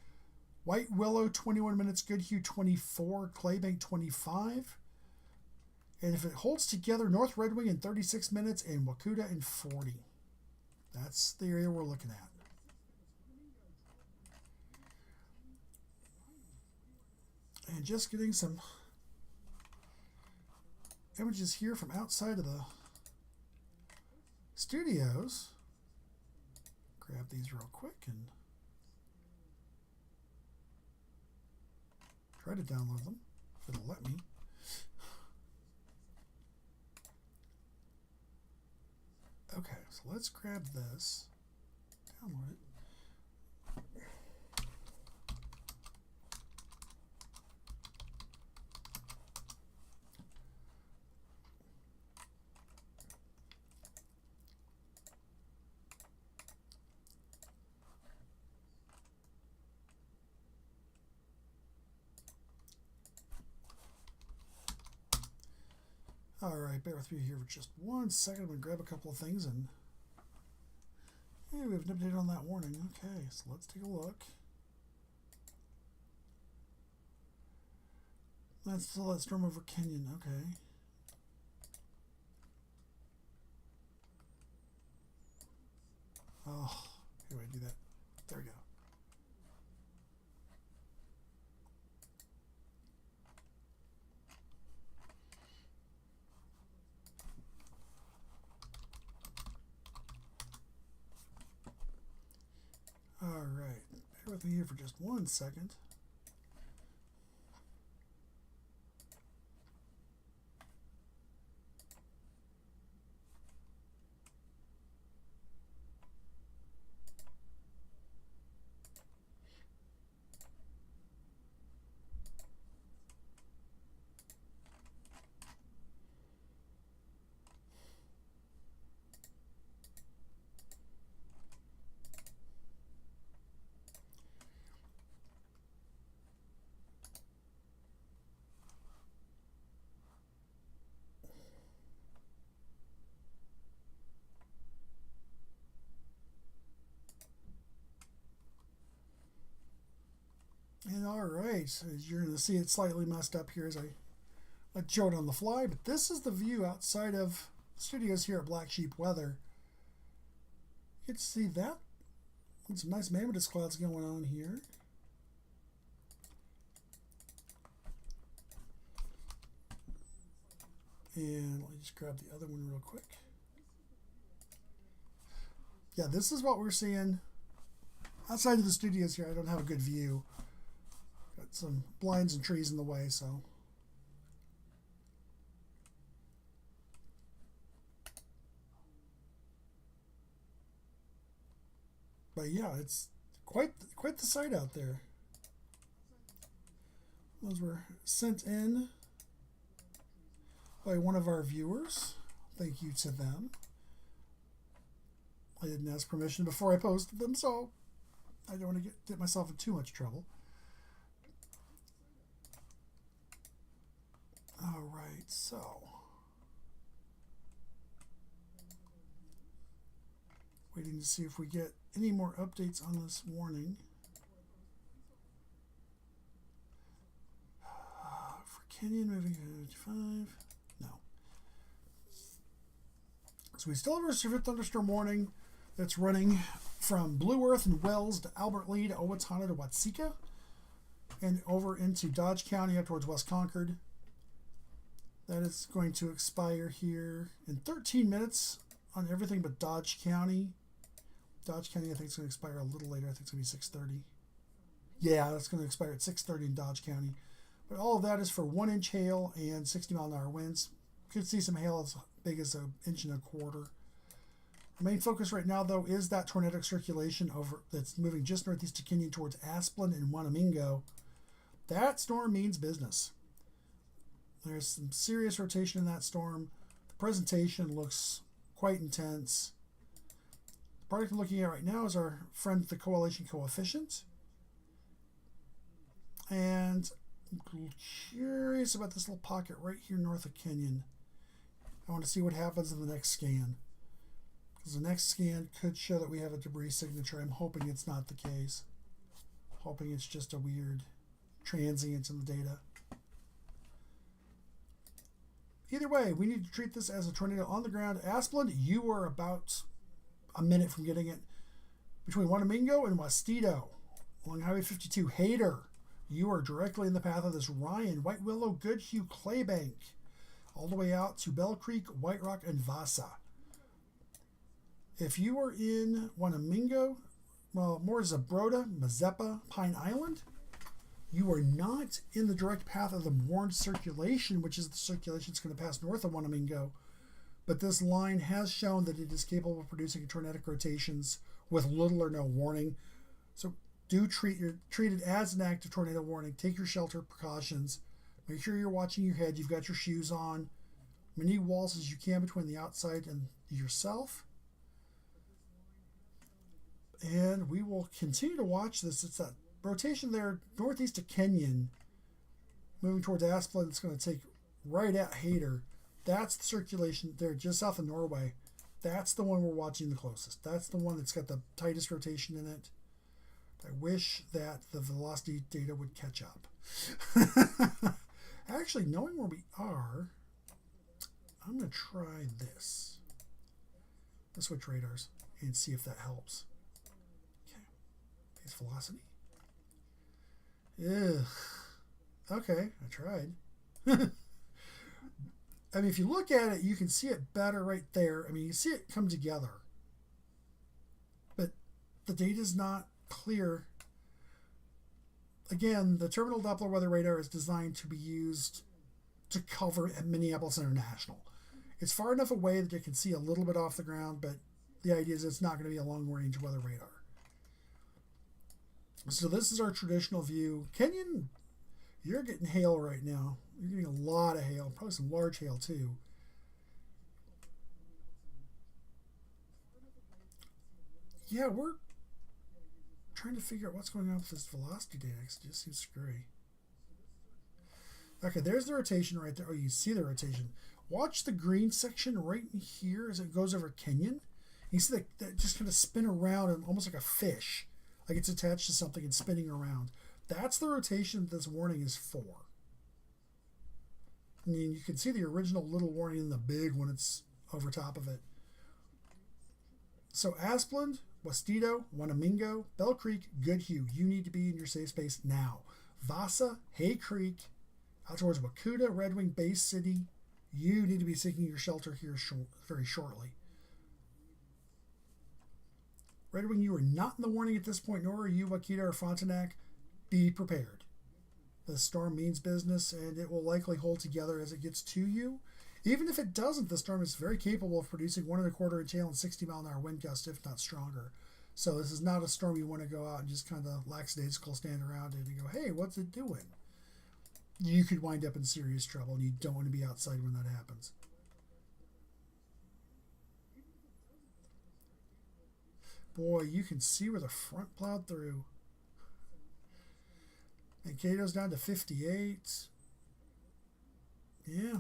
White Willow, 21 minutes. Goodhue, 24. Claybank, 25. And if it holds together, North Red Wing in 36 minutes and Wakota in 40. That's the area we're looking at. And just getting some images here from outside of the studios. Grab these real quick and try to download them, if it'll let me. Okay, so let's grab this, download it. Alright, bear with me here for just 1 second. I'm going to grab a couple of things and... Hey, we have an update on that warning. Okay, so let's take a look. That's still that storm over Kenyon. Okay. Oh, how do I do that? There we go. Alright, bear with me here for just 1 second. And alright, as you're going to see it slightly messed up here as I show it on the fly, but this is the view outside of studios here at Black Sheep Weather. You get to see that. Some nice mammoth clouds going on here. And let me just grab the other one real quick. Yeah, this is what we're seeing outside of the studios here. I don't have a good view. Got some blinds and trees in the way, so. But yeah, it's quite the sight out there. Those were sent in by one of our viewers. Thank you to them. I didn't ask permission before I posted them, so I don't want to get myself in too much trouble. All right, so waiting to see if we get any more updates on this warning. For Kenyon, moving to 55. No. So we still have our severe thunderstorm warning that's running from Blue Earth and Wells to Albert Lee to Owatonna to Watseka and over into Dodge County up towards West Concord. That is going to expire here in 13 minutes on everything but Dodge County. Dodge County, I think, is going to expire a little later. I think it's going to be 6:30. Yeah, that's going to expire at 6:30 in Dodge County. But all of that is for 1-inch hail and 60-mile-an-hour winds. You could see some hail as big as 1.25 inches. The main focus right now, though, is that tornadic circulation over that's moving just northeast of Kenyon towards Asplin and Wanamingo. That storm means business. There's some serious rotation in that storm. The presentation looks quite intense. The product I'm looking at right now is our friend the Coalition Coefficient. And I'm curious about this little pocket right here north of Kenyon. I want to see what happens in the next scan. Because the next scan could show that we have a debris signature. I'm hoping it's not the case. Hoping it's just a weird transient in the data. Either way, we need to treat this as a tornado on the ground. Asplin, you are about a minute from getting it. Between Wanamingo and Wastedo, along Highway 52, Hayter, you are directly in the path of this. Ryan, White Willow, Goodhue, Claybank, all the way out to Bell Creek, White Rock, and Vasa. If you are in Wanamingo, well, more Zabroda, Mazeppa, Pine Island, You are not in the direct path of the warned circulation, which is the circulation that's going to pass north of Wanamingo. But this line has shown that it is capable of producing tornadic rotations with little or no warning. So do treat it as an active tornado warning. Take your shelter precautions. Make sure you're watching your head. You've got your shoes on. Many walls as you can between the outside and yourself. And we will continue to watch this. It's that rotation there northeast of Kenyon, moving towards Asplund. It's going to take right at Hayter. That's the circulation there just south of Norway. That's the one we're watching the closest. That's the one that's got the tightest rotation in it. I wish that the velocity data would catch up. Actually, knowing where we are, I'm going to try this. Let's switch radars and see if that helps. Okay. Base velocity. Ugh. Okay, I tried. I mean, if you look at it, you can see it better right there. I mean, you see it come together. But the data is not clear. Again, the Terminal Doppler Weather Radar is designed to be used to cover at Minneapolis International. It's far enough away that you can see a little bit off the ground, but the idea is it's not going to be a long-range weather radar. So this is our traditional view. Kenyon, you're getting hail right now. You're getting a lot of hail, probably some large hail too. Yeah, we're trying to figure out what's going on with this velocity data. It just seems screwy. Okay, there's the rotation right there. Oh, you see the rotation. Watch the green section right in here as it goes over Kenyon. You see that just kind of spin around and almost like a fish, like it's attached to something and spinning around. That's the rotation that this warning is for. I mean, you can see the original little warning and the big one it's over top of it. So Asplund, Westito, Wanamingo, Bell Creek, Goodhue, you need to be in your safe space now. Vasa, Hay Creek, out towards Wakuta, Red Wing, Bay City, you need to be seeking your shelter here very shortly. Red Wing, you are not in the warning at this point, nor are you, Wakuta or Frontenac. Be prepared. The storm means business, and it will likely hold together as it gets to you. Even if it doesn't, the storm is very capable of producing 1.25 inch hail and 60-mile-an-hour wind gusts, if not stronger. So this is not a storm you want to go out and just kind of lackadaisical stand around it and go, hey, what's it doing? You could wind up in serious trouble, and you don't want to be outside when that happens. Boy, you can see where the front plowed through. Mankato's down to 58. Yeah.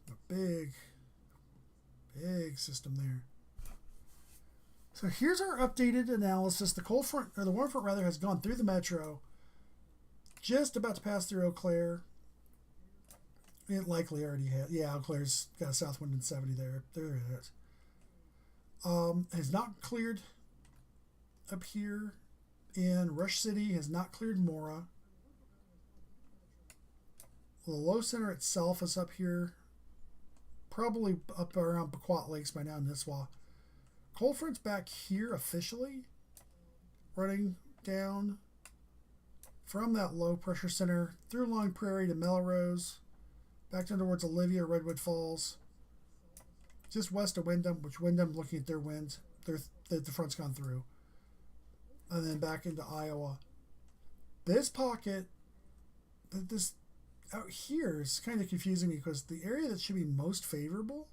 A big system there. So here's our updated analysis. The cold front, or the warm front rather, has gone through the metro. Just about to pass through Eau Claire. It likely already had. Yeah, Eau Claire's got a south wind and 70 there. There it is. Has not cleared up here in Rush City, has not cleared Mora. The low center itself is up here, probably up around Pequot Lakes by now in Nisswa. Cold front's back here officially, running down from that low pressure center through Long Prairie to Melrose, back down towards Olivia, Redwood Falls, just west of Windham, which Windham, looking at their winds, the front's gone through, and then back into Iowa. This pocket, this out here is kind of confusing me because the area that should be most favorable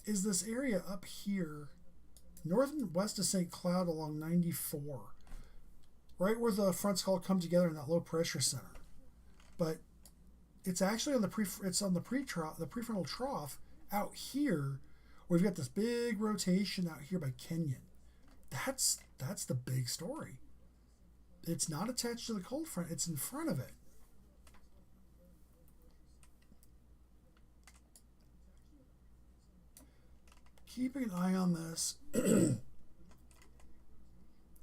is this area up here, north and west of St. Cloud along 94, right where the fronts all come together in that low pressure center. But it's actually on the prefrontal trough out here, where we've got this big rotation out here by Kenyon. That's the big story. It's not attached to the cold front, it's in front of it. Keeping an eye on this.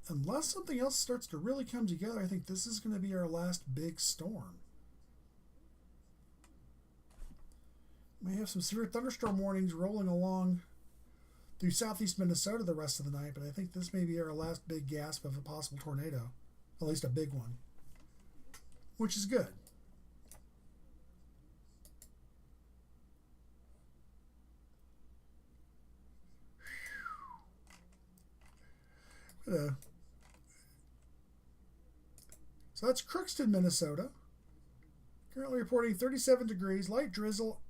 Unless something else starts to really come together, I think this is going to be our last big storm. May have some severe thunderstorm warnings rolling along through southeast Minnesota the rest of the night, but I think this may be our last big gasp of a possible tornado. at least a big one, which is good. So that's Crookston, Minnesota. Currently reporting 37 degrees, light drizzle,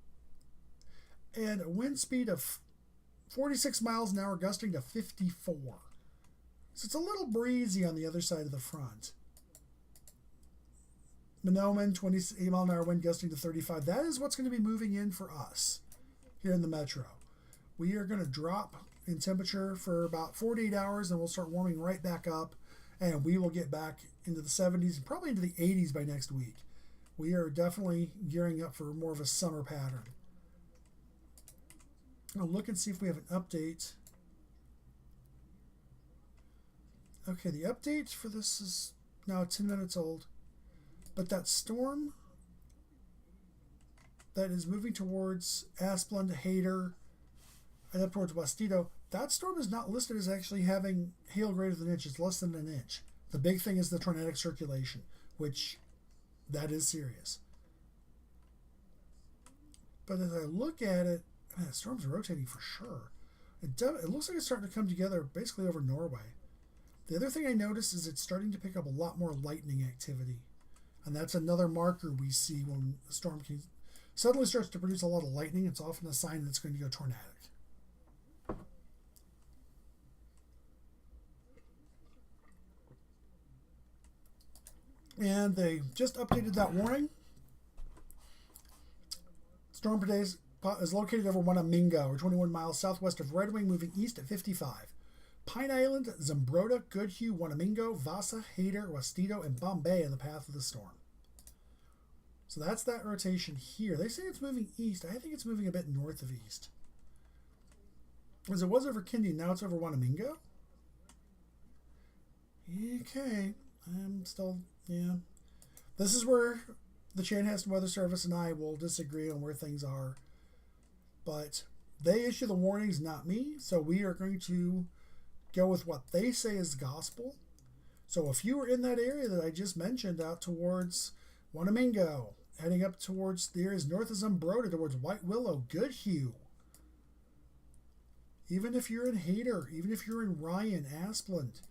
and a wind speed of 46 miles an hour, gusting to 54. So it's a little breezy on the other side of the front. Mahnomen, 28 mile an hour wind, gusting to 35. That is what's going to be moving in for us here in the metro. We are going to drop in temperature for about 48 hours, and we'll start warming right back up, and we will get back into the 70s and probably into the 80s by next week. We are definitely gearing up for more of a summer pattern. I'll look and see if we have an update. Okay, the update for this is now 10 minutes old. But that storm that is moving towards Asplund, Hayter, and up towards Wastido, that storm is not listed as actually having hail greater than an inch. It's less than an inch. The big thing is the tornadic circulation, which that is serious. But as I look at it, man, the storm's rotating for sure. It looks like it's starting to come together basically over Norway. The other thing I noticed is it's starting to pick up a lot more lightning activity. And that's another marker we see when a storm suddenly starts to produce a lot of lightning. It's often a sign that it's going to go tornadic. And they just updated that warning. Storm today is located over Wanamingo, or 21 miles southwest of Red Wing, moving east at 55. Pine Island, Zumbrota, Goodhue, Wanamingo, Vasa, Hayter, Wastido, and Bombay in the path of the storm. So that's that rotation here. They say it's moving east. I think it's moving a bit north of east. As it was over Kindy, now it's over Wanamingo. Okay. I'm still, yeah. This is where the Chanhassen Weather Service and I will disagree on where things are. But they issue the warnings, not me. So we are going to go with what they say is gospel. So if you were in that area that I just mentioned out towards Wanamingo, heading up towards the areas north of Zumbrota, towards White Willow, Goodhue, even if you're in Hayter, even if you're in Ryan, Asplund,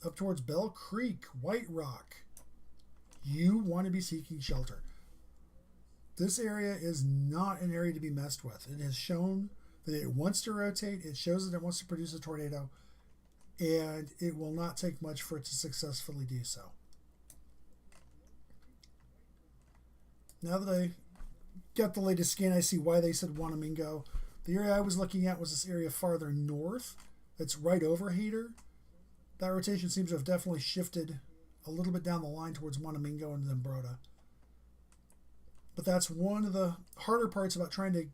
up towards Bell Creek, White Rock, you want to be seeking shelter. This area is not an area to be messed with. It has shown that it wants to rotate. It shows that it wants to produce a tornado, and it will not take much for it to successfully do so. Now that I got the latest scan, I see why they said Wanamingo. The area I was looking at was this area farther north. It's right over Hayter. That rotation seems to have definitely shifted a little bit down the line towards Wanamingo and Zumbrota. But that's one of the harder parts about trying to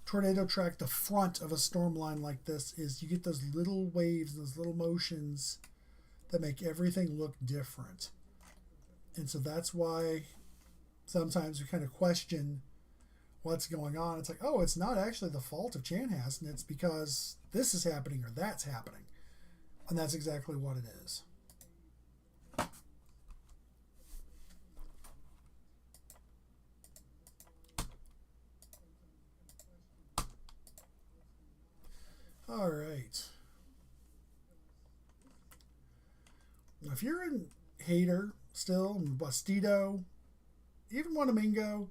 tornado track the front of a storm line like this, is you get those little waves, those little motions that make everything look different. And so that's why sometimes we kind of question what's going on. It's like, oh, it's not actually the fault of Chanhassen. It's because this is happening or that's happening. And that's exactly what it is. All right. Now, if you're in Hayter still, and Wastido, even Wanamingo,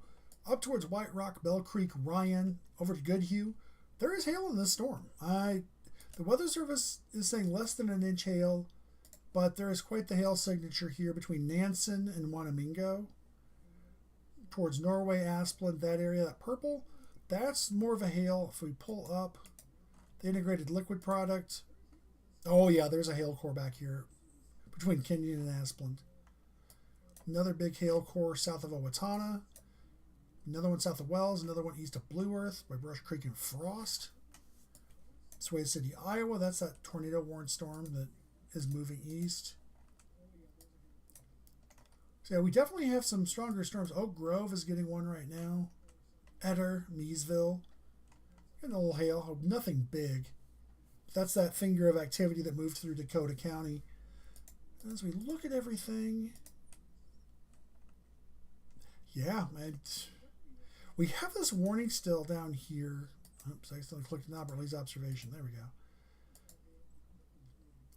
up towards White Rock, Bell Creek, Ryan, over to Goodhue, there is hail in this storm. The Weather Service is saying less than an inch hail, but there is quite the hail signature here between Nansen and Wanamingo. Towards Norway, Asplund, that area, that purple, that's more of a hail. If we pull up the integrated liquid product, oh yeah, there's a hail core back here between Kenyon and Asplund. Another big hail core south of Owatonna. Another one south of Wells. Another one east of Blue Earth by Brush Creek and Frost. Sway City, Iowa. That's that tornado warned storm that is moving east. So yeah, we definitely have some stronger storms. Oak Grove is getting one right now. Eder, Meesville. Getting a little hail. Nothing big. That's that finger of activity that moved through Dakota County. as we look at everything, yeah, man, we have this warning still down here. Oops, I accidentally clicked on Albert Lee's observation. There we go.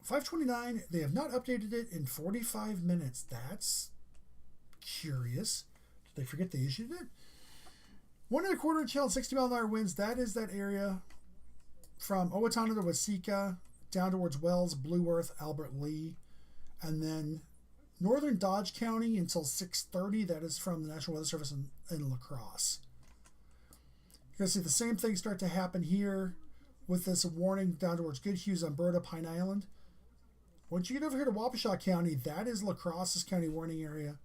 529, they have not updated it in 45 minutes. That's curious. Did they forget they issued it? 1.25 inch hail and 60-mile-an-hour winds. That is that area from Owatonna to Waseca, down towards Wells, Blue Earth, Albert Lee, and then northern Dodge County until 6:30. That is from the National Weather Service in La Crosse. You're going to see the same thing start to happen here with this warning down towards Goodhue, Zumbrota, Pine Island. Once you get over here to Wabasha County, that is La Crosse's county warning area.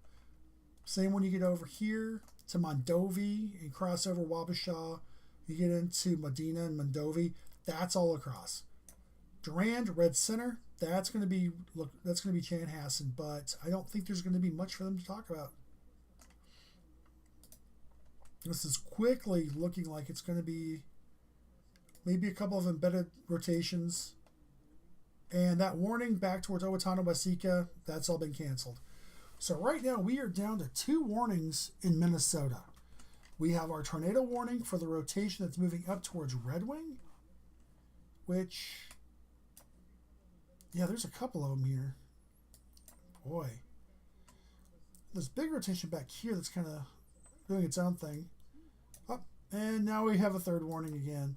Same when you get over here to Mondovi and cross over Wabasha, you get into Medina and Mondovi. That's all across. Durand, Red Center, that's going to be Chanhassen, but I don't think there's going to be much for them to talk about. This is quickly looking like it's going to be maybe a couple of embedded rotations. And that warning back towards Owatonna, Waseca, that's all been canceled. So right now we are down to 2 warnings in Minnesota. We have our tornado warning for the rotation that's moving up towards Red Wing, which, yeah, there's a couple of them here. Boy. This big rotation back here that's kind of doing its own thing. Oh, and now we have a 3rd warning again.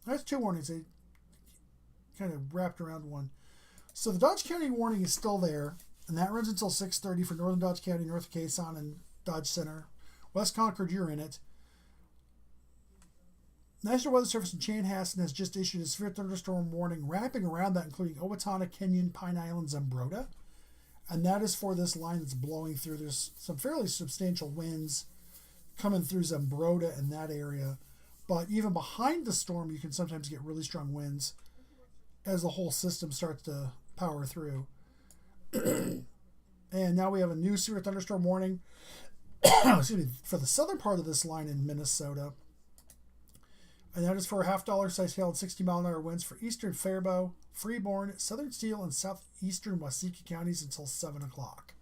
That's 2 warnings. They kind of wrapped around one. So the Dodge County warning is still there, and that runs until 6:30 for northern Dodge County, north of Quezon, and Dodge Center. West Concord, you're in it. National Weather Service in Chanhassen has just issued a severe thunderstorm warning wrapping around that, including Owatonna, Kenyon, Pine Island, Zumbrota. And that is for this line that's blowing through. There's some fairly substantial winds coming through Zumbrota in that area. But even behind the storm, you can sometimes get really strong winds as the whole system starts to power through. And now we have a new severe thunderstorm warning excuse me, for the southern part of this line in Minnesota. And that is for a $0.5 size hail and 60-mile-an-hour winds for eastern Faribault, Freeborn, southern Steele, and southeastern Waseca counties until 7 o'clock.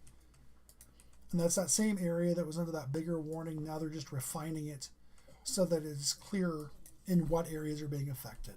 And that's that same area that was under that bigger warning. Now they're just refining it so that it is clearer in what areas are being affected.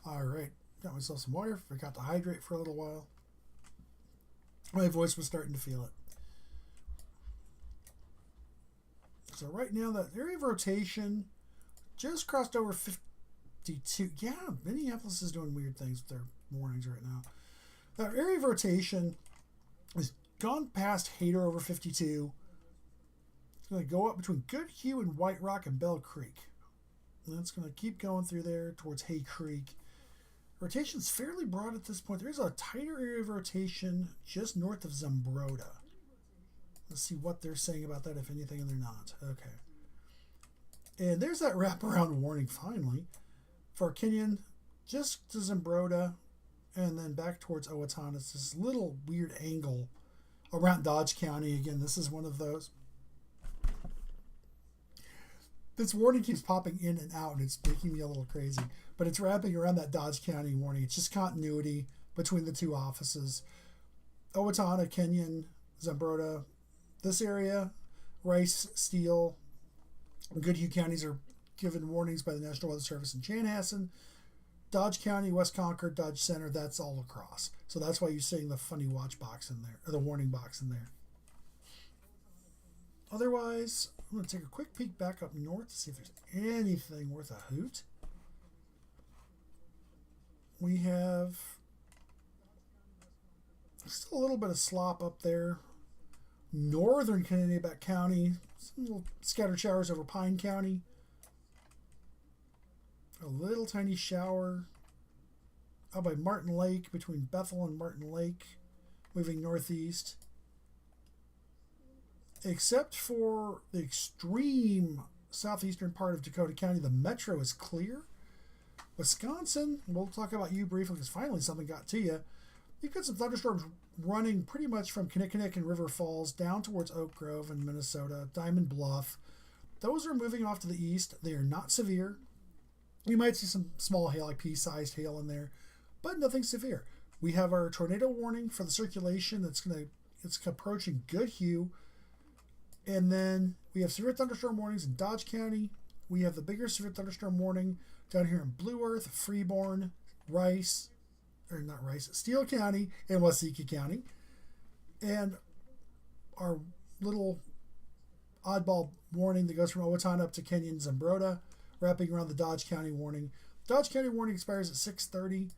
All right, got myself some water. Forgot to hydrate for a little while. My voice was starting to feel it. So right now, that area of rotation just crossed over 52. Yeah, Minneapolis is doing weird things with their warnings right now. That area of rotation has gone past Hader over 52. It's going to go up between Goodhue and White Rock and Bell Creek. And that's going to keep going through there towards Hay Creek. Rotation's fairly broad at this point. There's a tighter area of rotation just north of Zumbrota. Let's see what they're saying about that, if anything, and they're not. Okay. And there's that wraparound warning, finally, for Kenyon, just to Zumbrota, and then back towards Owatonna. It's this little weird angle around Dodge County. Again, this is one of those. This warning keeps popping in and out, and it's making me a little crazy. But it's wrapping around that Dodge County warning. It's just continuity between the 2 offices. Owatonna, Kenyon, Zumbrota. This area, Rice, Steele, and Goodhue counties are given warnings by the National Weather Service in Chanhassen. Dodge County, West Concord, Dodge Center, that's all across. So that's why you're seeing the funny watch box in there, or the warning box in there. Otherwise, I'm going to take a quick peek back up north to see if there's anything worth a hoot. We have still a little bit of slop up there Northern Kennebunk County, some little scattered showers over Pine County. A little tiny shower out by Martin Lake, between Bethel and Martin Lake, moving northeast. Except for the extreme southeastern part of Dakota County, the metro is clear. Wisconsin, we'll talk about you briefly because finally something got to you. You've got some thunderstorms running pretty much from Kinnickinnick and River Falls down towards Oak Grove in Minnesota, Diamond Bluff. Those are moving off to the east. They are not severe. You might see some small hail, like pea-sized hail in there, but nothing severe. We have our tornado warning for the circulation it's approaching Goodhue. And then we have severe thunderstorm warnings in Dodge County. We have the bigger severe thunderstorm warning down here in Blue Earth, Freeborn, Steele County, and Waseca County. And our little oddball warning that goes from Owatonna up to Kenyon, Zumbrota, wrapping around the Dodge County warning. Dodge County warning expires at 6:30.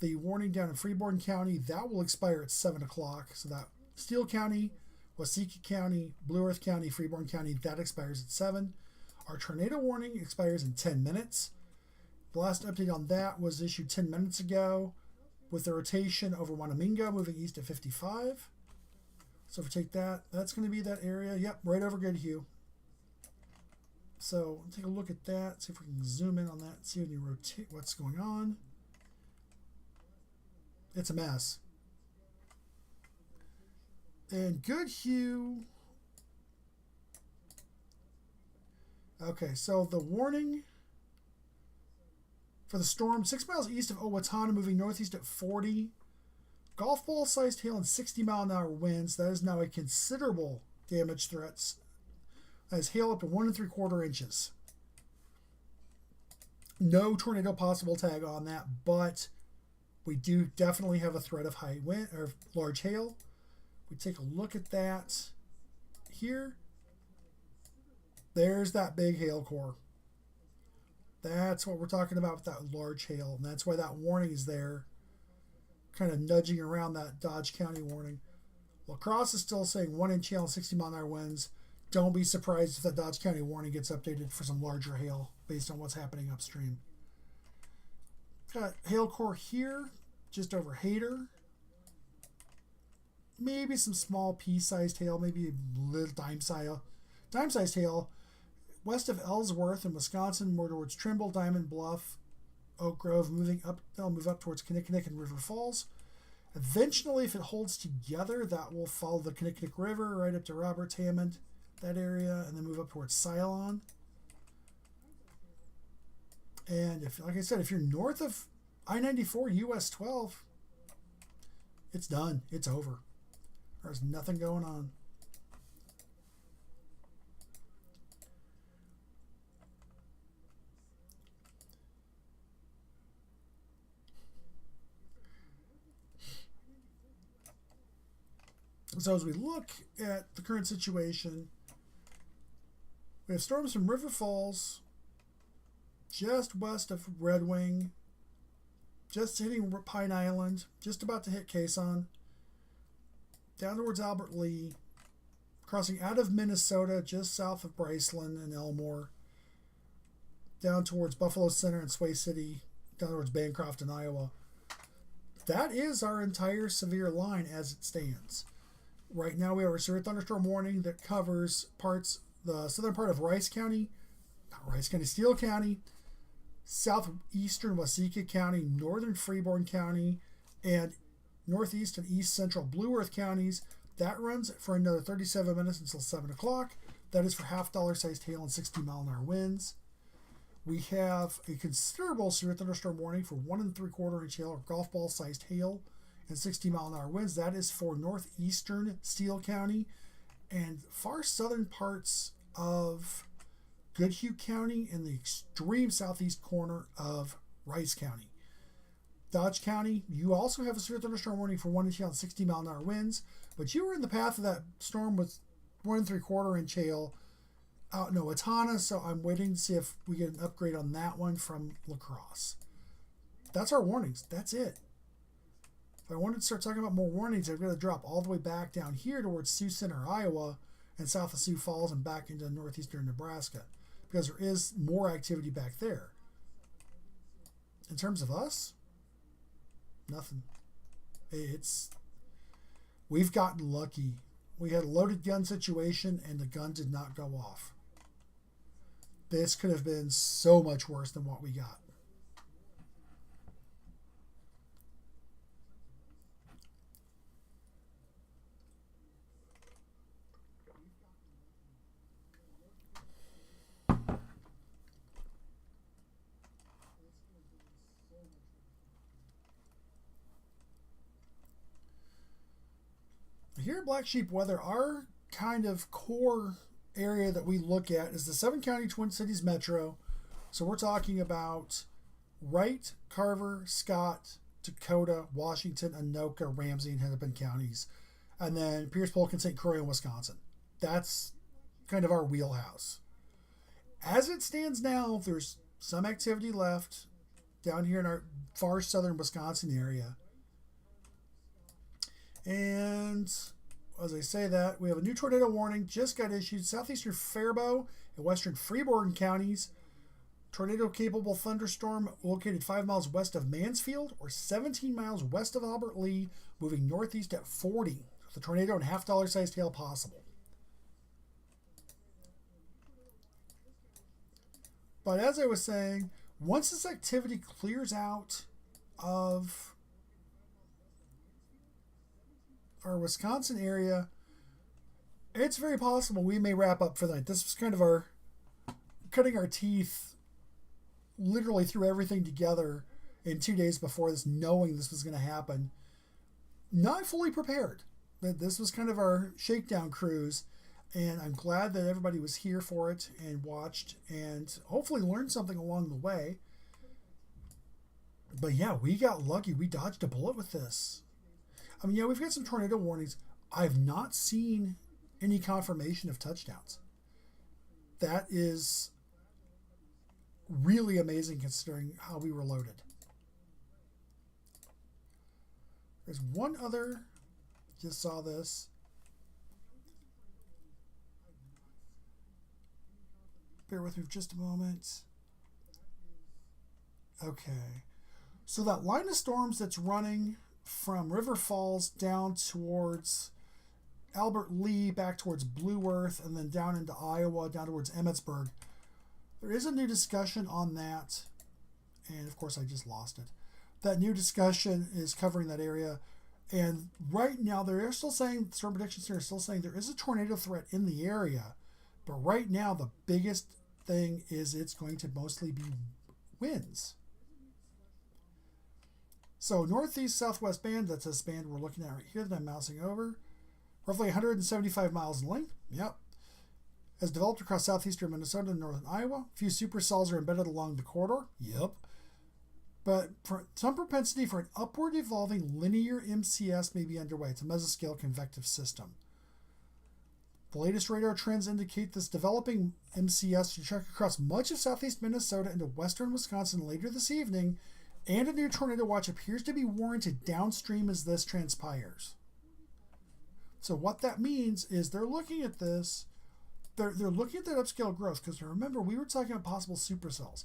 The warning down in Freeborn County, that will expire at 7 o'clock. So that Steele County, Waseca County, Blue Earth County, Freeborn County, that expires at 7. Our tornado warning expires in 10 minutes. The last update on that was issued 10 minutes ago with the rotation over Wanamingo moving east at 55. So if we take that, that's going to be that area. Yep, right over Goodhue. So take a look at that, see if we can zoom in on that, see when you rotate what's going on. It's a mess. And Goodhue. Okay, so the warning for the storm, 6 miles east of Owatonna, moving northeast at 40. Golf ball sized hail and 60-mile-an-hour winds. That is now a considerable damage threat. That is hail up to 1 3/4 inches. No tornado possible tag on that, but we do definitely have a threat of high wind or large hail. We take a look at that here. There's that big hail core. That's what we're talking about with that large hail, and that's why that warning is there, kind of nudging around that Dodge County warning. La Crosse is still saying 1 inch hail and 60-mile-an-hour winds. Don't be surprised if that Dodge County warning gets updated for some larger hail based on what's happening upstream. Got hail core here, just over Hayter. Maybe some small pea-sized hail, maybe a little dime-sized hail west of Ellsworth in Wisconsin, more towards Trimble, Diamond Bluff, Oak Grove, they'll move up towards Kinnickinnick and River Falls. Eventually, if it holds together, that will follow the Kinnickinnick River right up to Roberts, Hammond, that area, and then move up towards Cylon. And if, like I said, if you're north of I-94 US 12, it's done. It's over. There's nothing going on. So as we look at the current situation, we have storms from River Falls, just west of Red Wing, just hitting Pine Island, just about to hit Quezon, down towards Albert Lee, crossing out of Minnesota, just south of Bryceland and Elmore, down towards Buffalo Center and Sway City, down towards Bancroft in Iowa. That is our entire severe line as it stands. Right now we have a severe thunderstorm warning that covers the southern part of Steele County, southeastern Waseca County, northern Freeborn County, and northeast and east central Blue Earth counties. That runs for another 37 minutes until 7 o'clock. That is for $0.5 sized hail and 60-mile-an-hour winds. We have a considerable severe thunderstorm warning for 1 3/4 inch hail or golf ball sized hail and 60-mile-an-hour winds. That is for northeastern Steele County and far southern parts of Goodhue County and the extreme southeast corner of Rice County. Dodge County, you also have a severe thunderstorm warning for 1 inch hail and 60-mile-an-hour winds, but you were in the path of that storm with 1 3/4 inch hail out in Owatonna, so I'm waiting to see if we get an upgrade on that one from La Crosse. That's our warnings. That's it. If I wanted to start talking about more warnings, I've got to drop all the way back down here towards Sioux Center, Iowa, and south of Sioux Falls and back into northeastern Nebraska, because there is more activity back there. In terms of us, nothing. We've gotten lucky. We had a loaded gun situation and the gun did not go off. This could have been so much worse than what we got. Here at Black Sheep Weather, our kind of core area that we look at is the 7-county Twin Cities Metro. So we're talking about Wright, Carver, Scott, Dakota, Washington, Anoka, Ramsey, and Hennepin counties. And then Pierce, Polk, and St. Croix in Wisconsin. That's kind of our wheelhouse. As it stands now, there's some activity left down here in our far southern Wisconsin area. And as I say that, we have a new tornado warning just got issued. Southeastern Faribault and western Freeborn counties. Tornado-capable thunderstorm located 5 miles west of Mansfield or 17 miles west of Albert Lee, moving northeast at 40. With a tornado and half-dollar-sized hail possible. But as I was saying, once this activity clears out of our Wisconsin area, it's very possible we may wrap up for the night. This was kind of our cutting our teeth literally threw everything together in 2 days before this, knowing this was going to happen. Not fully prepared. But this was kind of our shakedown cruise, and I'm glad that everybody was here for it and watched and hopefully learned something along the way. But yeah, we got lucky. We dodged a bullet with this. I mean, yeah, we've got some tornado warnings. I've not seen any confirmation of touchdowns. That is really amazing considering how we were loaded. There's one other, just saw this. Bear with me for just a moment. Okay. So that line of storms that's running from River Falls down towards Albert Lee, back towards Blue Earth, and then down into Iowa, down towards Emmetsburg. There is a new discussion on that, and of course I just lost it. That new discussion is covering that area, and right now they're still saying, Storm Prediction Center is still saying there is a tornado threat in the area, but right now the biggest thing is it's going to mostly be winds. So northeast southwest band, that's this band we're looking at right here that I'm mousing over, roughly 175 miles in length. Yep. Has developed across southeastern Minnesota and northern Iowa. A few supercells are embedded along the corridor. Yep. But some propensity for an upward evolving linear MCS may be underway. It's a mesoscale convective system. The latest radar trends indicate this developing MCS should trek across much of southeast Minnesota into western Wisconsin later this evening, and a new tornado watch appears to be warranted downstream as this transpires. So what that means is they're looking at this, they're looking at that upscale growth, because remember, we were talking about possible supercells.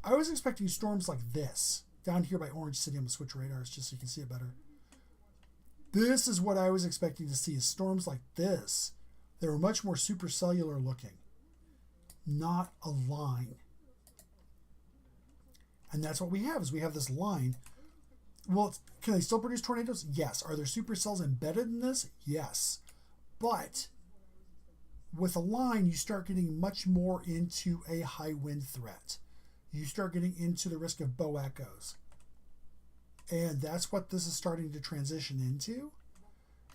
I was expecting storms like this, down here by Orange City. I'm going to switch radars just so you can see it better. This is what I was expecting to see, is storms like this. They were much more supercellular looking, not a line. And that's what we have, is we have this line. Well, can they still produce tornadoes? Yes. Are there supercells embedded in this? Yes. But with a line, you start getting much more into a high wind threat. You start getting into the risk of bow echoes. And that's what this is starting to transition into.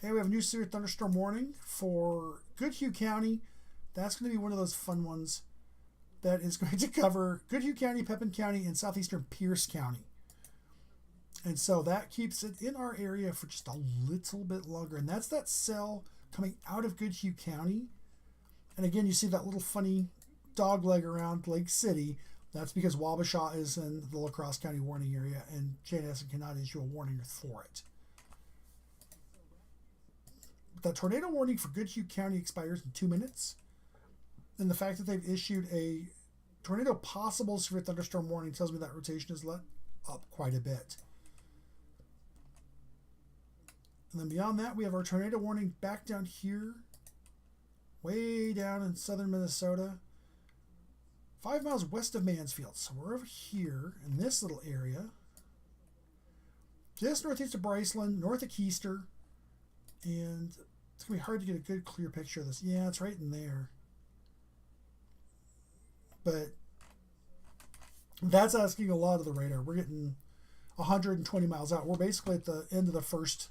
And we have a new severe thunderstorm warning for Goodhue County. That's going to be one of those fun ones that is going to cover Goodhue County, Pepin County, and southeastern Pierce County. And so that keeps it in our area for just a little bit longer. And that's that cell coming out of Goodhue County. And again, you see that little funny dog leg around Lake City. That's because Wabasha is in the La Crosse County warning area, and Chanhassen cannot issue a warning for it. The tornado warning for Goodhue County expires in 2 minutes. And the fact that they've issued a tornado possible severe thunderstorm warning tells me that rotation is let up quite a bit. And then beyond that, we have our tornado warning back down here, way down in southern Minnesota, 5 miles west of Mansfield. So we're over here in this little area, just northeast of Bryceland, north of Keister, and it's going to be hard to get a good clear picture of this. Yeah, it's right in there. But that's asking a lot of the radar. We're getting 120 miles out. We're basically at the end of the first,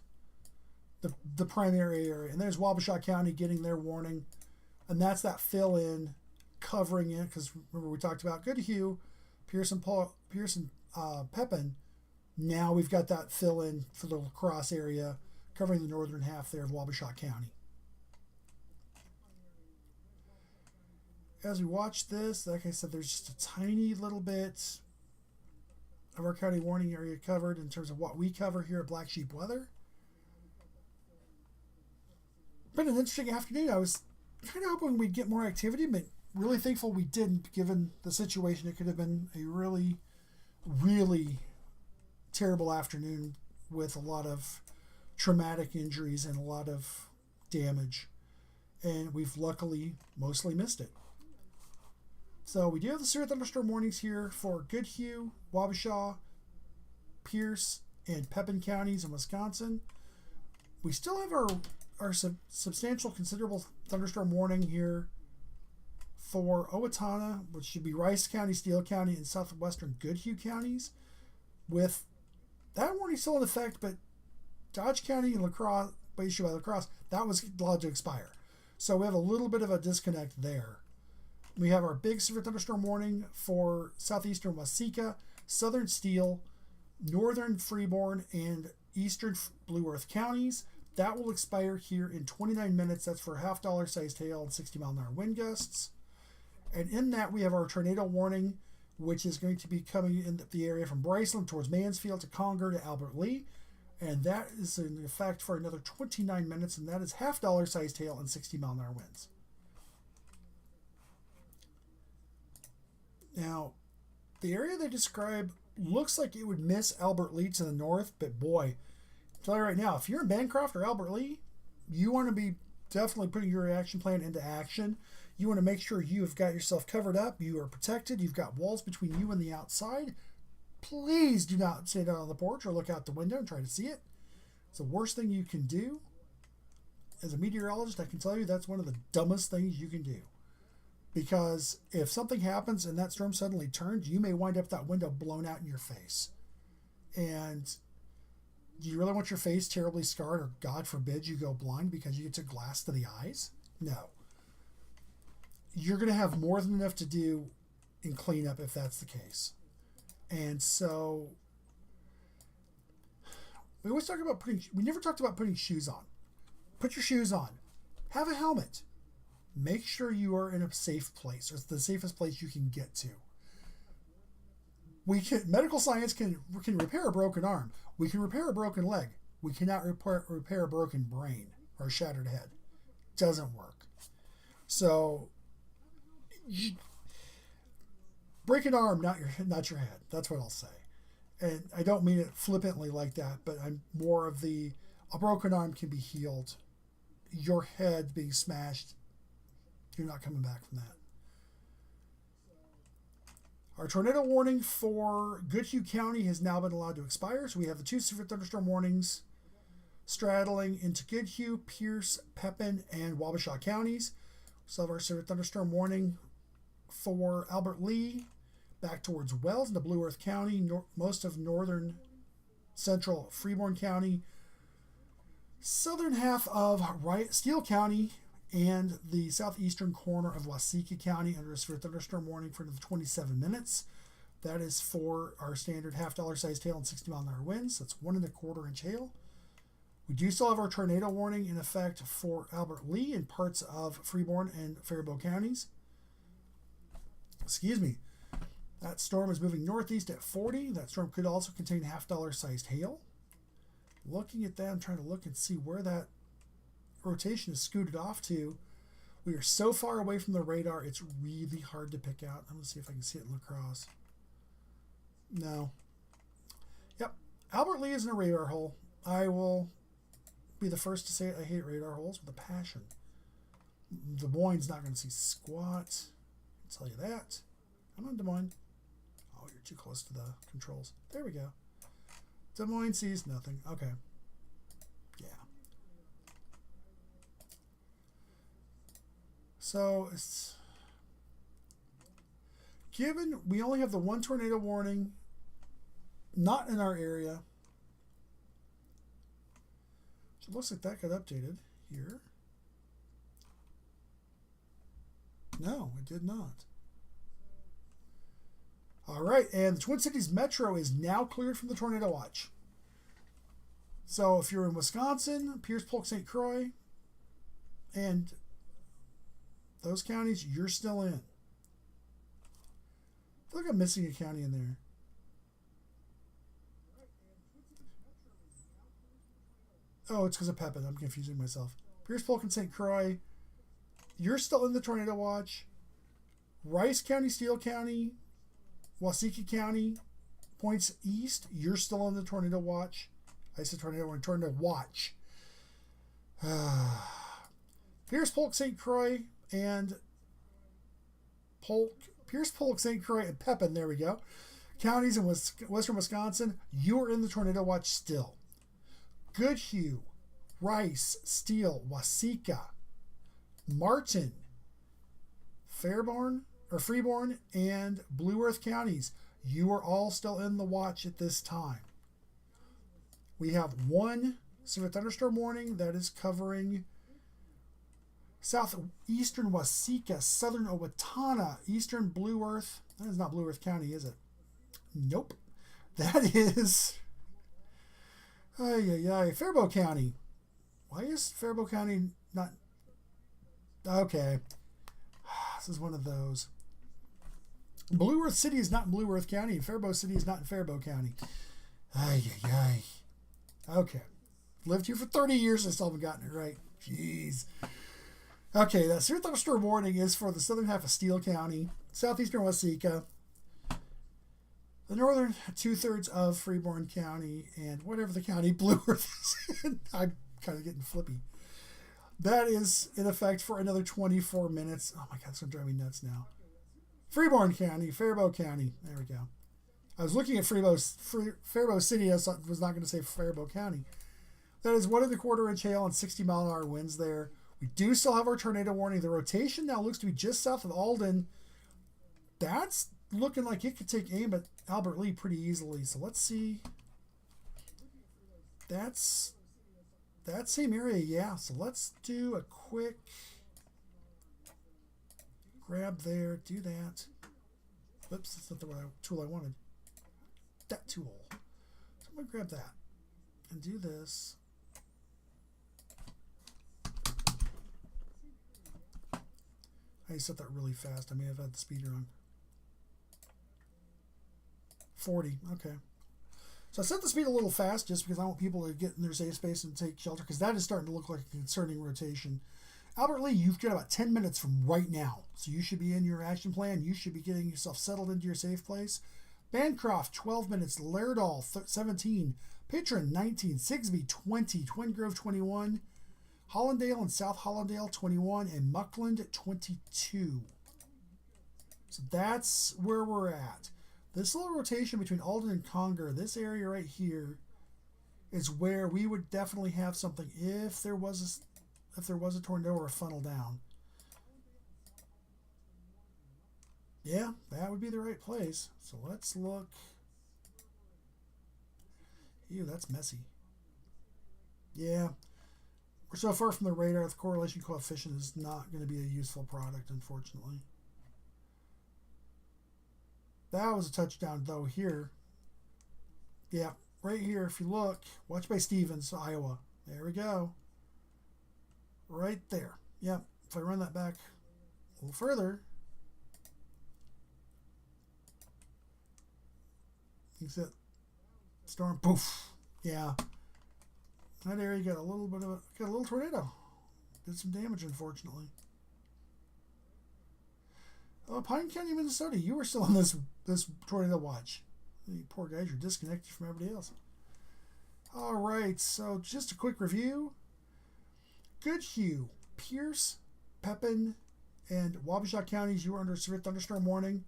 the primary area. And there's Wabasha County getting their warning. And that's that fill-in covering it. Because remember we talked about Goodhue, Pearson, Pepin. Now we've got that fill-in for the La Crosse area covering the northern half there of Wabasha County. As we watch this, like I said, there's just a tiny little bit of our county warning area covered in terms of what we cover here at Black Sheep Weather. Been an interesting afternoon. I was kind of hoping we'd get more activity, but really thankful we didn't, given the situation. It could have been a really, really terrible afternoon with a lot of traumatic injuries and a lot of damage. And we've luckily mostly missed it. So we do have the severe thunderstorm warnings here for Goodhue, Wabasha, Pierce, and Pepin counties in Wisconsin. We still have our substantial, considerable thunderstorm warning here for Owatonna, which should be Rice County, Steele County, and southwestern Goodhue counties. With that warning still in effect, but Dodge County and La Crosse, by issue by La Crosse, that was allowed to expire. So we have a little bit of a disconnect there. We have our big severe thunderstorm warning for southeastern Waseca, southern Steele, northern Freeborn, and eastern Blue Earth counties. That will expire here in 29 minutes. That's for $half sized hail and 60-mile-an-hour wind gusts. And in that, we have our tornado warning, which is going to be coming in the area from Bryceland towards Mansfield to Conger to Albert Lee. And that is in effect for another 29 minutes, and that is $half sized hail and 60-mile-an-hour winds. Now, the area they describe looks like it would miss Albert Lee to the north, but boy, I'll tell you right now, if you're in Bancroft or Albert Lee, you want to be definitely putting your action plan into action. You want to make sure you have got yourself covered up, you are protected, you've got walls between you and the outside. Please do not sit out on the porch or look out the window and try to see it. It's the worst thing you can do. As a meteorologist, I can tell you that's one of the dumbest things you can do. Because if something happens and that storm suddenly turns, you may wind up that window blown out in your face. And do you really want your face terribly scarred, or God forbid you go blind because you took glass to the eyes? No. You're going to have more than enough to do in cleanup if that's the case. And so we always talk about we never talked about putting shoes on. Put your shoes on. Have a helmet. Make sure you are in a safe place, or it's the safest place you can get to. Medical science can repair a broken arm. We can repair a broken leg. We cannot repair a broken brain or a shattered head. Doesn't work. So, break an arm, not your head. That's what I'll say. And I don't mean it flippantly like that, but I'm more of a broken arm can be healed. Your head being smashed, you're not coming back from that. Our tornado warning for Goodhue County has now been allowed to expire. So we have the 2 severe thunderstorm warnings straddling into Goodhue, Pierce, Pepin, and Wabasha counties. We still have our severe thunderstorm warning for Albert Lee, back towards Wells into Blue Earth County, most of northern central Freeborn County, southern half of Steele County, and the southeastern corner of Waseca County under a severe thunderstorm warning for another 27 minutes. That is for our standard $half sized hail and 60-mile-an-hour winds. That's 1 1/4 inch hail. We do still have our tornado warning in effect for Albert Lee and parts of Freeborn and Faribault counties. Excuse me. That storm is moving northeast at 40. That storm could also contain half-dollar sized hail. Looking at that, I'm trying to look and see where that rotation is scooted off to. We are so far away from the radar, it's really hard to pick out. I'm going to see if I can see it in La Crosse. No. Yep. Albert Lee is in a radar hole. I will be the first to say it. I hate radar holes with a passion. Des Moines not going to see squat. I'll tell you that. I'm on Des Moines. Oh, you're too close to the controls. There we go. Des Moines sees nothing. Okay. Yeah. So it's given we only have the one tornado warning, not in our area. So it looks like that got updated here. No, it did not. All right, and the Twin Cities Metro is now cleared from the tornado watch. So if you're in Wisconsin, Pierce, Polk, St. Croix, and those counties, you're still in. I feel like I'm missing a county in there. Oh, it's because of Pepin. I'm confusing myself. Pierce, Polk, and St. Croix, you're still in the tornado watch. Rice County, Steele County, Waseca County, points east, you're still in the tornado watch. I said tornado, we're in tornado watch. Pierce, Polk, St. Croix, and Pierce, Polk, St. Croix, and Pepin, there we go. Counties in western Wisconsin, you're in the tornado watch still. Goodhue, Rice, Steele, Waseca, Martin, Freeborn, and Blue Earth counties, you are all still in the watch at this time. We have one severe thunderstorm warning that is covering southeastern Waseca, southern Owatonna, eastern Blue Earth. That is not Blue Earth County, is it? Nope. That is Faribault County. Why is Faribault County not? Okay. This is one of those. Blue Earth City is not in Blue Earth County, and Faribault City is not in Faribault County. Okay. Lived here for 30 years, I still haven't gotten it right. Jeez. Okay, that severe thunderstorm warning is for the southern half of Steele County, southeastern Waseca, the northern 2/3 of Freeborn County, and whatever the county Blue Earth is in. I'm kind of getting flippy. That is in effect for another 24 minutes. Oh my God, it's going to drive me nuts now. Freeborn County, Faribault County. There we go. I was looking at Faribault City. I was not going to say Faribault County. That is 1 1/4 inch hail and 60-mile-an-hour winds there. We do still have our tornado warning. The rotation now looks to be just south of Alden. That's looking like it could take aim at Albert Lee pretty easily. So let's see. That's that same area, yeah. So let's do a quick grab there. Do that. Oops, that's not the tool I wanted. That tool. So I'm going to grab that and do this. I set that really fast. I may have had the speed wrong. 40. Okay. So I set the speed a little fast just because I want people to get in their safe space and take shelter, because that is starting to look like a concerning rotation. Albert Lee, you've got about 10 minutes from right now. So you should be in your action plan. You should be getting yourself settled into your safe place. Bancroft, 12 minutes. Laerdal, 17. Pitron, 19. Sigsbee, 20. Twin Grove, 21. Hollandale and South Hollandale, 21. And Muckland, 22. So that's where we're at. This little rotation between Alden and Conger, this area right here, is where we would definitely have something if there was a tornado or a funnel down. Yeah, that would be the right place. So let's look. Ew, that's messy. Yeah. We're so far from the radar, the correlation coefficient is not going to be a useful product, unfortunately. That was a touchdown, though, here. Yeah, right here, if you look, watch by Stevens, Iowa. There we go. Right there. Yep, if I run that back a little further. You see that storm? Poof. Yeah. That area got a little tornado. Did some damage, unfortunately. Oh, Pine County, Minnesota. You were still on this tornado watch. You poor guys, you're disconnected from everybody else. All right, so just a quick review. Goodhue, Pierce, Pepin, and Wabasha counties, you are under severe thunderstorm warning.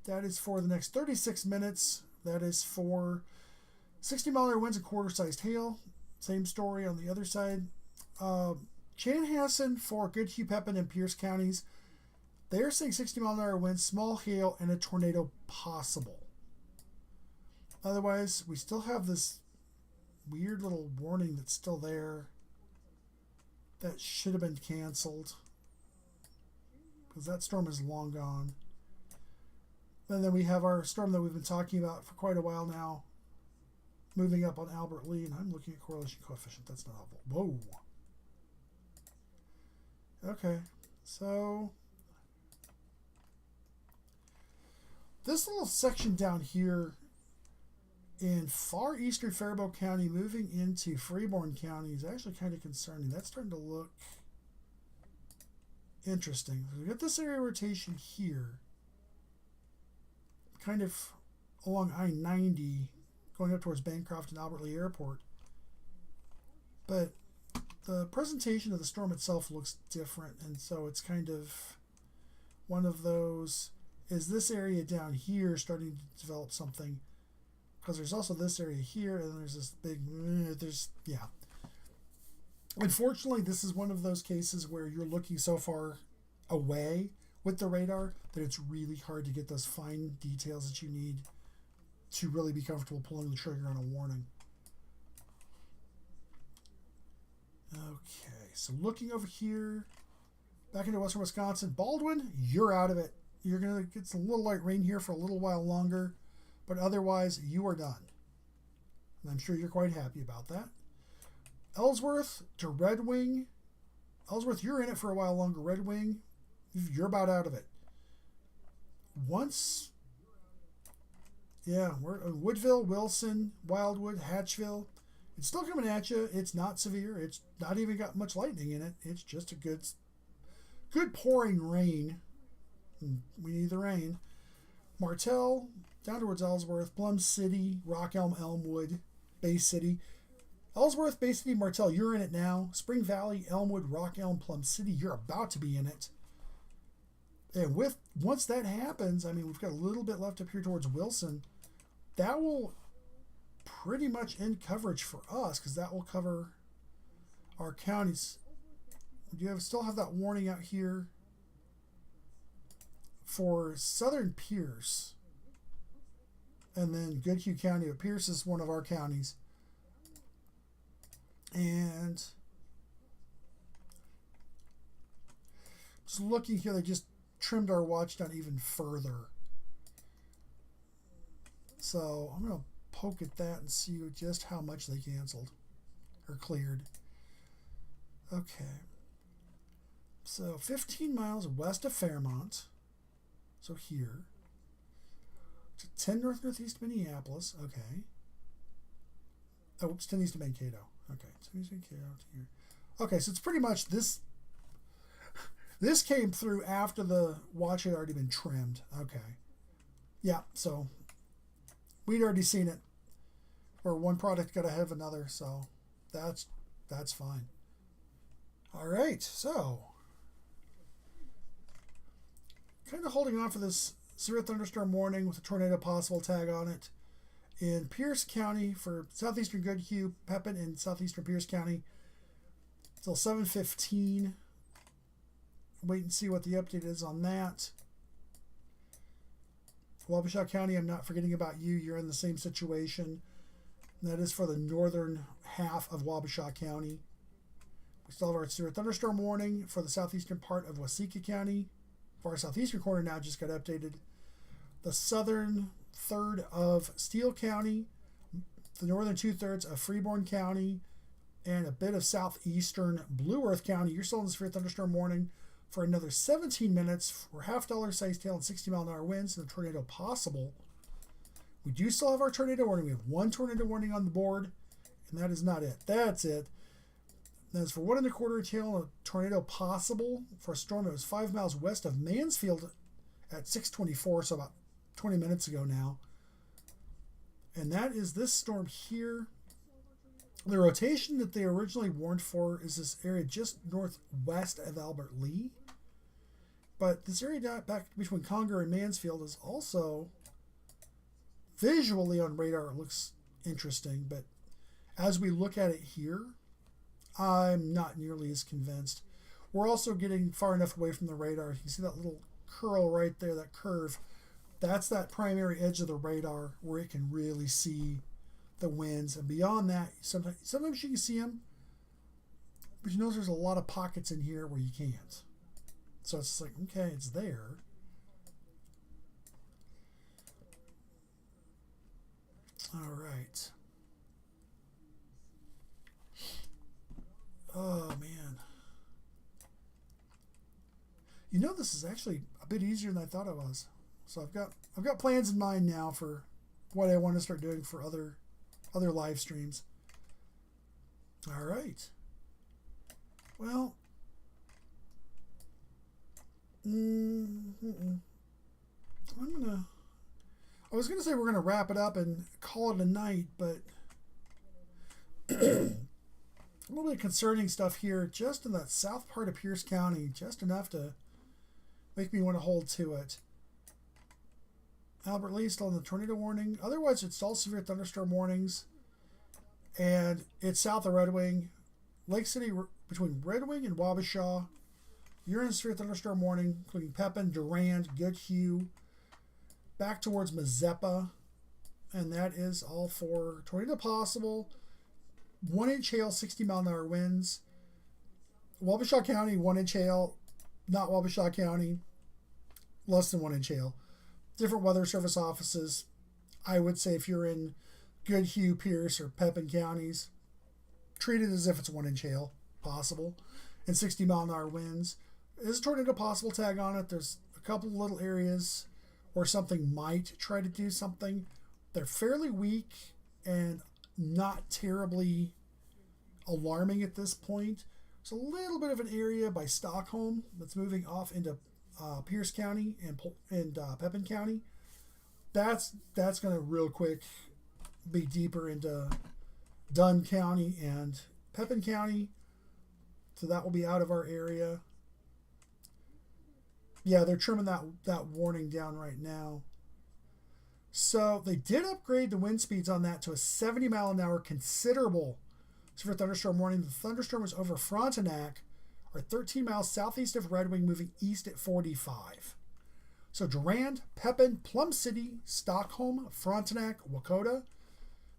That is for the next 36 minutes. That is for 60-mile-an-hour winds and quarter-sized hail. Same story on the other side. Chanhassen for Goodhue, Pepin, and Pierce counties. They are saying 60-mile-an-hour winds, small hail, and a tornado possible. Otherwise, we still have this weird little warning that's still there that should have been canceled because that storm is long gone. And then we have our storm that we've been talking about for quite a while now, moving up on Albert Lee, and I'm looking at correlation coefficient. That's not helpful. Whoa. Okay, so this little section down here in far eastern Faribault County moving into Freeborn County is actually kind of concerning. That's starting to look interesting. We got this area rotation here, kind of along I-90, going up towards Bancroft and Albert Lee Airport. But the presentation of the storm itself looks different, and so it's kind of one of those, is this area down here starting to develop something? Because there's also this area here, and there's this big, yeah. Unfortunately, this is one of those cases where you're looking so far away with the radar that it's really hard to get those fine details that you need to really be comfortable pulling the trigger on a warning. Okay, so looking over here, back into western Wisconsin, Baldwin, you're out of it. You're going to get some little light rain here for a little while longer, but otherwise you are done. And I'm sure you're quite happy about that. Ellsworth to Red Wing. Ellsworth, you're in it for a while longer. Red Wing, you're about out of it. Once, yeah, we're Woodville, Wilson, Wildwood, Hatchville. It's still coming at you. It's not severe. It's not even got much lightning in it. It's just a good pouring rain. We need the rain. Martell, down towards Ellsworth, Plum City, Rock Elm, Elmwood, Bay City. Ellsworth, Bay City, Martell, you're in it now. Spring Valley, Elmwood, Rock Elm, Plum City, you're about to be in it. And once that happens, I mean, we've got a little bit left up here towards Wilson. That will pretty much end coverage for us because that will cover our counties. You still have that warning out here for southern Pierce, and then Goodhue County. But Pierce is one of our counties, and just looking here, they just trimmed our watch down even further. So I'm going to poke at that and see just how much they canceled or cleared. Okay. So 15 miles west of Fairmont. So here. To 10 northeast Minneapolis. Okay. Oh, oops, 10 east of Mankato. Okay. 10 east of Mankato to here. Okay, so it's pretty much this. This came through after the watch had already been trimmed. Okay. Yeah, so we'd already seen it. Or one product got ahead of another, so that's fine. All right, so kind of holding on for this severe thunderstorm warning with a tornado possible tag on it in Pierce County for southeastern Goodhue, Pepin, and southeastern Pierce County till 7:15. Wait and see what the update is on that. Wabasha County, I'm not forgetting about you. You're in the same situation. And that is for the northern half of Wabasha County. We still have our severe thunderstorm warning for the southeastern part of Waseca County. For our southeastern corner now just got updated. The southern third of Steele County, the northern 2/3 of Freeborn County, and a bit of southeastern Blue Earth County. You're still in the severe thunderstorm warning for another 17 minutes for half dollar size tail and 60-mile-an-hour winds and a tornado possible. We do still have our tornado warning. We have one tornado warning on the board, and that is not it. That's it. That's for 1.25 tail and a tornado possible for a storm that was 5 miles west of Mansfield at 6:24, so about 20 minutes ago now. And that is this storm here. The rotation that they originally warned for is this area just northwest of Albert Lee. But this area back between Conger and Mansfield is also visually on radar. It looks interesting, but as we look at it here, I'm not nearly as convinced. We're also getting far enough away from the radar. You can see that little curl right there, that curve. That's that primary edge of the radar where it can really see the winds. And beyond that, sometimes you can see them, but you notice there's a lot of pockets in here where you can't. So it's like, okay, it's there. All right. Oh man. You know, this is actually a bit easier than I thought it was. So I've got plans in mind now for what I want to start doing for other live streams. All right. Well, I was gonna say we're gonna wrap it up and call it a night, but a little bit of concerning stuff here, just in that south part of Pierce County, just enough to make me want to hold to it. Albert Lee still in the tornado warning. Otherwise, it's all severe thunderstorm warnings, and it's south of Red Wing, Lake City between Red Wing and Wabasha. You're in a severe thunderstorm warning, including Pepin, Durand, Goodhue, back towards Mazeppa, and that is all for tornado possible. 1-inch hail, 60-mile-an-hour winds. Wabasha County, 1-inch hail. Not Wabasha County, less than 1-inch hail. Different weather service offices. I would say if you're in Goodhue, Pierce, or Pepin counties, treat it as if it's 1-inch hail possible and 60-mile-an-hour winds. There's a tornado possible tag on it. There's a couple little areas where something might try to do something. They're fairly weak and not terribly alarming at this point. There's a little bit of an area by Stockholm that's moving off into Pierce County and Pepin County. That's going to real quick be deeper into Dunn County and Pepin County. So that will be out of our area. Yeah, they're trimming that warning down right now. So they did upgrade the wind speeds on that to a 70-mile-an-hour considerable severe thunderstorm warning. The thunderstorm was over Frontenac, or 13 miles southeast of Red Wing, moving east at 45. So Durand, Pepin, Plum City, Stockholm, Frontenac, Wakota,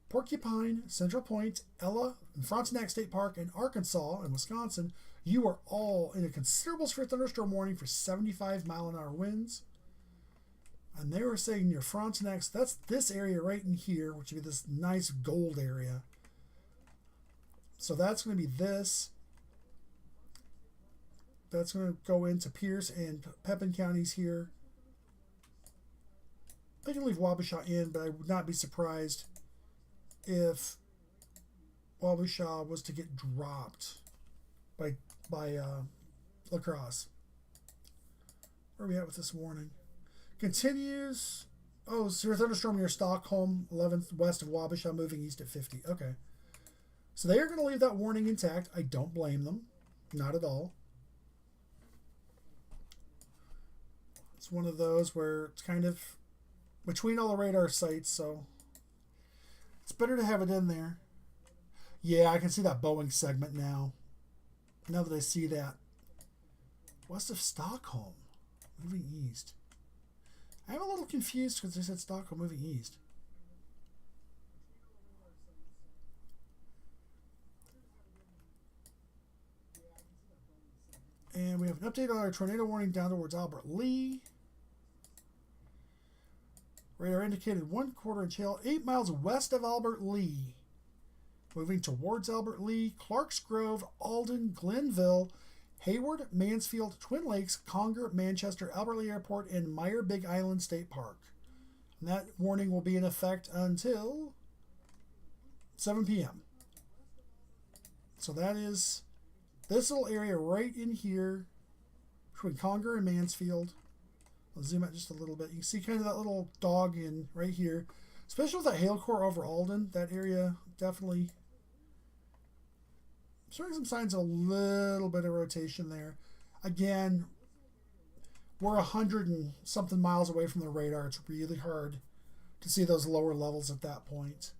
Porcupine, Central Point, Ella, and Frontenac State Park, and Arkansas and Wisconsin, you are all in a considerable severe thunderstorm warning for 75-mile-an-hour winds. And they were saying near Frontenac, that's this area right in here, which would be this nice gold area. So that's going to be this. That's going to go into Pierce and Pepin counties here. They can leave Wabasha in, but I would not be surprised if Wabasha was to get dropped by La Crosse. Where are we at with this warning? Continues. Oh, severe thunderstorm near Stockholm, 11th west of Wabasha, moving east at 50. Okay. So they are going to leave that warning intact. I don't blame them. Not at all. It's one of those where it's kind of between all the radar sites, so it's better to have it in there. Yeah, I can see that Boeing segment now. Now that I see that. West of Stockholm, moving east. I'm a little confused because they said Stockholm moving east. And we have an update on our tornado warning down towards Albert Lee. Radar indicated 1/4 inch hail 8 miles west of Albert Lee. Moving towards Albert Lee, Clarks Grove, Alden, Glenville, Hayward, Mansfield, Twin Lakes, Conger, Manchester, Albert Lee Airport, and Meyer Big Island State Park. And that warning will be in effect until 7 p.m. So that is this little area right in here between Conger and Mansfield. I'll zoom out just a little bit. You can see kind of that little dog in right here. Especially with that hail core over Alden, that area definitely showing some signs of a little bit of rotation there. Again, we're 100 and something miles away from the radar. It's really hard to see those lower levels at that point.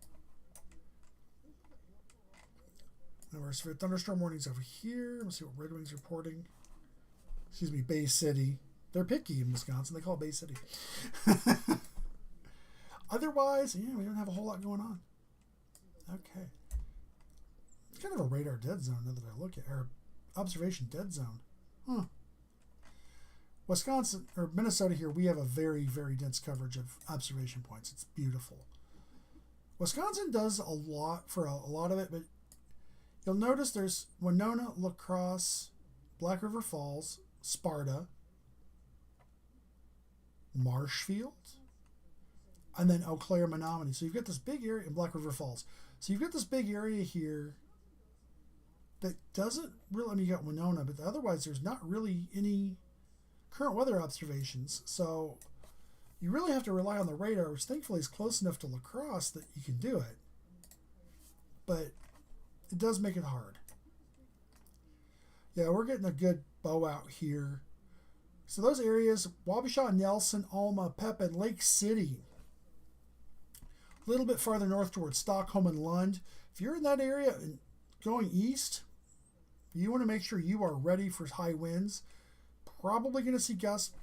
Now we're severe thunderstorm warnings over here. Let's see what Red Wings reporting. Excuse me, Bay City. They're picky in Wisconsin. They call it Bay City. Otherwise, yeah, we don't have a whole lot going on. Okay. It's kind of a radar dead zone now that I look at, or observation dead zone. Huh. Wisconsin, or Minnesota here, we have a very, very dense coverage of observation points. It's beautiful. Wisconsin does a lot for a lot of it, but you'll notice there's Winona, La Crosse, Black River Falls, Sparta, Marshfield, and then Eau Claire, Menominee. So you've got this big area in Black River Falls. So you've got this big area here that doesn't really, I mean, you got Winona, but otherwise there's not really any current weather observations. So you really have to rely on the radar, which thankfully is close enough to La Crosse that you can do it. But it does make it hard. Yeah, we're getting a good bow out here. So those areas, Wabasha, Nelson, Alma, Pepin, Lake City. A little bit farther north towards Stockholm and Lund. If you're in that area and going east, you want to make sure you are ready for high winds. Probably going to see gusts,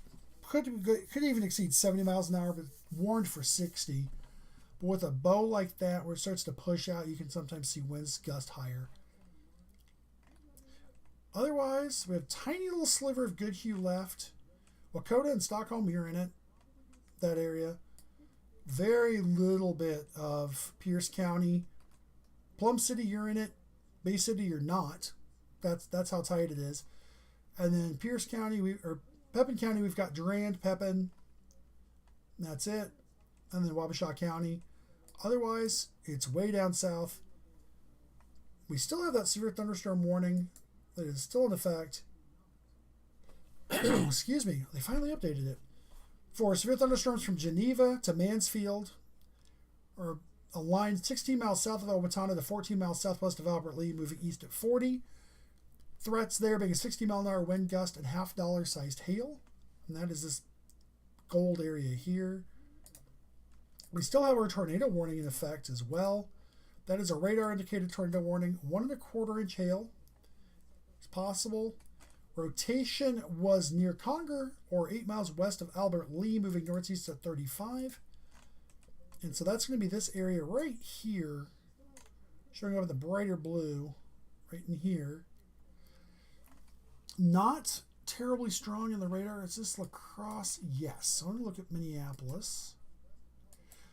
could even exceed 70 miles an hour, but warned for 60. But with a bow like that, where it starts to push out, you can sometimes see winds gust higher. Otherwise, we have a tiny little sliver of Goodhue left. Wakota and Stockholm, you're in it, that area. Very little bit of Pierce County. Plum City, you're in it. Bay City, you're not. That's how tight it is. And then Pierce County, Pepin County, we've got Durand, Pepin. That's it. And then Wabasha County. Otherwise, it's way down south. We still have that severe thunderstorm warning that is still in effect. Excuse me. They finally updated it. For severe thunderstorms from Geneva to Mansfield, or a line 16 miles south of Owatonna to 14 miles southwest of Albert Lea, moving east at 40. Threats there being a 60-mile-an-hour wind gust and half-dollar-sized hail. And that is this gold area here. We still have our tornado warning in effect as well. That is a radar-indicated tornado warning. 1 1/4 inch hail is possible. Rotation was near Conger, or 8 miles west of Albert Lea, moving northeast at 35. And so that's going to be this area right here, showing up in the brighter blue, right in here. Not terribly strong in the radar. Is this La Crosse? Yes. So I'm going to look at Minneapolis.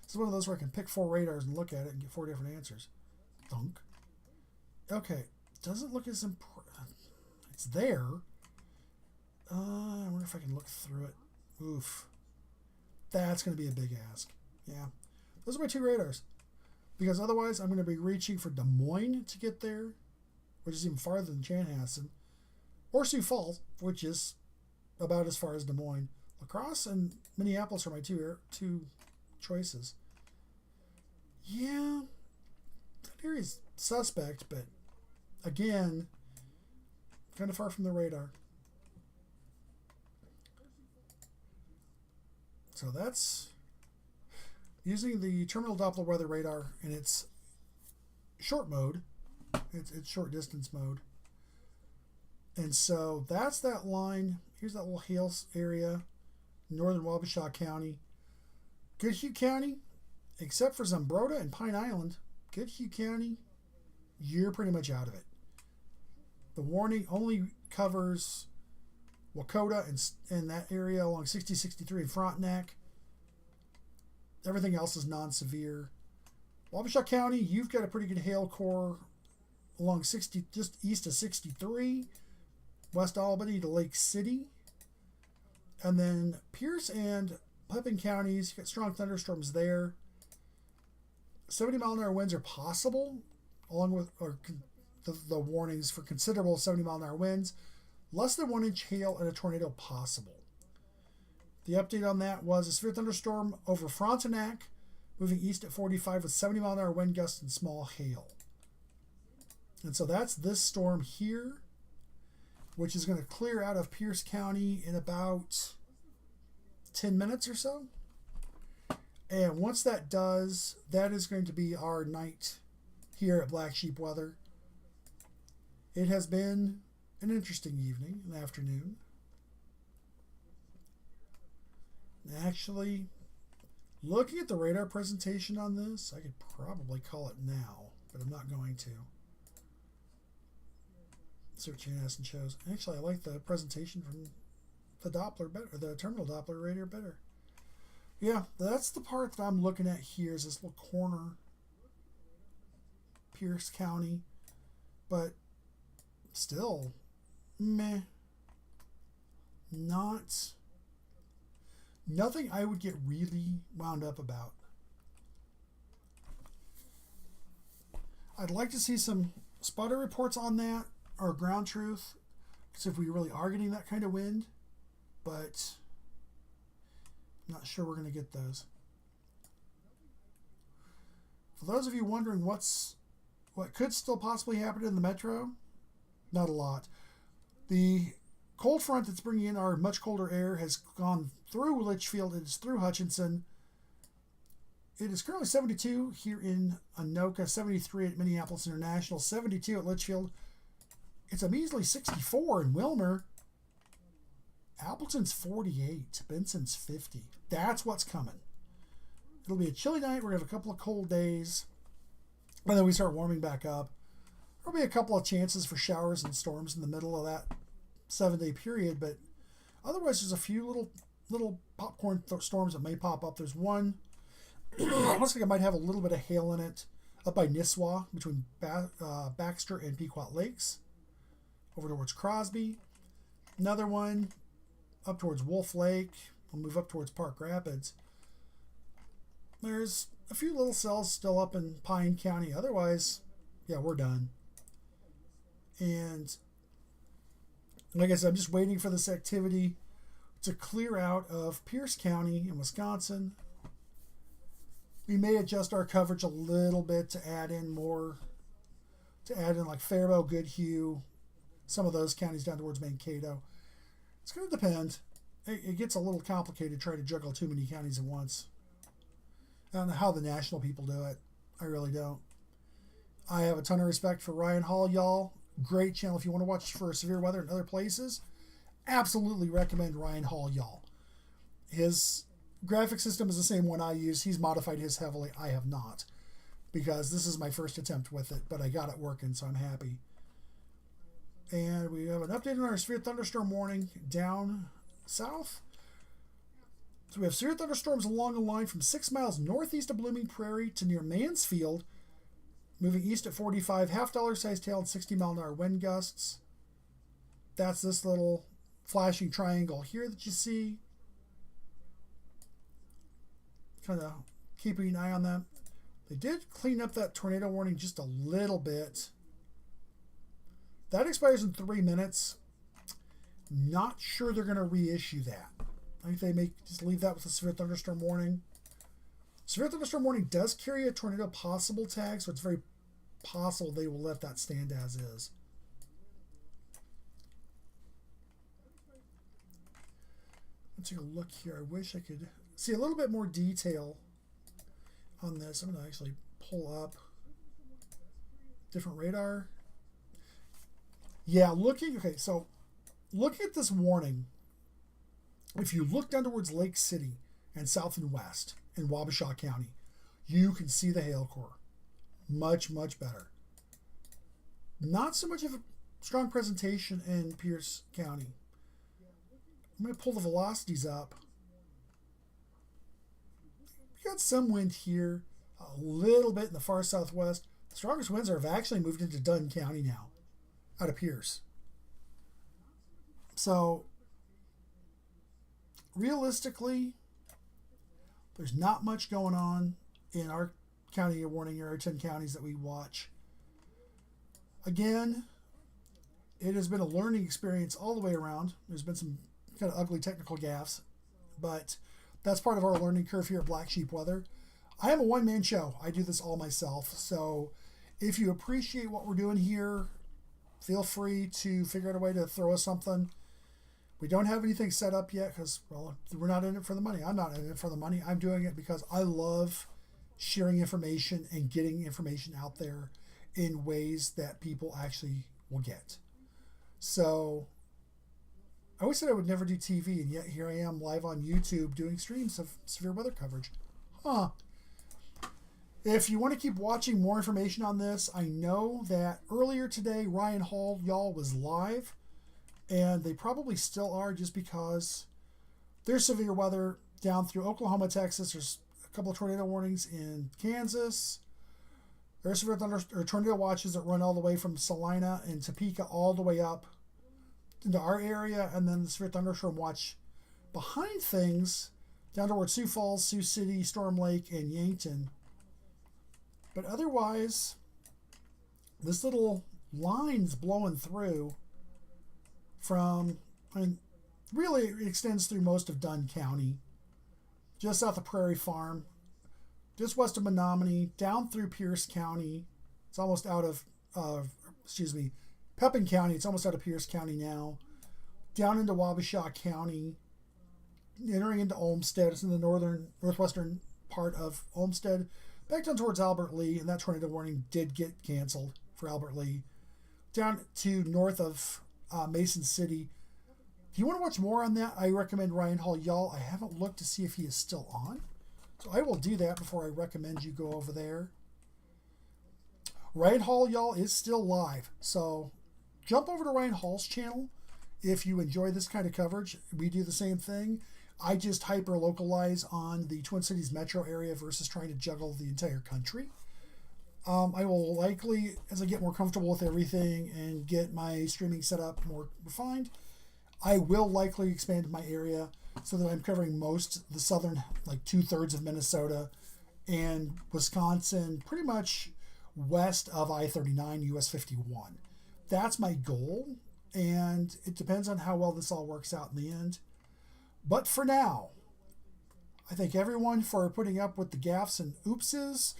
This is one of those where I can pick 4 radars and look at it and get 4 different answers. Thunk. Okay. Doesn't look as important. It's there. I wonder if I can look through it. Oof. That's going to be a big ask. Yeah. Those are my 2 radars. Because otherwise, I'm going to be reaching for Des Moines to get there, which is even farther than Chanhassen. Or Sioux Falls, which is about as far as Des Moines. La Crosse and Minneapolis are my two choices. Yeah, that area's suspect, but again, kind of far from the radar. So that's using the Terminal Doppler Weather Radar in its short mode. It's short distance mode. And so that's that line. Here's that little hail area, northern Wabasha County. Goodhue County, except for Zumbrota and Pine Island, Goodhue County, you're pretty much out of it. The warning only covers Wakota and that area along 60-63 in Frontenac. Everything else is non-severe. Wabasha County, you've got a pretty good hail core along 60, just east of 63. West Albany to Lake City. And then Pierce and Putnam counties, you got strong thunderstorms there. 70-mile-an-hour winds are possible, along with the warnings for considerable 70-mile-an-hour winds. Less than 1 inch hail and a tornado possible. The update on that was a severe thunderstorm over Frontenac, moving east at 45 with 70-mile-an-hour wind gusts and small hail. And so that's this storm here, which is going to clear out of Pierce County in about 10 minutes or so. And once that does, that is going to be our night here at Black Sheep Weather. It has been an interesting evening and afternoon. Actually, looking at the radar presentation on this, I could probably call it now, but I'm not going to. See what Chanhassen shows. Actually, I like the presentation from the Doppler better, or the terminal Doppler radar better. Yeah, that's the part that I'm looking at here, is this little corner, Pierce County, but still, meh. Nothing I would get really wound up about. I'd like to see some spotter reports on that, or ground truth, because if we really are getting that kind of wind, but I'm not sure we're going to get those. For those of you wondering what could still possibly happen in the metro, not a lot. The cold front that's bringing in our much colder air has gone through Litchfield. It is through Hutchinson. It is currently 72 here in Anoka, 73 at Minneapolis International, 72 at Litchfield. It's a measly 64 in Wilmer. Appleton's 48. Benson's 50. That's what's coming. It'll be a chilly night. We're going to have a couple of cold days. And then we start warming back up. There'll be a couple of chances for showers and storms in the middle of that 7-day period. But otherwise, there's a few little popcorn storms that may pop up. There's one. Looks like it might have a little bit of hail in it up by Nisswa between Baxter and Pequot Lakes. Over towards Crosby. Another one up towards Wolf Lake. We'll move up towards Park Rapids. There's a few little cells still up in Pine County. Otherwise, yeah, we're done. And like I said, I'm just waiting for this activity to clear out of Pierce County in Wisconsin. We may adjust our coverage a little bit to add in like Faribault, Goodhue, some of those counties down towards Mankato. It's going to depend. It gets a little complicated trying to juggle too many counties at once. I don't know how the national people do it. I really don't. I have a ton of respect for Ryan Hall, y'all. Great channel if you want to watch for severe weather in other places. Absolutely recommend Ryan Hall, y'all. His graphic system is the same one I use. He's modified his heavily. I have not, because this is my first attempt with it, but I got it working, so I'm happy. And we have an update on our severe thunderstorm warning down south. So we have severe thunderstorms along a line from 6 miles northeast of Blooming Prairie to near Mansfield, moving east at 45, half dollar sized hail and 60-mile-an-hour wind gusts. That's this little flashing triangle here that you see. Kind of keeping an eye on that. They did clean up that tornado warning just a little bit. That expires in 3 minutes. Not sure they're going to reissue that. I think they may just leave that with a severe thunderstorm warning. Severe thunderstorm warning does carry a tornado possible tag, so it's very possible they will let that stand as is. Let's take a look here. I wish I could see a little bit more detail on this. I'm going to actually pull up different radar. Yeah, looking at this warning, if you look down towards Lake City and south and west in Wabasha County, you can see the hail core. Much, much better. Not so much of a strong presentation in Pierce County. I'm going to pull the velocities up. We got some wind here, a little bit in the far southwest. The strongest winds have actually moved into Dunn County now, out of Pierce. So, realistically, There's not much going on in our county of warning area, 10 counties that we watch. Again, it has been a learning experience all the way around. There's been some kind of ugly technical gaffes, but that's part of our learning curve here at Black Sheep Weather. I am a one-man show. I do this all myself. So if you appreciate what we're doing here, feel free to figure out a way to throw us something. We don't have anything set up yet because, well, we're not in it for the money. I'm not in it for the money. I'm doing it because I love sharing information and getting information out there in ways that people actually will get. So I always said I would never do TV, and yet here I am live on YouTube doing streams of severe weather coverage. If you want to keep watching more information on this, I know that earlier today Ryan Hall, y'all, was live, and they probably still are just because there's severe weather down through Oklahoma, Texas. There's a couple of tornado warnings in Kansas. There's severe thunder or tornado watches that run all the way from Salina and Topeka all the way up into our area, and then the severe thunderstorm watch behind things down toward Sioux Falls, Sioux City, Storm Lake, and Yankton. But otherwise, this little line's blowing through from, I mean, really it extends through most of Dunn County, just south of Prairie Farm, just west of Menominee, down through Pierce County. It's almost out of, Pepin County. It's almost out of Pierce County now. Down into Wabasha County, entering into Olmsted. It's in the northwestern part of Olmsted. Back down towards Albert Lee, and that tornado warning did get canceled for Albert Lee. Down to north of Mason City. If you want to watch more on that, I recommend Ryan Hall, y'all. I haven't looked to see if he is still on, so I will do that before I recommend you go over there. Ryan Hall, y'all, is still live, so jump over to Ryan Hall's channel if you enjoy this kind of coverage. We do the same thing. I just hyper-localize on the Twin Cities metro area versus trying to juggle the entire country. I will likely, as I get more comfortable with everything and get my streaming set up more refined, I will likely expand my area so that I'm covering most the southern, like 2/3 of Minnesota and Wisconsin, pretty much west of I-39, US 51. That's my goal, and it depends on how well this all works out in the end. But for now, I thank everyone for putting up with the gaffes and oopses,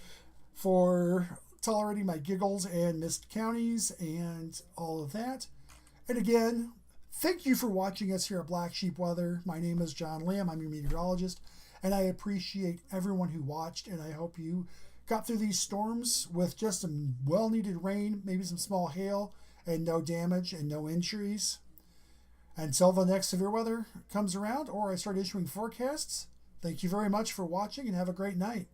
for tolerating my giggles and missed counties and all of that. And again, thank you for watching us here at Black Sheep Weather. My name is John Lamb. I'm your meteorologist, and I appreciate everyone who watched, and I hope you got through these storms with just some well-needed rain, maybe some small hail, and no damage and no injuries. Until the next severe weather comes around or I start issuing forecasts, thank you very much for watching and have a great night.